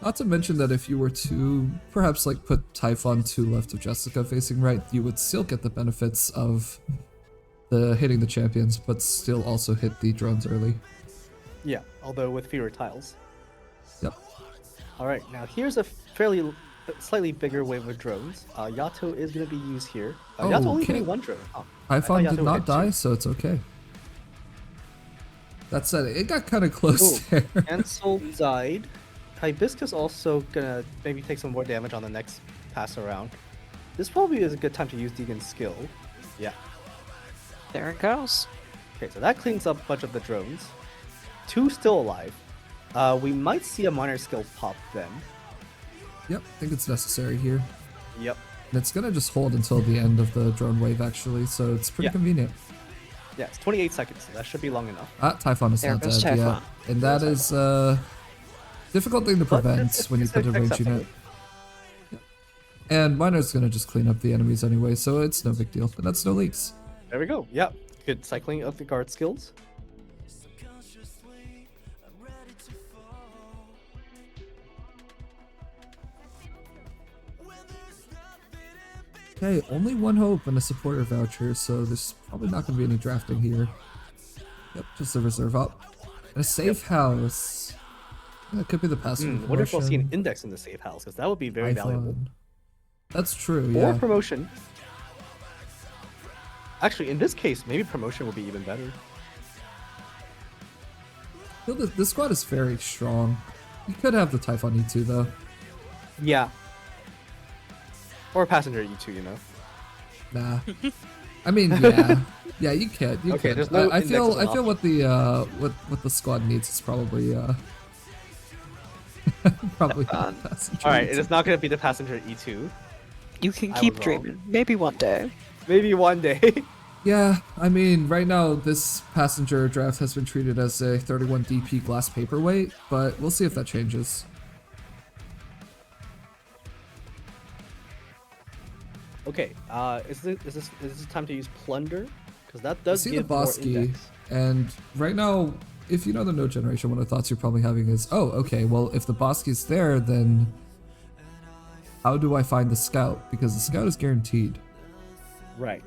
Not to mention that if you were to perhaps like put Typhon to left of Jessica facing right, you would still get the benefits of the hitting the champions, but still also hit the drones early. Yeah, although with fewer tiles. Yep. Alright, now here's a slightly bigger wave of drones. Yato is going to be used here. Yato only Okay. getting 1 drone. Oh, I Typhon thought did Yato not would get die, 2. so it's okay. That said, it got kind of close there. Ansel died. Hibiscus also gonna maybe take some more damage on the next pass around. This probably is a good time to use Deegan's skill. Yeah. There it goes. Okay, so that cleans up a bunch of the drones. 2 still alive. We might see a minor skill pop then. Yep, I think it's necessary here. Yep. And it's gonna just hold until the end of the drone wave actually, so it's pretty Yeah. convenient. Yeah, it's 28 seconds, so that should be long enough. Typhon is There not goes dead, yeah. Typhon. And that is difficult thing to But prevent it's when you put a range unit. And Miner's gonna just clean up the enemies anyway, so it's no big deal. And that's no leaks. There we go. Yep. Good cycling of the guard skills. Okay, only one hope and a supporter voucher, so there's probably not gonna be any drafting here. Yep, just a reserve up. And a safe house. That could be the passive What if we'll see an promotion. index in the safe house? Because that would be very valuable. Typhon. That's true, Or yeah. promotion. Actually, in this case, maybe promotion would be even better. I feel that this squad is very strong. You could have the Typhon E2 though. Yeah. Or passenger E2, you know. Nah. I mean, yeah. Yeah, you could. You Okay, could. there's no I feel indexes I feel what the what the squad needs is probably probably passenger Alright, E2. it is not going to be the passenger E2. You can I keep was wrong. dreaming. Maybe one day. Maybe one day. Yeah, I mean, right now this passenger draft has been treated as a 31 DP glass paperweight, but we'll see if that changes. Okay, is this time to use plunder? Because that I does see the give more Bosky, index. and right now, if you know the node generation, one of the thoughts you're probably having is, oh, okay, well, if the Bosky's there, then how do I find the scout? Because the scout is guaranteed. Right.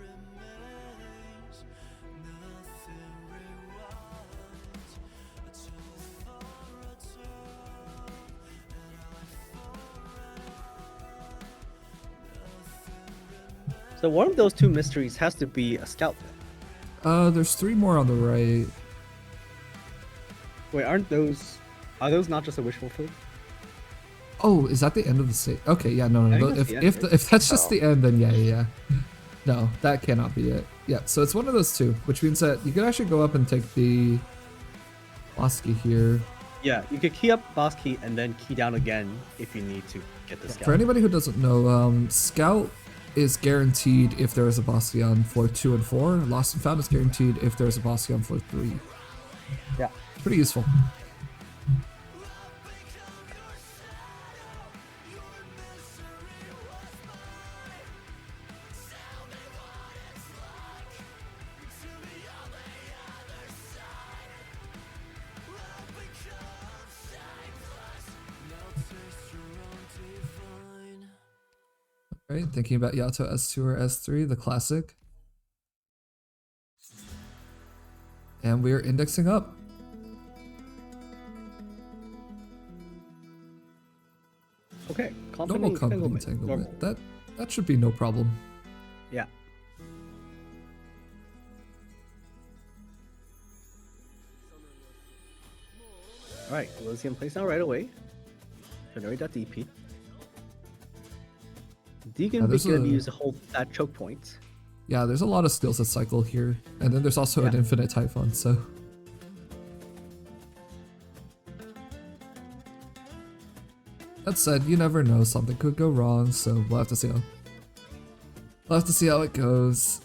So one of those two mysteries has to be a scout then. There's 3 more on the right. Wait, are those not just a wish fulfilled? Oh, is that the end of the state? Okay, yeah, no, I no. think that's the end, If right? if that's just Oh. the end, then yeah. No, that cannot be it. Yeah, so it's one of those two, which means that you could actually go up and take the Bosky here. Yeah, you could key up boss key and then key down again if you need to get the scout. For anybody who doesn't know, Scout is guaranteed if there is a Bosky on floor 2 and 4. Lost and Found is guaranteed if there is a Bosky on floor 3. Yeah. Pretty useful. Right, thinking about Yato S2 or S3, the classic. And we are indexing up. Okay, Normal company company entanglement. entanglement. Normal. That should be no problem. Yeah. Alright, Elysium plays now right away. Generate that DP. Deacon there's is going to a- use to hold that choke point. Yeah, there's a lot of skills that cycle here. And then there's also an Yeah. infinite Typhon, so. That said, you never know, something could go wrong, so we'll have to see how it goes.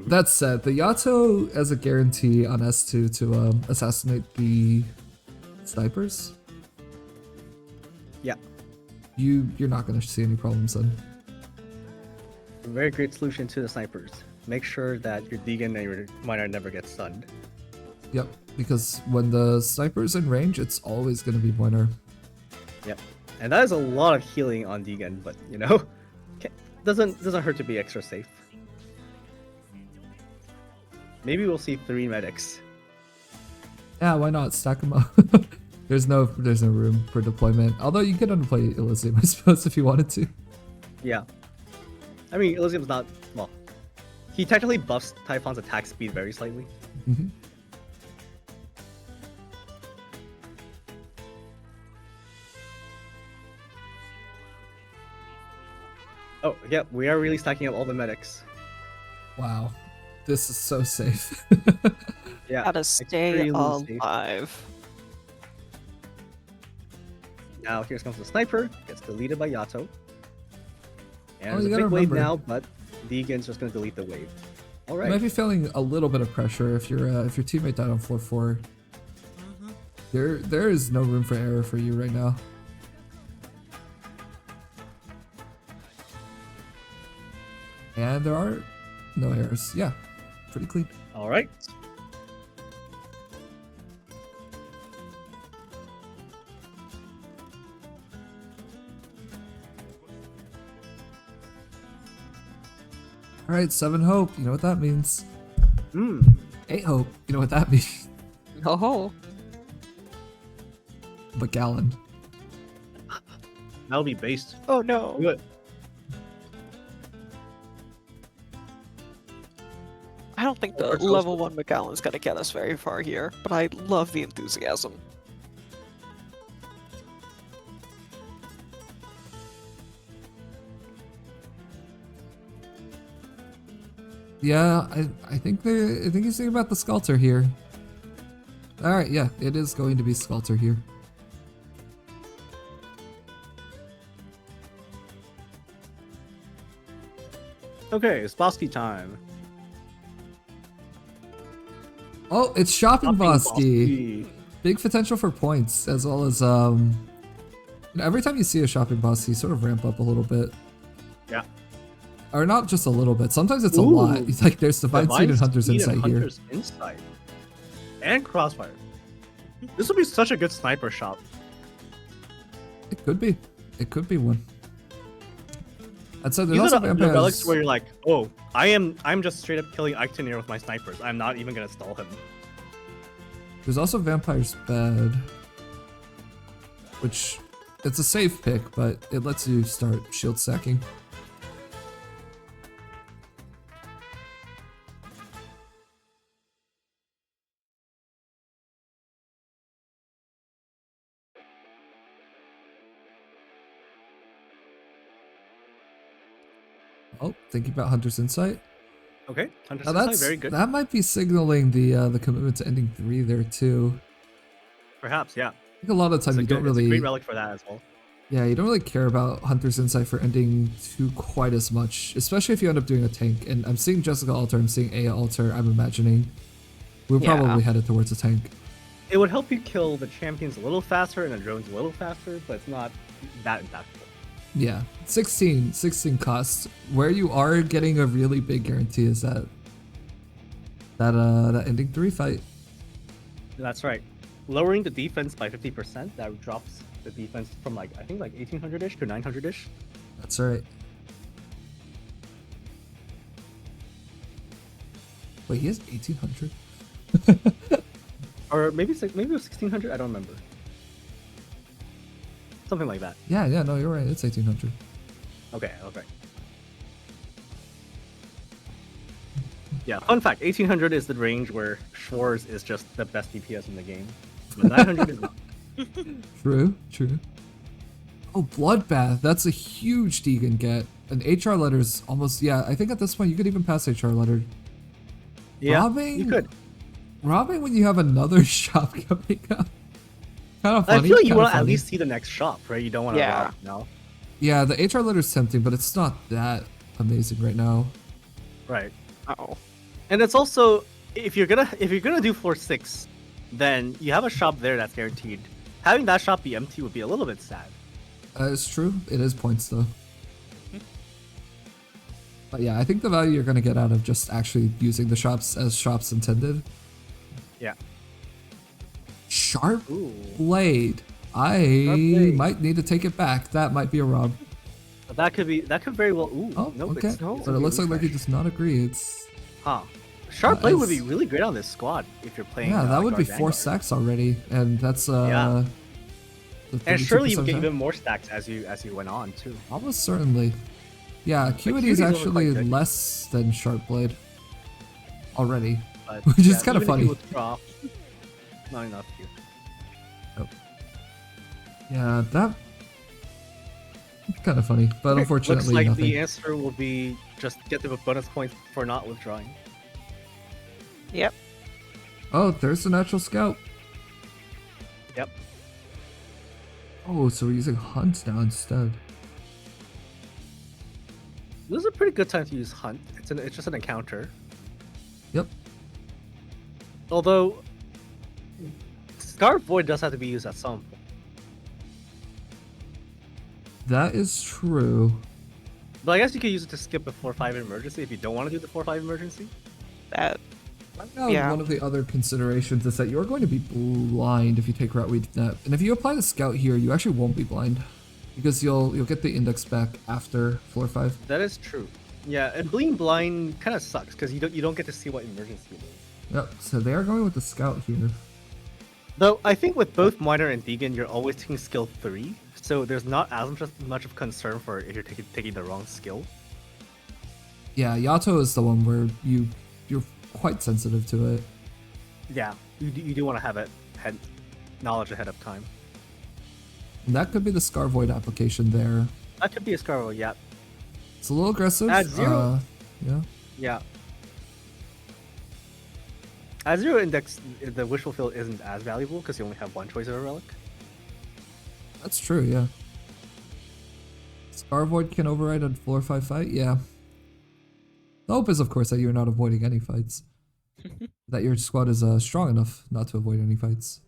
That said, the Yato as a guarantee on S2 to assassinate the snipers, Yeah. you're not gonna see any problems then. A very great solution to the snipers. Make sure that your Deacon and your Miner never get stunned. Yep, because when the sniper's in range, it's always gonna be winner. Yep. And that is a lot of healing on Deacon, but you know, doesn't hurt to be extra safe. Maybe we'll see 3 medics. Yeah, why not stack them up? there's no room for deployment. Although you could underplay Elysium, I suppose, if you wanted to. Yeah. I mean, Elysium's not, well, he technically buffs Typhon's attack speed very slightly. Mhm. Oh, yep, we are really stacking up all the medics. Wow, this is so safe. Yeah. Gotta stay extremely safe. alive. Now here comes the sniper. Gets deleted by Yato. And Oh, there's you a big gotta wave remember. now, but Deegan's just gonna delete the wave. All You right. might be feeling a little bit of pressure if your teammate died on 4-4. There is no room for error for you right now. And there are no errors. Yeah, pretty clean. All right. All right, 7 hope. You know what that means. Hmm. 8 hope. You know what that means. Oh. McGallen. That'll be based. Oh no. Good. I don't think the level 1 McGowan's gonna get us very far here, but I love the enthusiasm. Yeah, I think he's thinking about the Sculptor here. All right, yeah, it is going to be Sculptor here. Okay, it's Bosky time. Oh, it's Shopping Bosky. Bosky. Big potential for points, as well as you know, every time you see a Shopping Bosky, you sort of ramp up a little bit. Yeah. Or not just a little bit. Sometimes it's a Ooh. lot. It's like there's Divine Seed and Hunter's Speed Insight and here. Hunter's Insight. And Crossfire. This would be such a good sniper shot. It could be. It could be one. I'd say there's These also are the vampires. relics where you're like, oh, I'm just straight up killing Ictonier with my snipers. I'm not even gonna stall him. There's also Vampire's Bed, which it's a safe pick, but it lets you start shield stacking. Oh, thinking about Hunter's Insight. Okay, Hunter's Now Insight, very good. that might be signaling the commitment to ending 3 there too. Perhaps, yeah. I think a lot of the time It's a you good, don't it's a really, great relic for that as well. yeah, you don't really care about Hunter's Insight for ending 2 quite as much, especially if you end up doing a tank. And I'm seeing Jessica alter, I'm seeing Aya alter. I'm imagining we're Yeah. probably headed towards a tank. It would help you kill the champions a little faster and the drones a little faster, but it's not that impactful. Yeah, 16 costs. Where you are getting a really big guarantee is that ending 3 fight. That's right. Lowering the defense by 50%, that drops the defense from like, I think like 1800-ish to 900-ish. That's right. Wait, he has 1800? Or maybe it was 1600, I don't remember. Something like that. Yeah, no, you're right. It's 1800. Okay. Yeah, fun fact, 1800 is the range where Schwarz is just the best DPS in the game. But 900 is not. True. Oh, Bloodbath. That's a huge Deegan get. An HR letter's almost, yeah, I think at this point you could even pass HR letter. Yeah, Robbing? you could. Robbing when you have another shop coming up. Kind of funny. I feel like you kinda want to at funny. least see the next shop, right? You don't want to Yeah. rob now. Yeah, the HR letter's tempting, but it's not that amazing right now. Right. Oh. And it's also, if you're gonna do floor 6, then you have a shop there that's guaranteed. Having that shop be empty would be a little bit sad. It's true. It is points though. But yeah, I think the value you're going to get out of just actually using the shops as shops intended. Yeah. Sharp Ooh. Blade. I Blade. might need to take it back. That might be a rob. But that could very well. Ooh. Oh, nope, okay. it's But it looks like he does not agree. It's Huh. Sharp Blade would be it's- really great on this squad if you're playing. yeah, that would be Guard 4 Vanguard. stacks already, and that's Yeah. the And surely you would 32% get time. even more stacks as you went on too. Almost certainly. Yeah, Acuity is Acuity's only actually quite good. less than Sharp Blade already. But, Which is yeah, kinda even if funny. you withdraw, not enough here. Yeah, that kind of funny, but unfortunately Looks like nothing. the answer will be just get the bonus points for not withdrawing. Yep. Oh, there's the natural scout. Yep. Oh, so we're using Hunt now instead. This is a pretty good time to use Hunt. It's just an encounter. Yep. Although Scar Void does have to be used at some point. That is true. But I guess you could use it to skip a 4-5 emergency if you don't want to do the 4-5 emergency. That Right now, Yeah. one of the other considerations is that you're going to be blind if you take Route Weed Net. And if you apply the Scout here, you actually won't be blind. Because you'll get the index back after floor 5. That is true. Yeah, and being blind kind of sucks because you don't get to see what emergency it is. Yep, so they are going with the Scout here. Though I think with both Miner and Deegan, you're always taking skill 3, so there's not as much of concern for if you're taking the wrong skill. Yeah, Yato is the one where you're quite sensitive to it. Yeah, you do want to have it knowledge ahead of time. And that could be the Scar Void application there. That could be a Scarrow, yeah. It's a little aggressive. At 0. Yeah. Yeah. At 0 index, the Wish Fulfill isn't as valuable because you only have one choice of a relic. That's true, yeah. Scar Void can override a floor 5 fight? Yeah. The hope is, of course, that you're not avoiding any fights. That your squad is strong enough not to avoid any fights.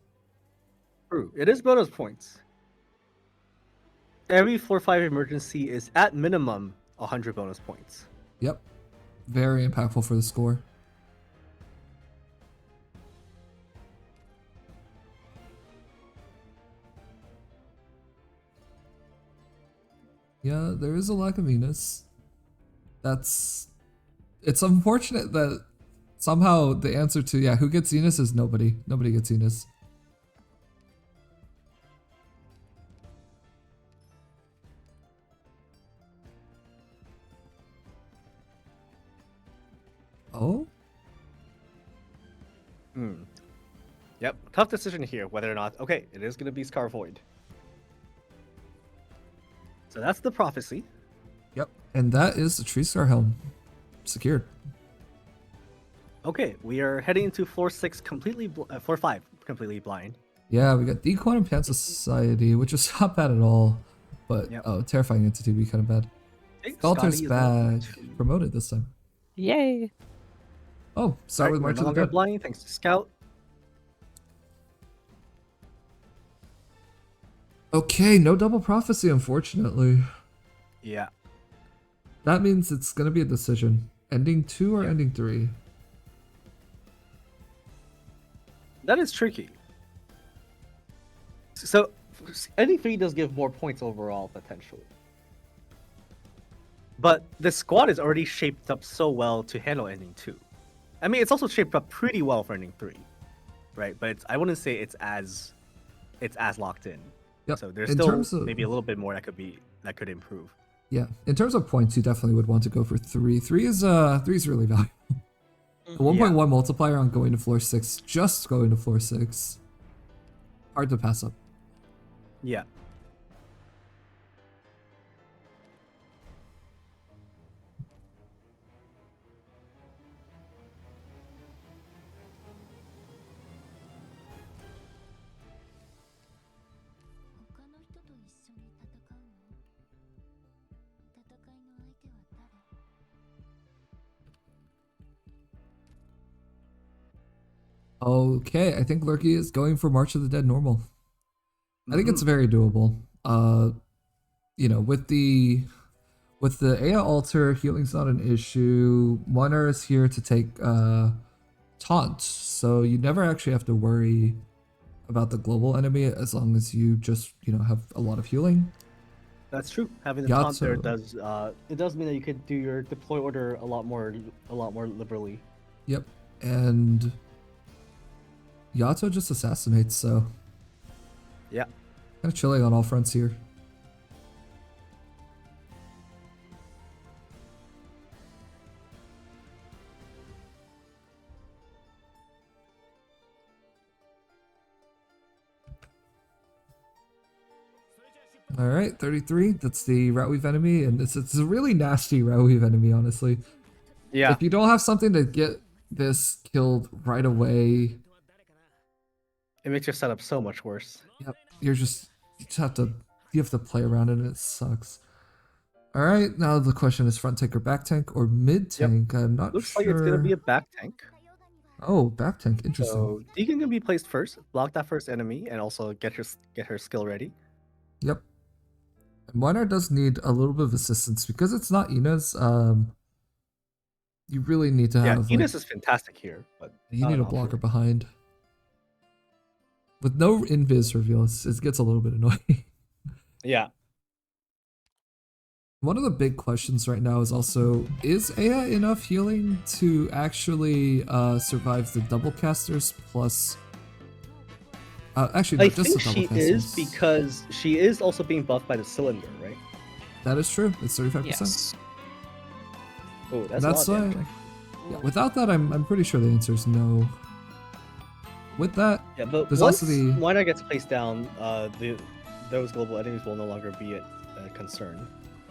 True. It is bonus points. Every 4-5 emergency is at minimum 100 bonus points. Yep. Very impactful for the score. Yeah, there is a lack of Venus. It's unfortunate that somehow the answer to, who gets Venus is nobody. Nobody gets Venus. Oh? Yep, tough decision here whether or not. Okay, it is going to be Scar Void. So that's the prophecy. Yep. And that is the Tree Scar Helm. Secured. Okay, we are heading into floor 6 completely, floor 5 completely blind. Yeah, we got the Quantum Pan Society, which is not bad at all. But, Yep. oh, Terrifying Entity would be kind of bad. Hey, Galter's Scotty is back. level 2. Promoted this time. Yay. Oh, start with We're March no of the longer Dead. blind thanks to Scout. Okay, no double prophecy, unfortunately. Yeah. That means it's gonna be a decision. Ending 2 or ending 3? That is tricky. So, ending 3 does give more points overall, potentially. But the squad is already shaped up so well to handle ending 2. I mean, it's also shaped up pretty well for ending 3, right? But I wouldn't say it's as locked in. Yep. So there's In still terms of- maybe a little bit more that could improve. Yeah, in terms of points, you definitely would want to go for 3. 3 is really valuable. The 1.1 multiplier on going to floor 6, just going to floor 6. Hard to pass up. Yeah. Okay, I think Lurky is going for March of the Dead normal. I think it's very doable. With the Aya altar, healing's not an issue. Miner is here to take taunt, so you never actually have to worry about the global enemy as long as you just have a lot of healing. That's true. Having the taunt there Yatso. does mean that you could do your deploy order a lot more liberally. Yep, and Yato just assassinates, so Yeah. kind of chilling on all fronts here. All right, 33. That's the route weave enemy, and it's a really nasty route weave enemy, honestly. Yeah. If you don't have something to get this killed right away, It makes your setup so much worse. yep, you're just just you have to play around it and it sucks. Alright, now the question is front tank or back tank or mid tank. I'm not Looks sure. like it's gonna be a back tank. Oh, back tank, interesting. So Deacon can be placed first, block that first enemy, and also get her skill ready. Yep. And Miner does need a little bit of assistance because it's not Ina's. You really need to have. Enos is fantastic here, but you need a blocker behind. With no invis reveal, it gets a little bit annoying. Yeah. One of the big questions right now is also, is Aya enough healing to actually survive the double casters plus... actually, no, I just think the double she casters. is because she is also being buffed by the cylinder, right? That is true. It's 35%. Yes. Oh, that's That's a lot why. of damage. Yeah, without that, I'm pretty sure the answer is no. With that, Yeah, but there's once also the... Miner gets placed down, those global enemies will no longer be a concern.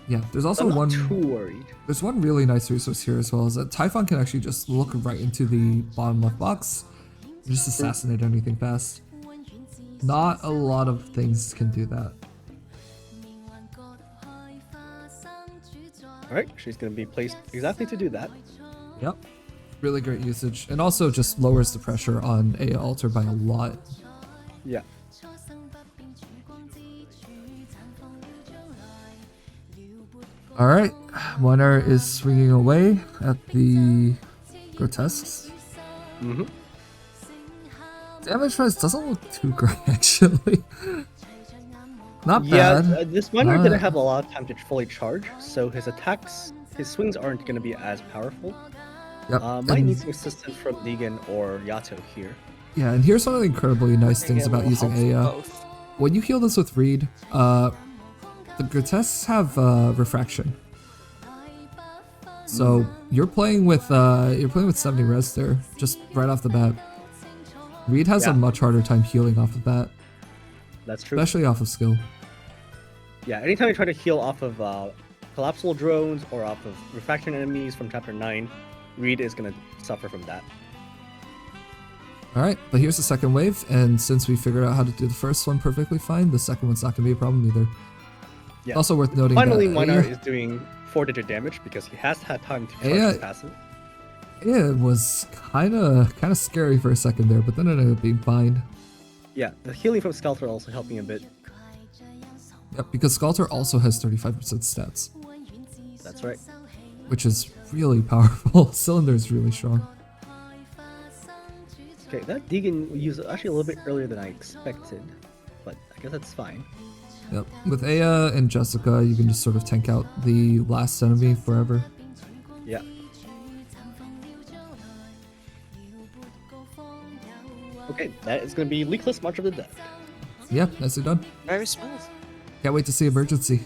Yeah, there's also I'm not one... too worried. There's one really nice resource here as well, is that Typhon can actually just look right into the bottom left box and just assassinate anything fast. Not a lot of things can do that. Alright, she's going to be placed exactly to do that. Yep. Really great usage. And also just lowers the pressure on Aya Alter by a lot. Yeah. Alright, Miner is swinging away at the Grotesques. Mm-hmm. Damage price doesn't look too great, actually. Not Yeah, bad. this Miner didn't have a lot of time to fully charge, so his attacks, his swings aren't going to be as powerful. Yep. Might need some assistance from Negan or Yato here. Yeah, and here's one of the incredibly nice things about using Aya. When you heal this with Reed, the Grotesques have refraction. So you're playing with 70 res there, just right off the bat. Reed has a much harder time healing off of that. That's true. Especially off of skill. Yeah, anytime you try to heal off of collapsible drones or off of refraction enemies from chapter 9, Reed is going to suffer from that. Alright, but here's the second wave, and since we figured out how to do the first one perfectly fine, the second one's not going to be a problem either. Yeah. Also worth noting Finally, that Miner Aya, is doing 4-digit damage because he has had time to charge his passive. Aya was kind of scary for a second there, but then it ended up being fine. Yeah, the healing from Skeletor also helping a bit. Yep, because Skeletor also has 35% stats. That's right. Which is really powerful. Cylinder is really strong. Okay, that Deegan used actually a little bit earlier than I expected, but I guess that's fine. Yep, with Aya and Jessica, you can just sort of tank out the last enemy forever. Yeah. Okay, that is going to be Leakless March of the Dead. Yeah, nicely done. Very smooth. Can't wait to see Emergency.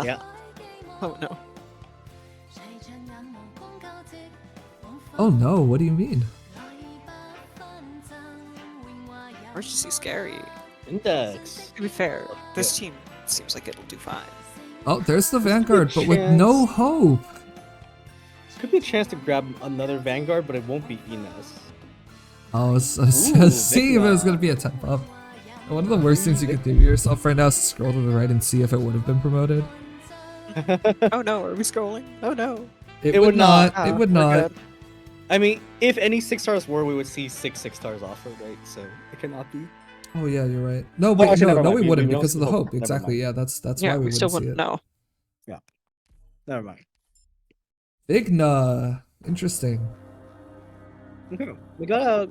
Yeah. Oh no. Oh no, what do you mean? Emergency scary. Index. To be fair, this team seems like it'll do fine. Oh, there's the Vanguard, but with no hope. Could be a chance to grab another Vanguard, but it won't be Inez. Oh, I was seeing if it was going to be a 10 up. One of the worst things you could do to yourself right now is scroll to the right and see if it would have been promoted. Oh no, are we scrolling? Oh no. It would not. It would not. I mean, if any 6 stars were, we would see 6 stars offered, right? So it cannot be. Oh yeah, you're right. No, but actually, no, never we mind. wouldn't We don't because of the see hope. Never Exactly. mind. Yeah, that's Yeah, why we still wouldn't see wouldn't it. know. Yeah. Never mind. Igna. Interesting. Okay. We got a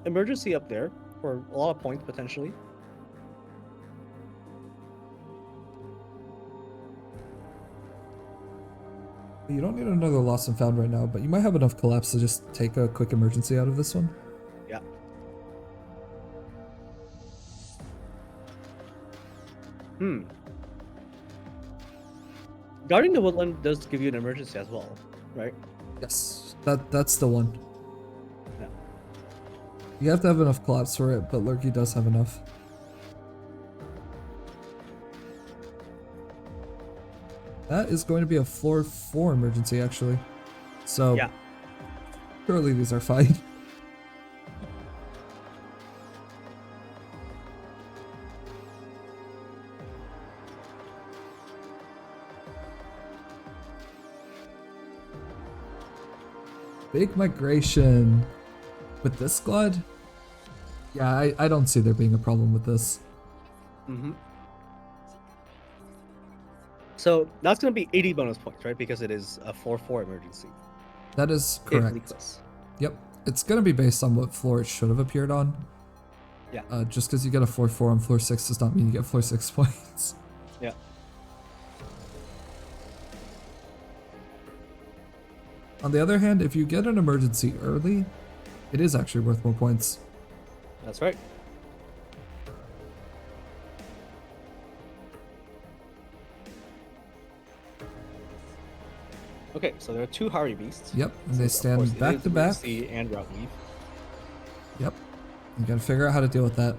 emergency up there for a lot of points potentially. You don't need another lost and found right now, but you might have enough collapse to just take a quick emergency out of this one. Yeah. Guarding the woodland does give you an emergency as well, right? Yes, that's the one. Yeah. You have to have enough collapse for it, but Lurky does have enough. That is going to be a floor 4 emergency, actually. So, yeah. Surely these are fine. Fake migration. With this squad? Yeah, I don't see there being a problem with this. Mm-hmm. So that's going to be 80 bonus points, right? Because it is a 4/4 emergency. That is If correct. leakless. Yep. It's going to be based on what floor it should have appeared on. Yeah. Just because you get a 4/4 on floor 6 does not mean you get floor 6 points. Yeah. On the other hand, if you get an emergency early, it is actually worth more points. That's right. Okay, so there are 2 Hari Beasts. Yep, and they Of course, stand it back is to back. emergency and route weave. Yep. You gotta figure out how to deal with that.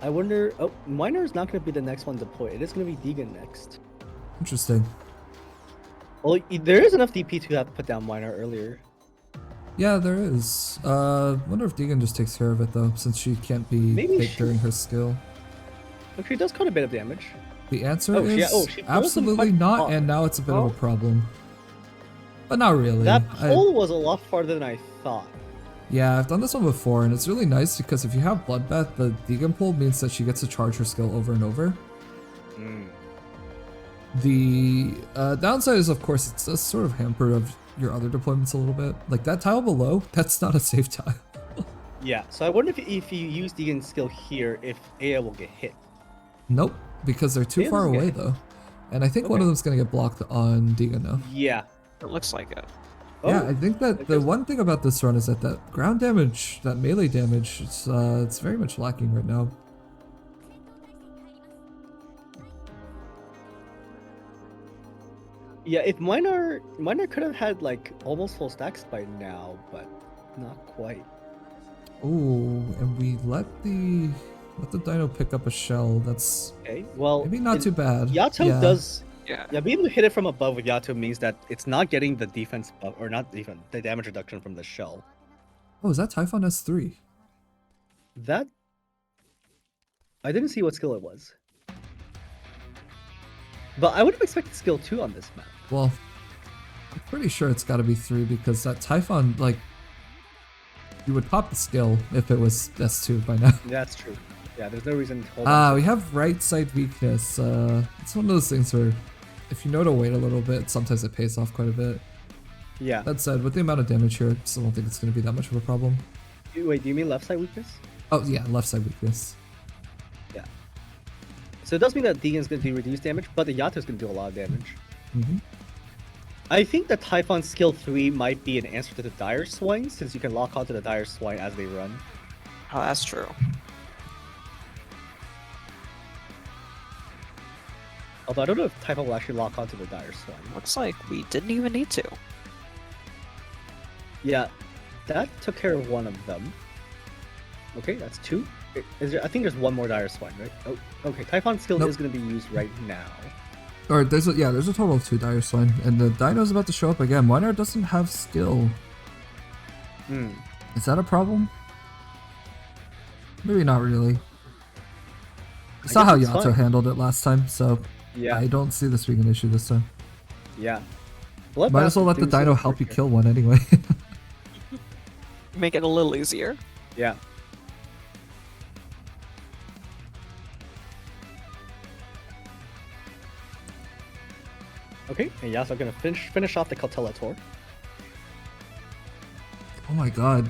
I wonder. Oh, Miner is not going to be the next one deployed. It is going to be Deegan next. Interesting. Well, there is enough DP to have to put down Miner earlier. Yeah, there is. Wonder if Deegan just takes care of it though, since she can't be Maybe hit she- during her skill. Look, she does quite a bit of damage. The answer Oh, is she pulls them absolutely quite not, far. and now it's a bit of Oh. a problem. But not really. That I- pull was a lot farther than I thought. Yeah, I've done this one before, and it's really nice because if you have Bloodbath, the Deegan pull means that she gets to charge her skill over and over. The downside is, of course, it's a sort of hamper of your other deployments a little bit. Like that tile below, that's not a safe tile. Yeah, so I wonder if you use Deegan's skill here, if Aya will get hit. Nope, because they're too It far doesn't away get- though. And I think one Okay. of them's gonna get blocked on Deegan now. Yeah. It looks like it. Yeah, Oh, I think that the one thing about this run is that ground damage, that melee damage, it's very much lacking right now. Yeah, if Miner could have had like almost full stacks by now, but not quite. Ooh, and we let the dino pick up a shell. That's Okay, well, maybe not too bad. Yato Yeah. does. Yeah. Yeah, being able to hit it from above with Yato means that it's not getting the defense buff, or not defense, the damage reduction from the shell. Oh, is that Typhon S3? That I didn't see what skill it was, but I would have expected skill 2 on this map. Well, I'm pretty sure it's got to be 3 because that Typhon, like, you would pop the skill if it was S2 by now. That's true. Yeah, there's no reason to hold Ah, on. we have right side weakness. It's one of those things where if you know to wait a little bit, sometimes it pays off quite a bit. Yeah. That said, with the amount of damage here, I still don't think it's going to be that much of a problem. Wait, do you mean left side weakness? Oh, yeah, left side weakness. Yeah. So it does mean that Deegan's going to do reduced damage, but the Yato's going to do a lot of damage. Hmm. I think the Typhon skill 3 might be an answer to the Dire Swine, since you can lock onto the Dire Swine as they run. Oh, that's true. Although I don't know if Typhon will actually lock onto the Dire Swine. Looks like we didn't even need to. Yeah, that took care of one of them. Okay, that's 2. I think there's one more Dire Swine, right? Oh, okay. Typhon skill Nope. is going to be used right now. Or there's a total of 2 Dire Swine, and the Dino's about to show up again. Miner doesn't have skill. Hmm. Is that a problem? Maybe not really. I saw guess how it's Yato fine. handled it last time, so Yeah. I don't see this being an issue this time. Yeah. Might as well let the Dino help you kill one anyway. Make it a little easier. Yeah. Okay, and Yasuo gonna finish off the Cautelator. Oh my god.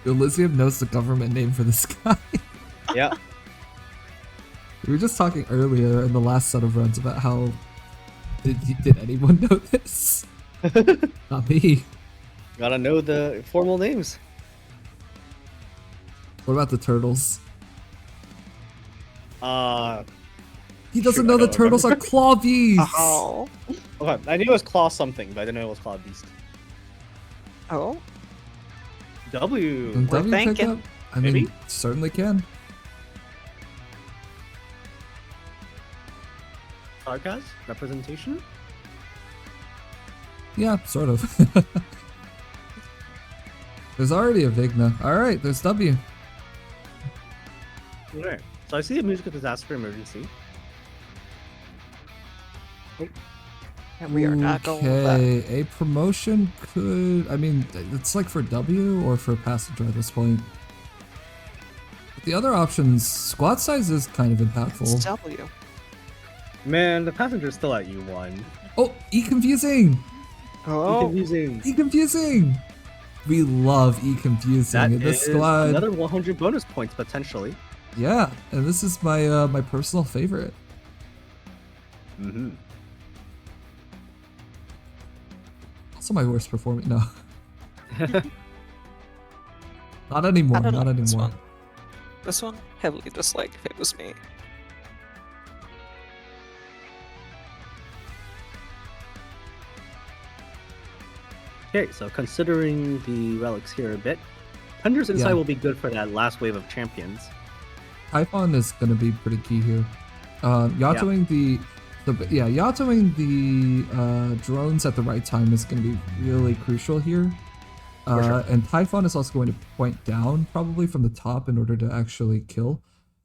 Elysium knows the government name for this guy. Yeah. We were just talking earlier in the last set of runs about how did anyone know this? Not me. Gotta know the formal names. What about the turtles? He doesn't Shoot, know I the don't turtles are remember. claw beasts. Oh. Okay, I knew it was Claw something, but I didn't know it was Claw Beast. Oh. W. Can We're W pick thinking. up? I mean, Maybe? certainly can. Sarkaz? Representation? Yeah, sort of. There's already a Vigna. Alright, there's W. Alright. So I see a musical disaster emergency. Oh. And we are not going with that. Okay, a promotion could... I mean, it's like for W or for passenger at this point. But the other options, squad size is kind of It's impactful. W. Man, the passenger's still at U1. Oh, E-confusing! Oh, Confusing. E-confusing! We love E-confusing That in this is squad. another 100 bonus points potentially. Yeah, and this is my my personal favorite. Mm-hmm. Also my worst performing. No. Not anymore, I don't not like this anymore. one. This one, heavily dislike if it was me. Okay, so considering the relics here a bit, Thunder's Insight Yeah. will be good for that last wave of champions. Typhon is going to be pretty key here. Yatoing yatoing the drones at the right time is going to be really crucial here. sure. And Typhon is also going to point down probably from the top in order to actually kill.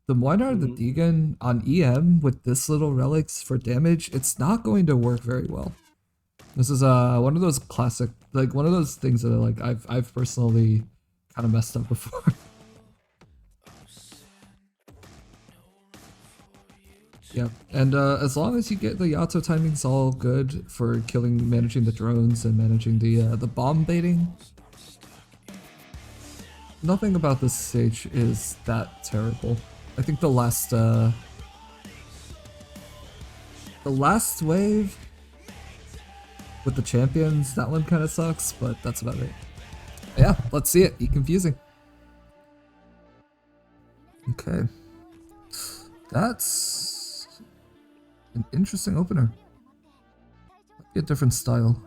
The Moinar, the Deegan on EM with this little relics for damage, it's not going to work very well. This is one of those classic, like one of those things that like I've personally kind of messed up before. Yeah, and as long as you get the Yato timings all good for managing the drones and managing the bomb baiting, nothing about this stage is that terrible. I think the last wave with the champions, that one kind of sucks, but that's about it. Yeah, let's see it. E-confusing. Okay, that's an interesting opener. Might be a different style.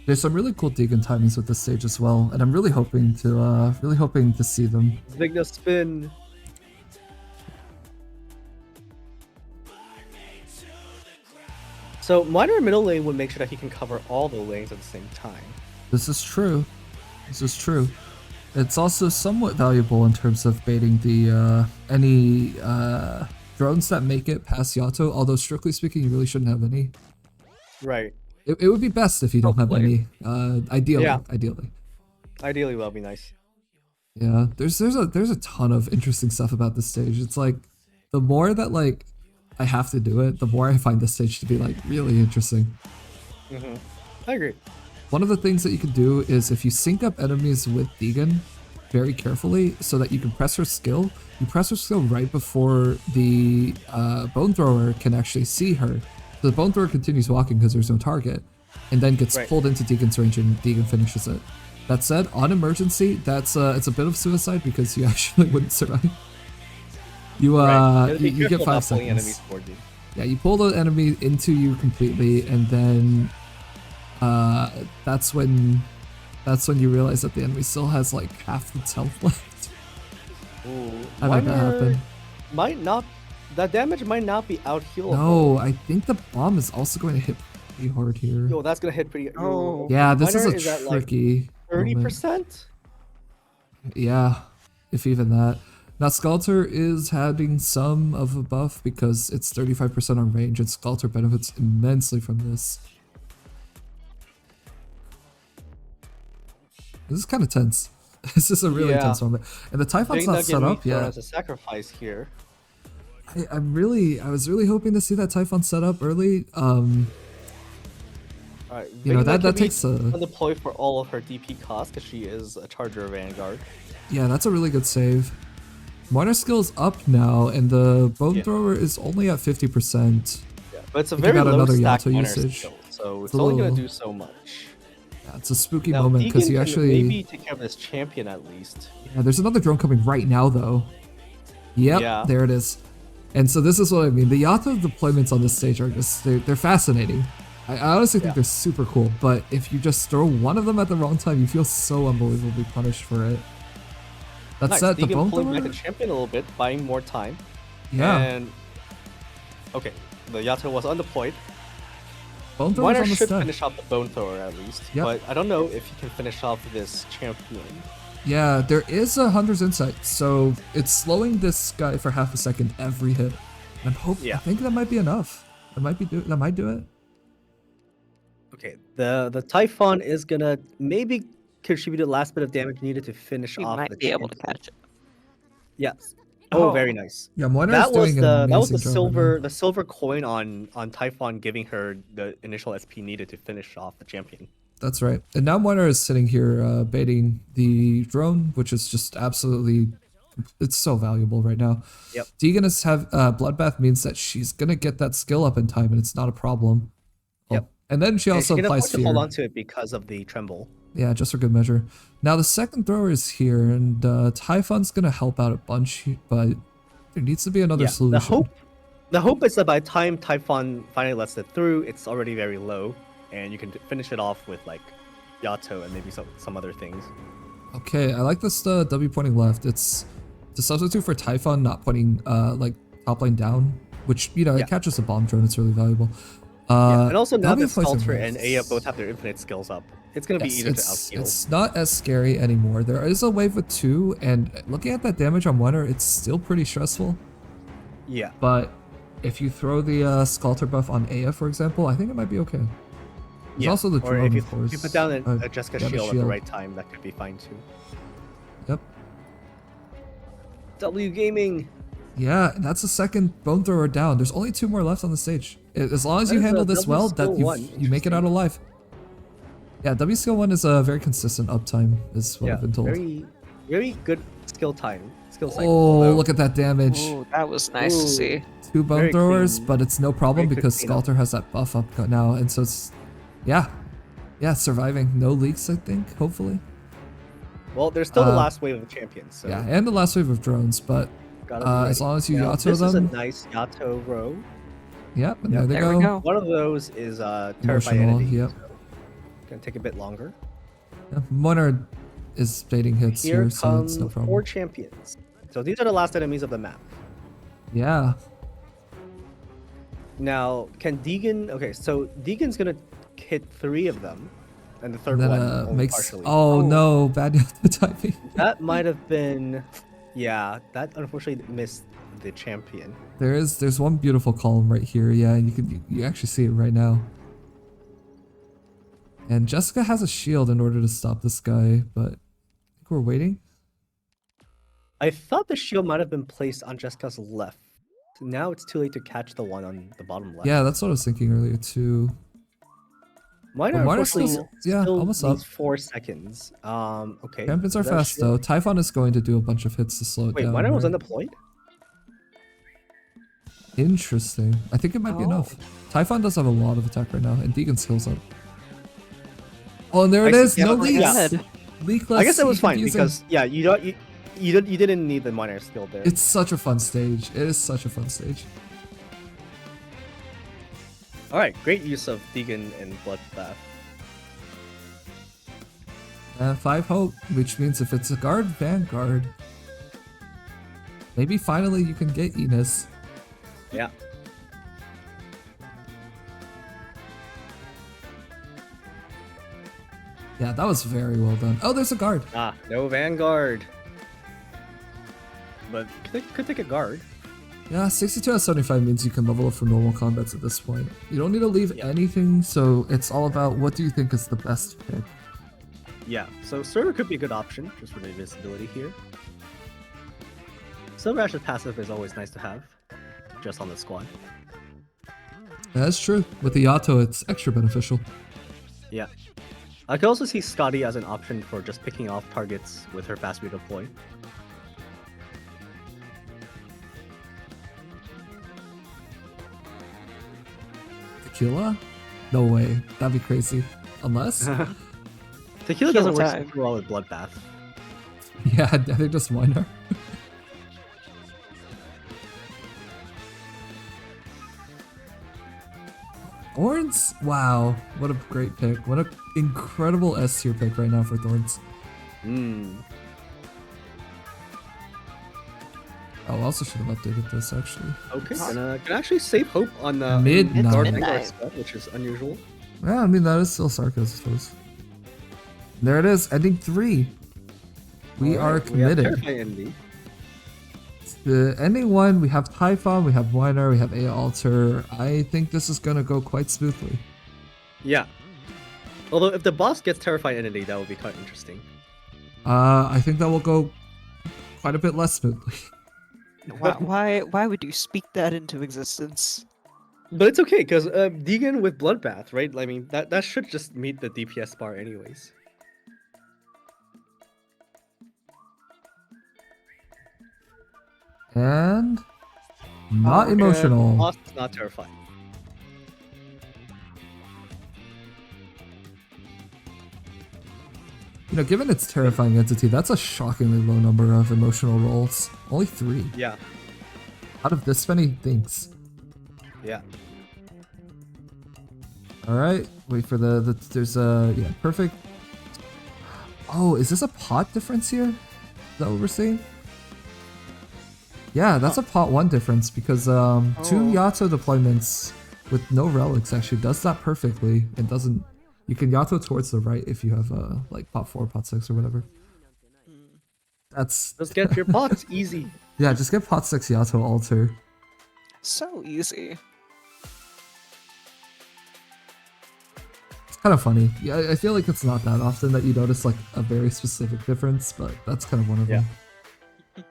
There's some really cool Deegan timings with this stage as well, and I'm really hoping to see them. Vigna spin. So minor middle lane would make sure that he can cover all the lanes at the same time. This is true. This is true. It's also somewhat valuable in terms of baiting the any drones that make it past Yato, although strictly speaking you really shouldn't have any. Right. It would be best if you don't have any. Ideally. Yeah. Ideally. Ideally, that'll be nice. Yeah. There's a ton of interesting stuff about this stage. It's like the more that like I have to do it, the more I find this stage to be like really interesting. I agree. One of the things that you can do is if you sync up enemies with Deegan very carefully so that you can press her skill, you press her skill right before the Bone Thrower can actually see her. So the Bone Thrower continues walking because there's no target, and then gets Right. pulled into Deegan's range and Deegan finishes it. That said, on emergency, that's it's a bit of suicide because you actually wouldn't survive. You Right. you get 5 pulling seconds. enemies toward you. Yeah, you pull the enemy into you completely, and then that's when you realize that the enemy still has like half its health left. Ooh, How did that minor happen? Might not. That damage might not be out healable. No, I think the bomb is also going to hit pretty hard here. Yo, that's gonna hit pretty. Oh. Yeah, this Minor is a at, like, tricky. moment. 30%. Yeah, if even that. Now Sculptor is having some of a buff because it's 35% on range, and Sculptor benefits immensely from this. This is kind of tense. This is a really Yeah. tense moment. And the Typhon's not set up yet. As a sacrifice here. I was really hoping to see that Typhon set up early. Alright, You know, that can be takes a- deploy for all of her DP costs because she is a Charger Vanguard. Yeah, that's a really good save. Minor skill's up now, and the Bone Yeah. Thrower is only at 50%. Yeah, but it's a Think very about low another stack Yato minor usage. skill, so it's a only little- gonna do so much. Yeah, it's a spooky Now, moment because Deegan you can actually. maybe take care of this champion at least. Yeah, there's another drone coming right now, though. Yep, Yeah. there it is. And so this is what I mean. The Yato deployments on this stage are just, they're fascinating. I honestly think Yeah. they're super cool, but if you just throw one of them at the wrong time, you feel so unbelievably punished for it. That Nice. said, the Deegan Bone pulling back Thrower, the champion a little bit, buying more time. yeah, And okay, the Yato was undeployed. Bone Thrower's Minor on the should stack. finish off the Bone Thrower at least, Yep. but I don't know if he can finish off this champion. Yeah, there is a Hunter's Insight, so it's slowing this guy for half a second every hit. I think that might be enough. That might do it. Okay, the Typhon is gonna maybe contribute the last bit of damage needed to finish We off might the be able to champion. catch it. Yes. Oh, Oh. very nice. Yeah, Moiner That is was doing an the amazing job right now. the silver coin on Typhon giving her the initial SP needed to finish off the champion. That's right. And now Moiner is sitting here baiting the drone, which is just absolutely, it's so valuable right now. Yep. Deegan is Bloodbath means that she's gonna get that skill up in time, and it's not a problem. Yep. And then she also and she can applies afford to fear. hold on to it because of the tremble. Yeah, just for good measure. Now the second thrower is here, and Typhon's gonna help out a bunch, but there needs to be another solution. The hope is that by the time Typhon finally lets it through, it's already very low, and you can finish it off with like Yato and maybe some other things. Okay, I like this W pointing left. It's to substitute for Typhon not pointing like top lane down, which it catches a bomb drone. It's really valuable. And also now W that plays Sculptor a- and Aya both have their infinite skills up, it's gonna be easier to outscale. It's not as scary anymore. There is a wave with 2, and looking at that damage on Winter, it's still pretty stressful. Yeah. But if you throw the Sculptor buff on Aya, for example, I think it might be okay. There's also the or drone, if you, of course. if you put down a Jessica yeah, the shield at the right time, that could be fine too. Yep. W Gaming. Yeah, and that's the second bone thrower down. There's only 2 more left on the stage. As long as you That is handle a this W well, skill that one. you make it out alive. Yeah, W skill 1 is a very consistent uptime, is what I've been told. Very good skill cycle. Oh, look at that damage. Ooh, that was nice to see. 2 bone very throwers, clean. but it's no problem Very quick because cleanup. Sculptor has that buff up now, and so it's, yeah, surviving. No leaks, I think, hopefully. Well, there's still the last wave of champions. So Yeah, and the last wave of drones, but gotta be ready. as long as you Now, Yato this is a them, nice Yato row. yep, and Yep, there There they we go. go. One of those is terrified Emotional, entity. yep. So gonna take a bit longer. Yeah, Monard is baiting hits Here here, so come it's no 4 problem. champions. So these are the last enemies of the map. Yeah, Now, can Deegan? Okay, so Deegan's gonna hit 3 of them, and the third that one only makes. partially. Oh no, bad Yato typing. That might have been, yeah. That unfortunately missed the champion. There's one beautiful column right here, yeah, and you actually see it right now. And Jessica has a shield in order to stop this guy, but I think we're waiting. I thought the shield might have been placed on Jessica's left. Now it's too late to catch the one on the bottom left. Yeah, that's what I was thinking earlier too. Mine But Miner's unfortunately yeah, still almost needs up. 4 seconds. Okay. Champions are That fast shield- though. Typhon is going to do a bunch of hits to slow it Wait, down. Miner was right? undeployed? Interesting. I think it might be enough. Typhon does have a lot of attack right now, and Deegan skills up. Oh, and there it I see- is. yeah, No yeah. leaks. Leakless. I guess that was fine confusing. because yeah, you didn't need the Miner skill there. It's such a fun stage. It is such a fun stage. All right, great use of Deegan and Bloodbath. 5 hope, which means if it's a guard, Vanguard. Maybe finally you can get Enos. Yeah. Yeah, that was very well done. Oh, there's a guard. Ah, no Vanguard. But could take a guard. Yeah, 62 out of 75 means you can level up for normal combats at this point. You don't need to leave anything, so it's all about what do you think is the best pick. Yeah, so Server could be a good option, just for the invisibility here. Silver Ash's passive is always nice to have, just on the squad. That's true. With the Yato, it's extra beneficial. Yeah. I could also see Scotty as an option for just picking off targets with her fast redeploy. Tequila? No way. That'd be crazy. Unless? Tequila doesn't work time. super well with Bloodbath. Yeah, I think just Miner. Thorns? Wow. What a great pick. What an incredible S tier pick right now for Thorns. Hmm. Oh, I also should have updated this actually. Okay, can actually save hope on the Midnight. guard Midnight. Vanguard spell, which is unusual. Yeah, I mean, that is still sarcasm, I suppose. There it is, ending 3. We are We have committed. Terrifying Entity. The ending one, we have Typhon, we have Weiner, we have A Alter. I think this is gonna go quite smoothly. Yeah. Although if the boss gets Terrifying Entity, that would be quite interesting. I think that will go quite a bit less smoothly. Why would you speak that into existence? But it's okay, because Deegan with Bloodbath, right? I mean, that should just meet the DPS bar anyways. And not emotional. Boss is not terrifying. You know, given its terrifying entity, that's a shockingly low number of emotional rolls. Only 3 Yeah, out of this many things. yeah. All right, wait for there's a yeah, perfect. Oh, is this a pot difference here? Is that what we're seeing? Yeah, that's a pot 1 difference because 2 Yato deployments with no relics actually does that perfectly. It doesn't. You can Yato towards the right if you have like pot 4, pot 6, or whatever. That's Just get your pots easy. yeah. Just get pot 6 Yato alter. So easy. It's kind of funny. Yeah, I feel like it's not that often that you notice like a very specific difference, but that's kind of one of them.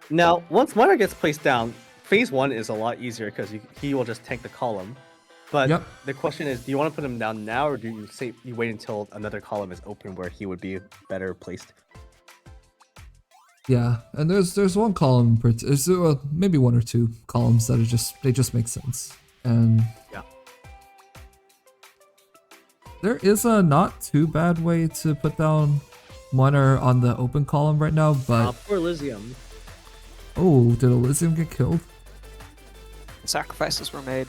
Now, once Miner gets placed down, phase 1 is a lot easier because he will just tank the column. But Yep. the question is, do you want to put him down now, or do you wait until another column is open where he would be better placed? Yeah, and there's one column, there's maybe 1 or 2 columns that are they just make sense, and Yeah. there is a not too bad way to put down Miner on the open column right now, but Poor Elysium. oh, did Elysium get killed? Sacrifices were made.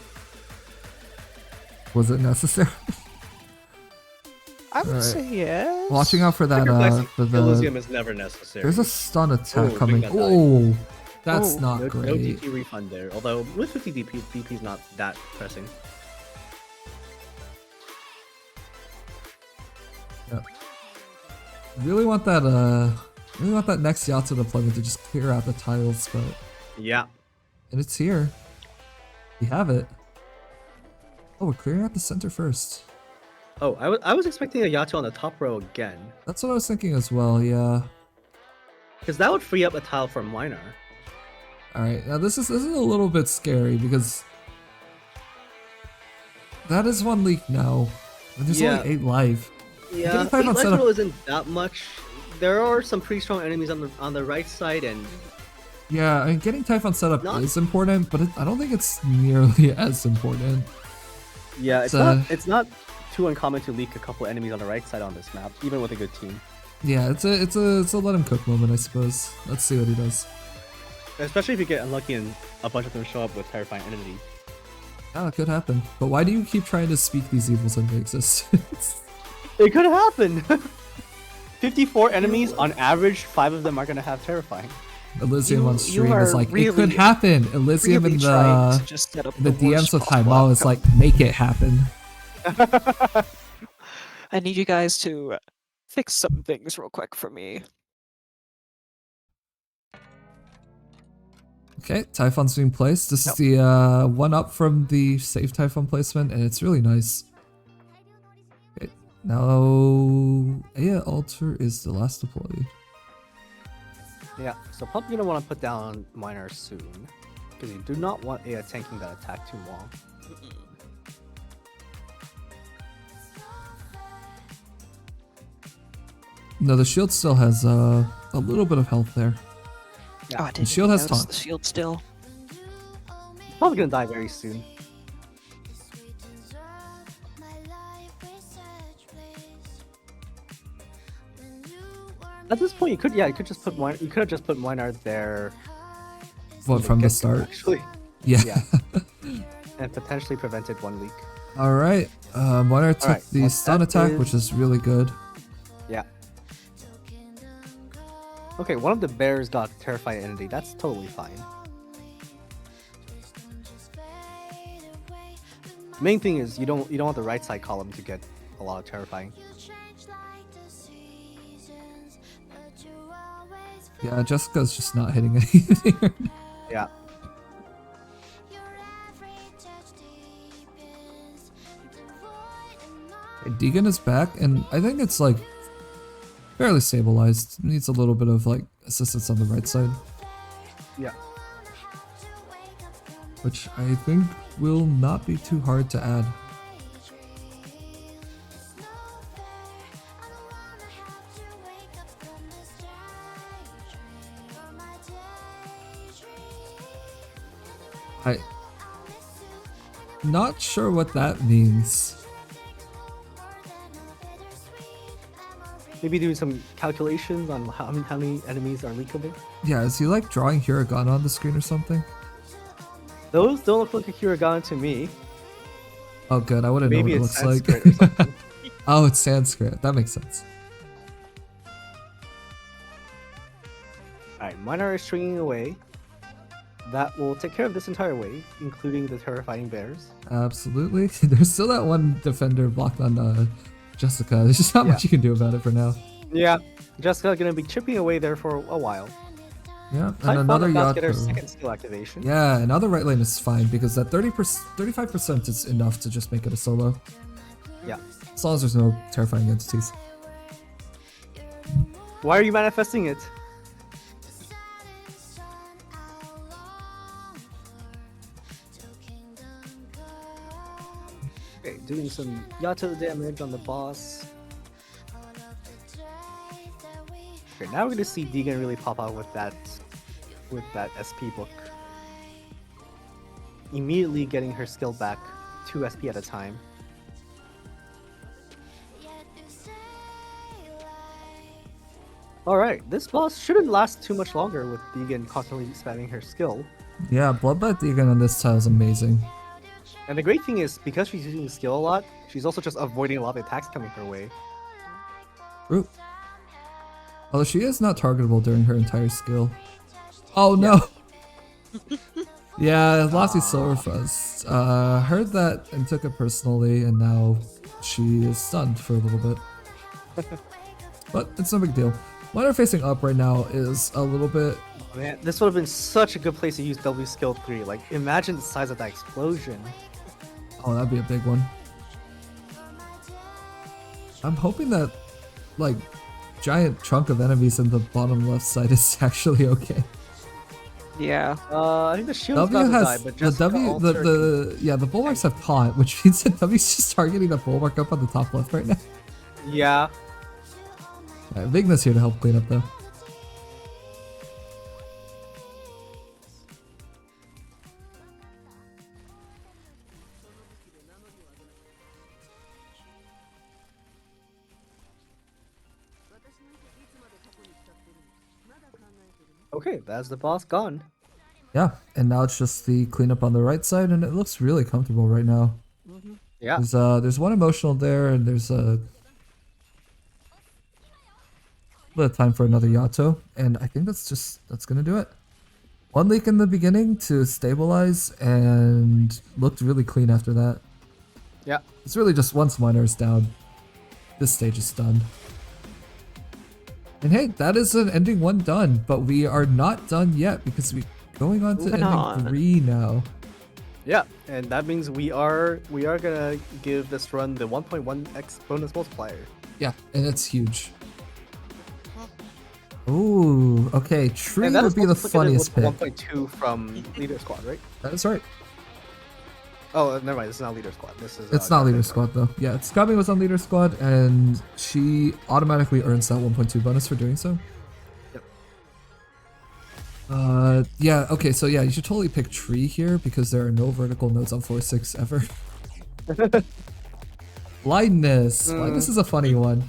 Was it necessary? I would Alright. say yes. Watching out for that. Sacrificing For the Elysium is never necessary. there's a stun attack Oh, coming. Big Bad Oh, that's Oh, not no great. DP refund there. Although with 50 DP is not that pressing. Really want that. Really want that next Yato deployment to just clear out the tiles, but Yeah. and it's here. We have it. Oh, we're clearing out the center first. Oh, I was expecting a Yato on the top row again, That's what I was thinking as well. Yeah. because that would free up a tile for Miner. All right. Now this is a little bit scary because that is 1 leak now. And there's Yeah. only 8 live. Yeah, Getting five on life setup- roll isn't that much. There are some pretty strong enemies on the right side, and Yeah, I mean, getting Typhon set up Not- is important, but I don't think it's nearly as important. yeah, So- it's not too uncommon to leak a couple enemies on the right side on this map, even with a good team. Yeah, it's a let him cook moment, I suppose. Let's see what he does. Especially if you get unlucky and a bunch of them show up with terrifying entity. Yeah, it could happen. But why do you keep trying to speak these evils into existence? It could happen. 54 enemies on average, 5 of them are gonna have terrifying. Elysium You- on you stream are is like, it really- could happen. Elysium really in trying the to just set up in the worst DMs with possible Haimal is outcome. like, make it happen. I need you guys to fix some things real quick for me. Okay, Typhon's being placed. This is the one up from the save Typhon placement, and it's really nice. Okay, now Aya Alter is the last deploy. Yeah, so probably gonna want to put down Miner soon, because you do not want Aya tanking that attack too long. No, the shield still has a little bit of health there. Oh, I didn't shield has notice taunt. the shield still. Probably gonna die very soon. At this point, you could just put Miner. You could have just put Miner there. What, from the get-go, start? Actually, Yeah. yeah, and potentially prevented 1 leak. All right. Miner took Alright, the what stun that attack, is- which is really good. Yeah. Okay, one of the bears got terrified entity. That's totally fine. Main thing is you don't want the right side column to get a lot of terrifying. Yeah, Jessica's just not hitting anything. Yeah. Deegan is back, and I think it's like fairly stabilized. It needs a little bit of like assistance on the right side, Yeah. which I think will not be too hard to add. Not sure what that means. Maybe doing some calculations on how many enemies are leakable. Yeah, is he like drawing hiragana on the screen or something? Those don't look like a hiragana to me. Oh good, I wouldn't know what Maybe it it's looks like. Sanskrit or something. Oh, it's Sanskrit. That makes sense. Alright, Minar is stringing away. That will take care of this entire wave, including the terrifying bears. Absolutely. There's still that one defender blocked on Jessica. There's just not much you can do about it for now. Yeah, Jessica gonna be chipping away there for a while. Yeah, Typhon and another about to get her Yato. second skill activation. Yeah, another right lane is fine because that 35% is enough to just make it a solo. Yeah. As long as there's no terrifying entities. Why are you manifesting it? Okay, doing some Yato damage on the boss. Okay, now we're gonna see Deegan really pop out with that SP book. Immediately getting her skill back 2 SP at a time. Alright, this boss shouldn't last too much longer with Deegan constantly spamming her skill. Yeah, Bloodbath Deegan on this tile is amazing. And the great thing is, because she's using the skill a lot, she's also just avoiding a lot of attacks coming her way. True. Although she is not targetable during her entire skill. Oh no! Yeah, Lassie Silverfuzz. Heard that and took it personally, and now she is stunned for a little bit. But it's no big deal. Minar facing up right now is a little bit... Man, this would have been such a good place to use W skill 3. Like, imagine the size of that explosion. Oh, that'd be a big one. I'm hoping that, like, giant chunk of enemies in the bottom left side is actually okay. Yeah. I think the shield's W about to has die, but the Jessica W the bulwarks have taunt, which means that W's just targeting the bulwark up on the top left right now. Yeah. Alright, Vigna's here to help clean up though. Okay, that's the boss gone. Yeah, and now it's just the cleanup on the right side, and it looks really comfortable right now. Yeah. There's one emotional there, and there's a bit of time for another Yato, and I think that's gonna do it. One leak in the beginning to stabilize, and looked really clean after that. Yeah. It's really just once Minar is down, this stage is done. And hey, that is an ending 1 done, but we are not done yet because we're going on to Moving ending on. 3 now. Yeah, and that means we are gonna give this run the 1.1x bonus multiplier. Yeah, and it's huge. Ooh, okay, Tree And that would is be the multiplied with funniest pick. 1.2 from Leader Squad, right? That is right. Oh, never mind. This is not Leader Squad. This is. It's not Leader Joklumarkar. Squad though. Yeah, Scabby was on Leader Squad, and she automatically earns that 1.2 bonus for doing so. Yep. Yeah, okay, so yeah, you should totally pick Tree here because there are no vertical nodes on 4-6 ever. Blindness. Blindness is a funny one.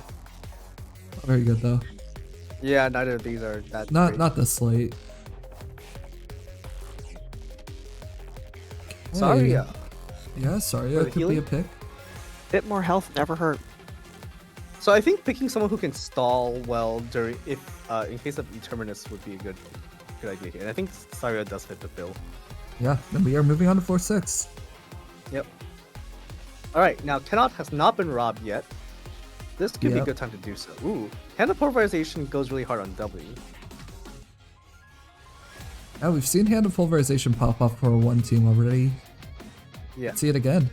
Not very good though. Yeah, neither of these are that. Not great. not this late. Sorry. Hey. Yeah, sorry, For it the could be a healing? pick. Bit more health never hurt. So I think picking someone who can stall well during in case of Eterminus would be a good idea here. And I think Saria does fit the bill. Yeah, then we are moving on to 4-6. Yep. All right, now Kenot has not been robbed yet. This could be a Yep. good time to do so. Ooh, Hand of Pulverization goes really hard on W. Yeah, we've seen Hand of Pulverization pop up for one team already. Yeah. Let's see it again.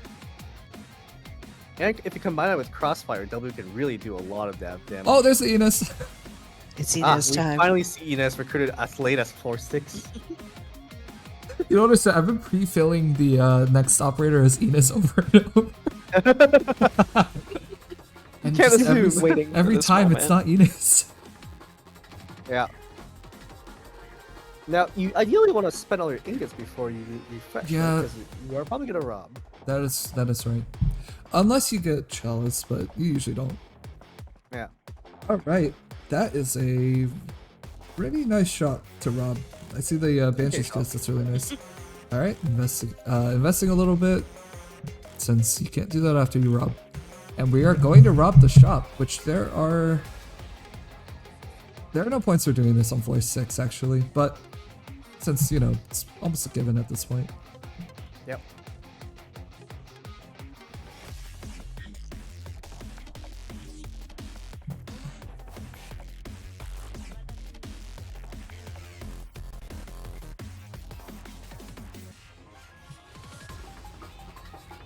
And if you combine it with Crossfire, W can really do a lot of damage. Oh, there's the Enos. It's Ina's We time. finally see Enos recruited as late as floor 6. You don't understand. I've been pre-filling the next operator as Enos over and over. And can't just assume. Waiting for every this time it's not moment. Enos. Yeah. Now, you ideally want to spend all your ingots before you refresh. Yeah. Because you are probably going to rob. That is right. Unless you get Chalice, but you usually don't. Yeah. Alright. That is a pretty nice shot to rob. I see the Banshee skills, that's really nice. Alright, investing a little bit, since you can't do that after you rob. And we are going to rob the shop, which there are no points for doing this on floor 6 actually, but since, you know, it's almost a given at this point. Yep.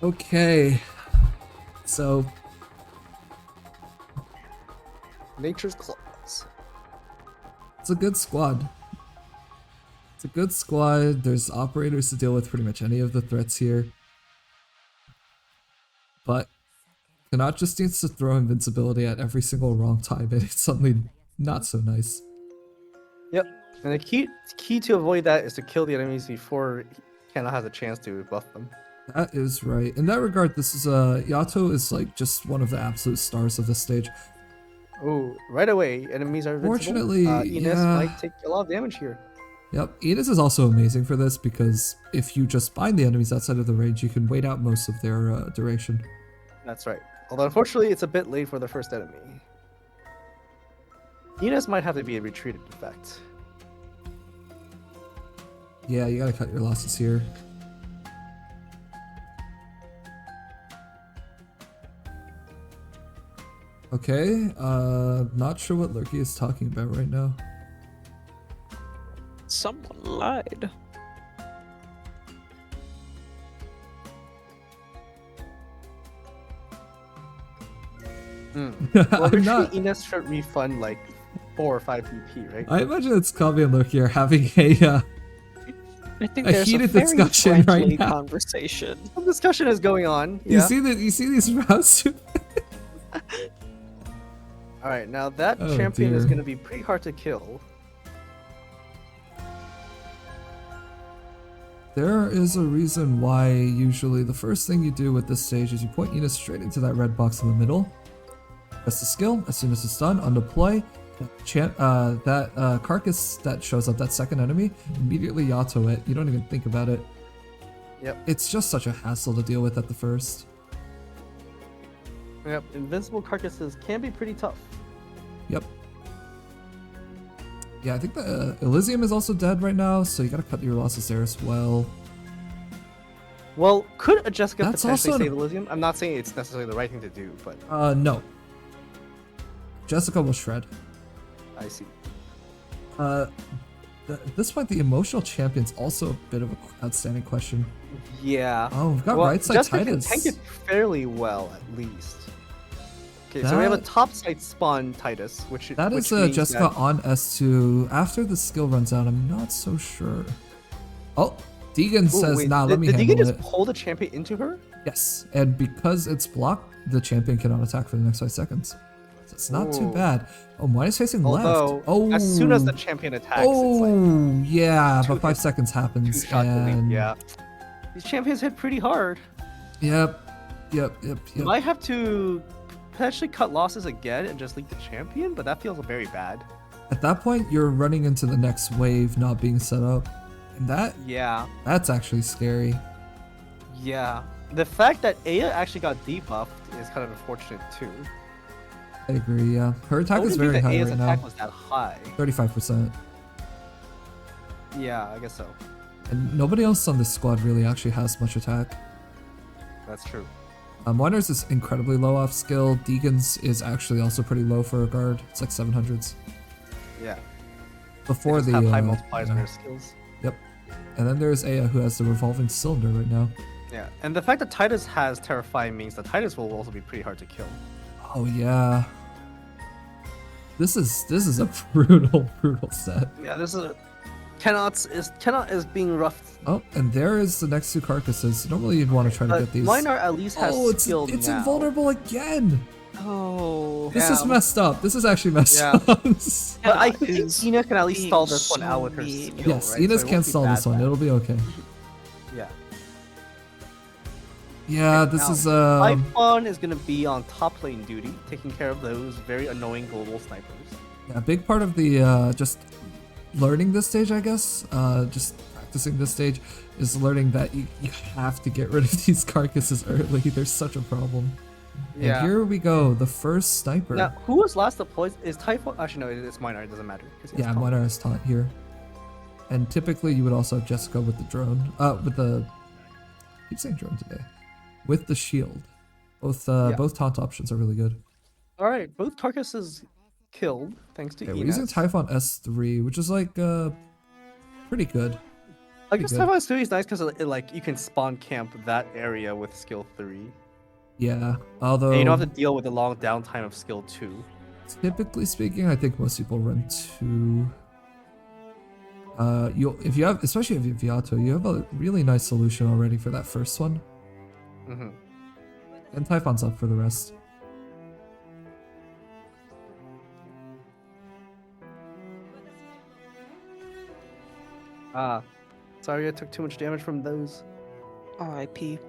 Okay, so Nature's Claws. it's a good squad. It's a good squad. There's operators to deal with pretty much any of the threats here. But Connaught just needs to throw invincibility at every single wrong time and it's suddenly not so nice. Yep. And the key to avoid that is to kill the enemies before Kenna has a chance to buff them. That is right. In that regard, this is Yato is like just one of the absolute stars of this stage. Oh, right away, enemies are invincible. Fortunately, Enos yeah. might take a lot of damage here. Yep, Enos is also amazing for this because if you just bind the enemies outside of the range, you can wait out most of their duration. That's right. Although unfortunately, it's a bit late for the first enemy. Enos might have to be retreated, in fact. Yeah, you gotta cut your losses here. Okay, not sure what Lurky is talking about right now. Someone lied. Well, I'm usually not. Enos should refund like 4 or 5 PP, right? I imagine it's Kavi and Lurky are having a I think A there's heated a very discussion right friendly now. conversation. Some discussion is going on. you Yeah. see these routes. All right, now that Oh, champion is dear. going to be pretty hard to kill. There is a reason why usually the first thing you do with this stage is you point Enos straight into that red box in the middle. Press the skill. As soon as it's done, on deploy, that carcass that shows up, that second enemy, immediately Yato it. You don't even think about it. Yep. It's just such a hassle to deal with at the first. Yep. Invincible carcasses can be pretty tough. Yep. Yeah, I think the Elysium is also dead right now, so you gotta cut your losses there as well. Well, could a Jessica That's potentially also save Elysium? I'm not saying it's necessarily the right thing to do, but No. Jessica will shred. I see. At this point, the emotional champion's also a bit of an outstanding question. Yeah. Oh, we've got Well, right side Jessica Titus. can tank it fairly well, at least. Okay, so we have a That- top side spawn Titus, which That which is means Jessica that- on S2. After the skill runs out, I'm not so sure. Oh, Deegan Ooh, says, wait, nah, let me did Deegan handle just it. pull the champion into her? Yes, and because it's blocked, the champion cannot attack for the next 5 seconds. So it's not too Ooh. bad. Oh, mine is facing Although, left. Oh, as soon as the champion attacks, it's oh, yeah, two but 5 hits, seconds like happens, 2 shot delete. and Yeah. These champions hit pretty hard. Yep. You Might have to potentially cut losses again and just leak the champion, but that feels very bad. At that point, you're running into the next wave not being set up, and that's actually scary. Yeah. The fact that Aya actually got debuffed is kind of unfortunate too. I agree. Yeah, her attack I is wouldn't very think that high Aya's right attack now. was that high. 35%. Yeah, I guess so. And nobody else on this squad really actually has much attack. That's true. Winer's is incredibly low off skill. Deegan's is actually also pretty low for a guard. It's like 700s. Yeah. Before They the just have high multipliers on yeah. their skills. Yep. And then there's Aya, who has the revolving cylinder right now. Yeah, and the fact that Titus has Terrifying means that Titus will also be pretty hard to kill. Oh yeah. This is a brutal set. Yeah, this is Cannot is being roughed. Oh, and there is the next two carcasses. Normally you'd want to try to get these. Minar at least has skill it's now. invulnerable again. Oh. This is messed up. This is actually messed up. But I think Ina can at least stall this one out with her skill, Yes, right? Enos So it can won't be stall this one. bad. It'll be okay. Yeah. Yeah, this is Typhon is gonna be on top lane duty, taking care of those very annoying global snipers. a big part of the just learning this stage, I guess. Just practicing this stage is learning that you have to get rid of these carcasses early. There's such a problem. Yeah. And here we go, the first sniper. Now, who was last deployed? Is Typhon? Actually, no, it's Minar. It doesn't matter. 'cause he has Yeah, taunt. Minar is taunt here. And typically you would also have Jessica with the drone. With the... I keep saying drone today. With the shield. Both taunt options are really good. All right, both carcasses killed thanks to Okay, Ina. we're using Typhon S3, which is like pretty good. I guess good. Typhon S3 is nice because like you can spawn camp that area with skill 3. Yeah, although And you don't have to deal with the long downtime of skill 2. typically speaking, I think most people run 2. If you have, especially if you have Viato, you have a really nice solution already for that first one. Mm-hmm. And Typhon's up for the rest. Sorry I took too much damage from those. R.I.P.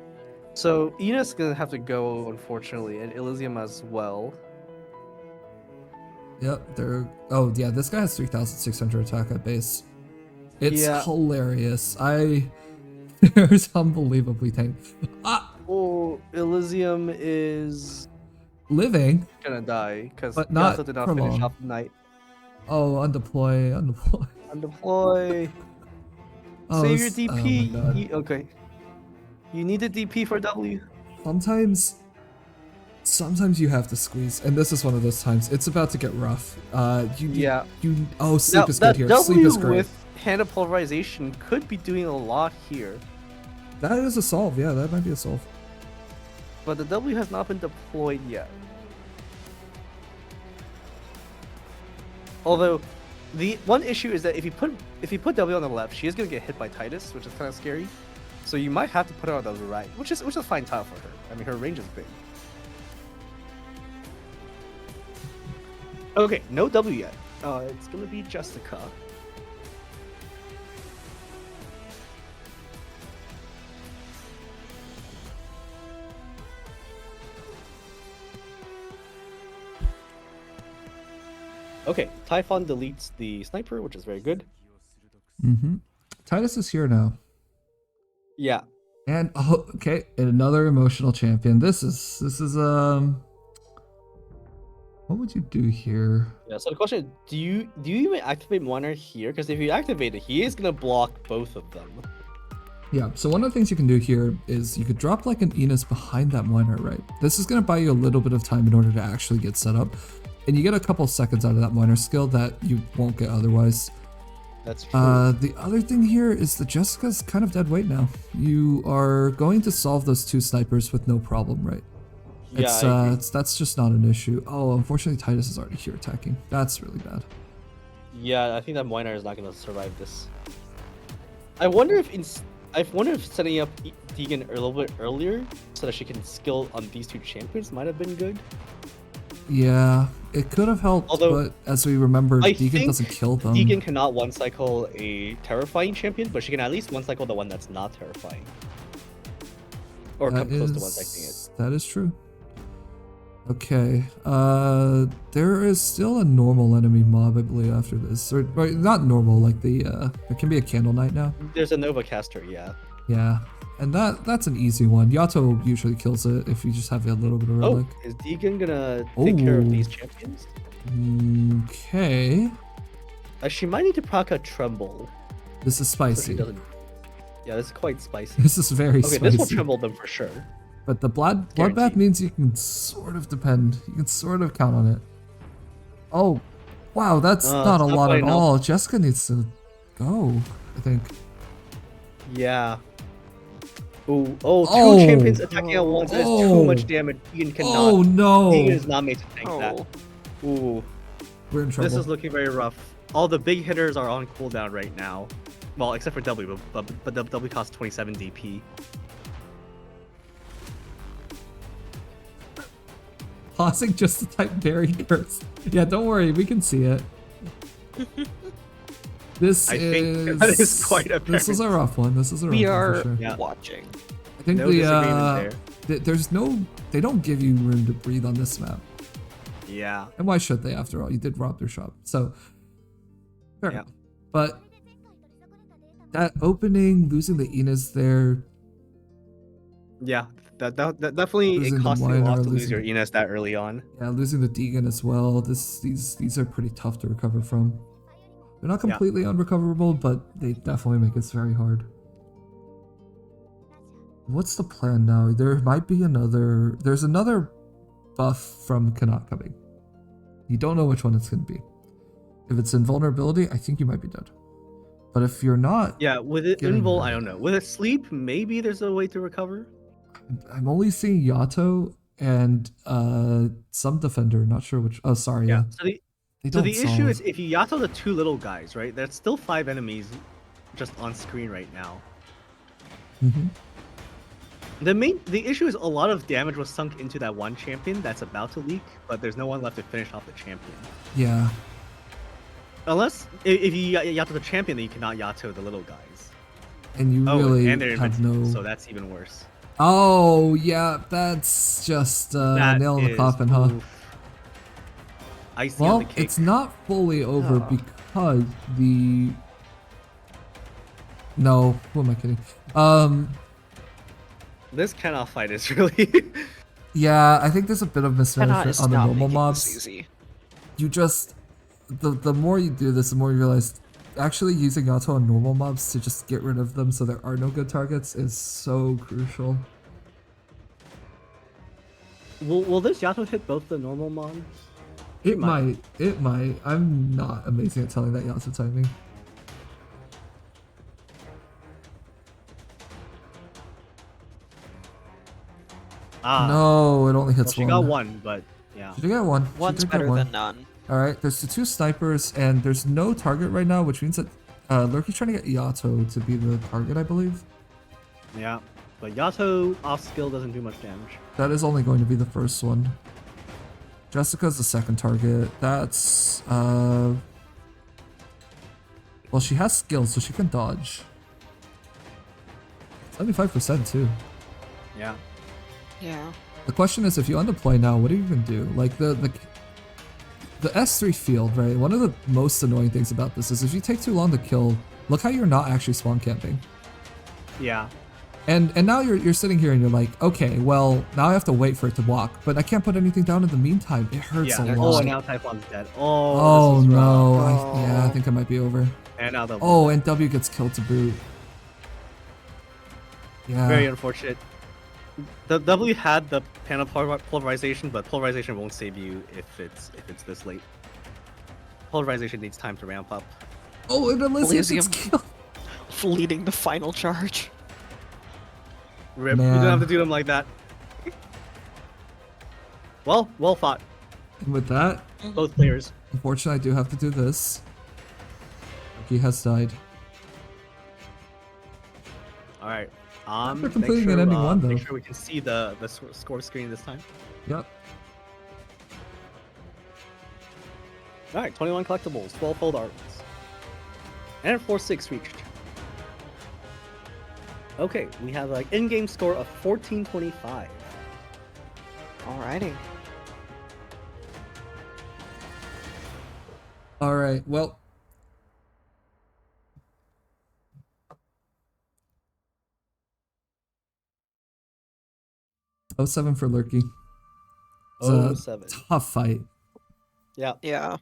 So Ina's gonna have to go, unfortunately, and Elysium as well. Yep, they're... Oh, yeah, this guy has 3,600 attack at base. It's hilarious. There's unbelievably tank. Oh, Elysium is Living? gonna die, because But not did not for finish long. off the night. Oh, undeploy. Undeploy. Oh, Save your oh DP. my God. Okay. You need a DP for W. Sometimes you have to squeeze, and this is one of those times. It's about to get rough. Sleep is good here. That Sleep W is great. with Hand of Pulverization could be doing a lot here. That is a solve. Yeah, that might be a solve. But the W has not been deployed yet. Although, the one issue is that if you put W on the left, she is gonna get hit by Titus, which is kind of scary. So you might have to put her on the right, which is a fine tile for her. I mean, her range is big. Okay, no W yet. It's gonna be Jessica. Okay, Typhon deletes the sniper, which is very good. Mm-hmm. Titus is here now. Yeah. And okay, and another emotional champion. This is what would you do here? Yeah, so the question is, do you even activate Minar here? Because if you activate it, he is gonna block both of them. Yeah, so one of the things you can do here is you could drop like an Enos behind that miner, right? This is gonna buy you a little bit of time in order to actually get set up. And you get a couple seconds out of that miner skill that you won't get otherwise. That's true. The other thing here is that Jessica's kind of dead weight now. You are going to solve those two snipers with no problem, right? Yeah, That's just not an issue. Oh, unfortunately Titus is already here attacking. That's really bad. Yeah, I think that Minar is not gonna survive this. I wonder if setting up Deegan a little bit earlier so that she can skill on these two champions might have been good. Yeah, it could have helped, Although, but as we remember, I Deegan think doesn't kill them. Deegan cannot one cycle a terrifying champion, but she can at least one cycle the one that's not terrifying. Or come close to one cycling it. That is true. Okay, there is still a normal enemy mob, I believe, after this. Or not normal, like there can be a Candle Knight now. There's a Nova caster, yeah. Yeah, and that's an easy one. Yato usually kills it if you just have a little bit of relic. Oh, is Deegan gonna take care of these champions? Okay. She might need to proc a Tremble. This is So she spicy. doesn't... Yeah, this is quite spicy. This is very Okay, spicy. this will tremble them for sure. But the bloodbath Guaranteed. means you can sort of depend. You can sort of count on it. Oh, wow, that's not a it's not lot quite at enough. all. Jessica needs to go, I think. Yeah. Ooh, two Oh. champions attacking at once. That's too much damage. Deegan cannot. Oh no! Deegan is not made to tank that. Oh. Ooh, We're in trouble. this is looking very rough. All the big hitters are on cooldown right now. Well, except for W, but W costs 27 DP. Pausing just to type barriers. Yeah, don't worry, we can see it. This I is think that is quite This is a apparent. rough one. This is a rough We one are for sure. Yeah. watching. I think No disagreement there. there's no, they don't give you room to breathe on this map. Yeah. And why should they? After all, you did rob their shop, so fair Yeah. enough. But that opening, losing the Enos there, Yeah. That definitely Losing it the costs you a minor, lot to lose losing your the- Enos that early on. yeah, losing the Deegan as well. These are pretty tough to recover from. They're not Yeah. completely unrecoverable, but they definitely make it very hard. What's the plan now? There might be another. There's another buff from Connaught coming. You don't know which one it's going to be. If it's invulnerability, I think you might be dead. But if you're not, Yeah, with it Getting invul, there. I don't know. With it sleep, maybe there's a way to recover. I'm only seeing Yato and some defender. Not sure which. Oh, sorry. Yeah. So the They So don't the issue solve. is if you Yato the two little guys, right? There's still 5 enemies just on screen right now. Mhm. The issue is a lot of damage was sunk into that one champion that's about to leak, but there's no one left to finish off the champion. Yeah. Unless if you Yato the champion, then you cannot Yato the little guys. And you Oh, really and they're have invincible, no. so that's even worse. Oh yeah, that's just That nail in the is- coffin, huh? oof. Icing on Well, the cake. it's not fully over because the. No, who am I kidding? This cannot fight is really. Yeah, I think there's a bit of Cannot mismanagement is on the not normal making mobs. this easy. You just the more you do this, the more you realize actually using Yato on normal mobs to just get rid of them so there are no good targets is so crucial. will this Yato hit both the normal mon? It might. It might. I'm not amazing at telling that Yato timing. Ah, No, it only well, hits she one. got one, but yeah. She did get one. She One's did get better one. than none. Alright, there's the 2 snipers, and there's no target right now, which means that Lurky's trying to get Yato to be the target, I believe. Yeah, but Yato off skill doesn't do much damage. That is only going to be the first one. Jessica's the second target. That's, well, she has skills, so she can dodge. 75% too. Yeah. Yeah. The question is, if you undeploy now, what do you even do? Like, the S3 field, right? One of the most annoying things about this is if you take too long to kill, look how you're not actually spawn camping. Yeah. And now you're sitting here and you're like, okay, well, now I have to wait for it to walk, but I can't put anything down in the meantime. It hurts a Yeah. lot. Oh, and now Typhon's dead. Oh, this is rough. no. Yeah, I think it might be over. And now the Oh, and W gets killed to boot. Yeah. very unfortunate. The W had the panel polarization, but polarization won't save you if it's this late. Polarization needs time to ramp up. Oh, and Elysium Elysium. gets killed. Leading the final charge. Rip. You Man. don't have to do them like that. Well fought, And with that, both players. unfortunately, I do have to do this. He has died. All right. After completing an ending one, though. Make sure we can see the score screen this time. Yep. All right, 21 collectibles, 12 fold arts, and 4-6 reached. Okay, we have an in-game score of 1425. Alrighty. All right. Well. Oh, 07 for Lurky. It's a 07. tough fight. Yeah. Yeah.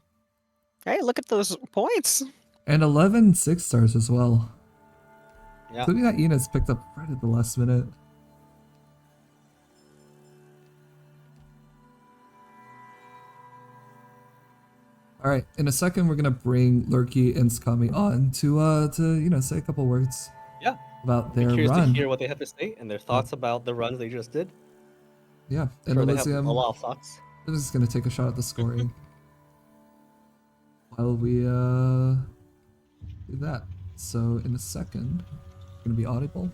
Hey, look at those points. And 11 6-stars as well. Yeah. Including that Enos picked up right at the last minute. Alright, in a second we're gonna bring Lurky and Skami on to say a couple words. Yeah. about I'm their curious run. to hear what they have to say and their thoughts about the runs they just did. Yeah, and Sure, they have a Elysium lot of thoughts. is just gonna take a shot at the scoring while we do that. So in a second, it's gonna be audible.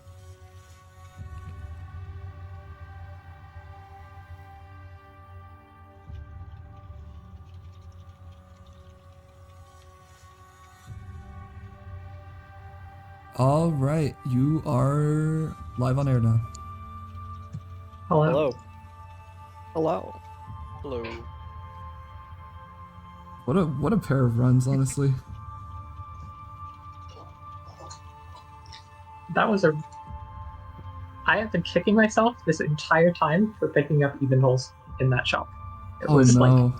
All right, you are live on air now. Hello. Hello. Hello. What a pair of runs, honestly. That was a. I have been kicking myself this entire time for picking up even holes in that shop. It was like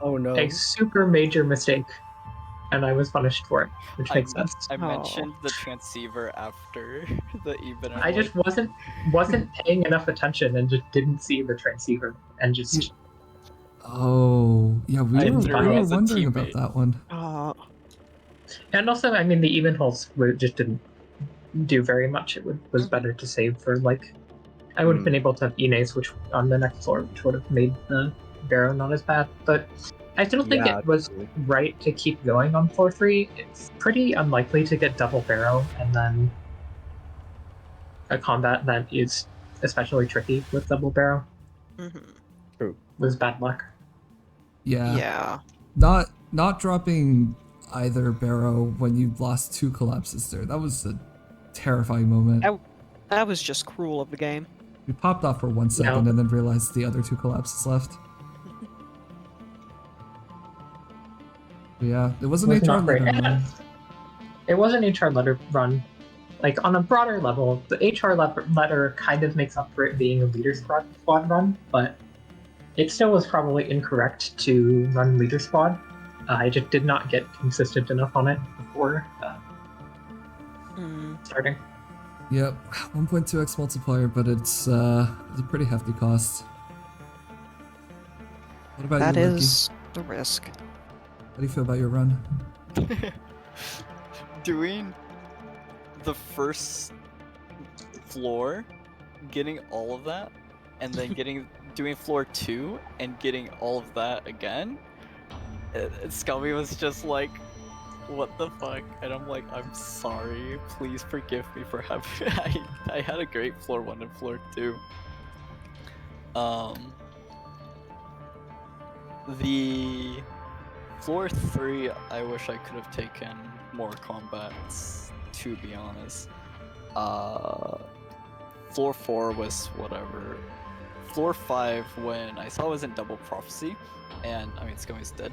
Oh no. a super major mistake, and I was punished for it, which makes sense. Oh. I mentioned the transceiver after the even. I just wasn't paying enough attention and just didn't see the transceiver and just. Oh, yeah, we I were threw as a wondering about teammate. that one. And also, I mean, the even holes just didn't do very much. It was better to save for like. I would have been able to have Ines, which on the next floor, which would have made the Barrow not as bad. But I still think Yeah, it was right to keep going on floor 3. It's pretty unlikely to get double Barrow and then a combat that is especially tricky with double Barrow. True. Was bad luck. Yeah. Not dropping either Barrow when you lost 2 collapses there. That was a terrifying moment. That was just cruel of the game. We popped off for 1 second and then realized the other 2 collapses left. But yeah, it was an Was HR not great. letter run. It was an HR letter run. Like, on a broader level, the HR letter kind of makes up for it being a leader squad run, but it still was probably incorrect to run leader squad. I just did not get consistent enough on it before starting. Yep, 1.2x multiplier, but it's a pretty hefty cost. What about That you, Ricky? is the risk. How do you feel about your run? Doing the first floor, getting all of that, and then doing floor 2 and getting all of that again. Scummy was just like, what the fuck? And I'm like, I'm sorry, please forgive me for having I had a great floor 1 and floor 2. The floor 3, I wish I could have taken more combats, to be honest. Floor 4 was whatever. Floor 5, when I saw I was in double prophecy, and I mean Scummy's dead,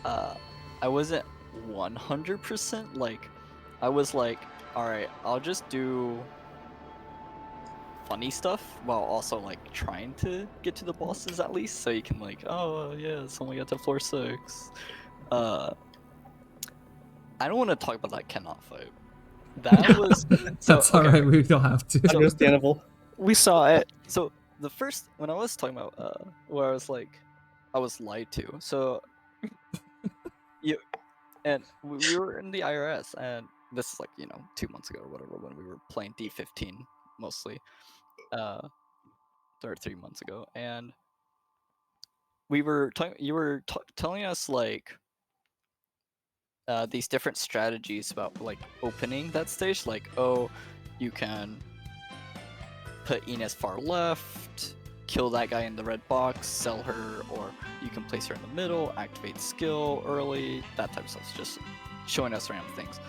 I wasn't 100% like, I was like, alright, I'll just do funny stuff while also like trying to get to the bosses at least, so you can like, oh yeah, someone got to floor 6. I don't want to talk about that cannot fight. That was That's alright, we don't have to. Understandable. We saw it. So the first, when I was talking about where I was like, I was lied to. So and we were in the IRS, and this is like 2 months ago or whatever, when we were playing D15 mostly, or 3 months ago, and we were you were telling us like these different strategies about like opening that stage, like, oh, you can put Ines far left, kill that guy in the red box, sell her, or you can place her in the middle, activate skill early, that type of stuff. Just showing us random things.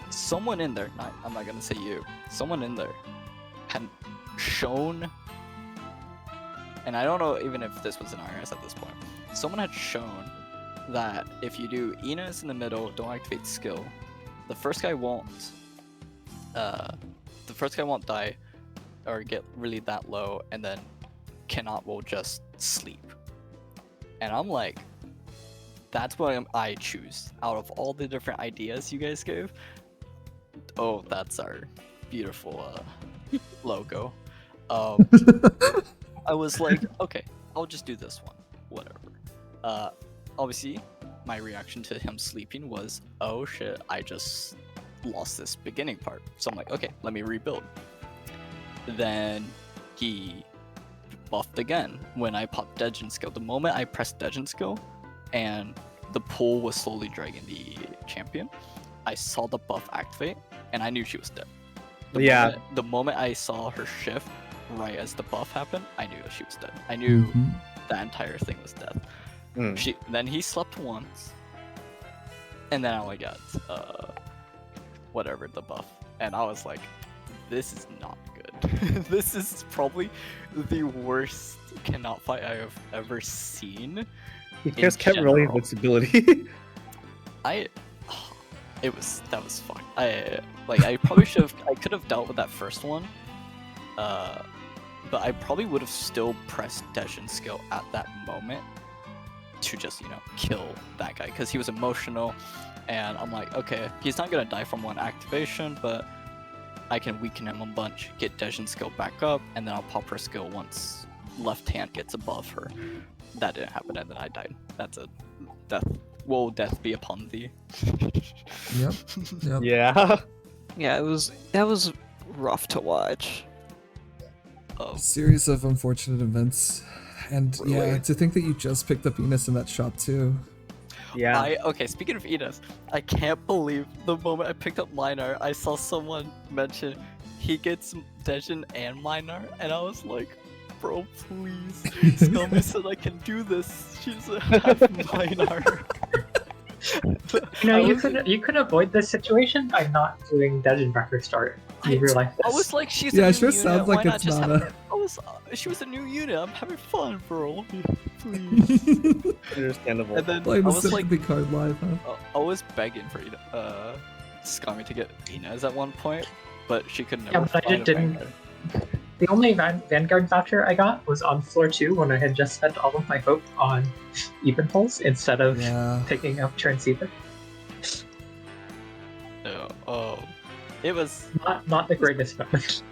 Someone in there, I'm not gonna say you, someone in there had shown, and I don't know even if this was an IRS at this point, someone had shown that if you do Ines in the middle, don't activate skill, the first guy won't die or get really that low, and then cannot will just sleep. And I'm like, that's what I choose out of all the different ideas you guys gave. Oh, that's our beautiful logo. I was like, okay, I'll just do this one, whatever. Obviously my reaction to him sleeping was, oh shit, I just lost this beginning part. So I'm like, okay, let me rebuild. Then he buffed again when I popped Dejin skill. The moment I pressed Dejin skill and the pool was slowly dragging the champion, I saw the buff activate and I knew she was dead. The moment I saw her shift right as the buff happened, I knew she was dead. I knew that entire thing was dead. Then he slept once, and then I only got whatever the buff, and I was like, this is not good. This is probably the worst cannot fight I have ever seen. He just kept rolling invincibility. That was fun. I probably I could have dealt with that first one, but I probably would have still pressed Dejin skill at that moment to just, kill that guy, because he was emotional, and I'm like, okay, he's not gonna die from one activation, but I can weaken him a bunch, get Dejin skill back up, and then I'll pop her skill once left hand gets above her. That didn't happen, and then I died. That's a death. Woe death be upon thee. Yep. Yeah. Yeah, that was rough to watch. Series of unfortunate events. And Really? yeah, to think that you just picked up Enos in that shop too. Yeah. Okay, speaking of Enos, I can't believe the moment I picked up Minar, I saw someone mention he gets Dejin and Minar, and I was like, bro, please. Scummy said I can do this. She's a half Minar. You could avoid this situation by not doing Dejin Wrecker start. You realize this. I was like, she's Yeah, a it new sure unit. sounds Why like not it's just not have she was a new unit. I'm having fun, bro. Please. Understandable. And then Playing I the was like, sympathy card live, huh? I was begging for Scummy to get Inez at one point, but she could never. Yeah, but I find a didn't. Vanguard. The only Vanguard voucher I got was on floor 2 when I had just spent all of my hope on even pulls instead of picking up Transceiver. No, it was not the greatest moment.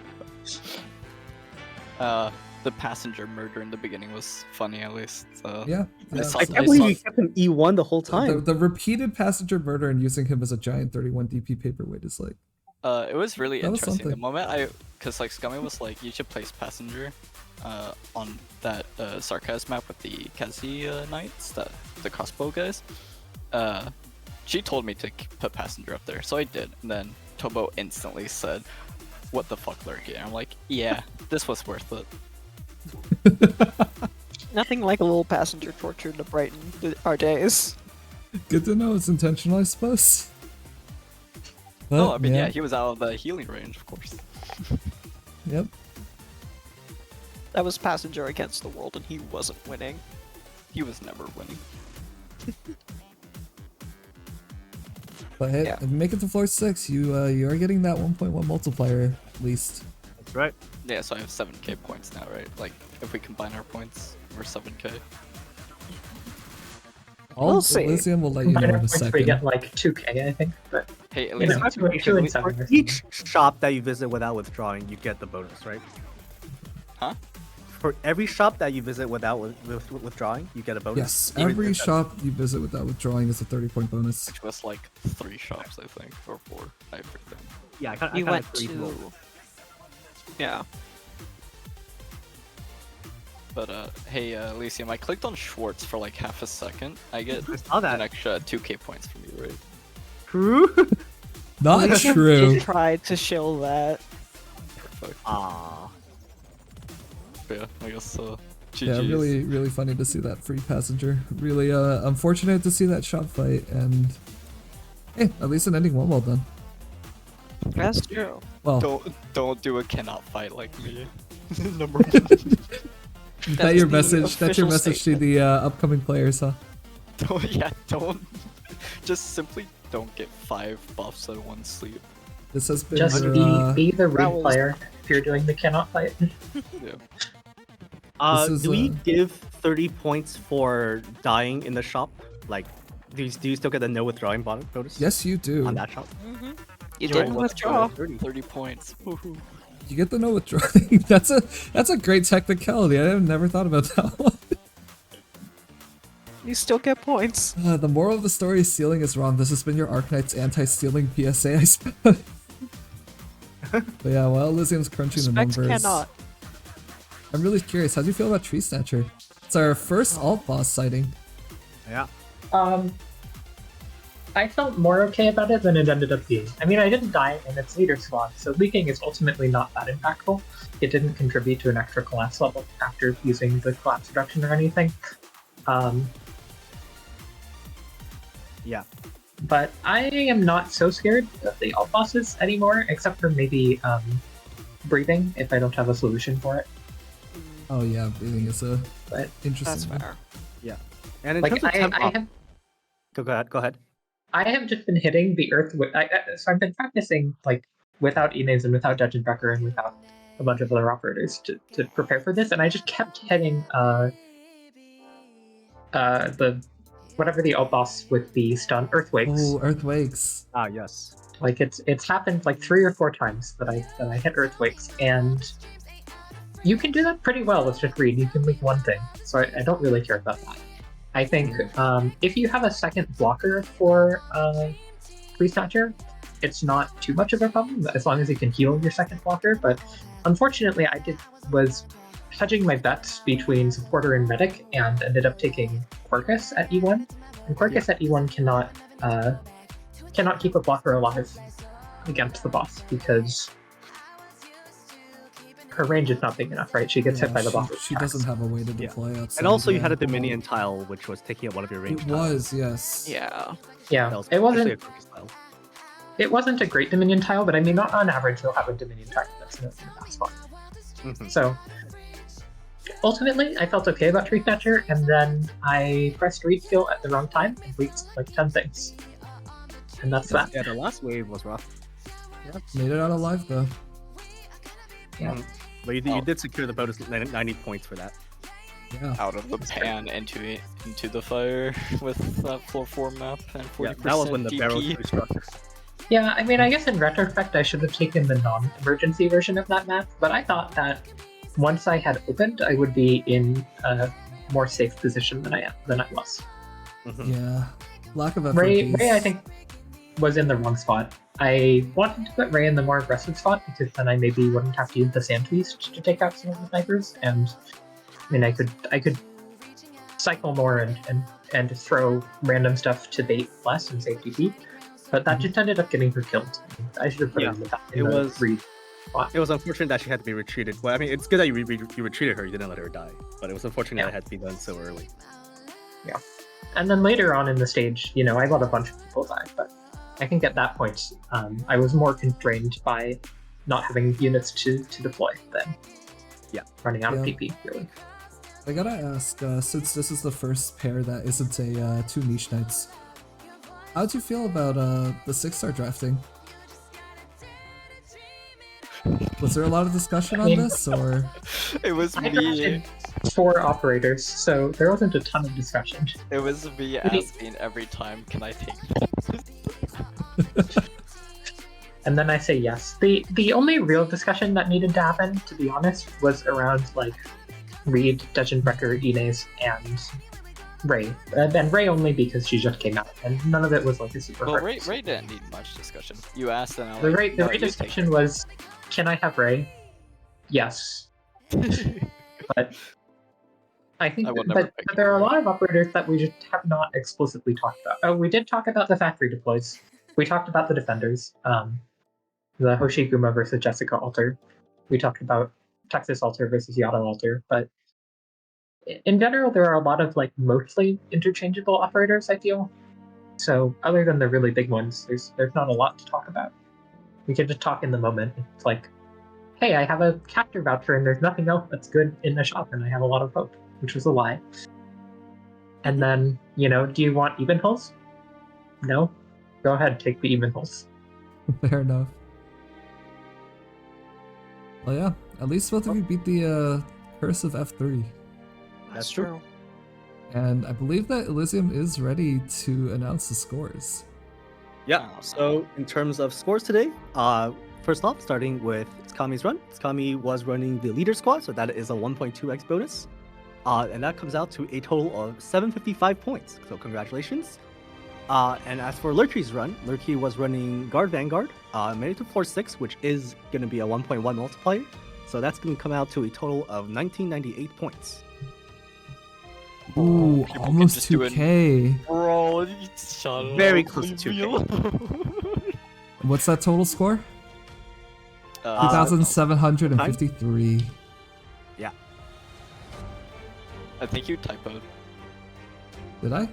The passenger murder in the beginning was funny, at least. Yeah. I can't believe you kept him E1 the whole time. The repeated passenger murder and using him as a giant 31 DP paperweight is like... it was really that was interesting. The something. moment because like Scummy was like, you should place passenger, on that Sarkaz map with the Kazi Knights, the crossbow guys. She told me to put passenger up there, so I did. And then Tobo instantly said, "What the fuck, Lurky?" And I'm like, "Yeah, this was worth it." Nothing like a little passenger torture to brighten our days. Good to know it's intentional, I suppose. I mean, yeah, he was out of the healing range, of course. Yep. That was passenger against the world, and he wasn't winning. He was never winning. But hey, if you make it to floor 6, you are getting that 1.1 multiplier at least. That's right. Yeah, so I have 7k points now, right? Like, if we combine our points, we're 7k. We'll see. Elysium will let you know in a second. We get like 2k, I think. But hey, you know, two and seven. For each shop that you visit without withdrawing, you get the bonus, right? Huh? For every shop that you visit without withdrawing, you get a bonus. Yes, every shop you visit without withdrawing is a 30-point bonus. Which was like 3 shops, I think, or 4. I forget. Yeah, I You kind went of to... Yeah. But hey, Elysium, I clicked on Schwartz for like half a second. I get I saw that. an extra 2k points from you, right? True. Not He true. tried to shill that. Perfect. Ah. Yeah, I guess GG's. Yeah, really funny to see that free passenger. Really unfortunate to see that shop fight, and hey, at least an ending one well done. That's true. Well, Don't do a cannot fight like me. Number 1. That's your message. That's your message to the upcoming players, huh? Don't. Just simply don't get 5 buffs at one sleep. This has been just be the rude player if you're doing the cannot fight. Yeah. Do we give 30 points for dying in the shop? Like, do you still get the no withdrawing bonus? Yes, you do. On that shop? Mm-hmm. You didn't withdraw. 30 points. Woohoo. You get the no withdrawing. That's a great technicality. I have never thought about that one. You still get points. The moral of the story is stealing is wrong. This has been your Arknights anti-stealing PSA, I suppose. But yeah, well, Elysium's crunching the Specs numbers. cannot. I'm really curious, how do you feel about Tree Snatcher? It's our first alt boss sighting. Yeah. I felt more okay about it than it ended up being. I mean, I didn't die in its leader squad, so leaking is ultimately not that impactful. It didn't contribute to an extra collapse level after using the collapse reduction or anything. Yeah. But I am not so scared of the alt bosses anymore, except for maybe breathing, if I don't have a solution for it. Oh yeah, breathing is a But interesting That's fair. Yeah. And in like, terms of tempo, I have go ahead. I have just been hitting the earth. So I've been practicing like without Inez and without Dungeon Brecker and without a bunch of other operators to prepare for this, and I just kept hitting the whatever the alt boss with the stun Earthquakes. Oh, Earthquakes. Ah, yes. Like it's happened like 3 or 4 times that I hit Earthquakes, and you can do that pretty well with just read. You can leak one thing, so I don't really care about that. I think if you have a second blocker for Tree Snatcher, it's not too much of a problem as long as you can heal your second blocker. But unfortunately, I was hedging my bets between supporter and medic, and ended up taking Quercus at E1. And Quercus at E1 cannot keep a blocker alive against the boss because her range is not big enough, right? She gets hit by the boss. She doesn't have a way to deploy outside. And also, you yeah. had a Dominion tile, which was taking up one of your range It tiles. was, yes. Yeah. Yeah, That was it wasn't. actually a Quercus tile. It wasn't a great Dominion tile, but I mean, on average, you'll have a Dominion tile that's in a bad spot. So, ultimately, I felt okay about Tree Snatcher, and then I pressed read skill at the wrong time and leaked like 10 things. And that's that. Yeah, the last wave was rough. Yeah, made it out alive though. Yeah. But you did secure the bonus 90 points for that. Yeah. Out of the pan into the fire with that floor 4 map and 40% Yeah, that was when the barrel DP. struck. Yeah, I mean, I guess in retrospect, I should have taken the non-emergency version of that map, but I thought that once I had opened, I would be in a more safe position than I was. Yeah. Lack of effort. Ray, I think, was in the wrong spot. I wanted to put Ray in the more aggressive spot because then I maybe wouldn't have to use the Sand Beast to take out some of the snipers, and I mean, I could cycle more and throw random stuff to bait less and save DP. But that just ended up getting her killed. I should have put her in the read spot. It was unfortunate that she had to be retreated. Well, I mean, it's good that you retreated her. You didn't let her die, but it was unfortunate that it had to be done so early. Yeah. And then later on in the stage, I let a bunch of people die, but I think at that point, I was more constrained by not having units to deploy than running out of PP, really. I gotta ask, since this is the first pair that isn't a 2 niche knights, how'd you feel about the 6-star drafting? Was there a lot of discussion on this, or? It was I me. drafted 4 operators, so there wasn't a ton of discussion. It was me asking every time, can I take this? And then I say yes. The only real discussion that needed to happen, to be honest, was around like Reed, Dungeon Brecker, Inez, and Ray. And Ray only because she just came out, and none of it was like a super Well, hard. Ray didn't need much discussion. You asked and I was The like, Ray "No, you take discussion it." was, can I have Ray? Yes. But I think, I will never but pick there are a lot of operators that we just have not explicitly talked about. Oh, we did talk about the factory deploys. We talked about the defenders, the Hoshiguma versus Jessica altar. We talked about Texas altar versus Yada altar. But in general, there are a lot of like mostly interchangeable operators, I feel. So other than the really big ones, there's not a lot to talk about. We can just talk in the moment. It's like, hey, I have a captor voucher and there's nothing else that's good in the shop, and I have a lot of hope, which was a lie. And then, do you want even hulls? No? Go ahead, take the even hulls. Fair enough. Well, yeah, at least both of you beat the Curse of F3. That's true. And I believe that Elysium is ready to announce the scores. Yeah, so in terms of scores today, first off, starting with Tsukami's run. Tsukami was running the leader squad, so that is a 1.2x bonus. and that comes out to a total of 755 points. So congratulations. And as for Lurky's run, Lurky was running Guard Vanguard, made it to floor 6, which is going to be a 1.1 multiplier. So that's going to come out to a total of 1998 points. Ooh, People can almost just do it- 2K. Bro, shut up. Very close to leave me 2K. alone. What's that total score? 2,753. Yeah. I think you typoed. Did I?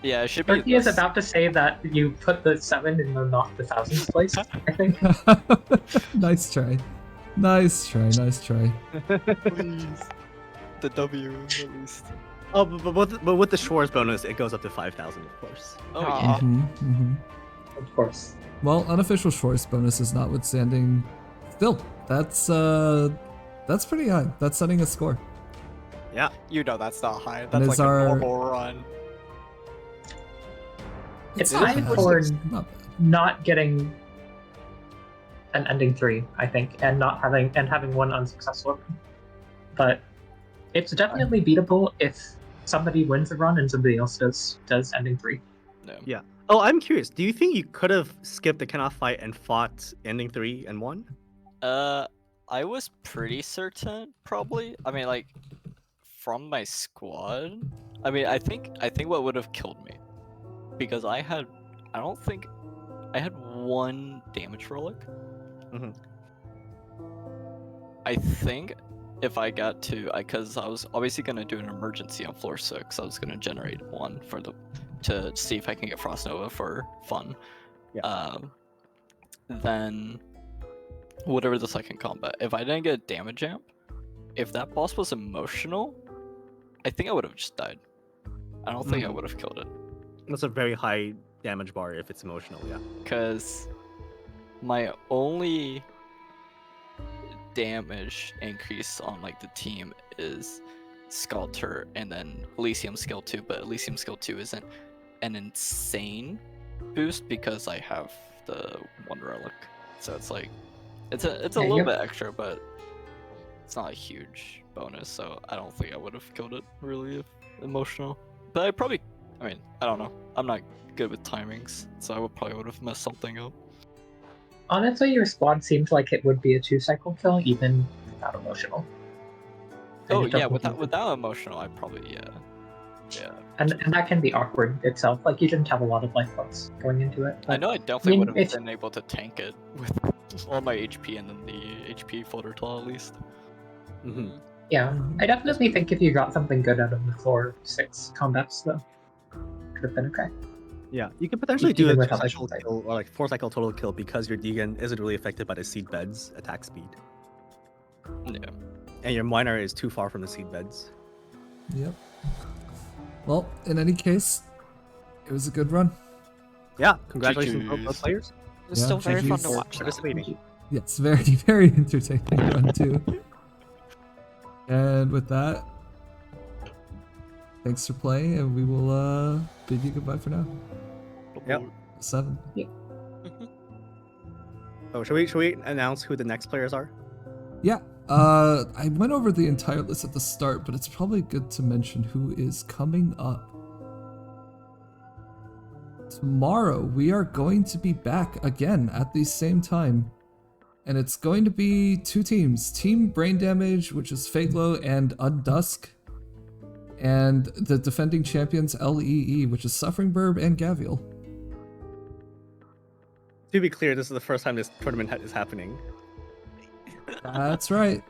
Yeah, it should be. Turkey is about to say that you put the 7 in the not the thousands place, I think. Nice try. Nice try. Please. The W, at least. Oh, but with the Schwartz bonus, it goes up to 5,000, of course. Oh, yeah. Of course. Well, unofficial Schwartz bonuses notwithstanding, still, that's pretty high. That's setting a score. Yeah. You know that's not high. And That's it's like a our- normal run. It's not high bad. for Not bad. not getting an ending 3, I think, and having one unsuccessful run. But it's definitely beatable if somebody wins a run and somebody else does ending 3. No. Yeah. Oh, I'm curious. Do you think you could have skipped the Kenneth fight and fought ending 3 and 1? I was pretty certain, probably. I mean, like, from my squad. I mean, I think what would have killed me, because I don't think I had 1 damage relic. Mm-hmm. I think if I got to, because I was obviously gonna do an emergency on floor 6. I was gonna generate 1 to see if I can get Frost Nova for fun. Yeah. Then whatever the second combat, if I didn't get a damage amp, if that boss was emotional, I think I would have just died. I don't think I would have killed it. That's a very high damage bar if it's emotional, yeah. Because my only damage increase on like the team is Sculptor and then Elysium Skill 2, but Elysium Skill 2 isn't an insane boost because I have the 1 relic. So it's like it's a little bit extra, but it's not a huge bonus, so I don't think I would have killed it really if emotional. But I mean, I don't know. I'm not good with timings, so I probably would have messed something up. Honestly, your squad seems like it would be a 2-cycle kill, even without emotional. Oh And it yeah, doesn't- without emotional, I probably yeah. And that can be awkward itself. Like, you didn't have a lot of life points going into it. I but- know I definitely would have it's- been able to tank it with all my HP and then the HP floater claw at least. Mm-hmm. Yeah, I definitely think if you got something good out of the floor 6 combats, though, could have been okay. Yeah, you could potentially do Even a with how much 2-cycle kill or like 4-cycle total kill because your Deegan isn't really affected by the seed bed's attack speed. Yeah. And your miner is too far from the seed beds. Yep. Well, in any case, it was a good run. Yeah, congratulations to both GGs. players. It's Yeah, still very fun GGs. to watch. though. Participating. Yes, very, very entertaining run too. And with that, thanks for playing, and we will bid you goodbye for now. Yep. 7. Oh, should we announce who the next players are? Yeah. I went over the entire list at the start, but it's probably good to mention who is coming up. Tomorrow, we are going to be back again at the same time. And it's going to be 2 teams. Team Brain Damage, which is Faglo and Undusk. And the defending champions LEE, which is Suffering Burb and Gavial. To be clear, this is the first time this tournament is happening. That's right.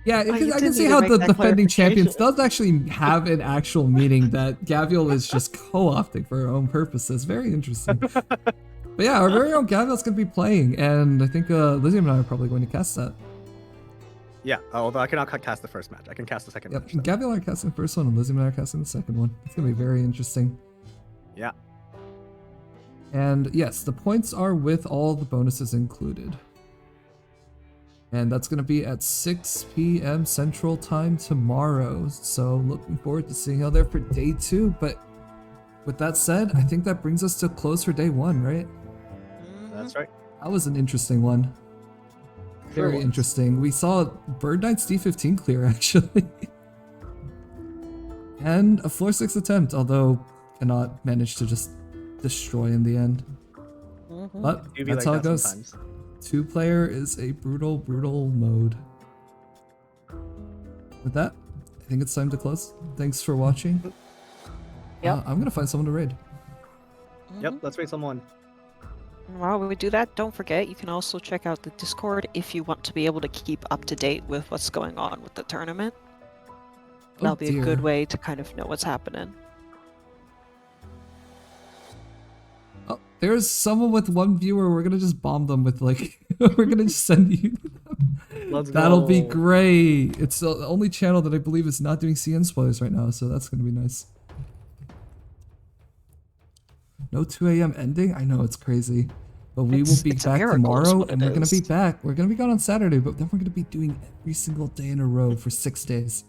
Yeah, Oh, you I can did see need to how make the that defending champions clarification. does actually have an actual meaning that Gavial is just co-opting for her own purposes. Very interesting. But yeah, our very own Gavial's going to be playing, and I think Lysium and I are probably going to cast that. Yeah, although I cannot cast the first match. I can cast the second Yep, match. though. Gavial and I are casting the first one, and Lysium and I are casting the second one. It's going to be very interesting. Yeah. And yes, the points are with all the bonuses included. And that's going to be at 6 p.m. Central Time tomorrow. So looking forward to seeing how they're for day 2. But with that said, I think that brings us to close for day 1, right? That's right. That was an interesting one. Very interesting. We saw Bird Knight's D15 clear, actually. And a floor 6 attempt, although cannot manage to just destroy in the end. But that's how it goes. Sometimes. 2-player is a brutal, brutal mode. With that, I think it's time to close. Thanks for watching. Yep. I'm gonna find someone to raid. Yep, let's raid someone. And while we do that, don't forget you can also check out the Discord if you want to be able to keep up to date with what's going on with the tournament. That'll be a good way to kind of know what's happening. Oh, there's someone with 1 viewer. We're gonna just bomb them with like, we're gonna just send you. Let's go. That'll be great. It's the only channel that I believe is not doing CN spoilers right now, so that's gonna be nice. No 2 a.m. ending? I know, it's crazy. But we will be back tomorrow, and we're going to be back. We're going to be gone on Saturday, but then we're going to be doing every single day in a row for 6 days.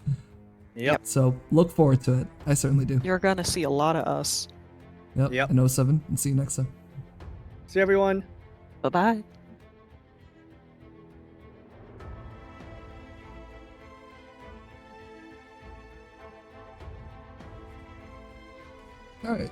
Yep. So look forward to it. I certainly do. You're going to see a lot of us. Yep. And 07, and see you next time. See everyone. Bye-bye. All right.